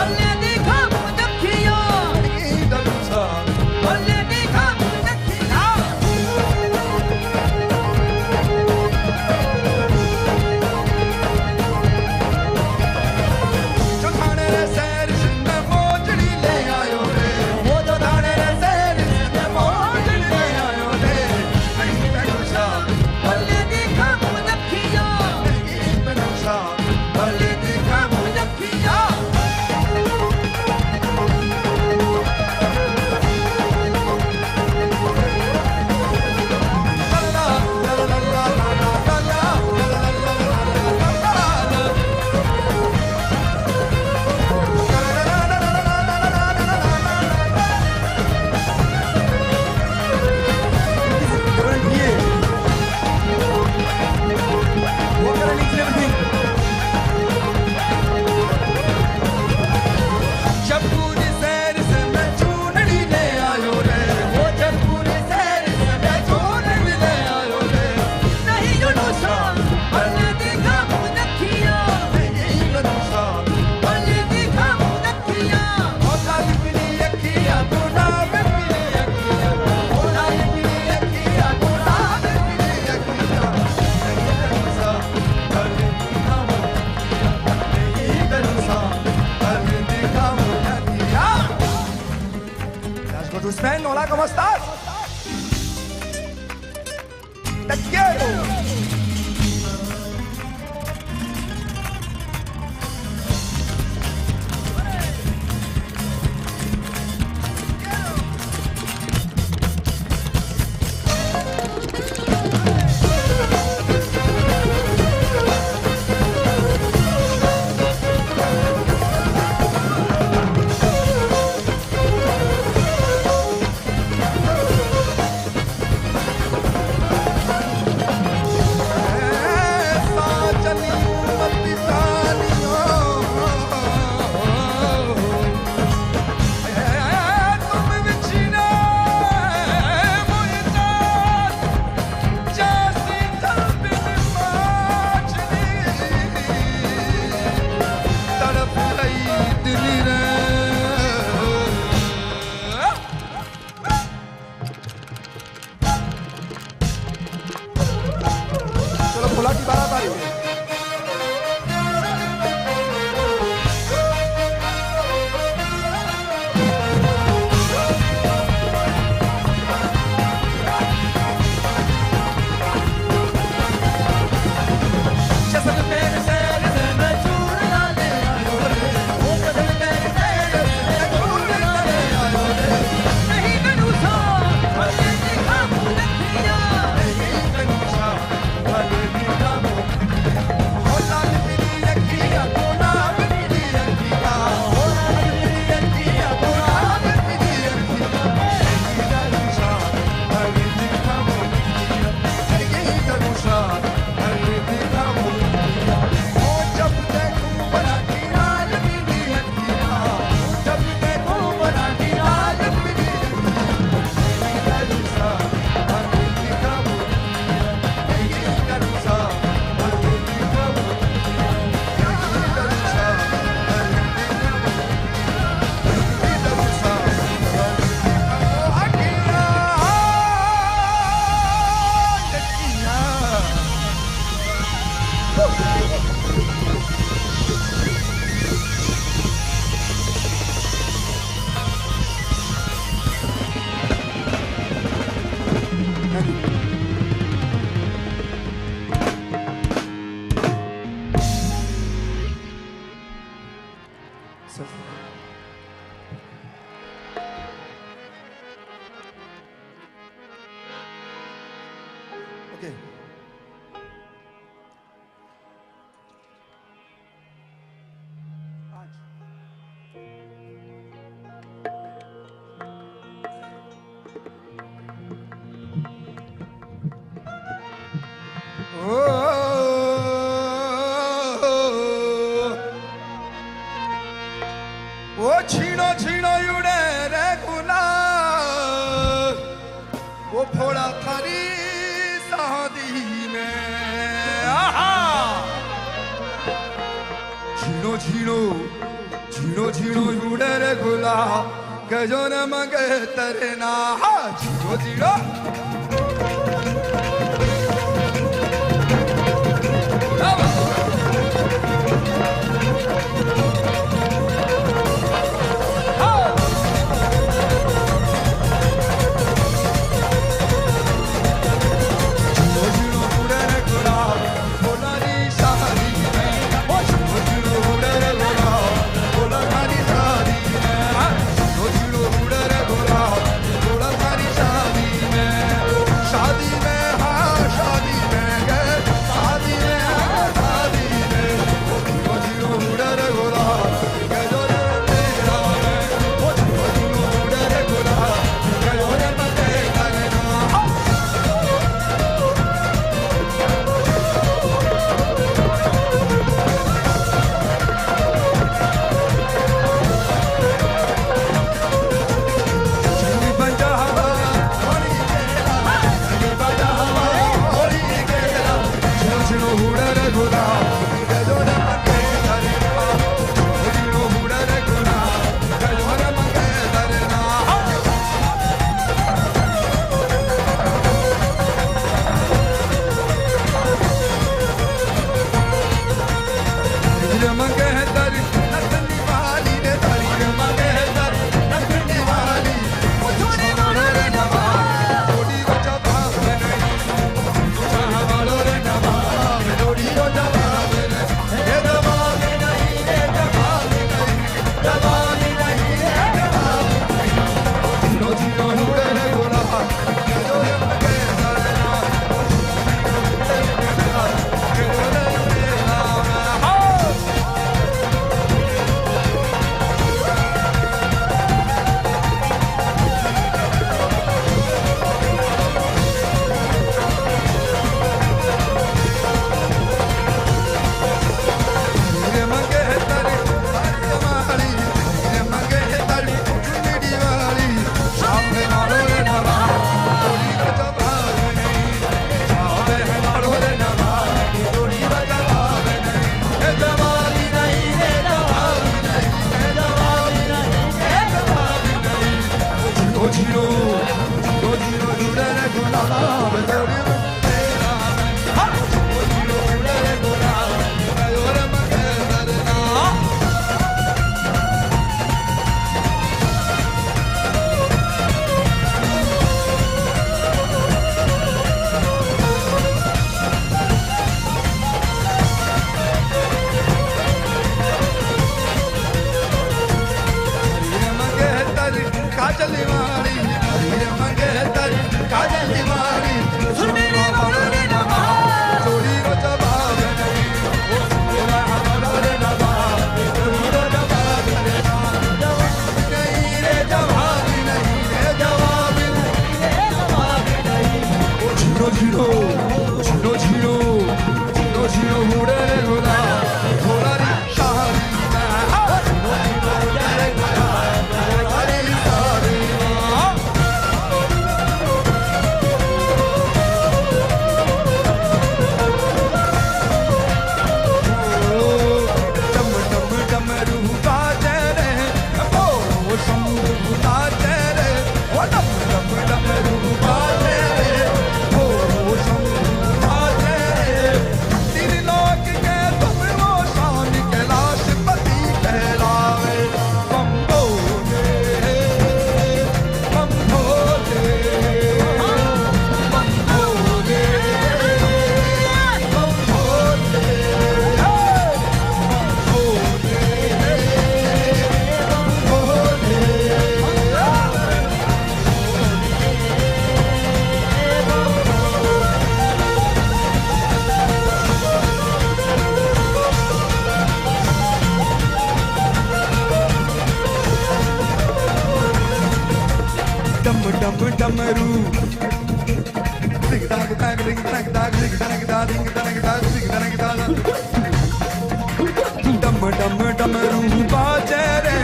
M: tus men, hola, ¿cómo estás? Te quiero. Okay. वो छीनो छीनो युड़े रे गुलाब, वो फोड़ा थारी शादी में। छीनो छीनो छीनो छीनो युड़े रे गुलाब, के जो न मगे तेरे ना। छीनो छीनो काजल वाली हीरे मंगेतर काजल वाली सुनने वाले नमा चोरी को जवाब नहीं वो सुनने वाले नमा चोरी को जवाब नहीं रे जवाब नहीं रे जवाब नहीं रे जवाब नहीं वो zero zero zero zero zero zero उड़े गोला थोड़ा री शाही डमरू दिग दाग दाग दिग दाग दाग दिग दाग दाग दिग दाग दाग दिग दाग दाग डम डम डमरू बाजे रे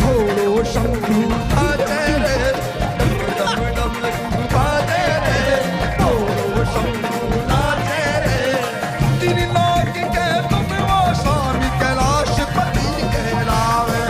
M: भोलो शंभू बाजे रे डम डम डमरू बाजे रे भोलो शंभू बाजे रे तीन लोक के तुम वो स्वामी कैलाश पति कहलावे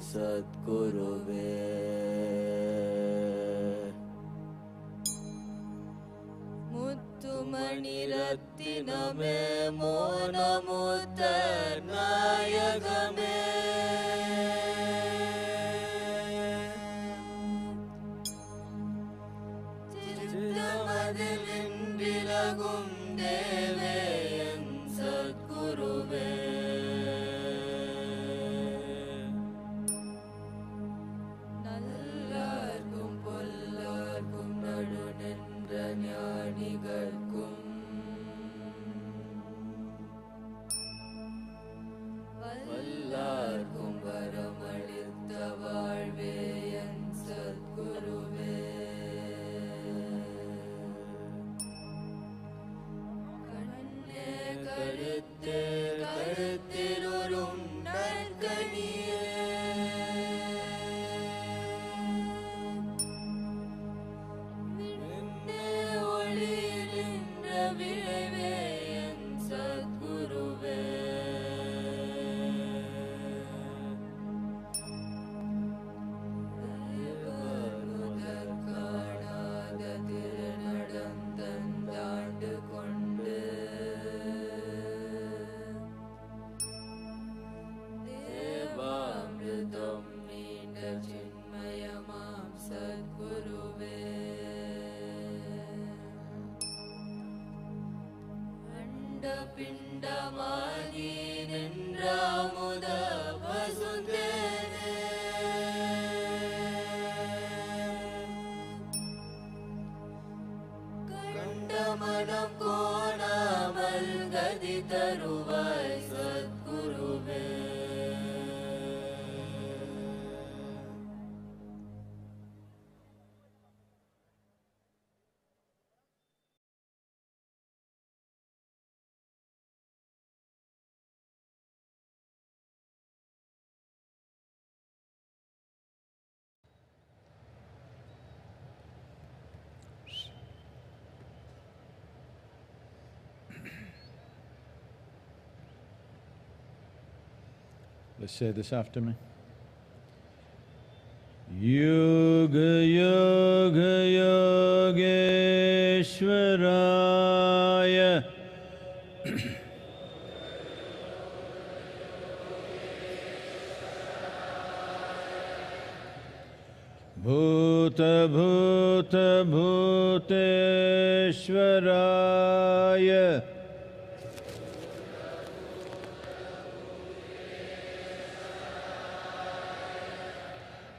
N: सद्गुरुवे मुत्तुमणिरत्नमे मोनमुत्तरनायकमे चित्तमदिलिंदिलगुं देवे सद्गुरुवे नल्लार्कुम पुल्लार्कुम नडुनिன்ற ஞானிகர்க்கும் வல்லார்க்கும் வரமளித்த வாழ்வே என் சத்குருவே கண்ணே கருத்தே கருத்திலுறும் நற்கனியே விண்ணே ஒளியில் நின்ற விளைவே என் சத்குருவே முதற் காணாத திருநடந்தந்தாண்டு கொண்டு தேவாமிர்தம் மீண்ட சின்மயமாம் சத்குருவே அண்ட பிண்டமாகி நின்ற அமுத வசுந்தேனே கண்ட மனம் கோணாமல் கதி தருவாய் சத்குருவே
G: Let's say this after me. Yoga Yoga Yogeshwaraya Bhuta Bhuta Bhuteshwaraya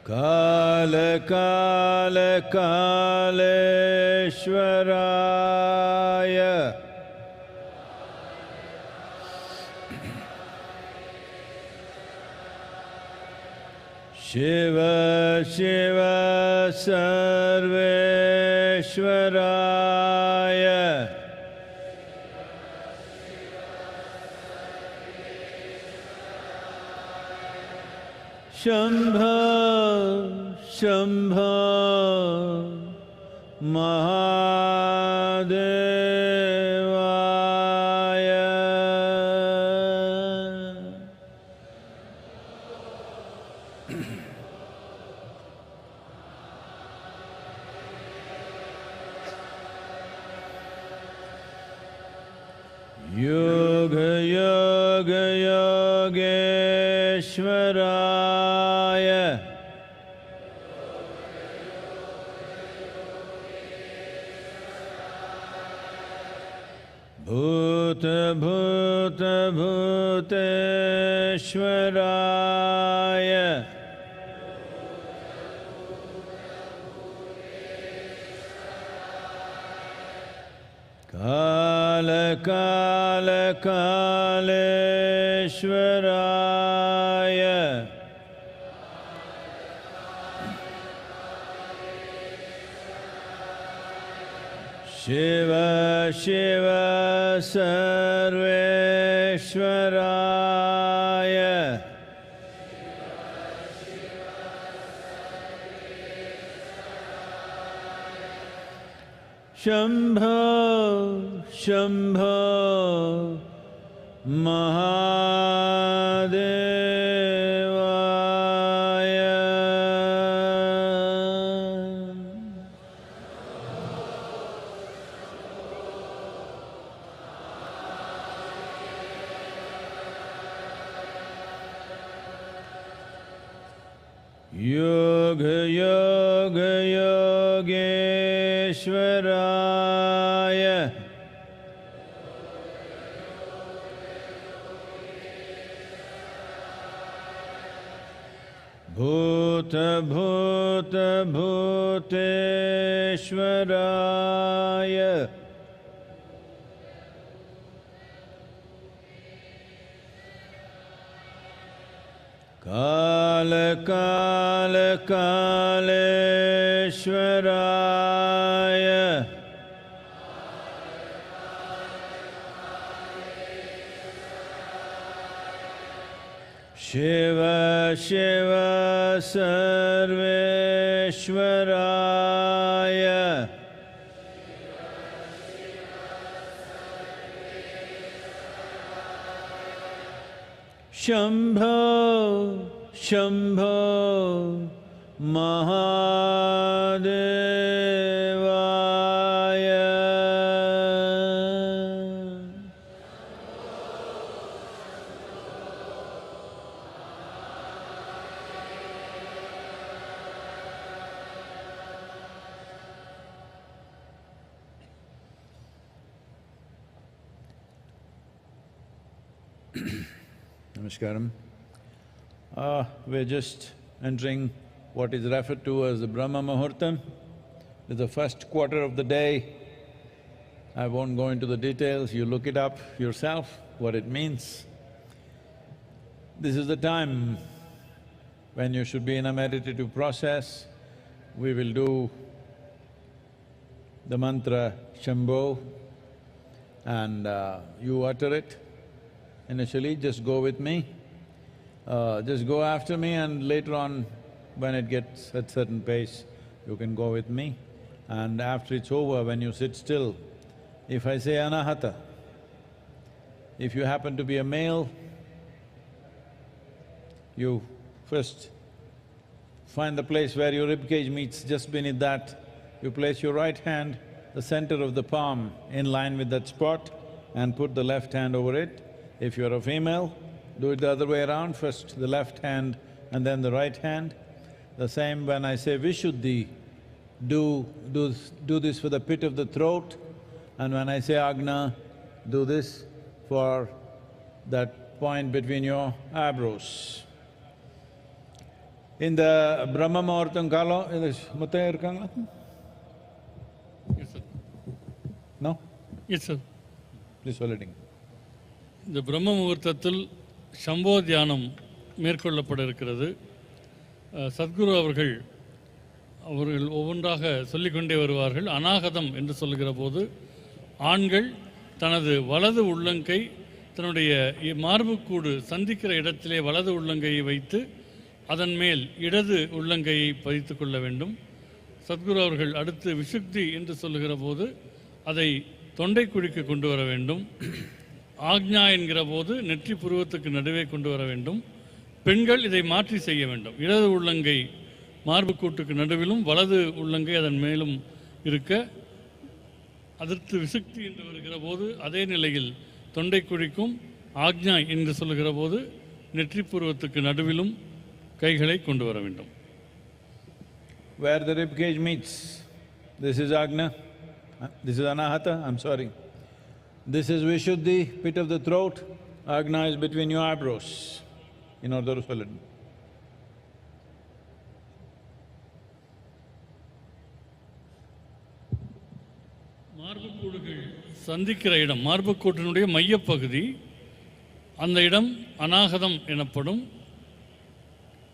G: Kala Kala Kaleshwaraya Shiva Shiva Sarveshwaraya Shambha Shambha Mahadevaya Yoga Yoga Yogeshwaraya Bhuta Bhuta Bhuteshwaraya Kala Kala Kaleshwaraya Shiva Shiva Sarveshwaraya Shambho Shambho Mahadevaya Yoga Yoga Yogeshwaraya Bhuta Bhuta Bhuteshwaraya Kala Kala Kaleshwaraya Shiva Shiva Sarveshwaraya Shambho Shambho Mahadevaya Namaskaram. We're just entering what is referred to as the Brahma Muhurtam. It's the first quarter of the day. I won't go into the details, you look it up yourself, what it means. This is the time when you should be in a meditative process. We will do the mantra Shambho and you utter it. Initially, just go with me. Just go after me and later on, when it gets at certain pace, you can go with me. And after it's over, when you sit still, if I say Anahata, if you happen to be a male, you first find the place where your ribcage meets, just beneath that, you place your right hand, the center of the palm in line with that spot and put the left hand over it. If you're a female, do it the other way around, first the left hand and then the right hand. The same when I say Vishuddhi, do this for the pit of the throat, and when I say Agna, do this for that point between your eyebrows. In the Brahma Muhurtam Kalo, Muttaya irukanga?
F: Yes, sir.
G: No?
F: Yes, sir.
G: Please சொல்லிடுங்க.
F: இந்த பிரம்ம முகூர்த்தத்தில் சம்போ தியானம் மேற்கொள்ளப்பட இருக்கிறது. சத்குரு அவர்கள் ஒவ்வொன்றாக சொல்லிக்கொண்டே வருவார்கள். அநாகதம் என்று சொல்லுகிற போது ஆண்கள் தனது வலது உள்ளங்கை தன்னுடைய மார்புக்கூடு சந்திக்கிற இடத்திலே வலது உள்ளங்கையை வைத்து அதன் மேல் இடது உள்ளங்கையை பதித்து கொள்ள வேண்டும். சத்குரு அவர்கள் அடுத்து விஷுக்தி என்று சொல்லுகிற போது அதை தொண்டை குழிக்கு கொண்டு வர வேண்டும். ஆக்ஞா என்கிற போது நெற்றி புருவத்துக்கு நடுவே கொண்டு வர வேண்டும். பெண்கள் இதை மாற்றி செய்ய வேண்டும். இடது உள்ளங்கை மார்புக்கூட்டுக்கு நடுவிலும் வலது உள்ளங்கை அதன் மேலும் இருக்க, அதற்கு விசுக்தி என்று வருகிற போது அதே நிலையில் தொண்டை குழிக்கும், ஆக்ஞா என்று சொல்லுகிற போது நெற்றி புருவத்துக்கு நடுவிலும் கைகளை கொண்டு வர வேண்டும்.
G: Where the rib cage meets, this is Agna, this is Anahata, I'm sorry. This is Vishuddhi, pit of the throat, Agna is between your eyebrows. இன்னொரு சொல்லிடு.
F: மார்புக்கூடுகள் சந்திக்கிற இடம், மார்புக்கூட்டினுடைய மையப்பகுதி, அந்த இடம் அநாகதம் எனப்படும்.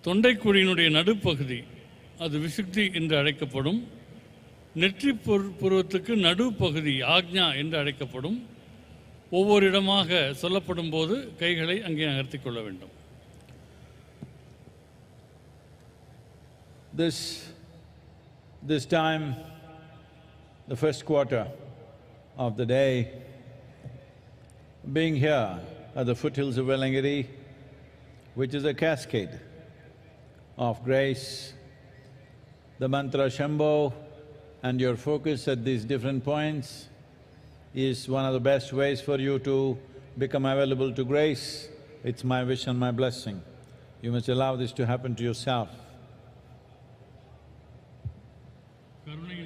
F: தொண்டைக்குழியினுடைய நடுப்பகுதி அது விசுக்தி என்று அழைக்கப்படும். நெற்றி புருவத்துக்கு நடுப்பகுதி ஆக்ஞா என்று அழைக்கப்படும். ஒவ்வொரு இடமாக சொல்லப்படும் போது கைகளை அங்கே நகர்த்தி கொள்ள வேண்டும்.
G: This time, the first quarter of the day, being here at the foothills of Velangiri, which is a cascade of grace, the mantra Shambho and your focus at these different points is one of the best ways for you to become available to grace. It's my wish and my blessing. You must allow this to happen to yourself.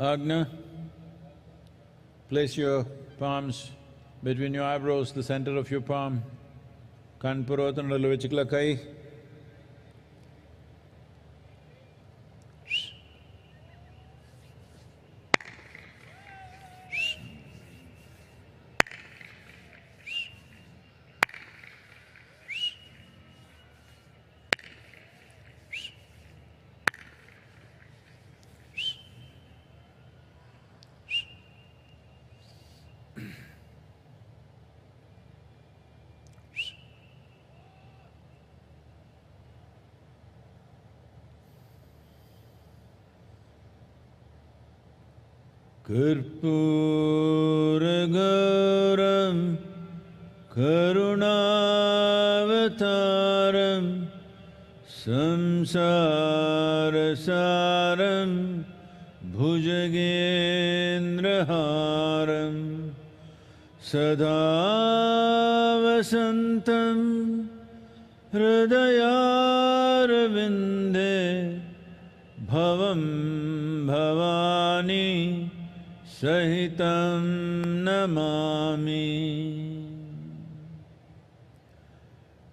G: Agna, place your palms between your eyebrows, the center of your palm. Kanpurotanadalu vechikla kai. Karpuragaram Karunavataram Samsarasaram Bhujagendraharam Sada Vasantam Hridayarvinde Bhavam Bhavani Sahitam namami.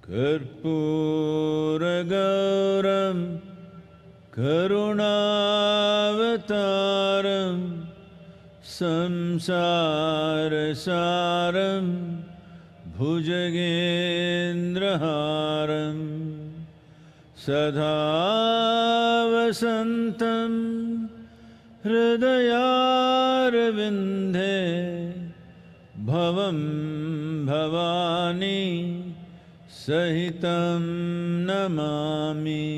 G: Karpuragauram Karunavataram Samsarasaram Bhujagendraharam Sada Vasantam Hridayarvinde Bhavam Bhavani Sahitam namami.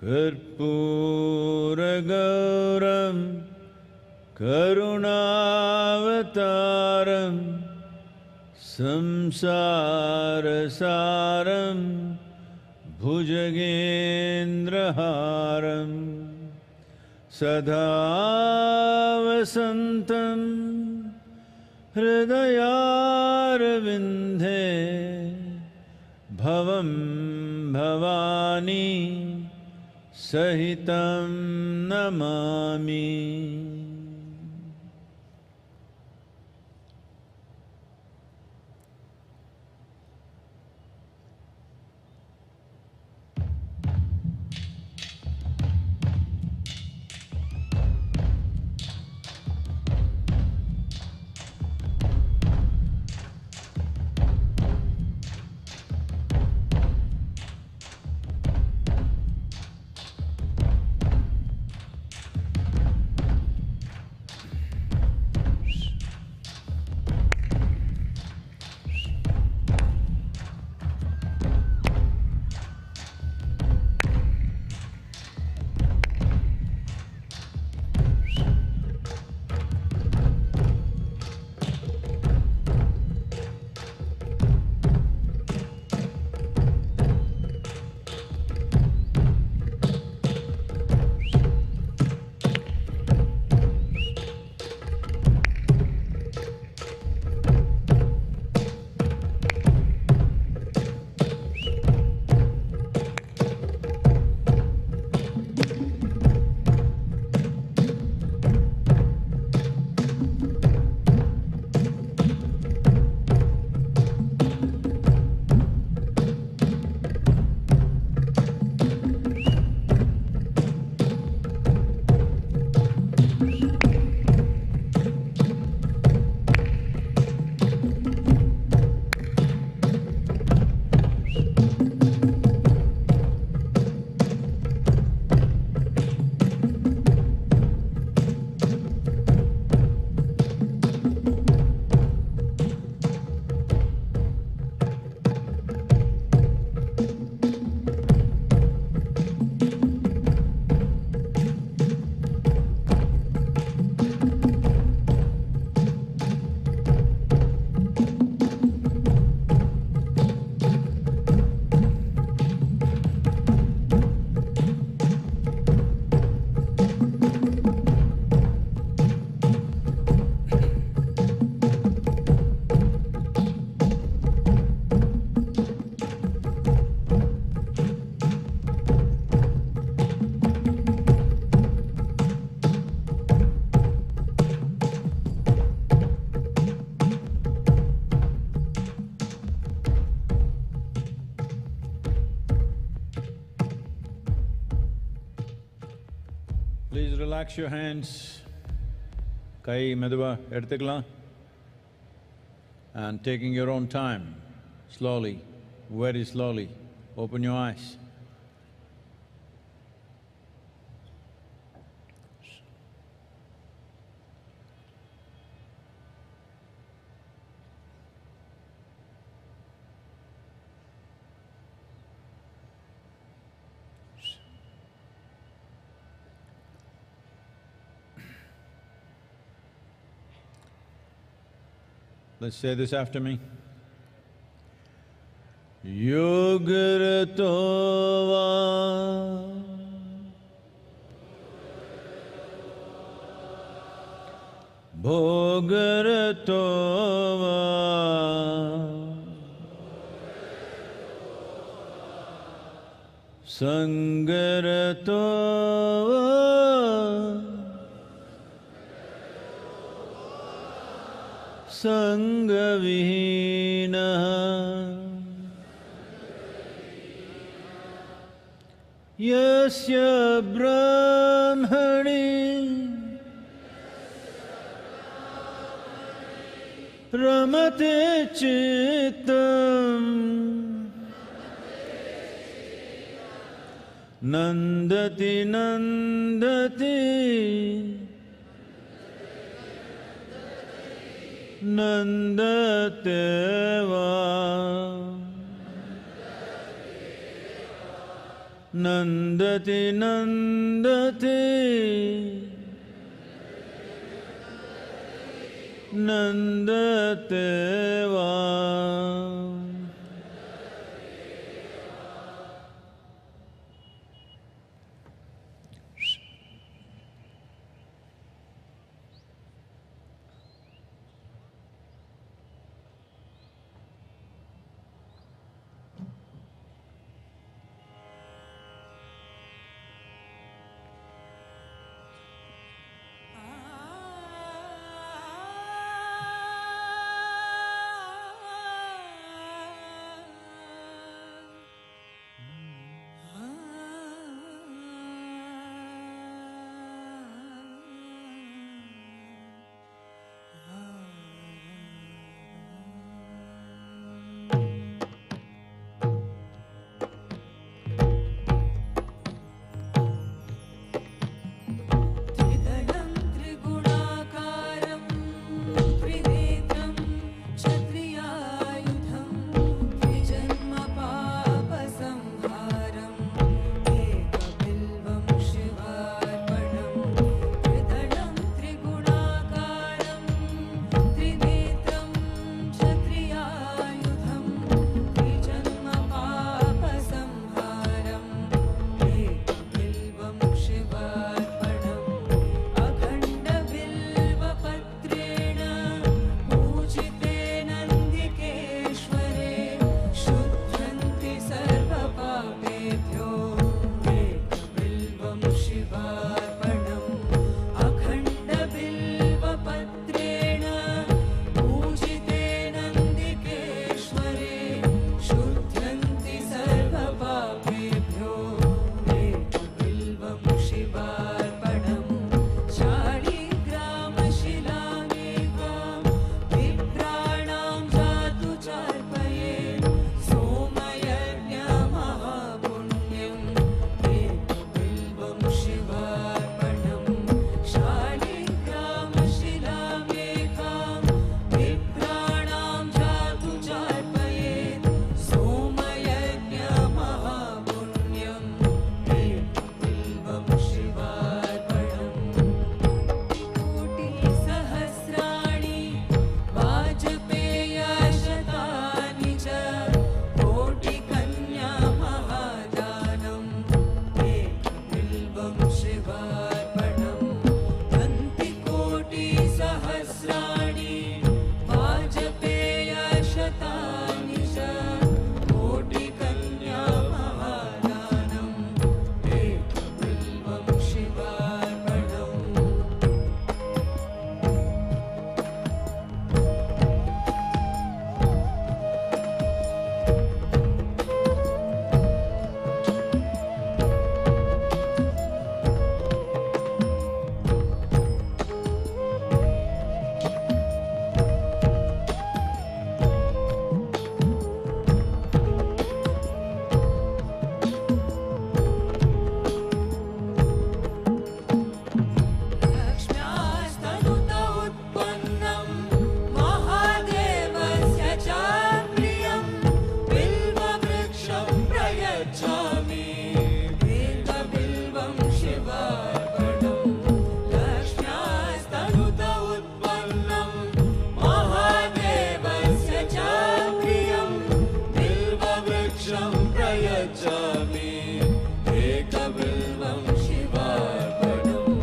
G: Karpuragauram Karunavataram Samsarasaram Bhujagendraharam Sada Vasantam Hridayarvinde Bhavam Bhavani Sahitam namami. Please relax your hands. Kai meduva eduthukalam. And taking your own time, slowly, very slowly, open your eyes. Let's say this after me. Yogaratova Bhogaratova Sangaratova Sangavihinaha Yasya Brahmani Ramate Chittam Nandati Nandati Nandateva Nandati Nandati Nandateva
A: मोक्षं प्रयच्छामि एकबिल्वं शिवार्पणम्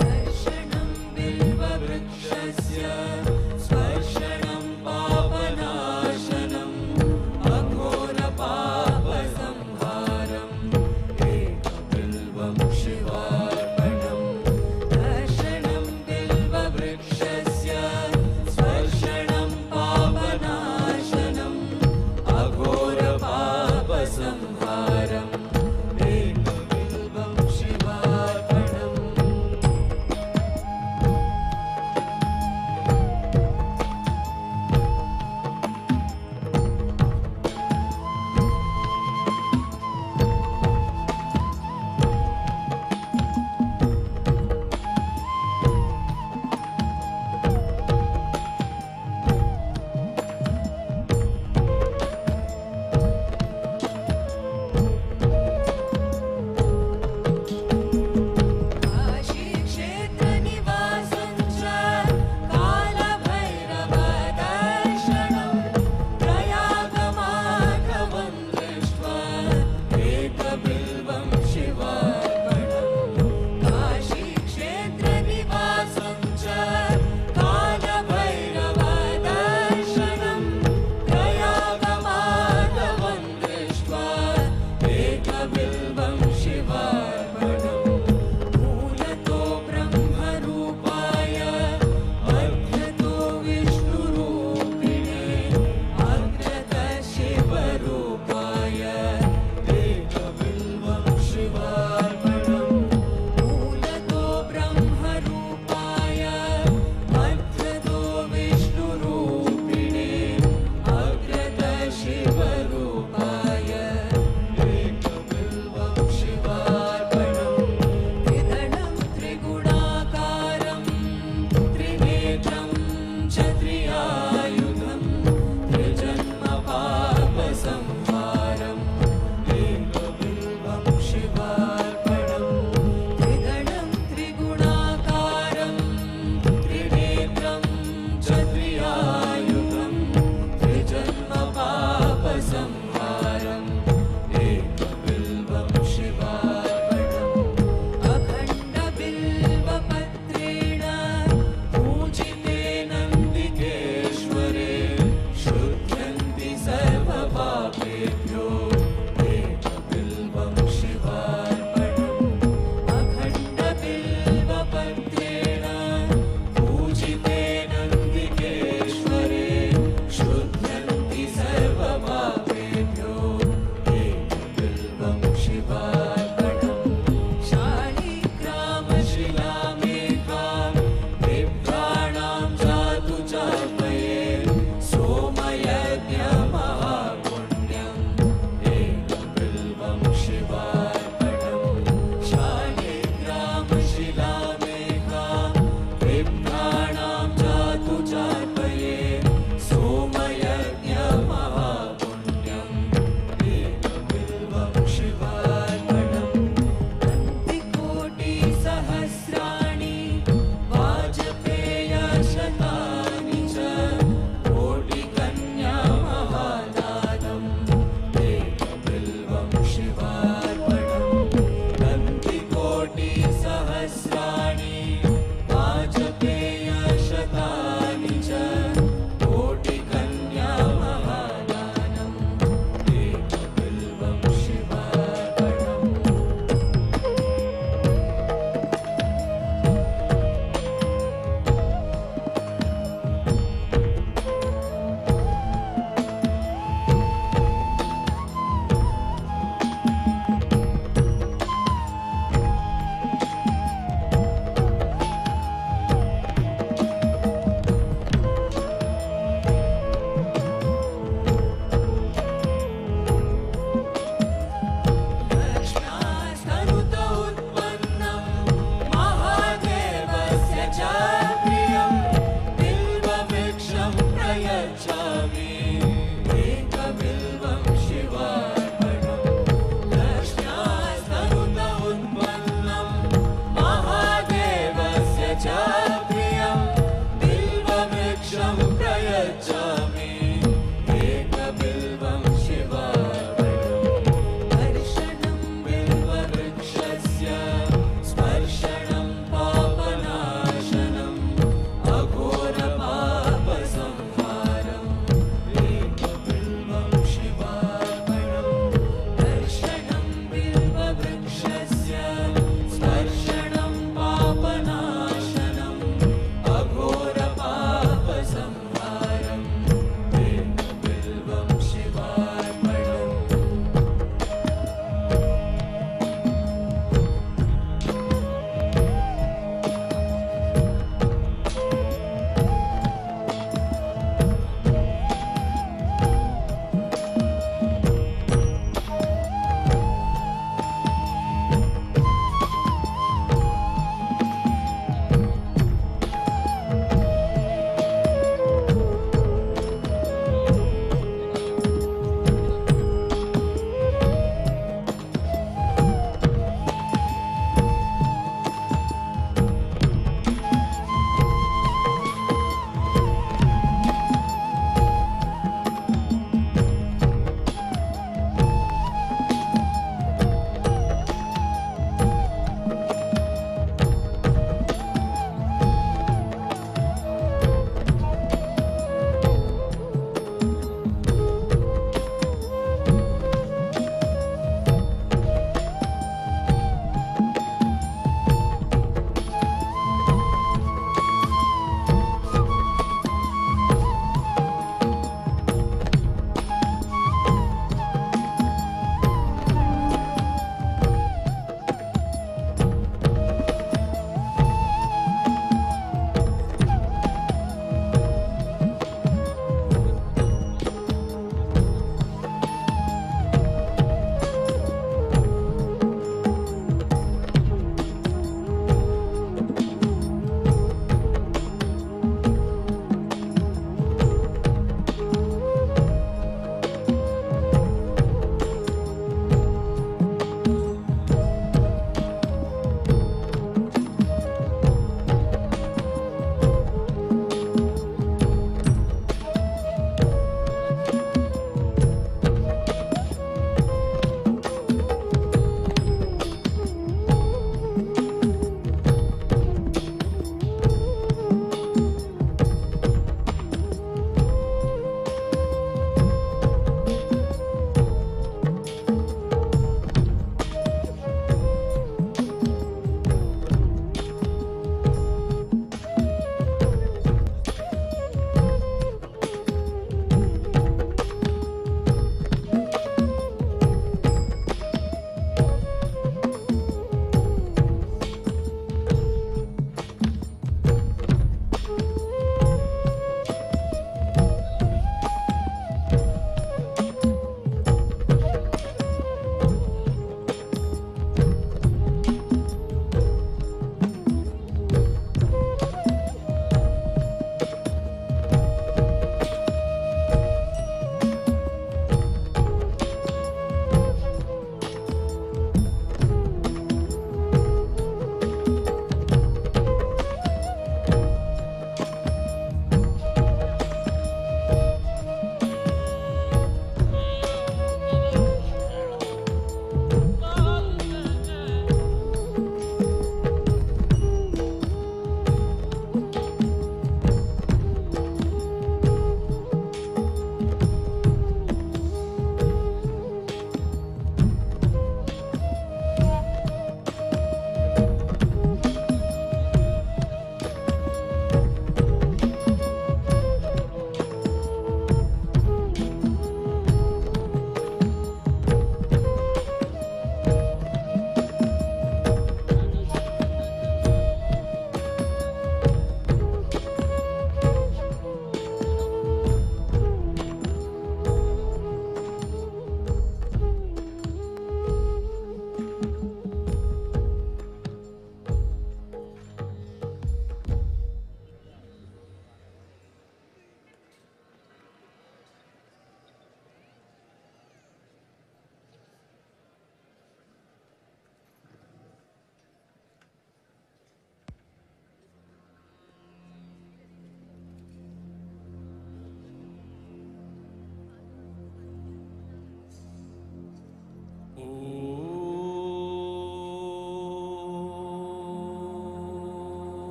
A: दर्शनं बिल्ववृक्षस्य स्पर्शनं पापनाशनम् अघोरपापसंहारम् एकबिल्वं शिवार्पणम् दर्शनं बिल्ववृक्षस्य स्पर्शनं पापनाशनम् अघोरपापसंहारम् एकबिल्वं शिवार्पणम्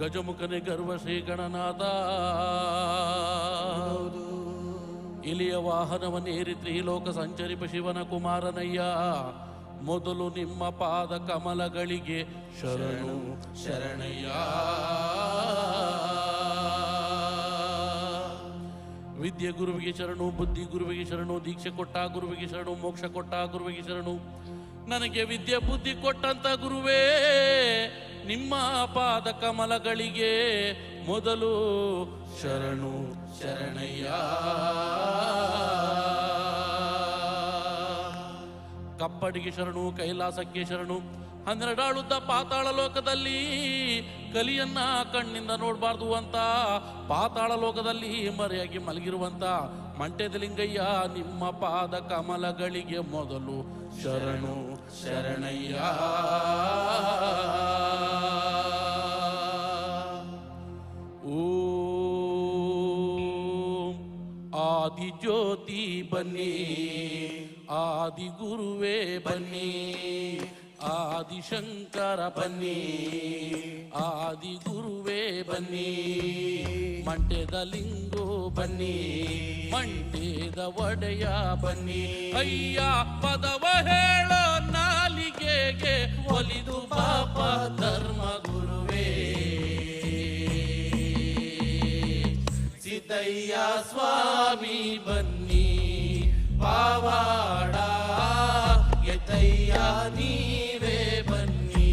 O: ಗಜಮುಖನೆ ಗರ್ವ ಶ್ರೀ ಗಣನಾಥ. ಇಲಿಯ ವಾಹನವನ್ನೇರಿ ತ್ರಿಲೋಕ ಸಂಚರಿಪ ಶಿವನ ಕುಮಾರನಯ್ಯ. ಮೊದಲು ನಿಮ್ಮ ಪಾದ ಕಮಲಗಳಿಗೆ ಶರಣು ಶರಣಯ್ಯ. ವಿದ್ಯೆ ಗುರುವಿಗೆ ಶರಣು, ಬುದ್ಧಿ ಗುರುವಿಗೆ ಶರಣು, ದೀಕ್ಷೆ ಕೊಟ್ಟ ಗುರುವಿಗೆ ಶರಣು, ಮೋಕ್ಷ ಕೊಟ್ಟ ಗುರುವಿಗೆ ಶರಣು. ನನಗೆ ವಿದ್ಯೆ ಬುದ್ಧಿ ಕೊಟ್ಟಂತ ಗುರುವೇ, ನಿಮ್ಮ ಪಾದ ಕಮಲಗಳಿಗೆ ಮೊದಲು ಶರಣು ಶರಣಯ್ಯ. ಕಪ್ಪಡಿಗೆ ಶರಣು, ಕೈಲಾಸಕ್ಕೆ ಶರಣು. 12 ಆಳುದ್ದ ಪಾತಾಳ ಲೋಕದಲ್ಲಿ ಕಲಿಯನ್ನ ಕಣ್ಣಿಂದ ನೋಡಬಾರ್ದು ಅಂತ ಪಾತಾಳ ಲೋಕದಲ್ಲಿ ಮರೆಯಾಗಿ ಮಲಗಿರುವಂತ ಮಂಟೆದ ಲಿಂಗಯ್ಯ, ನಿಮ್ಮ ಪಾದ ಕಮಲಗಳಿಗೆ ಮೊದಲು ಶರಣು ಶರಣಯ್ಯ. ಓಂ ಆದಿ ಜ್ಯೋತಿ ಬನ್ನಿ, ಆದಿ ಗುರುವೇ ಬನ್ನಿ, ಆದಿಶಂಕರ ಬನ್ನಿ, ಆದಿ ಗುರುವೇ ಬನ್ನಿ. ಮಂಟೆದ ಲಿಂಗೋ ಬನ್ನಿ, ಮಂಟೆದ ಒಡೆಯ ಬನ್ನಿ. ಅಯ್ಯ ಪದವ ಹೇಳೋ ನಾಲಿಗೆಗೆ ಒಲಿದು ಪಾಪ ಧರ್ಮ ಗುರುವೇ. ಸಿದ್ದಯ್ಯ ಸ್ವಾಮಿ ಬನ್ನಿ, ಪಾವಾಡ ಎತ್ತಯ್ಯ ನೀವೇ ಬನ್ನಿ.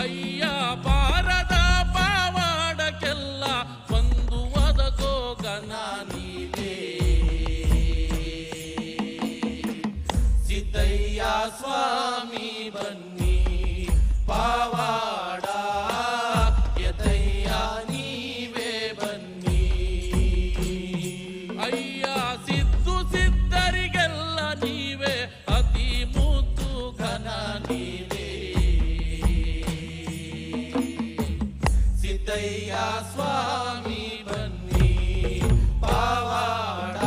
O: ಅಯ್ಯ ಪಾರದ ಪಾವಾಡಕ್ಕೆಲ್ಲ ಒಂದು ಒದಗೋ ಗಣ ನೀವೇ. ಸಿದ್ದಯ್ಯ ಸ್ವಾಮಿ ಬನ್ನಿ, ಪಾವಾಡ ಎತ್ತಯ್ಯ ನೀವೇ ಬನ್ನಿ. ಅಯ್ಯ ಸಿದ್ದು ಸಿದ್ಧರಿಗೆಲ್ಲ ನೀವೇ, ಅತಿ ಮುದ್ದು ಘನ ನೀವೇ. ಸಿದ್ದಯ್ಯ ಸ್ವಾಮಿ ಬನ್ನಿ, ಪಾವಾಡ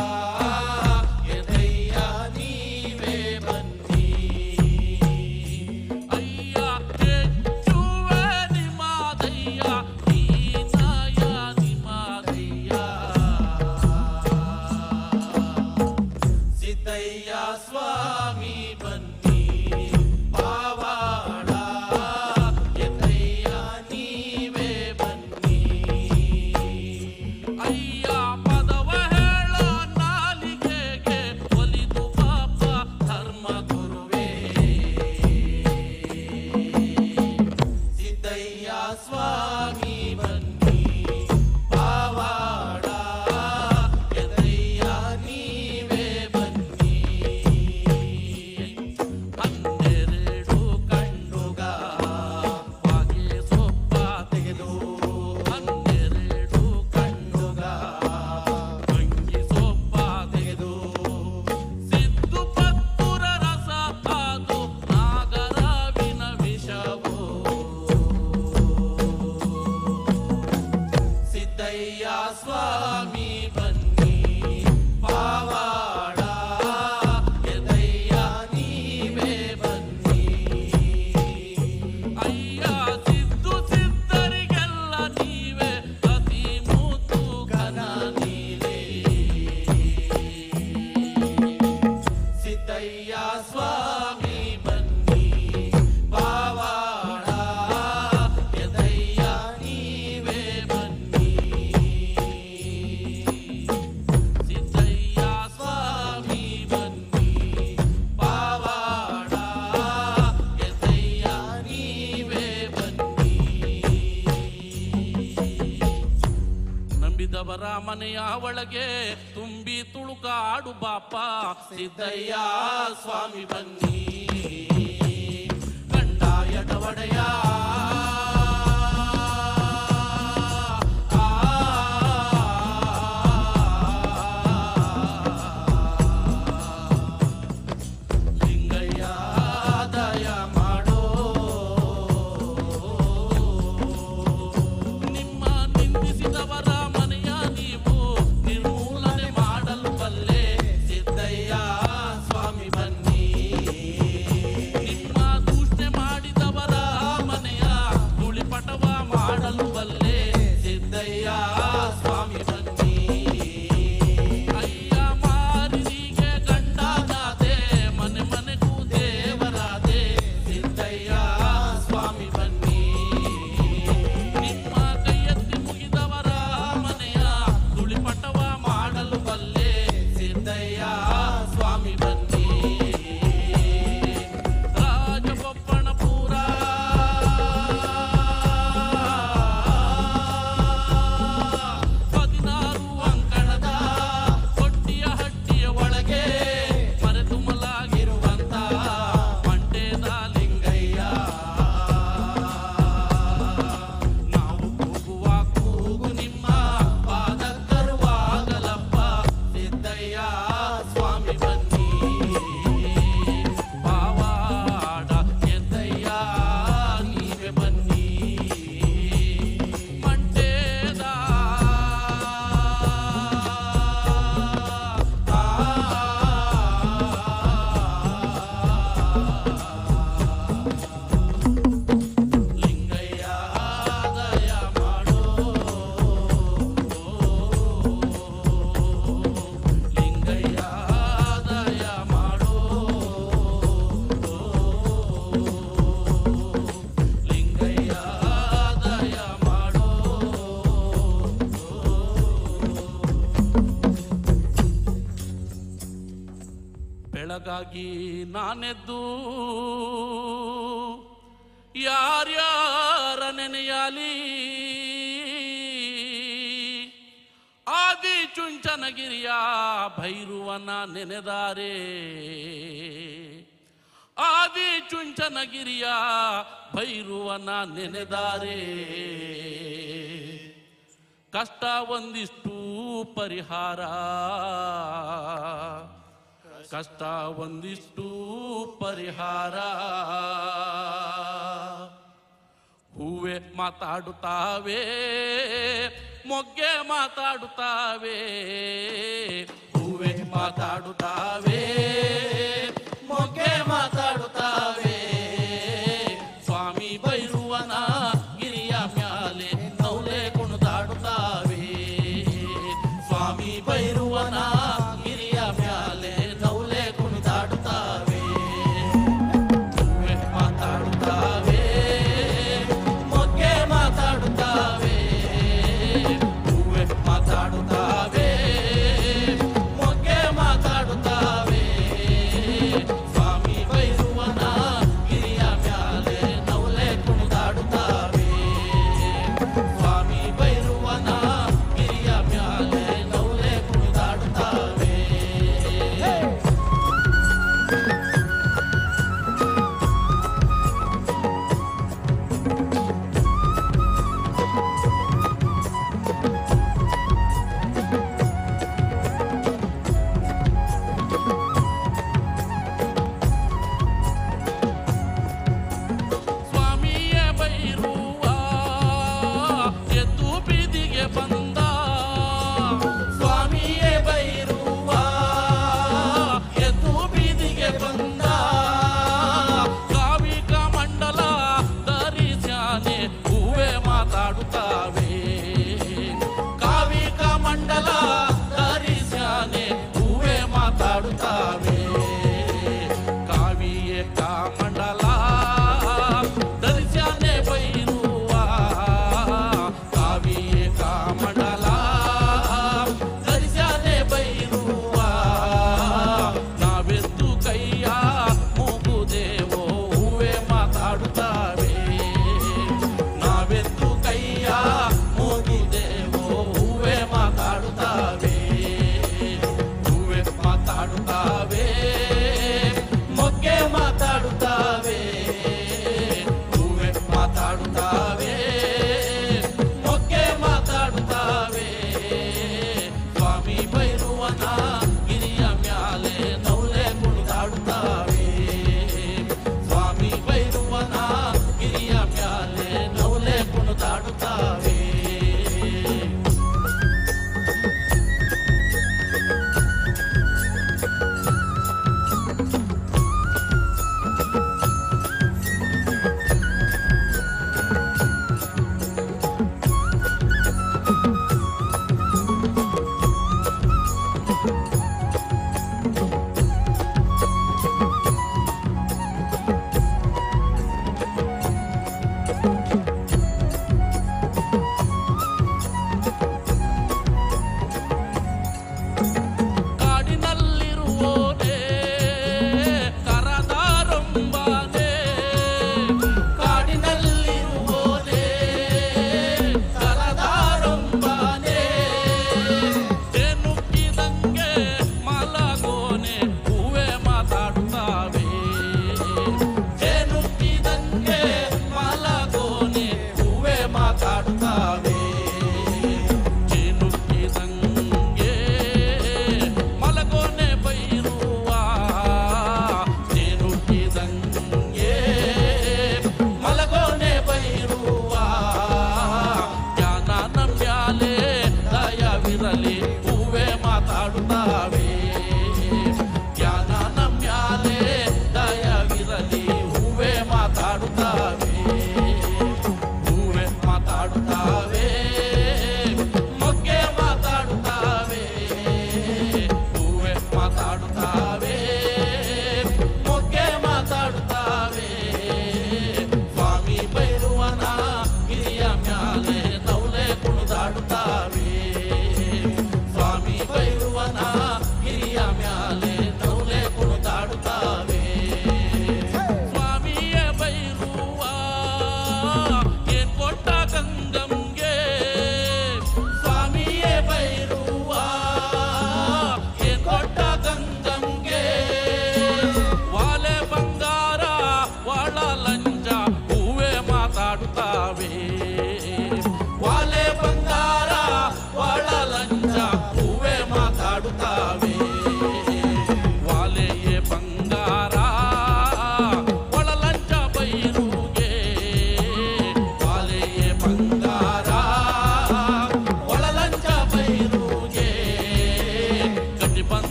O: ಎದಯ್ಯ ನೀವೇ ಬನ್ನಿ. ಅಯ್ಯ ಹೆಚ್ಚುವೆ ನಿಮಾದಯ್ಯ, ದೀನಾಯ ನಿಮಾದಯ್ಯ. ಸಿದ್ದಯ್ಯ ಸ್ವಾಮಿ ಬನ್ನಿ, ಪಾವಾಡ ಎತ್ತಯ್ಯ ನೀವೇ ಬನ್ನಿ. ಅಯ್ಯ ಪದವ ಹೇಳೋ ನಾಲಿಗೆಗೆ ಒಲಿದು ಪಾಪ ಧರ್ಮ ಗುರುವೇ. ಸಿದ್ದಯ್ಯ ಸ್ವಾಮಿ ಬನ್ನಿ, ಪಾವಾಡ ಎತ್ತಯ್ಯ ನೀವೇ ಬನ್ನಿ. 12 ಕಂಡುಗ ಹಾಗೆ ಸೊಪ್ಪ ತೆಗೆದು, 12 ಕಂಡುಗ ಅಂಗಿ ಸೊಪ್ಪ ತೆಗೆದು, ಸಿದ್ದು ಪತ್ತುರ ರಸ ಅದು ನಾಗರಾವಿನ ವಿಷವು. ಸಿದ್ದಯ್ಯ ಸ್ವಾಮಿ ಬನ್ನಿ, ಪಾವಾಡ ಎದಯ್ಯ ನೀವೇ ಬನ್ನಿ. ಅಯ್ಯ ಸಿದ್ದು ಸಿದ್ಧರಿಗೆಲ್ಲ ನೀವೇ, ಅತಿ ಮುದ್ದು ಘನ ನೀವೇ. ಸಿದ್ದಯ್ಯ ಸ್ವಾಮಿ ಬನ್ನಿ, ಪಾವಾಡ ಎದಯ್ಯ ನೀವೇ ಬನ್ನಿ. ಸಿದ್ದಯ್ಯ ಸ್ವಾಮಿ ಬನ್ನಿ, ಪಾವಾಡ ಎದಯ್ಯ ನೀವೇ ಬನ್ನಿ. ನಂಬಿದವರ ಮನೆಯ ಒಳಗೆ ತುಂಬಿ ತುಳುಕಾಡು ಬಾಪ. ಸಿದ್ದಯ್ಯ ಸ್ವಾಮಿ ಬನ್ನಿ, ಕಂಡಾಯದ ಒಡೆಯ. ಲಿಂಗಯ್ಯ ದಯ ಮಾಡೋ, ನಿಮ್ಮ ನಿಂದಿಸಿದವರ ಮನೆಯ ನೀವು ನಿರ್ಮೂಲನೆ ಮಾಡಲು ಬಲ್ಲೆ. ಸಿದ್ದಯ್ಯ ಸ್ವಾಮಿ ಬನ್ನಿ, ನಿಮ್ಮ ದೂಷಣೆ ಮಾಡಿದವರ ಮನೆಯ ಬೆಳಗಾಗಿ ನಾನೆದ್ದು ಯಾರ್ಯಾರ ನೆನೆಯಾಲಿ ಆದಿ ಚುಂಚನಗಿರಿಯ ಭೈರುವನ ನೆನೆದಾರೆ ಆದಿ ಚುಂಚನಗಿರಿಯ ಭೈರುವನ ನೆನೆದಾರೆ ಕಷ್ಟ ಒಂದಿಷ್ಟು ಪರಿಹಾರ ಕಷ್ಟ ಒಂದಿಷ್ಟು ಪರಿಹಾರ ಹೂವೆ ಮಾತಾಡುತ್ತಾವೆ ಮೊಗ್ಗೆ ಮಾತಾಡುತ್ತಾವೆ ಹೂವೆ ಮಾತಾಡುತ್ತಾವೆ ಮೊಗ್ಗೆ ಮಾತಾಡುತ್ತಾವೆ ಸ್ವಾಮಿ ಭೈರುವನ ಗಿರಿಯ ಮ್ಯಾಲೆ ನೌಲೆ ಕುಣಿದಾಡುತ್ತಾವೆ ಸ್ವಾಮಿ ಭೈರುವನ ಗಿರಿಯ ಮ್ಯಾಲೆ ನೌಲೆ ಕುಣಿದಾಡುತ್ತಾವೆ ಹೂವೆ ಮಾತಾಡುತ್ತಾವೆ ಮೊಗ್ಗೆ ಮಾತಾಡುತ್ತಾವೆ ಹೂವೆ ಮಾತಾಡುತ್ತಾವೆ ಮೊಗ್ಗೆ ಮಾತಾಡುತ್ತಾವೆ ಸ್ವಾಮಿ ಭೈರುವನ ಗಿರಿಯ ಮ್ಯಾಲೆ ನೌಲೆ ಕುಣಿದಾಡುತ್ತಾವೆ ಸ್ವಾಮಿ ಭೈರುವನ ಗಿರಿಯ ಮ್ಯಾಲೆ ನೌಲೆ ಕುಣಿದಾಡುತ್ತಾವೆ ಸ್ವಾಮಿಯೇ ಭೈರುವ ಎದ್ದು ಬೀದಿಗೆ ಬಂದ ಸ್ವಾಮಿಯೇ ಭೈರುವ ಎದ್ದು ಬೀದಿಗೆ ಬಂದ ಕಾವಿಕ ಮಂಡಲ ಧರಿಸ್ಯಾನೆ ಹೂವೆ ಮಾತಾಡುತ್ತಾವೆ ಕಾವಿಕ ಮಂಡಲ ಧರಿಸ್ಯಾನೆ ಹೂವೆ ಮಾತಾಡುತ್ತಾವೆ ಕಾವಿಯೇ ಕಾಮಂಡಲ ಧರಿಸ್ಯಾನೆ ಭೈರುವ ಕಾವಿಯೇ ಕಾಮಂಡಲ ಧರಿಸ್ಯಾನೆ ಭೈರುವ ನಾವೆತ್ತು ಕೈಯ ಮೂಗುದೇವೋ ಹೂವೆ ಮಾತಾಡುತ್ತಾವೆ ನಾವೆತ್ತು ಕೈಯ ಮೂಗುದೇವೋ ಹೂವೆ ಮಾತಾಡುತ್ತಾವೆ ಹೂವೆ ಮಾತಾಡುತ್ತಾವೆ ಮೊಗ್ಗೆ ಮಾತಾಡುತ್ತಾವೆ ಹೂವೆ ಮಾತಾಡುತ್ತಾವೆ ಮೊಗ್ಗೆ ಮಾತಾಡುತ್ತಾವೆ ಸ್ವಾಮಿ ಭೈರುವನ ಗಿರಿಯ ಮ್ಯಾಲೆ ನೌಲೆ ಕುಣಿದಾಡುತ್ತಾವೆ ಸ್ವಾಮಿ ಭೈರುವನ ಗಿರಿಯ ಮ್ಯಾಲೆ ನೌಲೆ ಕುಣಿದಾಡುತ್ತಾವೆ ಕಾಡಿನಲ್ಲಿರುವೋನೇ ಕರದಾರಂಬಾನೆ ಕಾಡಿನಲ್ಲಿರುವೋನೇ ಕರದಾರಂಬಾನೆ ನುಗ್ಗಿದಂಗೆ ಮಲಗೋನೆ ಹೂವೆ ಮಾತಾಡುತ್ತಾವೆ ನುಗ್ಗಿದಂಗೆ ಮಲಗೋನೆ ಹೂವೆ ಮಾತಾಡುತ್ತಾವೆ ನುಗ್ಗಿದಂಗೆ ಮಲಗೋನೆ ಭೈರುವ ನುಗ್ಗಿದಂಗೆ ಮಲಗೋನೆ ಭೈರುವ ಜ್ಞಾನ ನಮ್ಯಾಲೆ ದಯವಿರಲಿ ಹೂವೆ ಮಾತಾಡುತ್ತಾವೆ ಜ್ಞಾನ ನಮ್ಯಾಲೆ ದಯವಿರಲಿ ಹೂವೆ ಮಾತಾಡುತ್ತಾವೆ ಹೂವೆ ಮಾತಾಡುತ್ತಾವೆ ಮೊಗ್ಗೆ ಮಾತಾಡುತ್ತಾವೆ ಹೂವೆ ಮಾತಾಡುತ್ತಾವೆ ಮೊಗ್ಗೆ ಮಾತಾಡುತ್ತಾವೆ ಸ್ವಾಮಿ ಭೈರುವನ ಗಿರಿಯ ಮ್ಯಾಲೆ ನೌಲೆ ಕುಣಿದಾಡುತ್ತಾವೆ ಸ್ವಾಮಿ ಭೈರುವನ ಗಿರಿಯ ಮ್ಯಾಲೆ ನೌಲೆ ಕುಣಿದಾಡುತ್ತಾವೆ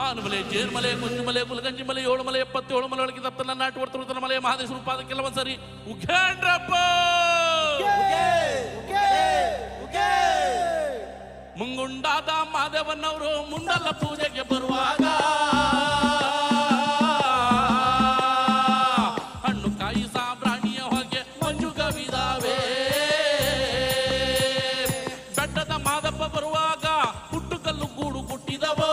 O: ಆನಮಲೆ ಜೇರ್ಮಲೆ ಕುಂಜಮಲೆ ಕುಲಗಂಜಿಮಲೆ ಏಳುಮಲೆ 77 ಮಲೆ ಒಳಗೆ ತಪ್ಪನ ನಾಟು ವರ್ತನ ಮಲೆ ಮಹಾದೇಶ್ವರ ಪಾದ ಕೆಲವೊಂದ್ಸರಿ ಉಗ್ಯಾಂಡ್ರಪ್ಪ ಮುಂಗುಂಡಾದ ಮಾದೇವನವರು ಮುಂದಲ್ಲ ಪೂಜೆಗೆ ಬರುವಾಗ ಹಣ್ಣು ಕಾಯಿ ಸಾಬ್ರಾಣಿಯ ಹೊಗೆ ಮಂಜು ಕವಿದಾವೆ. ಬೆಟ್ಟದ ಮಾದಪ್ಪ ಬರುವಾಗ ಹುಟ್ಟುಕಲ್ಲು ಗೂಡು ಹುಟ್ಟಿದವೋ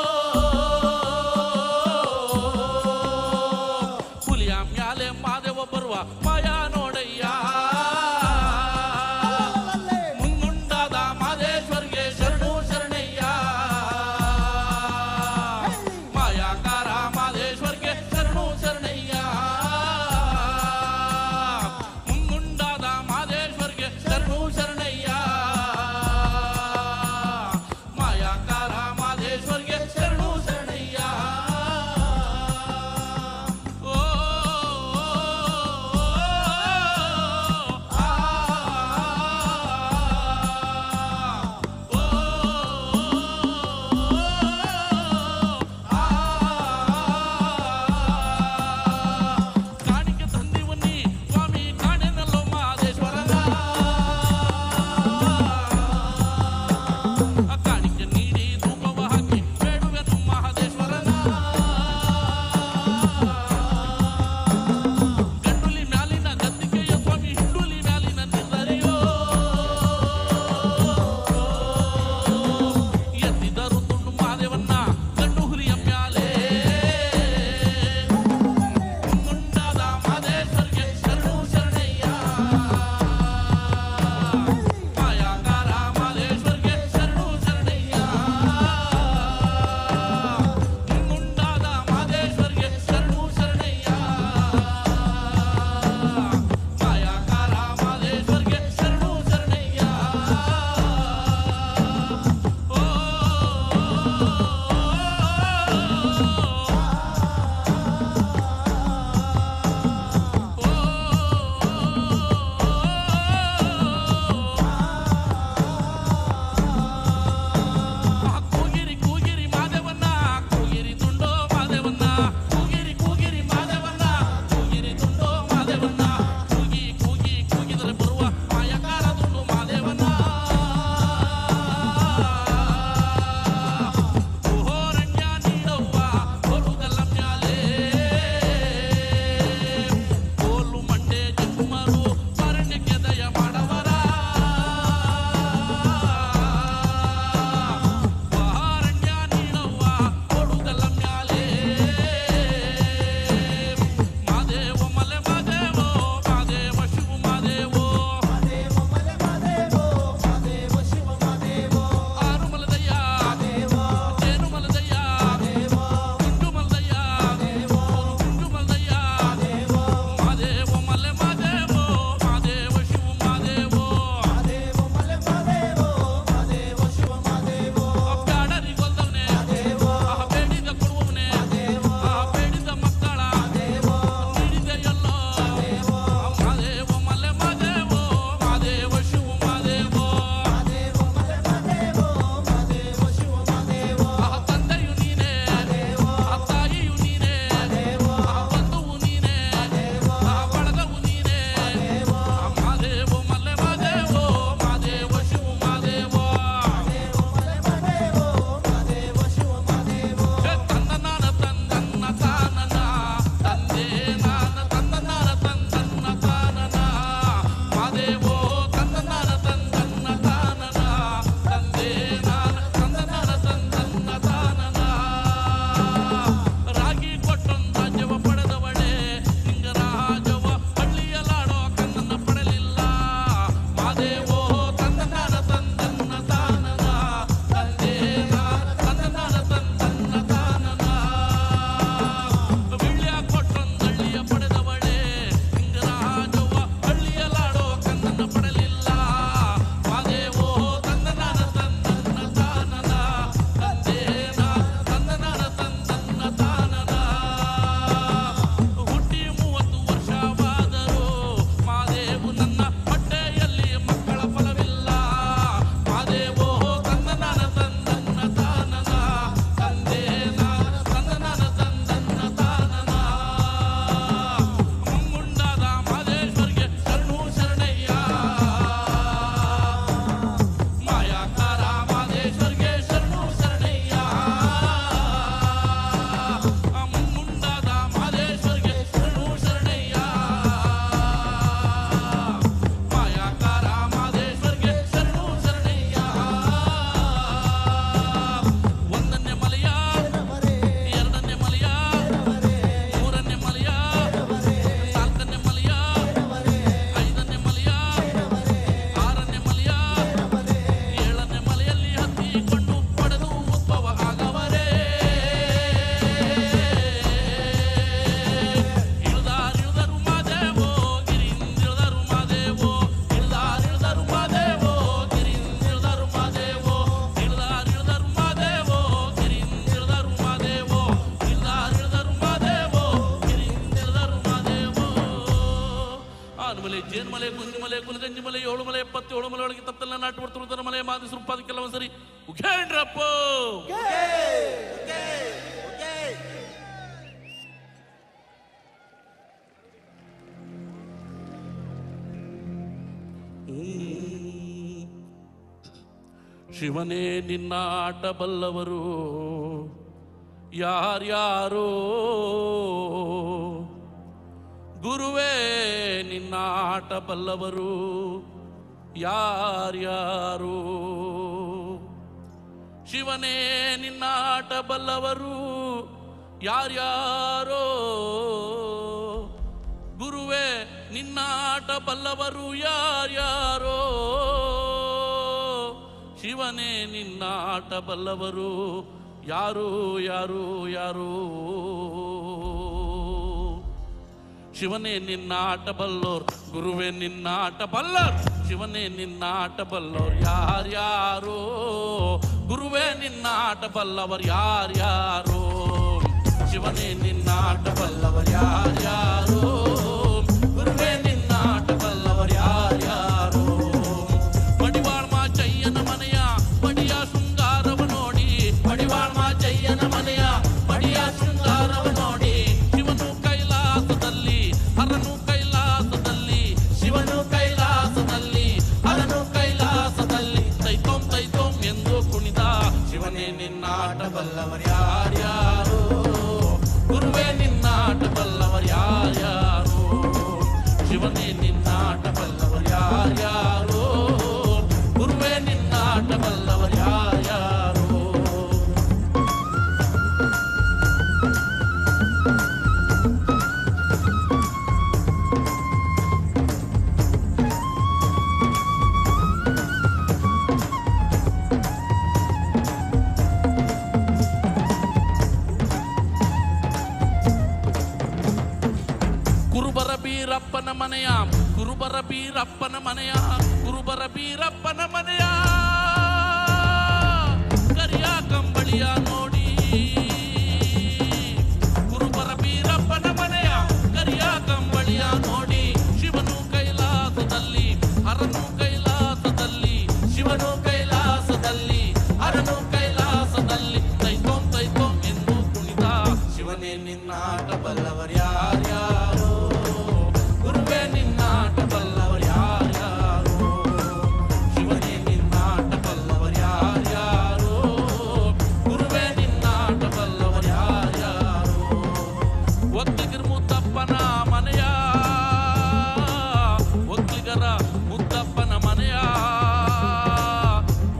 O: ಹುಲಿಯ ಮ್ಯಾಲೆ ಮಾದೇವ ಬರುವ ಮಾಯಾ ನೋಡಯ್ಯ. ಮುಂಗುಂಡಾದ ಮಾದೇಶ್ವರ್ಗೆ ಶರಣು ಶರಣಯ್ಯ. ಮಾಯಾಕಾರ ಮಾದೇಶ್ವರ್ಗೆ ಶರಣು ಶರಣಯ್ಯ. ಮುಂಗುಂಡಾದ ಮಾದೇಶ್ವರ್ಗೆ ಶರಣು ಶರಣಯ್ಯ. ಮಾಯಾಕಾರ ಮಾದೇಶ್ವರ್ಗೆ ಶರಣು ಶರಣಯ್ಯ. ಓ ಎತ್ತಿ ಒಳಮಲೊಳಗೆ ತತ್ತಲ್ಲ ನಾಟು ಬರ್ತುವುದರ ಮಲೆ ಮಾದಿ ಸುರುಪಾದ ಕೆಲವು ಸರಿ ಉಗೇಂಡ್ರಪ್ಪೋ ಶಿವನೇ ನಿನ್ನ ಆಟ ಬಲ್ಲವರು ಯಾರ್ಯಾರೋ, ಗುರುವೇ ನಿನ್ನ ಆಟ ಬಲ್ಲವರು ಯಾರ್ಯಾರೋ, ಶಿವನೇ ನಿನ್ನ ಆಟ ಬಲ್ಲವರು ಯಾರ್ಯಾರೋ, ಗುರುವೇ ನಿನ್ನ ಆಟ ಬಲ್ಲವರು ಯಾರ್ಯಾರೋ, ಶಿವನೇ ನಿನ್ನ ಆಟ ಬಲ್ಲವರು ಯಾರು ಯಾರು ಯಾರು, ಶಿವನೇ ನಿನ್ನ ಆಟ ಬಲ್ಲೋರ್, ಗುರುವೇ ನಿನ್ನ ಆಟ ಬಲ್ಲರ್, ಶಿವನೇ ನಿನ್ನ ಆಟ ಬಲ್ಲೋರ್ ಯಾರ್ಯಾರೋ, ಗುರುವೇ ನಿನ್ನ ಆಟ ಬಲ್ಲವರ್ ಯಾರ್ಯಾರೋ, ಶಿವನೇ ನಿನ್ನ ಆಟ ಬಲ್ಲವರ್ ಯಾರ್ಯಾರೋ, ಗುರುವೇ ನಿನ್ನ ಆಟ ಬಲ್ಲವರ್ ಯಾರ್ಯಾರೋ, ಮಡಿವಾಳ್ ಮಾಚಯ್ಯನ ಮನೆಯ ಮಡಿಯ ಶೃಂಗಾರವ ನೋಡಿ, ಮಡಿವಾಳ್ ಮಾಚಯ್ಯನ ಮನೆಯ ಮಡಿಯ ಶೃಂಗಾರವ ನೋಡಿ, ಶಿವನು ಕೈಲಾಸದಲ್ಲಿ ಹರನು ಕೈಲಾಸದಲ್ಲಿ, ಶಿವನು ಕೈಲಾಸದಲ್ಲಿ ಹರನು ಕೈಲಾಸದಲ್ಲಿ, ತೈತೋಂ ತೈತೋಂ ಎಂದು ಕುಣಿದ, ಶಿವನೇ ನಿನ್ನ ಆಟ ಬಲ್ಲವರ್ ಯಾರ್ಯಾರೋ, ಗುರುವೇ ನಿನ್ನ ಆಟ ಬಲ್ಲವರ್ ಯಾರ್ಯಾರೋ, ಶಿವನೇ ನಿನ್ನ ಆಟ ಬಲ್ಲವರ್ ಯಾರ್ಯಾರೋ, ಗುರುವೇ ನಿನ್ನ ಆಟ ಬಲ್ಲವರ್ ಯಾರ್ಯಾರೋ. ಕುರುಬರ ಬೀರಪ್ಪನ ಮನೆಯ, ಕುರುಬರ ಬೀರಪ್ಪನ ಮನೆಯ, ಕುರುಬರ ಬೀರಪ್ಪನ ಮನೆಯ ಕರಿಯ ಕಂಬಳಿಯ ನೋಡಿ, ಕುರುಬರ ಬೀರಪ್ಪನ ಮನೆಯ ಕರಿಯ ಕಂಬಳಿಯ ನೋಡಿ, ಶಿವನು ಕೈಲಾಸದಲ್ಲಿ ಹರನು ಕೈಲಾಸದಲ್ಲಿ, ಶಿವನು ಕೈಲಾಸದಲ್ಲಿ ಹರನು ಕೈಲಾಸದಲ್ಲಿ, ತೈತೋಂ ತೈತೋಂ ಎಂದು ಕುಣಿದ, ಶಿವನೇ ನಿನ್ನ ಆಟ ಬಲ್ಲವರ್ ಯಾರ್ಯಾರೋ, ಗುರುವೇ ನಿನ್ನ ಆಟ ಬಲ್ಲವರ್ ಯಾರ್ಯಾರೋ, ಶಿವನೇ ನಿನ್ನ ಆಟ ಬಲ್ಲವರ್ ಯಾರ್ಯಾರೋ, ಗುರುವೇ ನಿನ್ನ ಆಟ ಬಲ್ಲವರ್ ಯಾರ್ಯಾರೋ, ಒಕ್ಕಲಿಗರ ಮುದ್ದಪ್ಪನ ಮನೆಯ, ಒಕ್ಕಲಿಗರ ಮುದ್ದಪ್ಪನ ಮನೆಯ,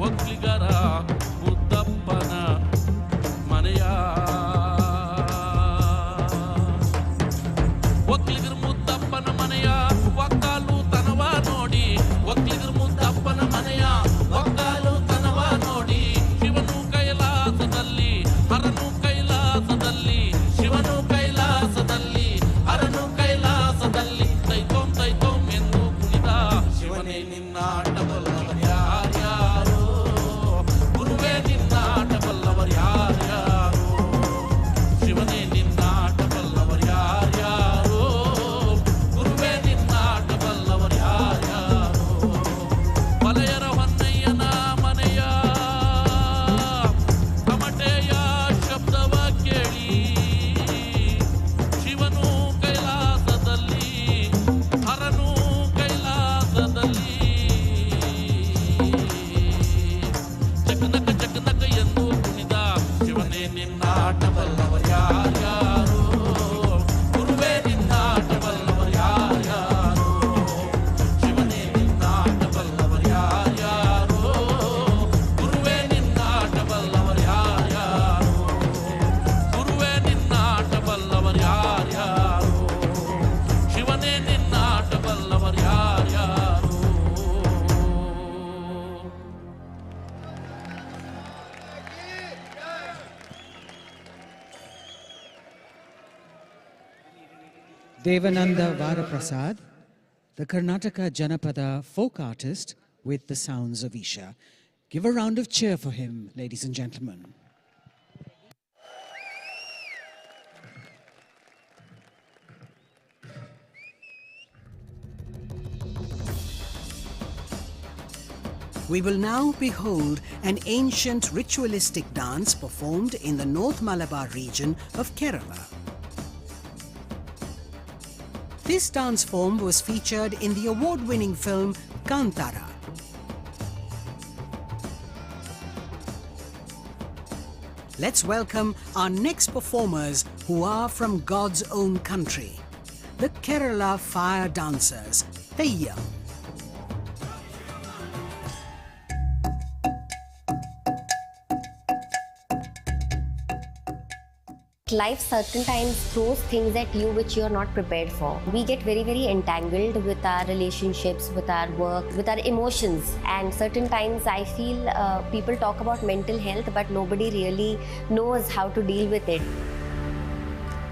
O: ಒಕ್ಕಲಿಗರ ಮುದ್ದಪ್ಪನ ಮನೆಯ, ಒಕ್ಕಲಿಗರ ಮುದ್ದಪ್ಪನ ಮನೆಯ ಒಕ್ಕಾಲು ತನವ ನೋಡಿ, ಒಕ್ಕಲಿಗರ ಮುದ್ದಪ್ಪನ ಮನೆಯ ಒಕ್ಕಾಲು ತನವ ನೋಡಿ, ಶಿವನು ಕೈಲಾಸದಲ್ಲಿ ಹರನು ಕೈಲಾಸದಲ್ಲಿ, ಶಿವನು ಕೈಲಾಸದಲ್ಲಿ ಹರನು ಕೈಲಾಸದಲ್ಲಿ, ತೈತೋಂ ತೈತೋಂ ಎಂದು ಕುಣಿದ, ಶಿವನೇ ನಿನ್ನ ಆಟ ಬಲ್ಲವರ್ ಯಾರ್ಯಾರೋ, ಗುರುವೇ ನಿನ್ನ ಆಟ ಬಲ್ಲವರ್ ಯಾರ್ಯಾರೋ, ಶಿವನೇ ನಿನ್ನ ಆಟ ಬಲ್ಲವರ್ ಯಾರ್ಯಾರೋ, ಗುರುವೇ ನಿನ್ನ ಆಟ ಬಲ್ಲವರ್ ಯಾರ್ಯಾರೋ, ಮಲೆಯರ ಹೊನ್ನಯ್ಯನ ಮನೆಯ ತಮಟೆಯ ಶಬ್ದವ ಕೇಳಿ, ಶಿವನು ಕೈಲಾಸದಲ್ಲಿ ಹರನು ಕೈಲಾಸದಲ್ಲಿ, ಚಕನಕ ಚಕನಕ ಎಂದು ಕುಣಿದ, ಶಿವನೇ ನಿನ್ನ ಆಟ ಬಲ್ಲವರ್ ಯಾರ್ಯಾರೋ, ಗುರುವೇ ನಿನ್ನ ಆಟ ಬಲ್ಲವರ್ ಯಾರ್ಯಾರೋ, ಶಿವನೇ ನಿನ್ನ ಆಟ ಬಲ್ಲವರ್ ಯಾರ್ಯಾರೋ, ಗುರುವೇ ನಿನ್ನ ಆಟ ಬಲ್ಲವರ್ ಯಾರ್ಯಾರೋ, ಗುರುವೇ ನಿನ್ನ ಆಟ ಬಲ್ಲವರ್ ಯಾರ್ಯಾರೋ, ಶಿವನೇ ನಿನ್ನ ಆಟ ಬಲ್ಲವರ್ ಯಾರ್ಯಾರೋ.
D: Devananda Varaprasad, the Karnataka Janapada folk artist with the sounds of Isha. Give a round of cheer for him, ladies and gentlemen. We will now behold an ancient ritualistic dance performed in the North Malabar region of Kerala. This dance form was featured in the award-winning film Kantara. Let's welcome our next performers who are from God's own country, the Kerala Fire Dancers, Theyyam.
Q: Life certain times throws things at you which you are not prepared for. We get very entangled with our relationships, with our work, with our emotions, and certain times I feel people talk about mental health but nobody really knows how to deal with it.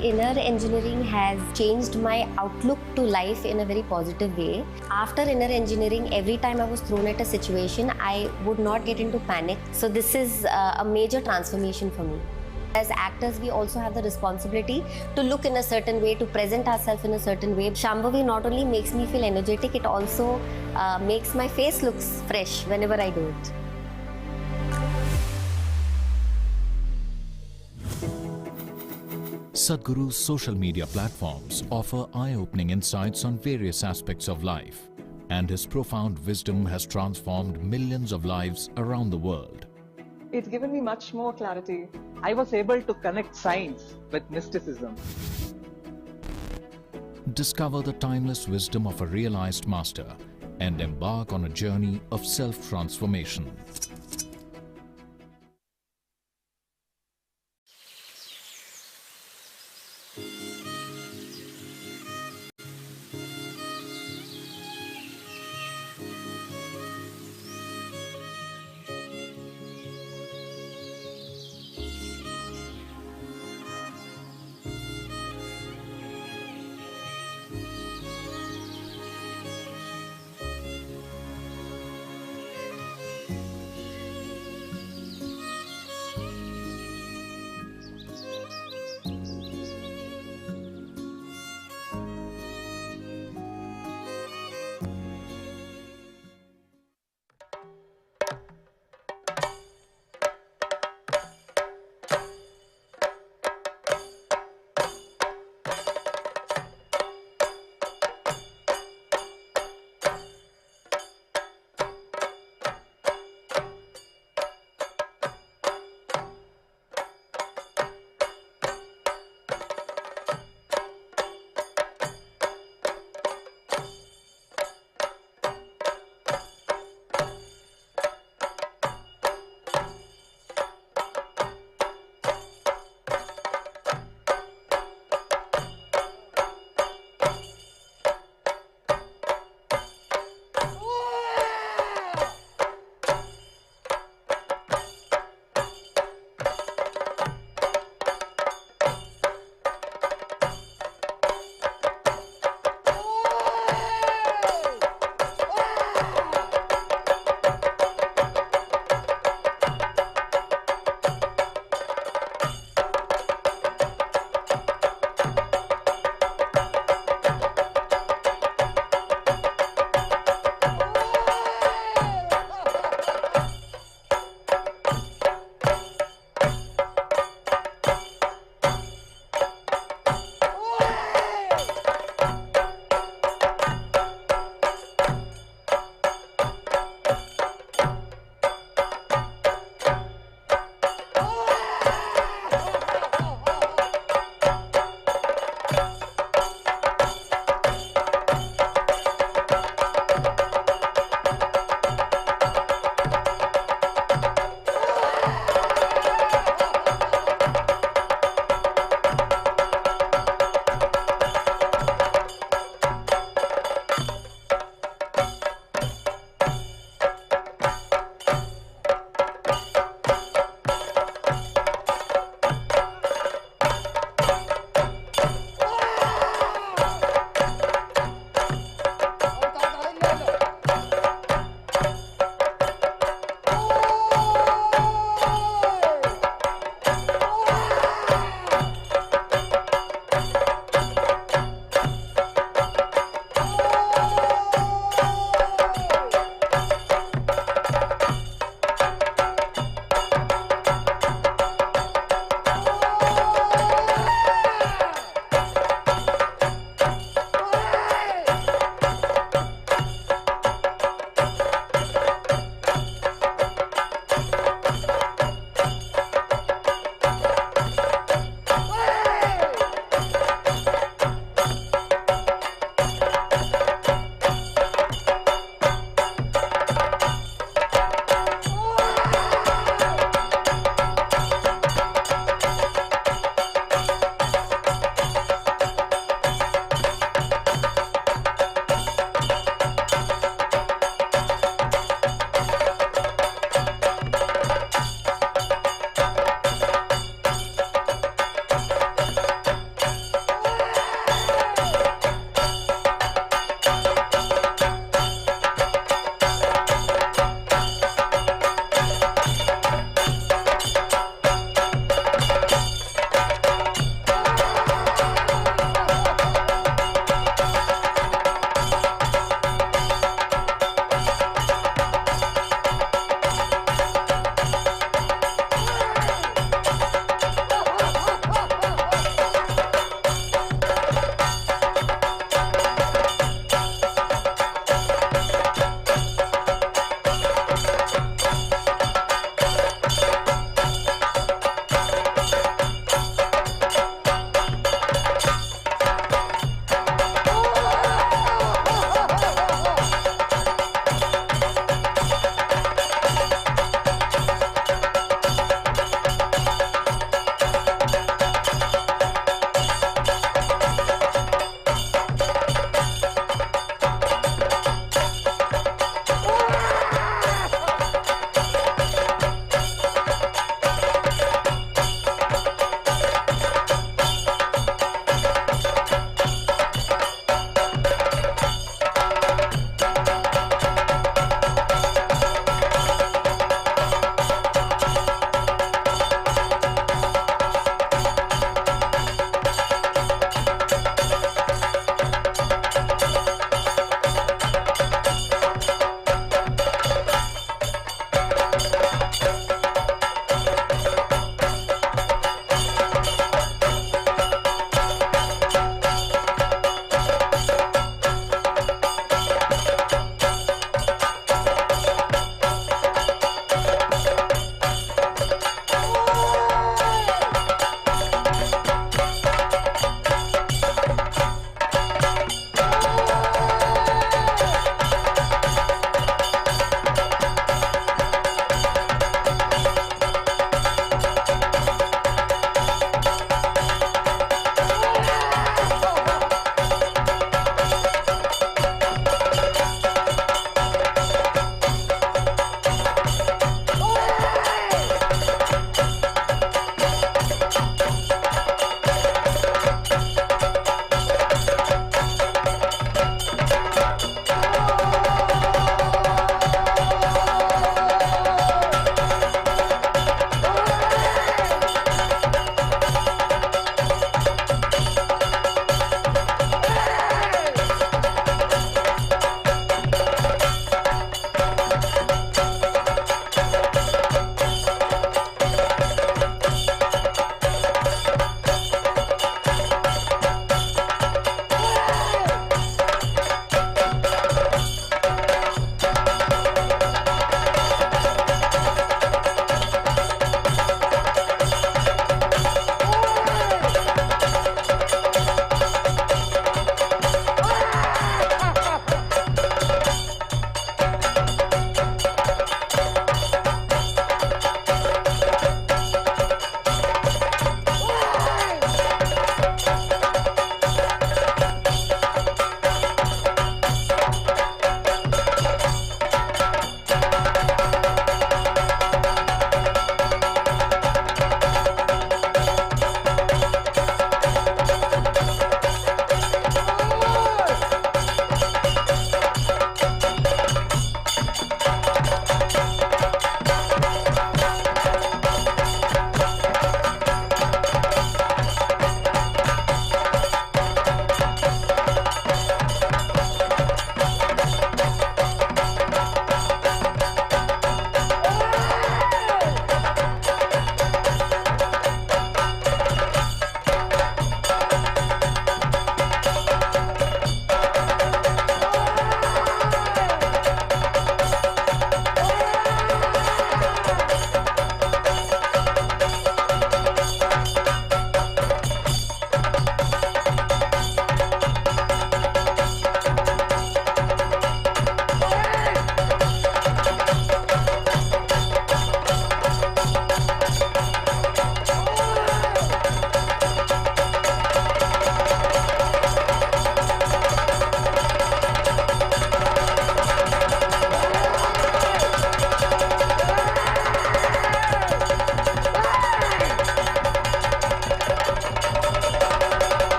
Q: Inner engineering has changed my outlook to life in a very positive way. After inner engineering, every time I was thrown at a situation, I would not get into panic. So this is a major transformation for me. As actors, we also have the responsibility to look in a certain way, to present ourselves in a certain way. Shambhavi not only makes me feel energetic, it also makes my face look fresh whenever I do it.
R: Sadhguru's social media platforms offer eye-opening insights on various aspects of life, and his profound wisdom has transformed millions of lives around the world.
S: It's given me much more clarity. I was able to connect science with mysticism.
R: Discover the timeless wisdom of a realized master and embark on a journey of self-transformation.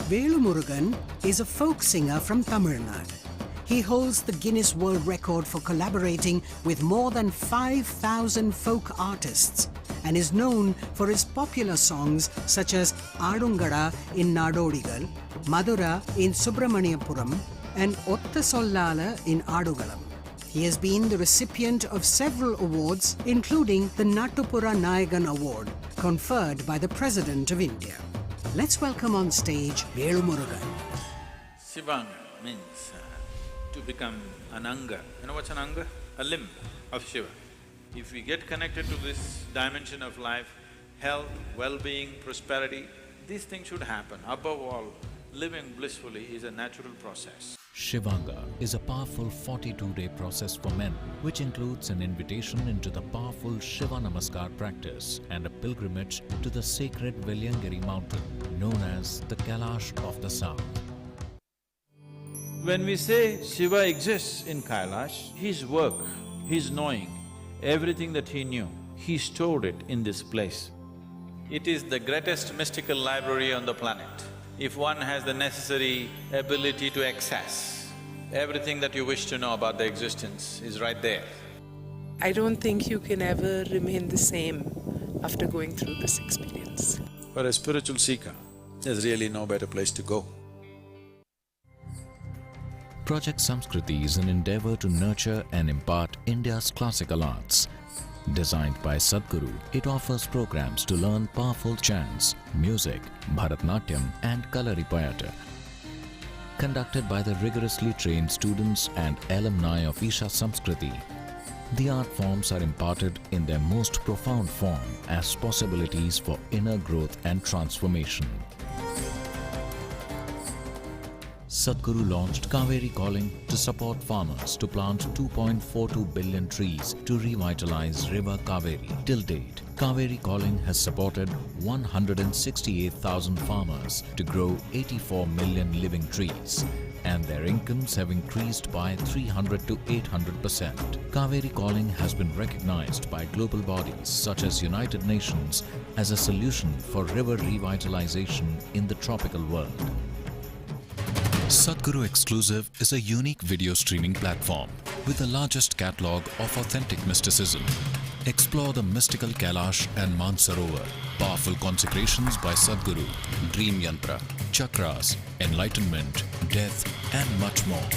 D: Velu Murugan is a folk singer from Tamil Nadu. He holds the Guinness World Record for collaborating with more than 5,000 folk artists and is known for his popular songs such as Adungada in Nadodigal, Madura in Subramaniapuram and Otta Sollala in Adugalam. He has been the recipient of several awards, including the Nattupura Nayagan Award, conferred by the President of India. Let's welcome on stage Velu Murugan.
C: Shivanga means to become an anga. You know what's an anga? A limb of Shiva. If we get connected to this dimension of life, health, well-being, prosperity, these things should happen. Above all, living blissfully is a natural process.
R: Shivanga is a powerful 42-day process for men, which includes an invitation into the powerful Shiva Namaskar practice and a pilgrimage to the sacred Velliyangiri mountain, known as the Kailash of the South.
C: When we say Shiva exists in Kailash, his work, his knowing, everything that he knew, he stored it in this place. It is the greatest mystical library on the planet. If one has the necessary ability to access, everything that you wish to know about the existence is right there.
T: I don't think you can ever remain the same after going through this experience.
C: For a spiritual seeker, there's really no better place to go.
R: Project Samskriti is an endeavor to nurture and impart India's classical arts. Designed by Sadhguru, it offers programs to learn powerful chants, music, Bharatnatyam and Kalaripayattu. Conducted by the rigorously trained students and alumni of Isha Samskriti, the art forms are imparted in their most profound form as possibilities for inner growth and transformation. Sadhguru launched Kaveri Calling to support farmers to plant 2.42 billion trees to revitalize River Kaveri. Till date, Kaveri Calling has supported 168,000 farmers to grow 84 million living trees, and their incomes have increased by 300 to 800%. Kaveri Calling has been recognized by global bodies such as United Nations as a solution for river revitalization in the tropical world. Sadhguru Exclusive is a unique video streaming platform with the largest catalogue of authentic mysticism. Explore the mystical Kailash and Mansarovar, powerful consecrations by Sadhguru, dream yantra, chakras, enlightenment, death and much more.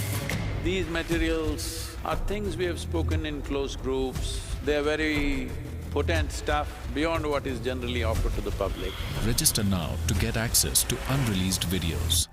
C: These materials are things we have spoken in close groups. They are very potent stuff beyond what is generally offered to the public.
R: Register now to get access to unreleased videos.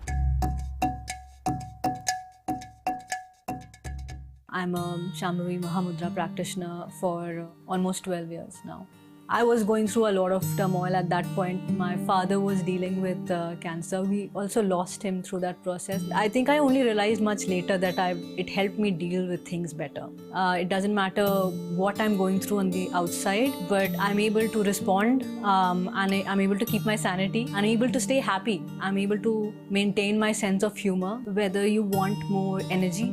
U: I'm a Shambhavi Mahamudra practitioner for almost 12 years now. I was going through a lot of turmoil at that point. My father was dealing with cancer. We also lost him through that process. I think I only realized much later that it helped me deal with things better. It doesn't matter what I'm going through on the outside, but I'm able to respond and I'm able to keep my sanity. I'm able to stay happy. I'm able to maintain my sense of humor. Whether you want more energy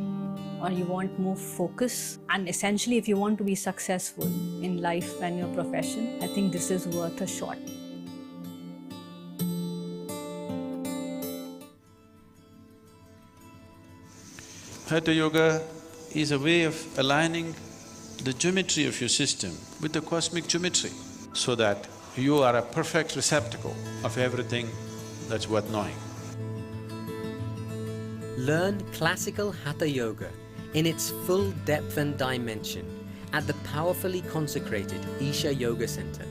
U: or you want more focus, and essentially if you want to be successful in life and your profession, I think this is worth a shot.
C: Hatha Yoga is a way of aligning the geometry of your system with the cosmic geometry so that you are a perfect receptacle of everything that's worth knowing.
V: Learn classical Hatha Yoga in its full depth and dimension at the powerfully consecrated Isha Yoga Center.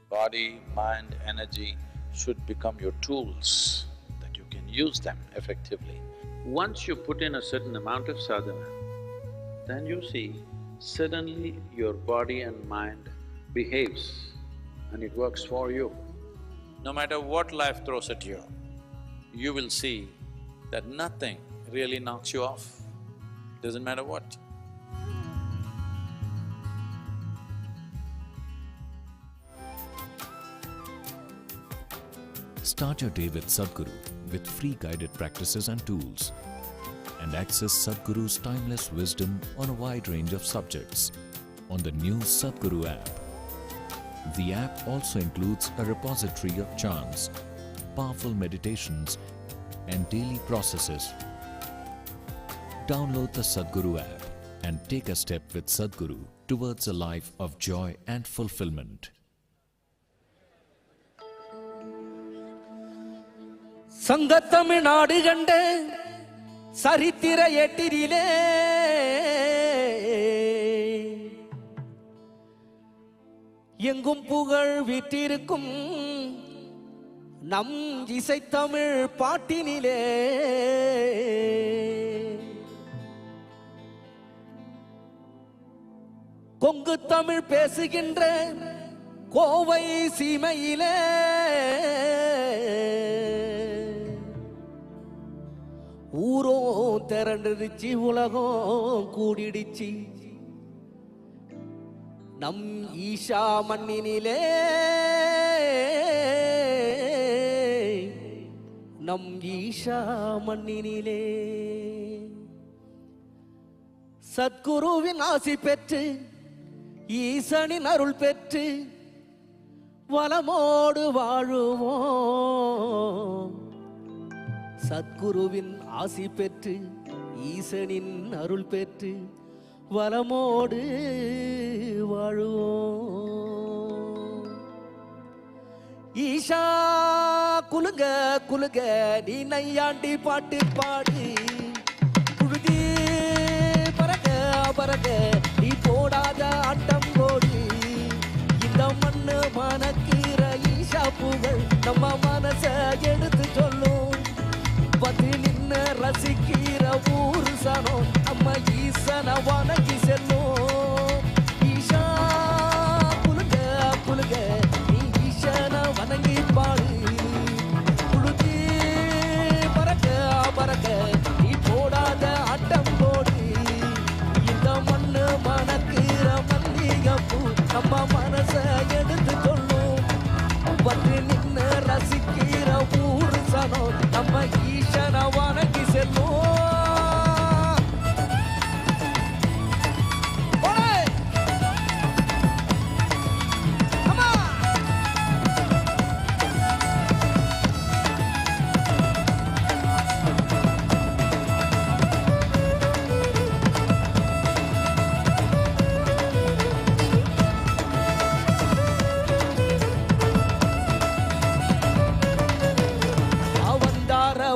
C: Body, mind, energy should become your tools, that you can use them effectively. Once you put in a certain amount of sadhana, then you see suddenly your body and mind behaves and it works for you. No matter what life throws at you, you will see that nothing really knocks you off, doesn't matter what.
R: Start your day with Sadhguru with free guided practices and tools, and access Sadhguru's timeless wisdom on a wide range of subjects on the new Sadhguru app. The app also includes a repository of chants, powerful meditations, and daily processes. Download the Sadhguru app and take a step with Sadhguru towards a life of joy and fulfillment.
B: சங்கத்தமிழ்நாடு கண்ட சரித்திர ஏட்டிரிலே எங்கும் புகழ் வீற்றிருக்கும் நம் இசைத்தமிழ் பாட்டினிலே கொங்கு தமிழ் பேசுகின்ற கோவை சீமையிலே ஊரோ திரண்டுடுச்சு, உலகம் கூடிடுச்சு நம் ஈஷா மண்ணினிலே, நம் ஈஷா மண்ணினிலே. சத்குருவின் ஆசி பெற்று ஈசனின் அருள் பெற்று வளமோடு வாழுவோம். சத்குருவின் ஆசி பெற்று ஈசனின் அருள் பெற்று வளமோடு வாழுவோம். ஈஷா குலுங்க குலுங்க நீ நையாண்டி பாட்டு பாடு, புழுதி பறக்க பறக்க நீ போடாத ஆட்டம் போடு. இந்த மண்ணு மனக்கிற ஈஷா புகழ் நம்ம மனச எடுத்து சொல்லும். பத்து நின்று ரசிக்கிற ஊரு சனம் நம்ம ஈசன வணங்கி செல்லும். ஈஷா குலுங்க குலுங்க நீ ஈசன வணங்கி பாடு, புழுதி பறக்க பறக்க நீ போடாத ஆட்டம் போடு. இந்த மண்ணு மணக்கிற மல்லிகைப்பூ நம்ம மனச எடுத்து கொள்ளும். பத்து நின்று ரசிக்கிற ஊரு சனம் நம்ம ஈசன வணங்கி செல்லும்.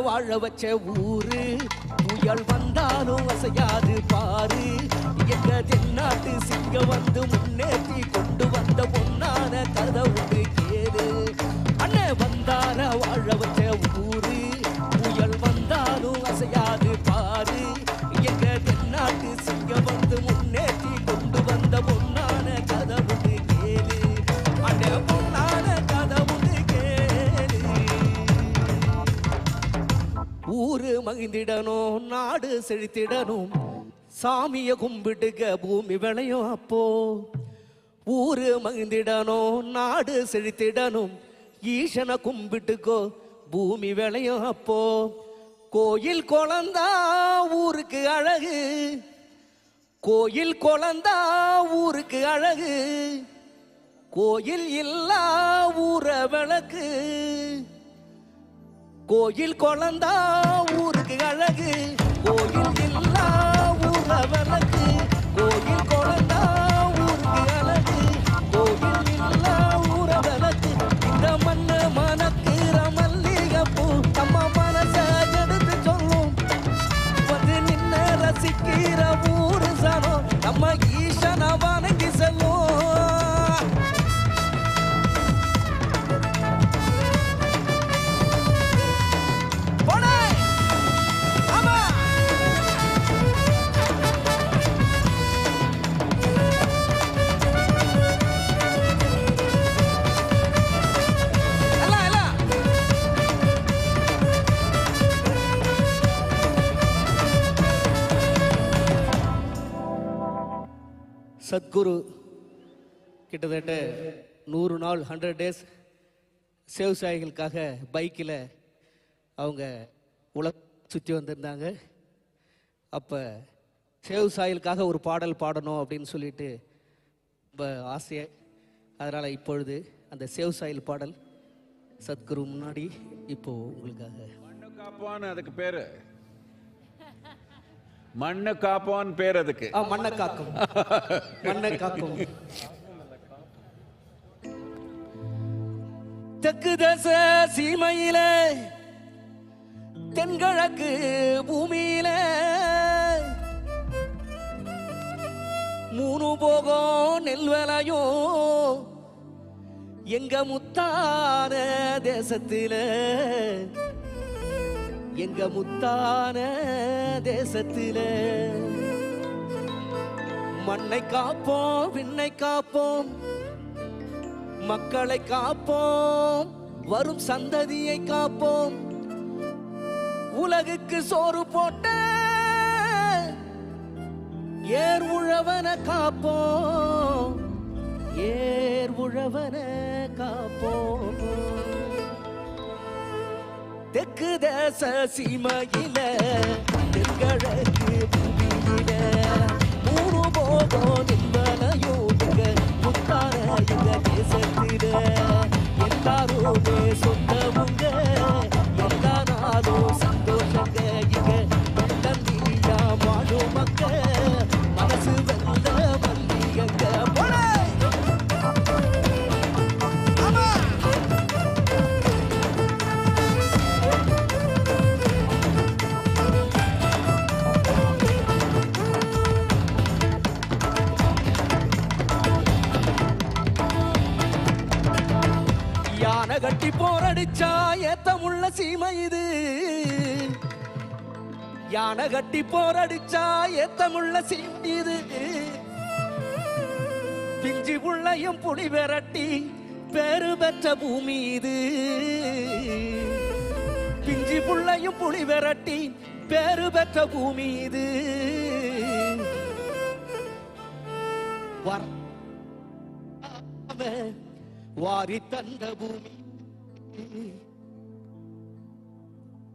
B: வாழ வச்ச ஊரு புயல் வந்தாலும் அசையாது பாரு. எங்க தென்னாட்டு சிங்க வந்து முன்னேற்றி கொண்டு வந்த பொன்னான கதை ஒன்று கேளு. அண்ணே வந்தார வாழ வச்ச ஊரு புயல் வந்தாலும் அசையாது பாரு. எங்க தென்னாட்டு சிங்க வந்து முன்னேற்றி கொண்டு வந்த பொன்னான கதை ஒன்று கேளு. அண்ணே பொன்னான கதை ஒன்று கேளு. ஊரு மகிழ்ந்திடணும், நாடு செழித்திடணும், சாமிய கும்பிடுக பூமி விளையும் அப்போ. ஊரு மகிழ்ந்திடணும், நாடு செழித்திடணும், ஈசனை கும்பிட்டுக்கோ பூமி விளையும் அப்போ. கோயில் குழந்தா ஊருக்கு அழகு, கோயில் குழந்தா ஊருக்கு அழகு, கோயில் இல்லா ஊர விளக்கு. கோயில் குழந்தா ஊருக்கு அழகு, கோயில் இல்லா ஊர விளக்கு. கோயில் குழந்தா ஊருக்கு அழகு, கோயில் இல்லா ஊர விளக்கு. இந்த மண்ணு மணக்கிற மல்லிகைப்பூ நம்ம மனச எடுத்து சொல்லும். வந்து நின்று ரசிக்கிற ஊரு சனம் நம்ம ஈசன வணங்கி செல்லும். சத்குரு கிட்டத்தட்ட 100 நாள் 100 days விவசாயிகளுக்காக பைக்கில் அவங்க சுற்றி வந்திருந்தாங்க. அப்போ விவசாயிகளுக்காக ஒரு பாடல் பாடணும் அப்படின்னு சொல்லிட்டு ரொம்ப ஆசையை, அதனால் இப்பொழுது அந்த விவசாயிகள் பாடல் சத்குரு முன்னாடி இப்போ உங்களுக்காக.
C: மண்ணு காப்போன்னு அதுக்கு பேரு, மண்ணு காப்போன்னு பேர் அதுக்கு.
B: மண்ணை காக்கும், மண்ணை காக்கும். தெற்கு தேச சீமையில தென்கிழக்கு பூமியில மூணு போகும் நெல்வலையும் எங்க முத்தான தேசத்தில, எங்க முத்தான தேசத்தில மண்ணை காப்போம், விண்ணை காப்போம், மக்களை காப்போம், வரும் சந்ததியை காப்போம், உலகுக்கு சோறு போட்ட ஏர் உழவன காப்போம், ஏர் உழவன காப்போம். தெற்கு தேச சீமையில தென்கிழக்கு பூமியில மூணு போகும் நின்பனையோ எங்க முத்தான எங்க தேசத்தில எல்லாருமே சொந்தமுங்க, எல்லா நாளும் சந்தோஷங்க. இங்க தந்தியா வாழும் மக்க மனசு வெந்த மல்லியங்க. யானை கட்டி போரடிச்சா ஏத்தமுள்ள சீமை இது, யானை கட்டி போரடிச்சா ஏத்தமுள்ள சீமை இது. பிஞ்சி புள்ளையும் புலி விரட்டி பேரு பெற்ற பூமி இது, பிஞ்சி புள்ளையும் புலி விரட்டி பேரு பெற்ற பூமி இது. வாரி தந்த பூமி.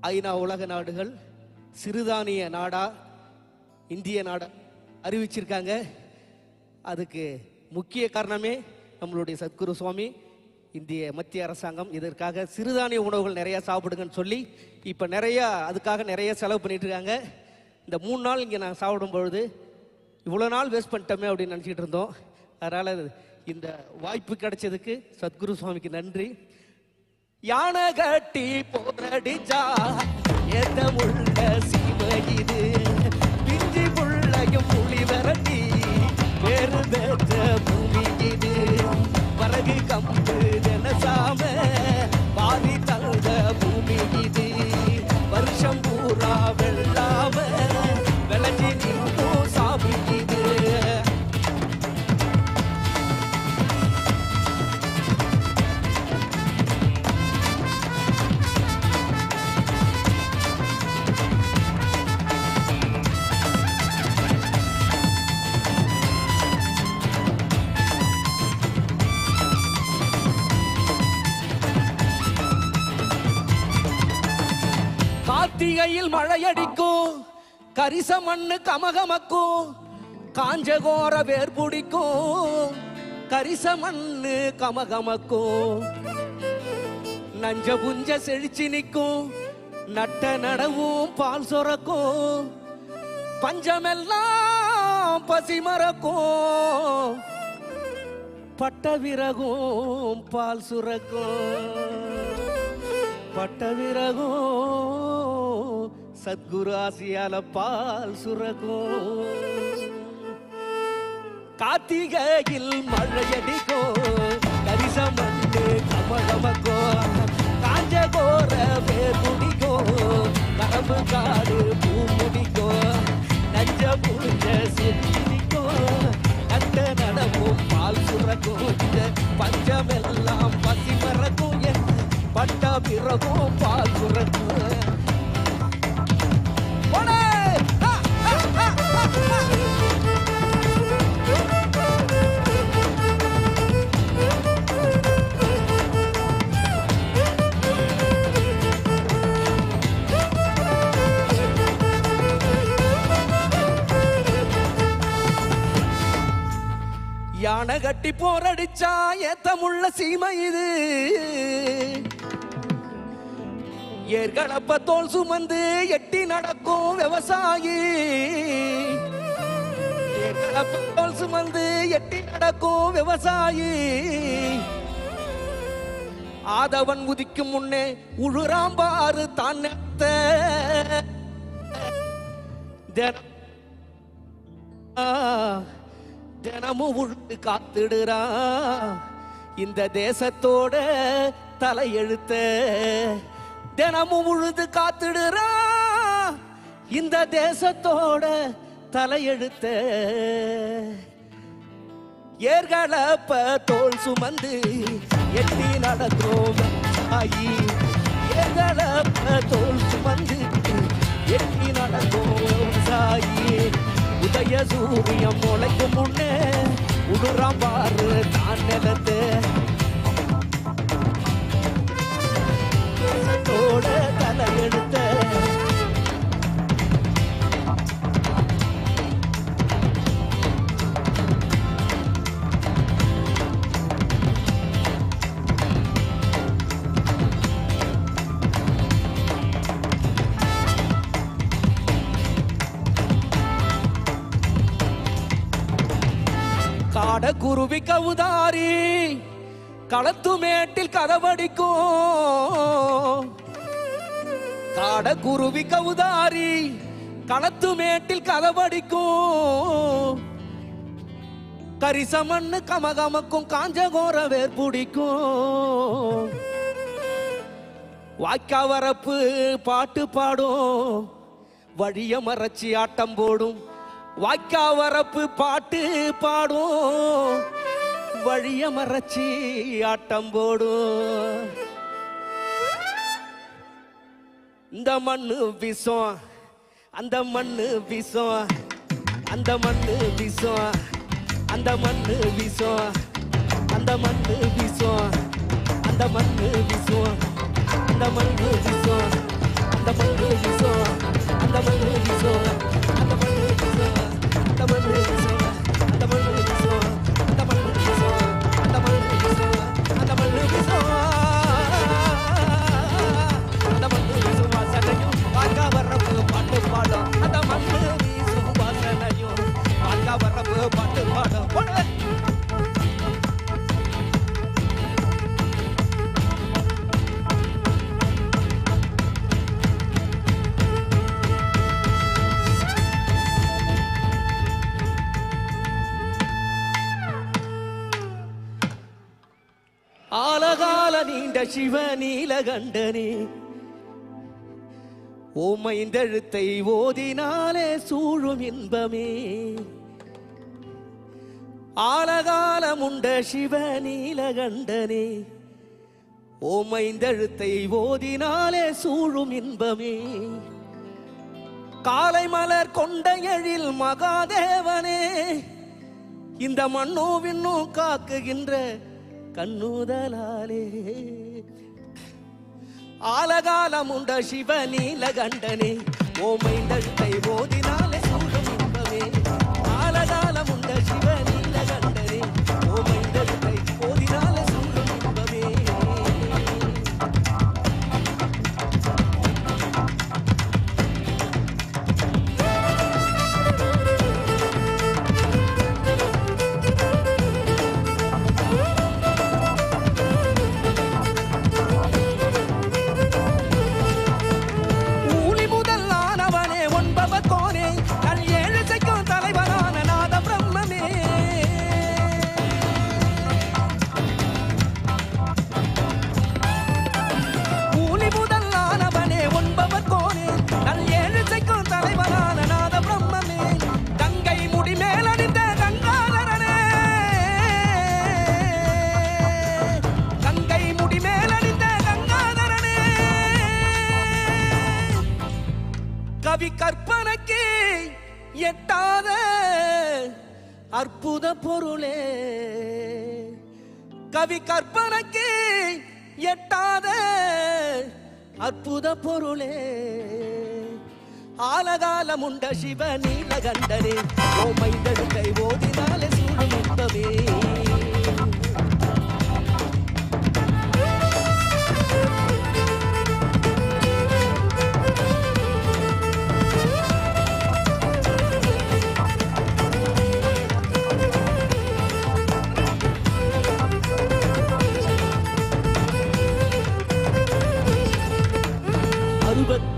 B: ஐநா உலக நாடுகள் சிறுதானிய நாடா இந்திய நாடா அறிவிச்சிருக்காங்க. அதுக்கு முக்கிய காரணமே நம்மளுடைய சத்குரு சுவாமி, இந்திய மத்திய அரசாங்கம் இதற்காக சிறுதானிய உணவுகள் நிறையா சாப்பிடுங்கன்னு சொல்லி இப்போ நிறையா அதுக்காக நிறைய செலவு பண்ணிட்டு இருக்காங்க. இந்த 3 நாள் இங்கே நான் சாப்பிடும் பொழுது இவ்வளோ நாள் வேஸ்ட் பண்ணிட்டோமே அப்படின்னு நினச்சிக்கிட்டு இருந்தோம். அதனால் இந்த வாய்ப்பு கிடைச்சதுக்கு சத்குரு சுவாமிக்கு நன்றி. யானை கட்டி போரடிச்சா ஏத்தமுள்ள சீமை இது, பிஞ்சி புள்ளையும் புலி விரட்டி பேரு பெற்ற பூமி இது. வரகு கம்பு தினசாம பாதி தந்த பூமி இது, வருஷம் பூரா வெள்ளாம விளைஞ்சி நிற்கும் சாமி இது. கார்த்திகையில் மழையடிக்கும், கரிச மண்ணு கமகமக்கும், காஞ்சகோர வேர் பிடிக்கும், கரிச மண்ணு கமகமக்கும், நஞ்ச புஞ்ச செழிச்சு நிற்கும், நட்ட நடவும் பால் சுரக்கும், பஞ்சமெல்லாம் பசி மறக்கும், பட்ட விறகும் பால் சுரக்கும், பட்ட விறகும் சத்குரு ஆசியால பால் சுரக்கும். கார்த்திகையில் மழையடிக்கும், கரிச மண்ணு கமகமக்கும், காஞ்ச கோர வேர் குடிக்கும், கரம்பு காடு பூ முடிக்கும், நஞ்ச புஞ்ச செடிக்கும், நட்ட நடவும் பால் சுரக்கும், பஞ்சமெல்லாம் பசி மறக்கும், பட்ட பிறகும் பால் சுரக்கும். யானை கட்டி போரடிச்சா ஏத்தமுள்ள சீமை இது. ஏற்களப்ப தோல் சுமந்து எட்டி நடக்கும் விவசாயி. ஏற்களப்ப தோல் சுமந்து எட்டி நடக்கும் விவசாயி. ஆதவன் உதிக்கும் முன்னே உழுறாம்பாறு தான் தினமும் உழுது காத்துடுறா இந்த தேசத்தோட தலையெழுத்த. தினமும் உழுது காத்துடுறா இந்த தேசத்தோட தலையெழுத்த. ஏர்களப்ப தோல் சுமந்து எட்டி நடக்கும் ஆயி. ஏர்களப்ப தோல் சுமந்து எட்டி நடக்கும் சாயி. உதய சூரியம் முளைக்கும் முன்னே உடுறாம் பாரு தான் நிலத்து. தேசத்தோட தலையெழுத்த. குருவி கவுதாரி களத்து மேட்டில் கதவடிக்கும். குருவி கவுதாரி களத்து மேட்டில் கதவடிக்கும். கரிசமண்ணு கமகமக்கும் காஞ்சகோர வேர் பிடிக்கும். வாய்க்காவரப்பு பாட்டு பாடும் வழிய மறைச்சி ஆட்டம் போடும். வாய்க்காவரப்பு பாட்டு பாடும் வழிய மறைச்சி ஆட்டம் போடும். இந்த மண்ணு விஷம் அந்த மண்ணு விஷம். அந்த மண்ணு விஷம் அந்த மண்ணு விஷம். அந்த மண்ணு விஷம் அந்த மண்ணு விஷம். அந்த மண்ணு விஷம் அந்த மண்ணு விஷம். அந்த மண்ணு விஷம் அந்த மண்ணு விஷம். அந்த மண்ணு விஷம் அந்த மண்ணு விஷம். அந்த மண்ணு விஷம் அந்த மண்ணு விஷம். அந்த மண்ணு விஷம் அந்த மண்ணு விஷம் வாசனையும் வாக்கா வர்றப்பு பாட்டு பாடும். அந்த மண்ணு வீசும் வாசனையும் வாக்கா வர்றப்பு பாட்டு பாடும். ஆலகால நீண்ட சிவ நீலகண்டனே ஓமைந்தெழுத்தை ஓதினாலே சூழும் இன்பமே. ஆலகாலமுண்ட சிவ நீலகண்டனே ஓமைந்தெழுத்தை ஓதினாலே சூழும் இன்பமே. காலை மலர் கொண்ட எழில் மகாதேவனே இந்த மண்ணோ விண்ணோ காக்குகின்ற கண்ணுதலாலே. ஆலகாலமுண்ட சிவ நீலகண்டனே ஓமைந்தழுத்தை ஓதினாலே சூழும் இன்பமே. ஆலகாலமுண்ட சிவ நீலகண்டனே ஓமைந்தழுத்தை ஓதினாலே சூழும் இன்பமே. கவி கற்பனைக்கு எட்டாத அற்புத பொருளே. கவி கற்பனைக்கு எட்டாத அற்புத பொருளே. ஆலகாலமுண்ட சிவ நீலகண்டனே ஓமைந்தழுத்தை ஓதினாலே வாழ்விலும் இன்பமே.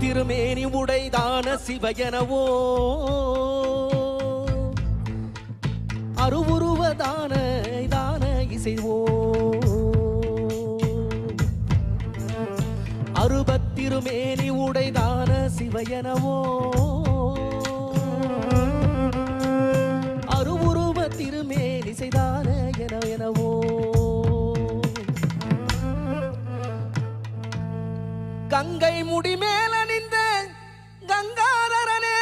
B: திருமேனி உடைதான சிவயனவோ அருவுருவதான தான இசைவோ அருபத்திருமேனி உடைதான சிவயனவோ அருவுருவ திருமேனி செய்தான எனவோ கங்கை முடி மேல நின்ற கங்காதரனே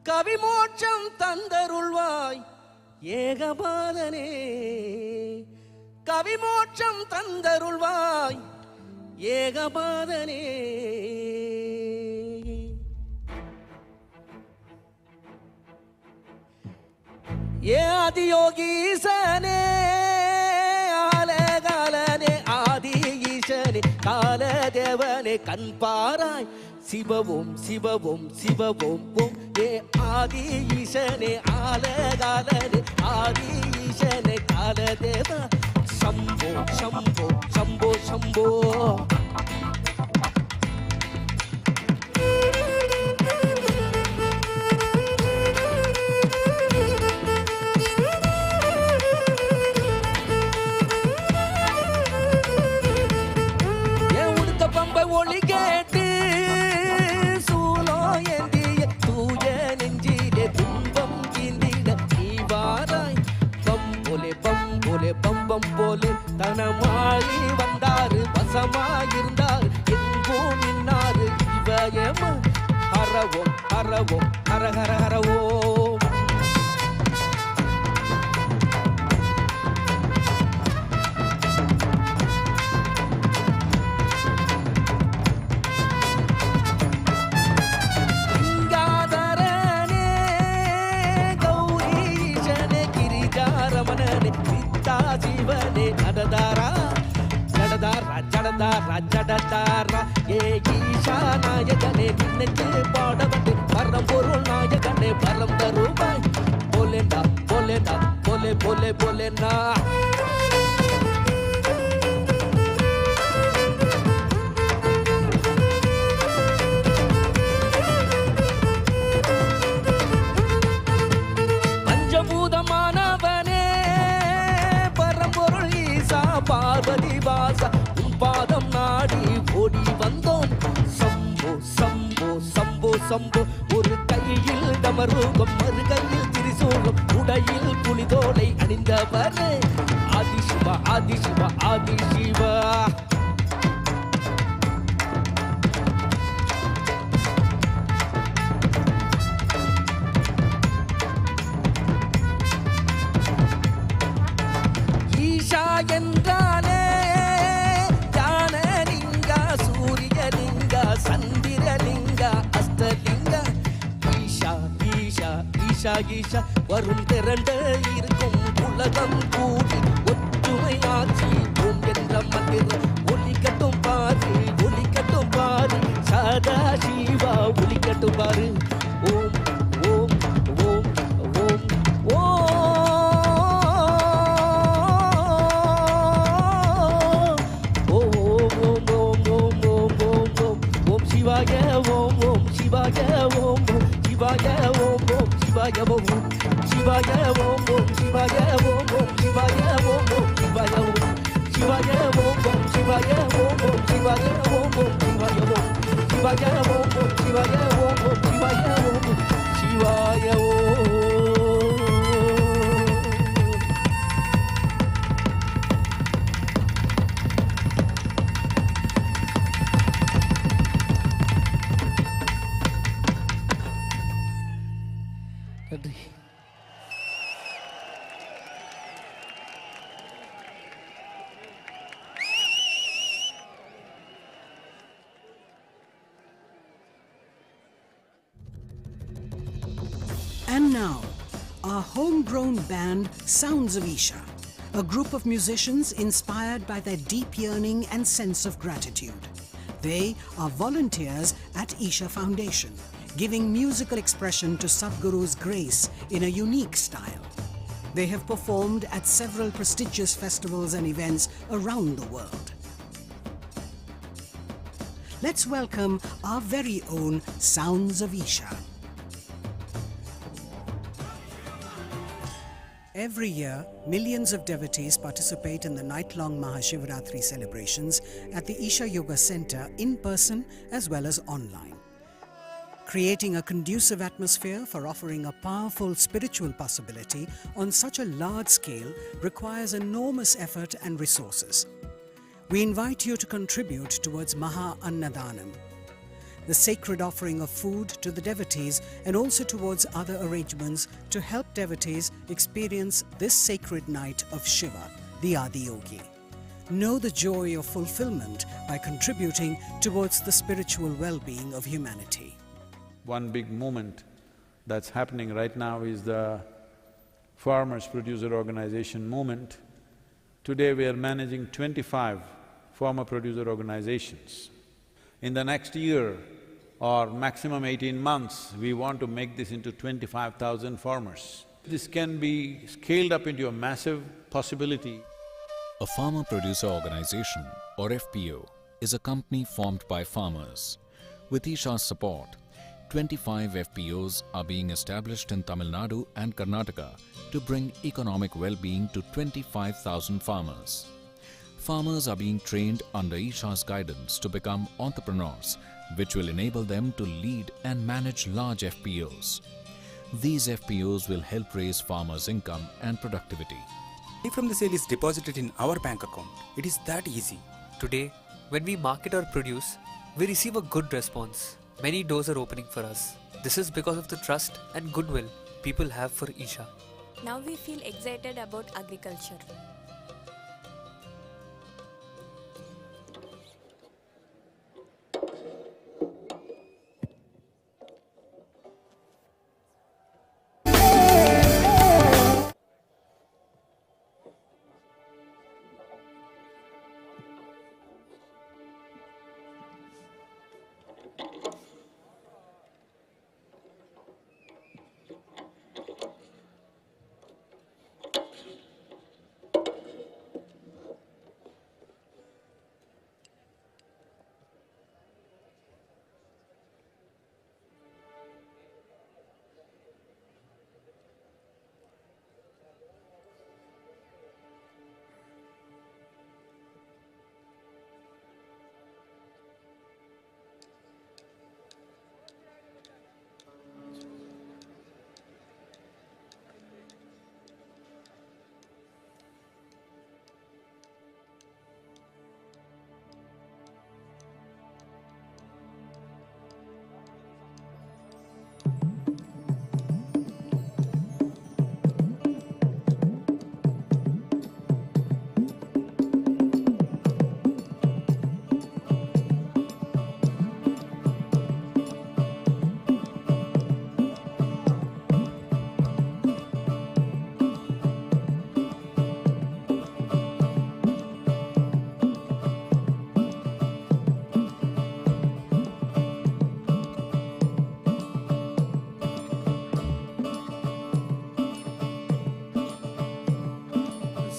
B: கவிமோட்சம் தந்தருள்வாய் ஏகபாதனே கவிமோட்சம் தந்தருள்வாய் ஏகபாதனே ஏ ஆதியோகீசனே காலதேவனே கண் பாராய் சிவவும் சிவவும் சிவவும் ஏ ஆதி ஈசனே ஆலகாலனே ஆதி ஈசனே காலதேவ சம்போ சம்போ சம்போ சம்போ. ஒளி கேட்டு சூலோ ஏந்திய தூய நெஞ்சிலே துன்பம் கீந்திட நீ வாராய் பம்போலே பம்போலே பம்பம் போலே தனமாளி வந்தாரு வசமாயிருந்தாரு எங்கோ நின்னாரு இவயம ஹரவோம் ஹரவோம் ஹர ஹர ஹரவோ. ஜீவனே ஜடதாரா ஜடதாரா ஜடதாரா ஜடதாரா ஏ ஈஷா நாயகனே நினைத்து பாடவட்டு பரம் பொருள் நாயகனே பரம் தருவாய் போலேண்டா போலேண்டா போலே போலே போலேண்டா. பார்வதி வாசா உன் பாதம் நாடி ஓடி வந்தோம் சம்போ சம்போ சம்போ சம்போ. ஒரு கையில் டமருகம் மறு கையில் திரிசூலம் உடையில் புலிதோலை அணிந்தவரே ஆதிசிவா ஆதிசிவா ஆதிசிவா. ஈஷா என்றாலே ஞானலிங்கா சூரியலிங்கா சந்திரலிங்கா அஷ்டலிங்கா ஈஷா ஈஷா ஈஷா ஈஷா வரும் திரண்டு இருக்கும் உலகம் கூடி ஒற்றுமையாட்சி ஓம் என்ற மந்திரம் ஒலிக்கட்டும் பாரு ஒலிக்கட்டும் பாரு சதா சிவா ஒலிக்கட்டும் பாரு ஓம் ஓம் ஓம் ஓம் ஓம். Shivaya Om Om Shivaya Om Om Shivaya Om Om Shivaya Om Om Shivaya Om Om Shivaya Om Om Shivaya Om Om Shivaya Om Shivaya Om Om Shivaya Om Om Shivaya Om Om Shivaya Om Shivaya Om Om Shivaya Om Om Shivaya Om Shivaya Om.
D: And now, our homegrown band Sounds of Isha, a group of musicians inspired by their deep yearning and sense of gratitude. They are volunteers at Isha Foundation, giving musical expression to Sadhguru's grace in a unique style. They have performed at several prestigious festivals and events around the world. Let's welcome our very own Sounds of Isha. Every year, millions of devotees participate in the night-long MahaShivRatri celebrations at the Isha Yoga Center in person as well as online. Creating a conducive atmosphere for offering a powerful spiritual possibility on such a large scale requires enormous effort and resources. We invite you to contribute towards Maha Annadanam, the sacred offering of food to the devotees, and also towards other arrangements to help devotees experience this sacred night of Shiva, the Adiyogi. Know the joy of fulfillment by contributing towards the spiritual well-being of humanity.
C: One big movement that's happening right now is the Farmers Producer Organization movement. Today we are managing 25 farmer producer organizations. In the next year or maximum 18 months, we want to make this into 25,000 farmers. This can be scaled up into a massive possibility.
R: A farmer producer organization, or FPO, is a company formed by farmers. With Isha's support, 25 FPOs are being established in Tamil Nadu and Karnataka to bring economic well-being to 25,000 farmers. Farmers are being trained under Isha's guidance to become entrepreneurs, which will enable them to lead and manage large FPOs. These FPOs will help raise farmers' income and productivity.
E: Money from the sale is deposited in our bank account. It is that easy.
P: Today, when we market our produce, we receive a good response. Many doors are opening for us. This is because of the trust and goodwill people have for Isha.
W: Now we feel excited about agriculture.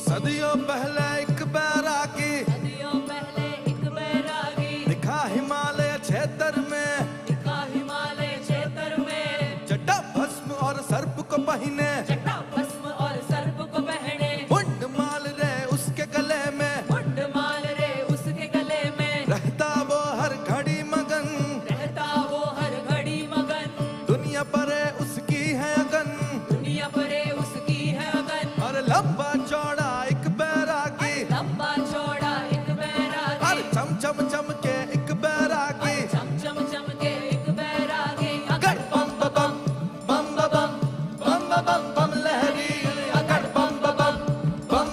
A: सदियों पहले एक बैरागी दिखा हिमालय क्षेत्र में जटा भस्म और सर्प को पहने मुंड माल रे उसके गले में रहता वो हर घड़ी मगन दुनिया परे उसकी है अगन और लंबा चौड़ा एक बैरागी हर चम चम चम के एक बैरागी अगर बम बम बम बम बम बम बम लहरी अगर बम बम बम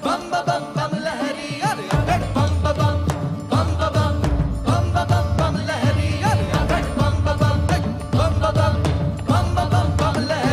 A: बम बम बम लहरी अगर बम बम बम बम लहरी अगर बम बम बम बम लहरी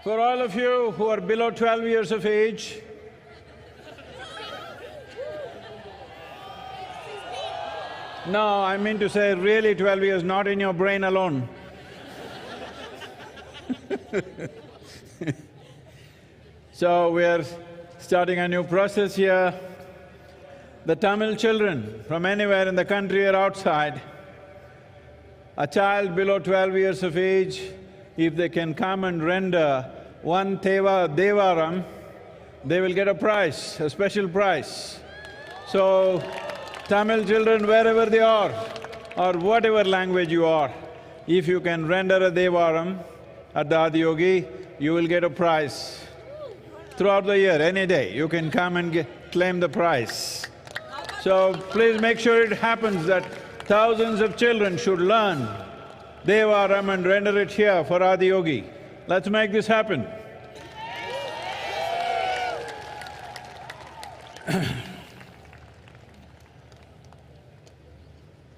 G: For all of you who are below 12 years of age, no, I mean to say really 12 years, not in your brain alone. So we are starting a new process here. The Tamil children from anywhere in the country or outside, a child below 12 years of age, if they can come and render one Devaram, they will get a prize, a special prize. So, Tamil children, wherever they are, or whatever language you are, if you can render a Devaram at the Adiyogi, you will get a prize. Throughout the year, any day, you can come and claim the prize. So, please make sure it happens that thousands of children should learn Devaram and render it here for Adiyogi. Let's make this happen.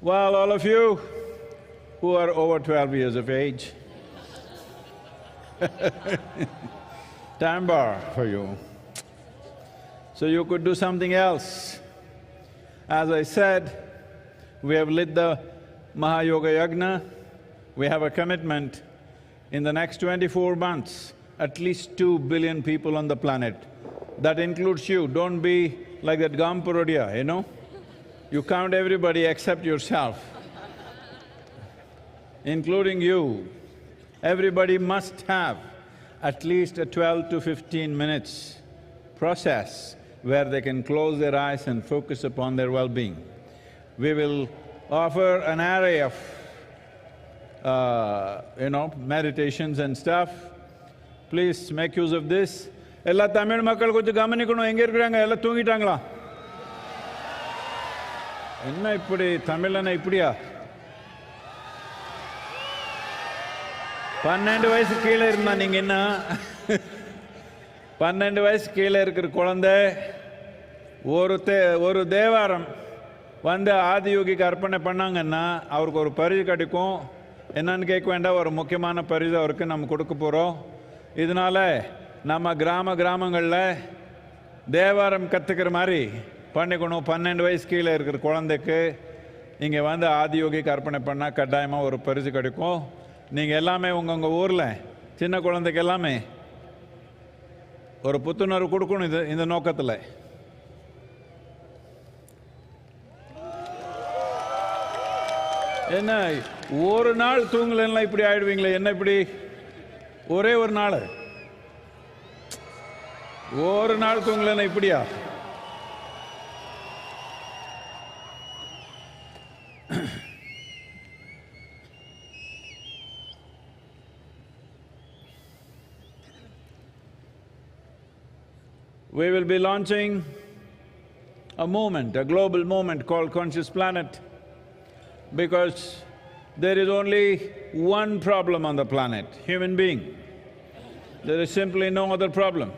G: Well, all of you who are over 12 years of age, time bar for you. So you could do something else. As I said, we have lit the Mahayoga Yagna. We have a commitment in the next 24 months, at least 2 billion people on the planet. That includes you. Don't be like that Gamparodia, you know? You count everybody except yourself, including you. Everybody must have at least a 12 to 15 minutes process where they can close their eyes and focus upon their well-being. We will offer an array of meditations and stuff. Please make use of this. Ella Tamil makkal konju gamanikkanum, enga irukkranga, ella thoongitaangala? Enna ippadi Tamilana ipdiya? 12 வயசு கீழே இருந்தா நீங்க என்ன? 12 வயசு கீழே இருக்கிற குழந்தை ஒரு தேவாரம் வந்து ஆதியோகிக்கு அர்ப்பணை பண்ணாங்கன்னா அவருக்கு ஒரு பரிசு கிடைக்கும். என்னன்னு கேட்க வேண்டாம், ஒரு முக்கியமான பரிசு அவருக்கு நம்ம கொடுக்க போகிறோம். இதனால நம்ம கிராமங்களில் தேவாரம் கற்றுக்கிற மாதிரி பண்ணிக்கணும். 12 வயசு கீழே இருக்கிற குழந்தைக்கு இங்கே வந்து ஆதியோகிக்கு அர்ப்பணை பண்ணால் கட்டாயமாக ஒரு பரிசு கிடைக்கும். நீங்கள் எல்லாமே உங்கள் ஊரில் சின்ன குழந்தைக்கு எல்லாமே ஒரு புத்துணர்வு கொடுக்கணும் இந்த நோக்கத்தில். என்ன ஒரு நாள் தூங்கலாம் இப்படி ஆயிடுவீங்களே, என்ன இப்படி ஒரே ஒரு நாள் தூங்கலன்னா இப்படியா? We will be launching a movement, a global movement called Conscious Planet, because there is only one problem on the planet, human being. There is simply no other problem.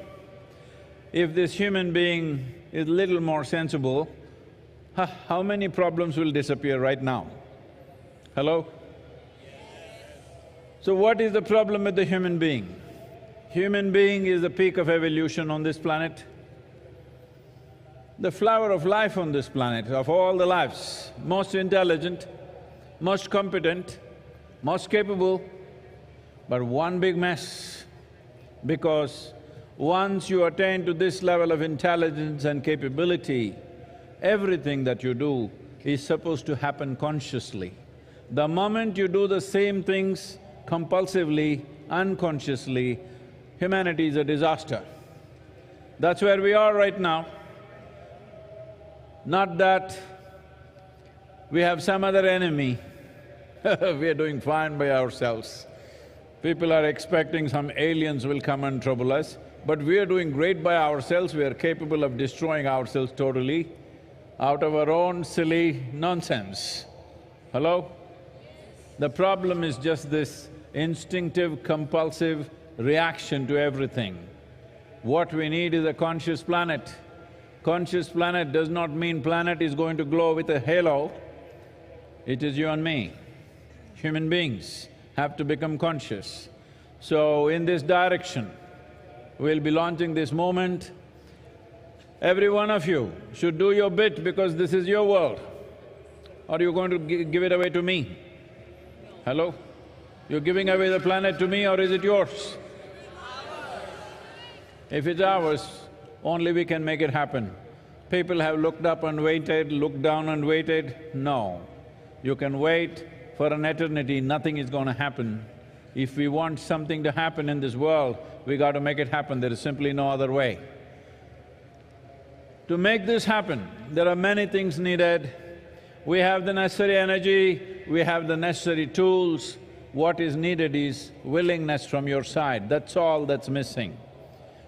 G: If this human being is little more sensible, how many problems will disappear right now? Hello? So what is the problem with the human being? Human being is the peak of evolution on this planet. The flower of life on this planet, of all the lives, most intelligent, most competent, most capable, but one big mess. Because once you attain to this level of intelligence and capability, everything that you do is supposed to happen consciously. The moment you do the same things compulsively, unconsciously, humanity is a disaster. That's where we are right now. Not that we have some other enemy. We are doing fine by ourselves. People are expecting some aliens will come and trouble us, but we are doing great by ourselves. We are capable of destroying ourselves totally out of our own silly nonsense. Hello? The problem is just this instinctive, compulsive reaction to everything. What we need is a conscious planet. Conscious planet does not mean planet is going to glow with a halo. It is you and me. Human beings have to become conscious. So in this direction, we'll be launching this movement. Every one of you should do your bit because this is your world. Or are you going to give it away to me? Hello? You're giving away the planet to me or is it yours? If it's ours, only we can make it happen. People have looked up and waited, looked down and waited. No. You can wait for an eternity, nothing is going to happen. If we want something to happen in this world, we got to make it happen, there is simply no other way. To make this happen, there are many things needed. We have the necessary energy, we have the necessary tools. What is needed is willingness from your side, that's all that's missing.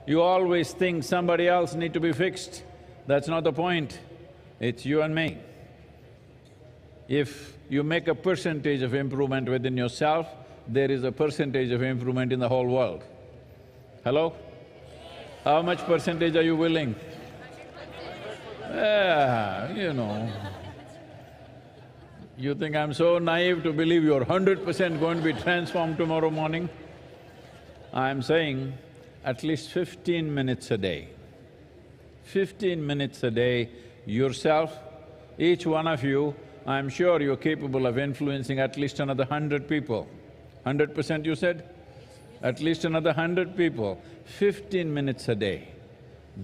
G: You always think somebody else need to be fixed. That's not the point, it's you and me. If you make a percentage of improvement within yourself, there is a percentage of improvement in the whole world. Hello? How much percentage are you willing? Yeah, you know. You think I'm so naive to believe you're 100% going to be transformed tomorrow morning? I'm saying at least 15 minutes a day. 15 minutes a day, yourself, each one of you, I'm sure you're capable of influencing at least another 100 people. 100% you said? At least another 100 people, 15 minutes a day.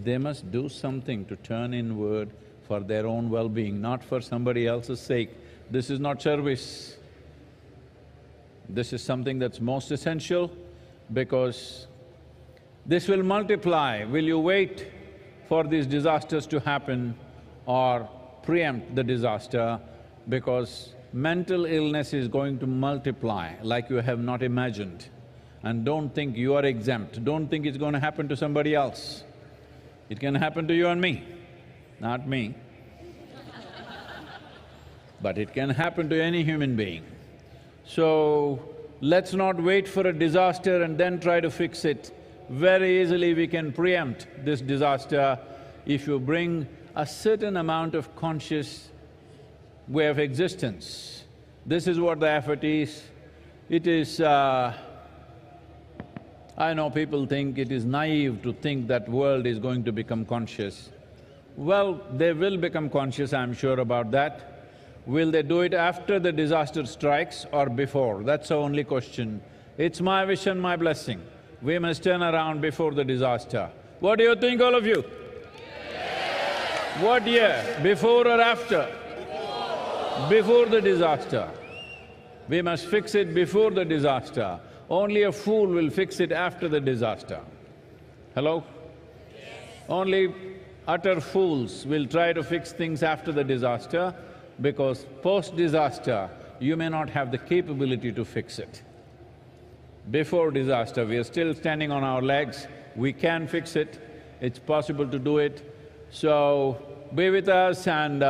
G: They must do something to turn inward for their own well-being, not for somebody else's sake. This is not service. This is something that's most essential because this will multiply. Will you wait for these disasters to happen or preempt the disaster? Because mental illness is going to multiply like you have not imagined. And don't think you are exempt, don't think it's going to happen to somebody else. It can happen to you and me, not me. But it can happen to any human being. So, let's not wait for a disaster and then try to fix it. Very easily we can preempt this disaster if you bring a certain amount of conscious way of existence. This is what the effort is. It is… I know people think it is naive to think that world is going to become conscious. Well, they will become conscious, I'm sure about that. Will they do it after the disaster strikes or before? That's the only question. It's my wish and my blessing. We must turn around before the disaster. What do you think, all of you? What year? Before or after? Before the disaster. We must fix it before the disaster. Only a fool will fix it after the disaster. Hello? Only utter fools will try to fix things after the disaster because post-disaster, you may not have the capability to fix it. Before disaster, we are still standing on our legs, we can fix it, it's possible to do it. So, be with us and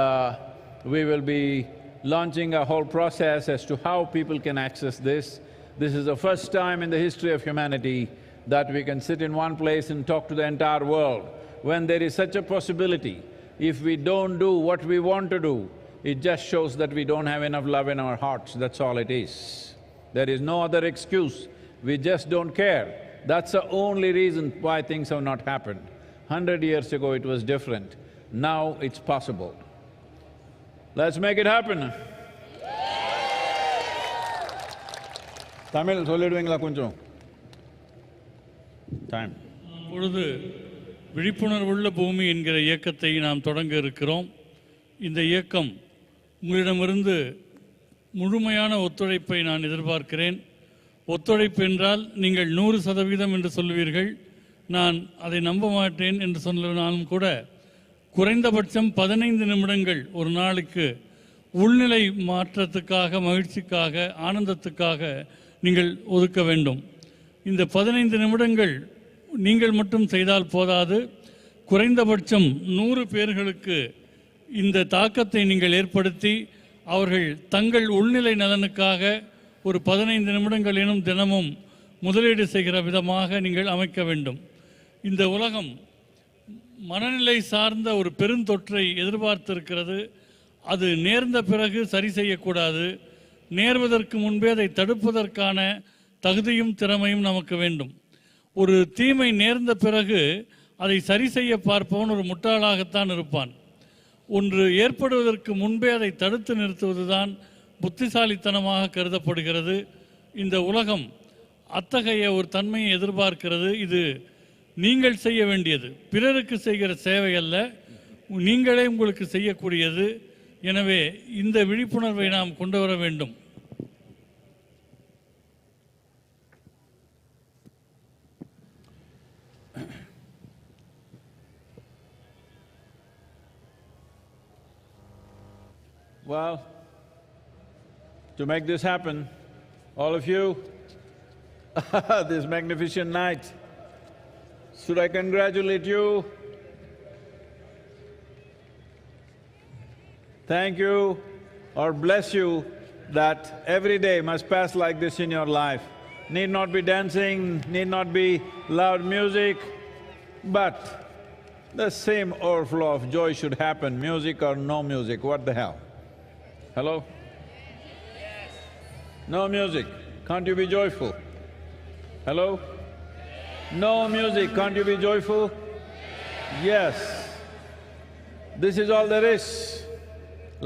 G: we will be launching a whole process as to how people can access this. This is the first time in the history of humanity that we can sit in one place and talk to the entire world. When there is such a possibility, if we don't do what we want to do, it just shows that we don't have enough love in our hearts, that's all it is. There is no other excuse, we just don't care. That's the only reason why things have not happened. 100 years ago it was different, now it's possible. Let's make it happen. Tamil சொல்லிடுவீங்களா கொஞ்சம்? Time.
F: இப்பொழுது விழிப்புணர்வுள்ள பூமி என்கிற இயக்கத்தை நாம் தொடங்க இருக்கிறோம். இந்த இயக்கம் உங்களிடமிருந்து முழுமையான ஒத்துழைப்பை நான் எதிர்பார்க்கிறேன். ஒத்துழைப்பு என்றால் நீங்கள் 100% என்று சொல்வீர்கள். நான் அதை நம்ப மாட்டேன் என்று சொன்னாலும் கூட குறைந்தபட்சம் 15 நிமிடங்கள் ஒரு நாளுக்கு உள்நிலை மாற்றத்துக்காக, மகிழ்ச்சிக்காக, ஆனந்தத்துக்காக நீங்கள் ஒதுக்க வேண்டும். இந்த 15 நிமிடங்கள் நீங்கள் மட்டும் செய்தால் போதாது, குறைந்தபட்சம் 100 பேர்களுக்கு இந்த தாக்கத்தை நீங்கள் ஏற்படுத்தி அவர்கள் தங்கள் உள்நிலை நலனுக்காக ஒரு 15 நிமிடங்களேனும் தினமும் முதலீடு செய்கிற விதமாக நீங்கள் அமைக்க வேண்டும். இந்த உலகம் மனநிலை சார்ந்த ஒரு பெருந்தொற்றை எதிர்பார்த்திருக்கிறது. அது நேர்ந்த பிறகு சரி செய்யக்கூடாது. நேர்வதற்கு முன்பே அதை தடுப்பதற்கான தகுதியும் திறமையும் நமக்கு வேண்டும். ஒரு தீமை நேர்ந்த பிறகு அதை சரி செய்ய பார்ப்பவன் ஒரு முட்டாளாகத்தான் இருப்பான். ஒன்று ஏற்படுவதற்கு முன்பே அதை தடுத்து நிறுத்துவதுதான் புத்திசாலித்தனமாக கருதப்படுகிறது. இந்த உலகம் அத்தகைய ஒரு தன்மையை எதிர்பார்க்கிறது. இது நீங்கள் செய்ய வேண்டியது, பிறருக்கு செய்கிற சேவை அல்ல, நீங்களே உங்களுக்கு செய்யக்கூடியது. எனவே இந்த விழிப்புணர்வை நாம் கொண்டு வர வேண்டும்.
G: Well, to make this happen, all of you, this magnificent night, should I congratulate you? Thank you or bless you that every day must pass like this in your life. Need not be dancing, need not be loud music, but the same overflow of joy should happen, music or no music, what the hell? Hello? No music, can't you be joyful? Hello? No music, can't you be joyful? Yes. This is all there is.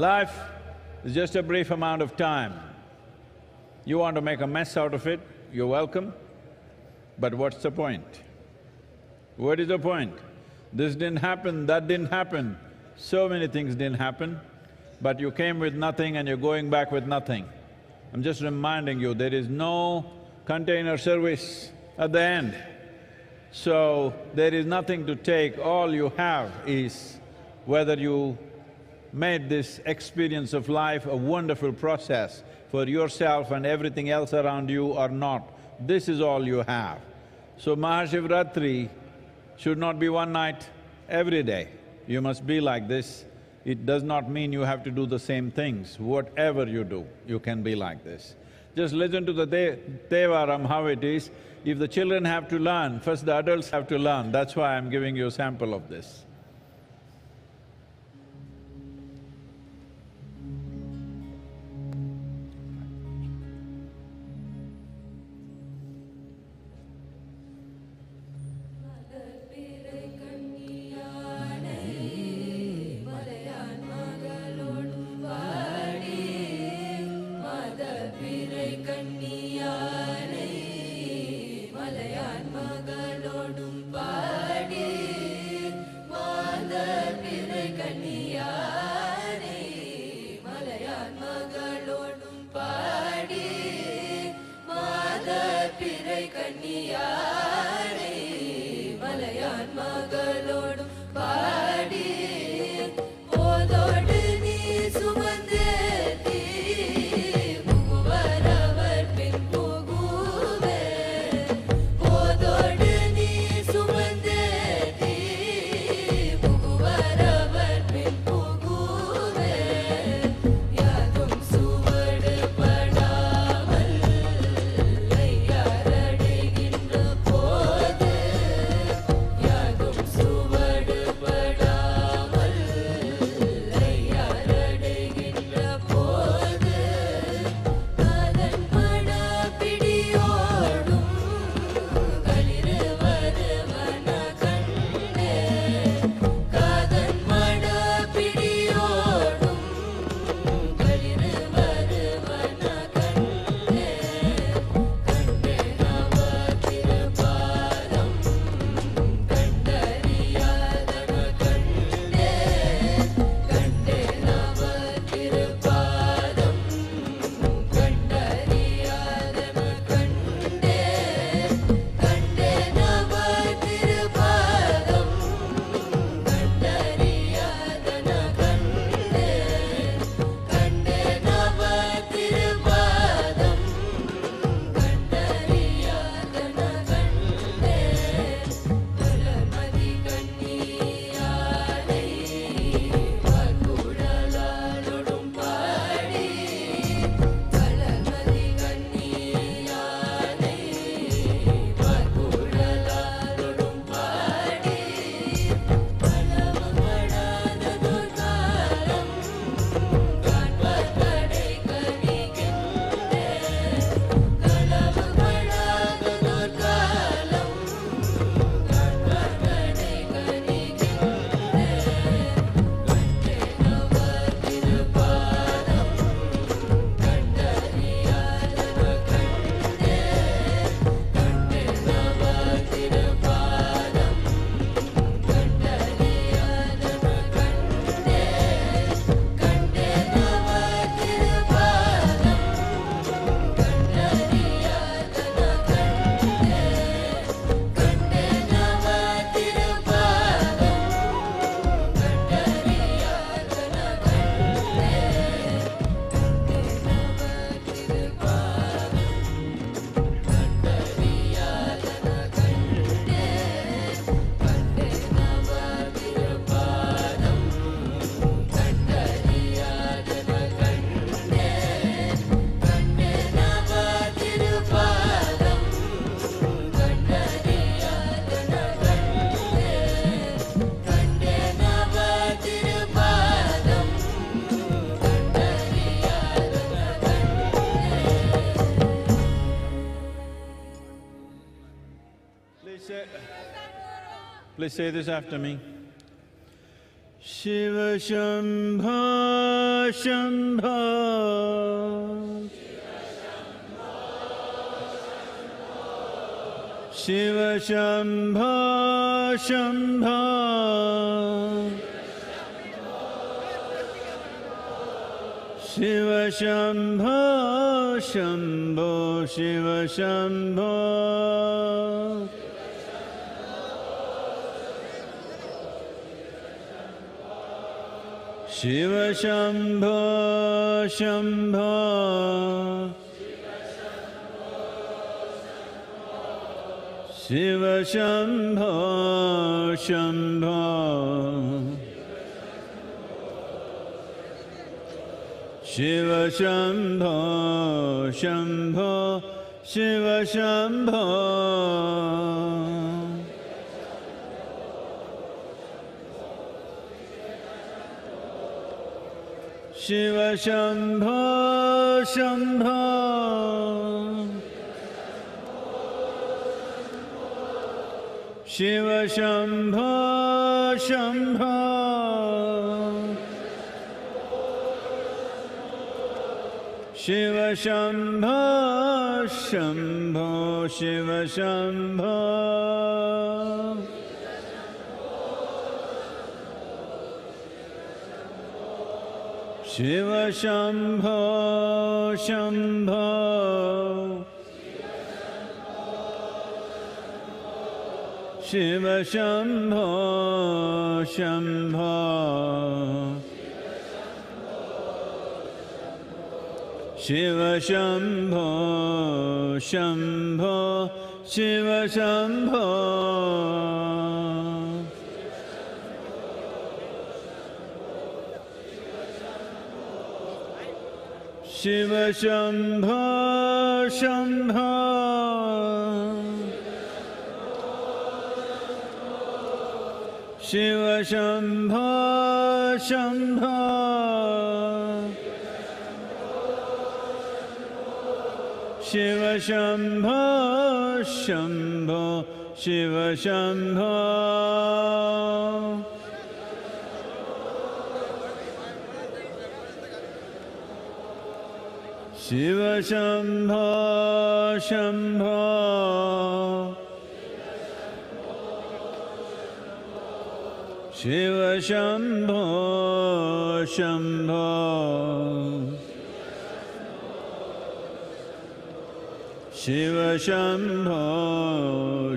G: Life is just a brief amount of time. You want to make a mess out of it, you're welcome, but what's the point? What is the point? This didn't happen, that didn't happen, so many things didn't happen, but you came with nothing and you're going back with nothing. I'm just reminding you, there is no container service at the end. So, there is nothing to take, all you have is whether you made this experience of life a wonderful process for yourself and everything else around you or not. This is all you have. So, MahaShivRatri should not be one night every day. You must be like this. It does not mean you have to do the same things. Whatever you do, you can be like this. Just listen to the Devaram, how it is. If the children have to learn, first the adults have to learn. That's why I'm giving you a sample of this. Please say this after me. Shiva Shambho Shambho, Shiva Shambho Shambho, Shiva Shambho Shambho, Shiva Shambho, Shiva Shambho Shambho, Shiva Shambho Shambho, Shiva Shambho Shambho, Shiva Shambho, Shiva Shambho Shambho, Shiva Shambho Shambho, Shiva Shambho Shambho, Shiva Shambho, Shiva Shambho Shambho, Shiva Shambho Shambho, Shiva Shambho Shambho, Shiva Shambho, Shiva Shambho Shambho, Shiva Shambho Shambho, Shiva Shambho Shambho, Shiva Shambho, Shiva Shambho Shambho, Shiva Shambho Shambho, Shiva Shambho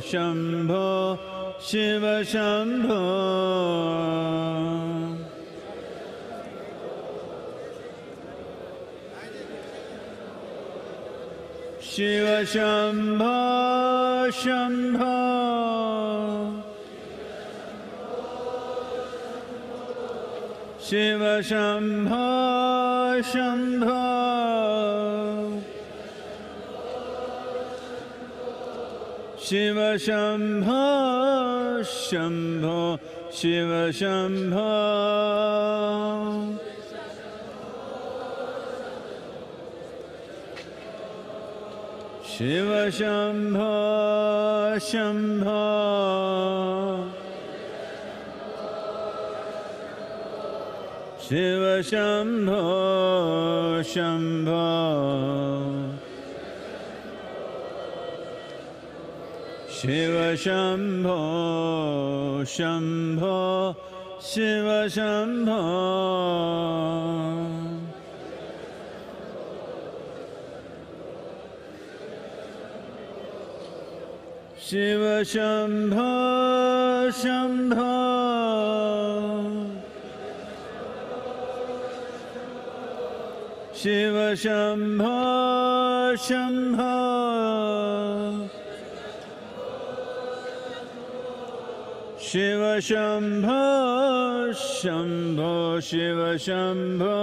G: Shambho, Shiva Shambho, Shiva Shambho Shambho, Shiva Shambho Shambho, Shiva Shambho Shambho, Shiva Shambho, Shiva Shambho Shambho, Shiva Shambho Shambho, Shiva Shambho Shambho, Shiva Shambho, Shiva Shambho Shambho, Shiva Shambho Shambho, Shiva Shambho Shambho, Shiva Shambho,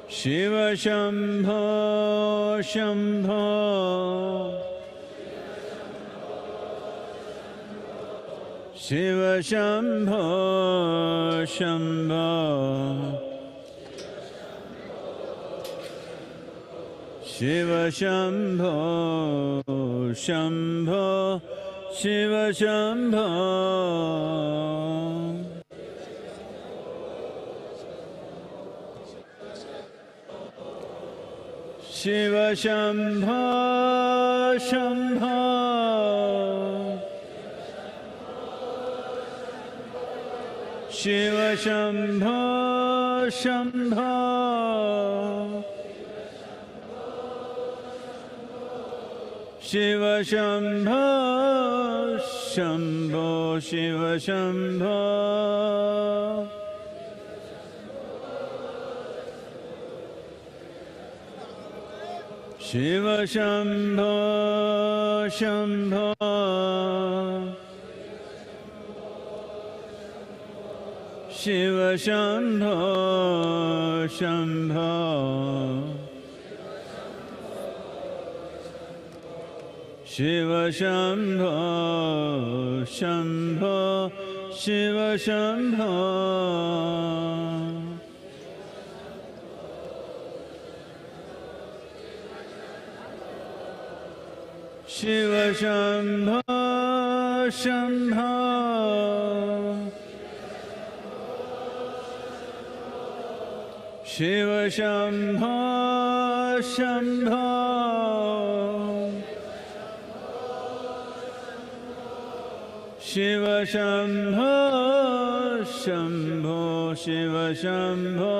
G: Shiva Shambho Shambho, Shiva Shambho Shambho, Shiva Shambho, Shambho, Shiva Shambho. Shiva Shambho, Shambho. Shiva Shambho, Shambho. Shiva Shambho, Shambho, Shiva Shambho. Shiva Shambho, Shambho. Shiva Shambho, Shambho. Shiva Shambho, Shambho, Shiva Shambho. Shiva Shambho, Shambho. Shiva Shambho, Shambho. Shiva Shambho, Shambho, Shiva Shambho.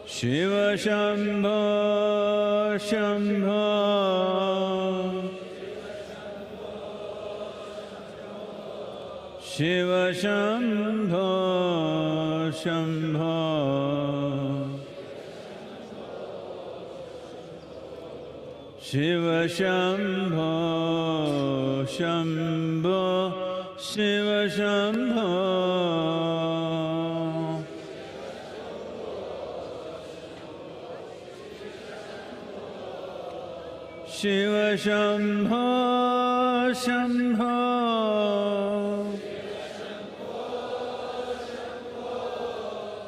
G: Shiva Shambho, Shambho. Shiva Shambho, Shambho. Shiva Shambho, Shambho, Shiva Shambho. Shiva Shambho, Shambho.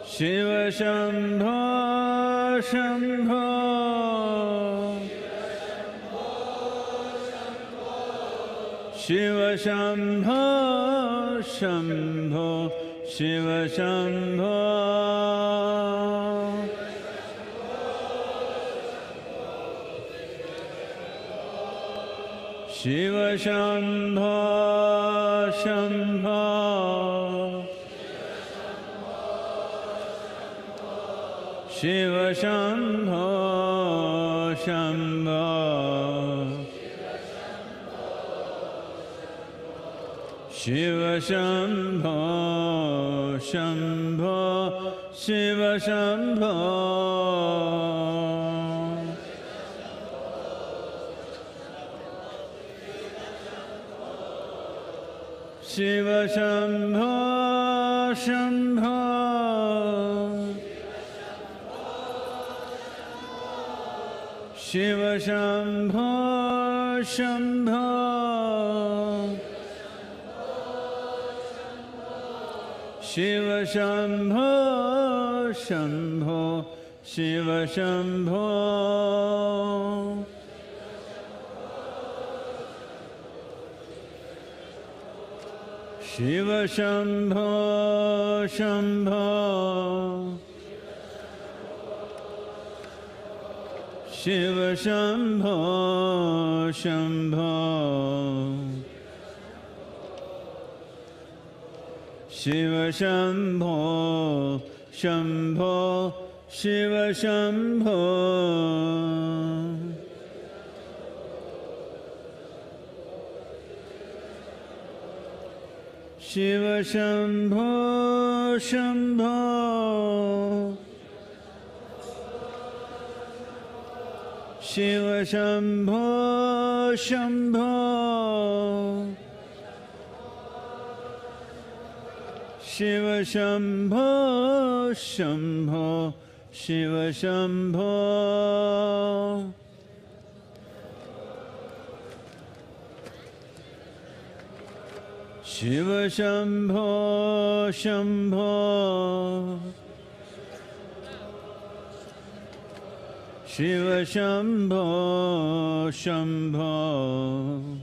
G: Shiva Shambho, Shambho. Shiva Shambho, Shambho, Shiva Shambho. Shiva Shambho, Shambho. Shiva Shambho, Shambho. Shiva Shambho, Shambho, Shiva Shambho. Shiva Shambho, Shambho. Shiva Shambho, Shambho. Shiva Shambho, Shambho, Shiva Shambho. Shiva Shambho, Shambho. Shiva Shambho, Shambho. Shiva Shambho, Shambho, Shiva Shambho. Shiva Shambho, Shambho. Shiva Shambho, Shambho. Shiva Shambho, Shambho, Shiva Shambho. Shiva Shambho Shambho Shiva Shambho Shambho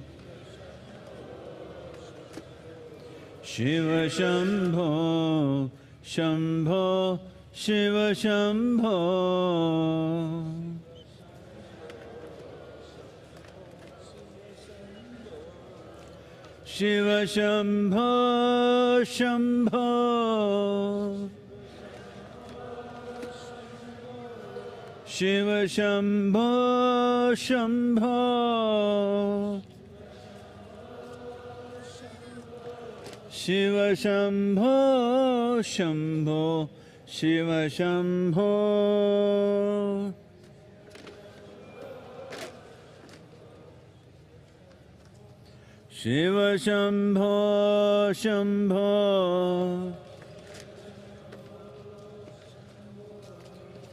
G: Shiva Shambho Shambho Shiva Shambho Shiva Shambho Shambho Shiva Shambho Shambho Shiva Shambho Shambho Shiva Shambho Shiva Shambho Shambho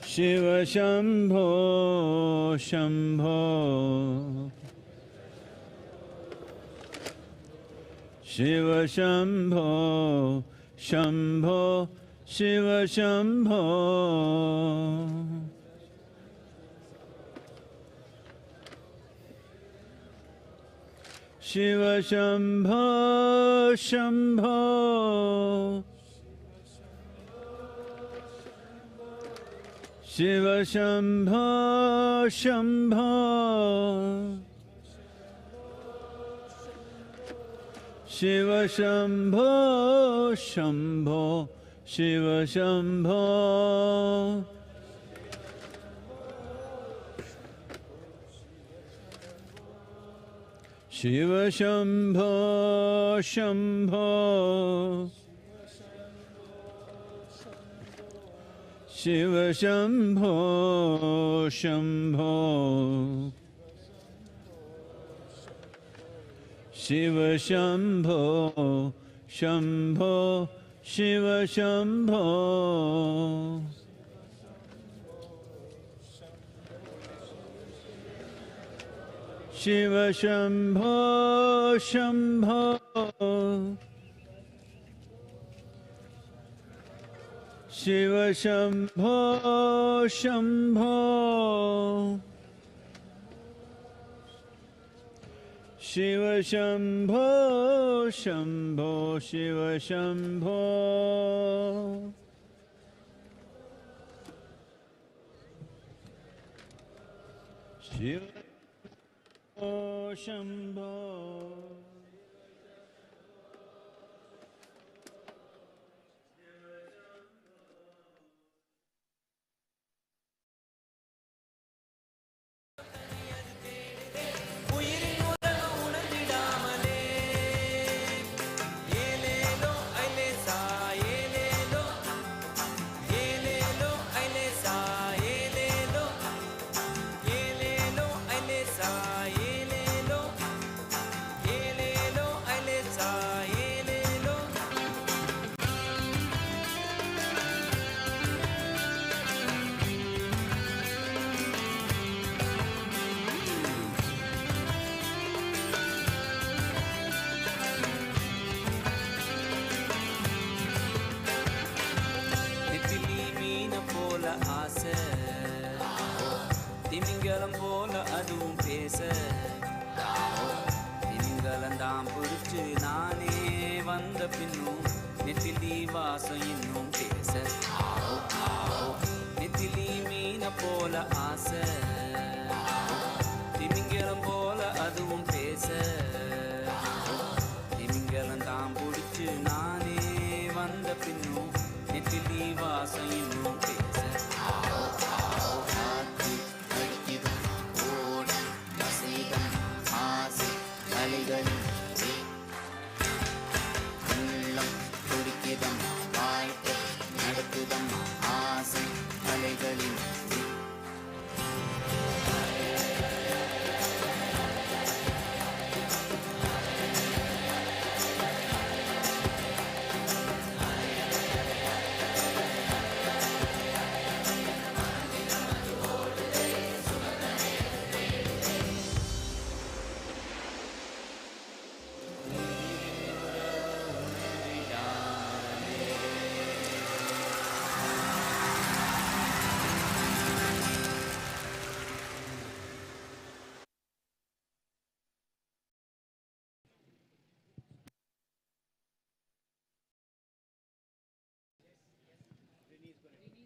G: Shiva Shambho Shambho Shiva Shambho Shambho Shiva Shambho Shiva Shambho Shambho Shiva Shambho Shambho Shiva Shambho Shambho Shiva Shambho Shiva Shambho Shambho Shiva Shambho Shambho Shiva Shambho Shambho Shiva Shambho Shiva Shambho Shambho Shiva Shambho Shambho Shiva Shambho Shambho Shiva Shambho Shiva Shambho
H: திமிங்கலம் போல அதுவும் பேச திமிங்கலந்தாம் பிடிச்சு நானே வந்த பின்னும் நெத்திலி வாசம் இன்னும் பேச நெத்திலி மீன போல ஆசை திமிங்கலம் போல அதுவும் பேச திமிங்கலந்தாம் பிடிச்சு நானே வந்த பின்னும் நெத்திலி வாசம் இன்னும் பேச உள்ளம் துடிக்கிதம் வாய்ப்பு நடக்குதம்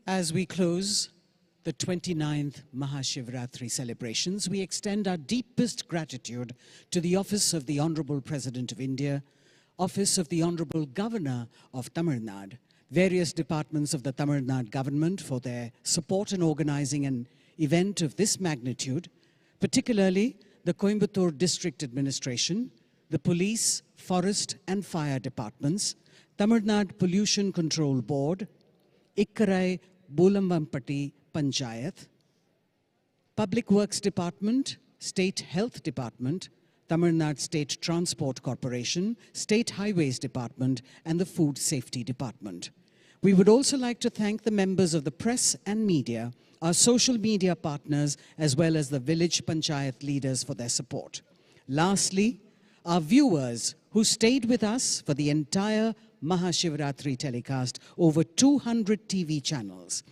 D: As we close the 29th MahaShivRatri celebrations, we extend our deepest gratitude to the Office of the Honorable President of India, Office of the Honorable Governor of Tamil Nadu, various departments of the Tamil Nadu government for their support in organizing an event of this magnitude, particularly the Coimbatore District Administration, the Police, Forest and Fire Departments, Tamil Nadu Pollution Control Board, Ikkarai Bulambamppatti Panchayat, Public Works Department, State Health Department, Tamil Nadu State Transport Corporation, State Highways Department, and the Food Safety Department. We would also like to thank the members of the press and media, our social media partners, as well as the village panchayat leaders for their support. Lastly, our viewers who stayed with us for the entire MahaShivRatri telecast over 200 TV channels.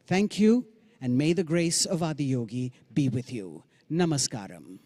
D: Thank you, and may the grace of Adiyogi be with you. Namaskaram.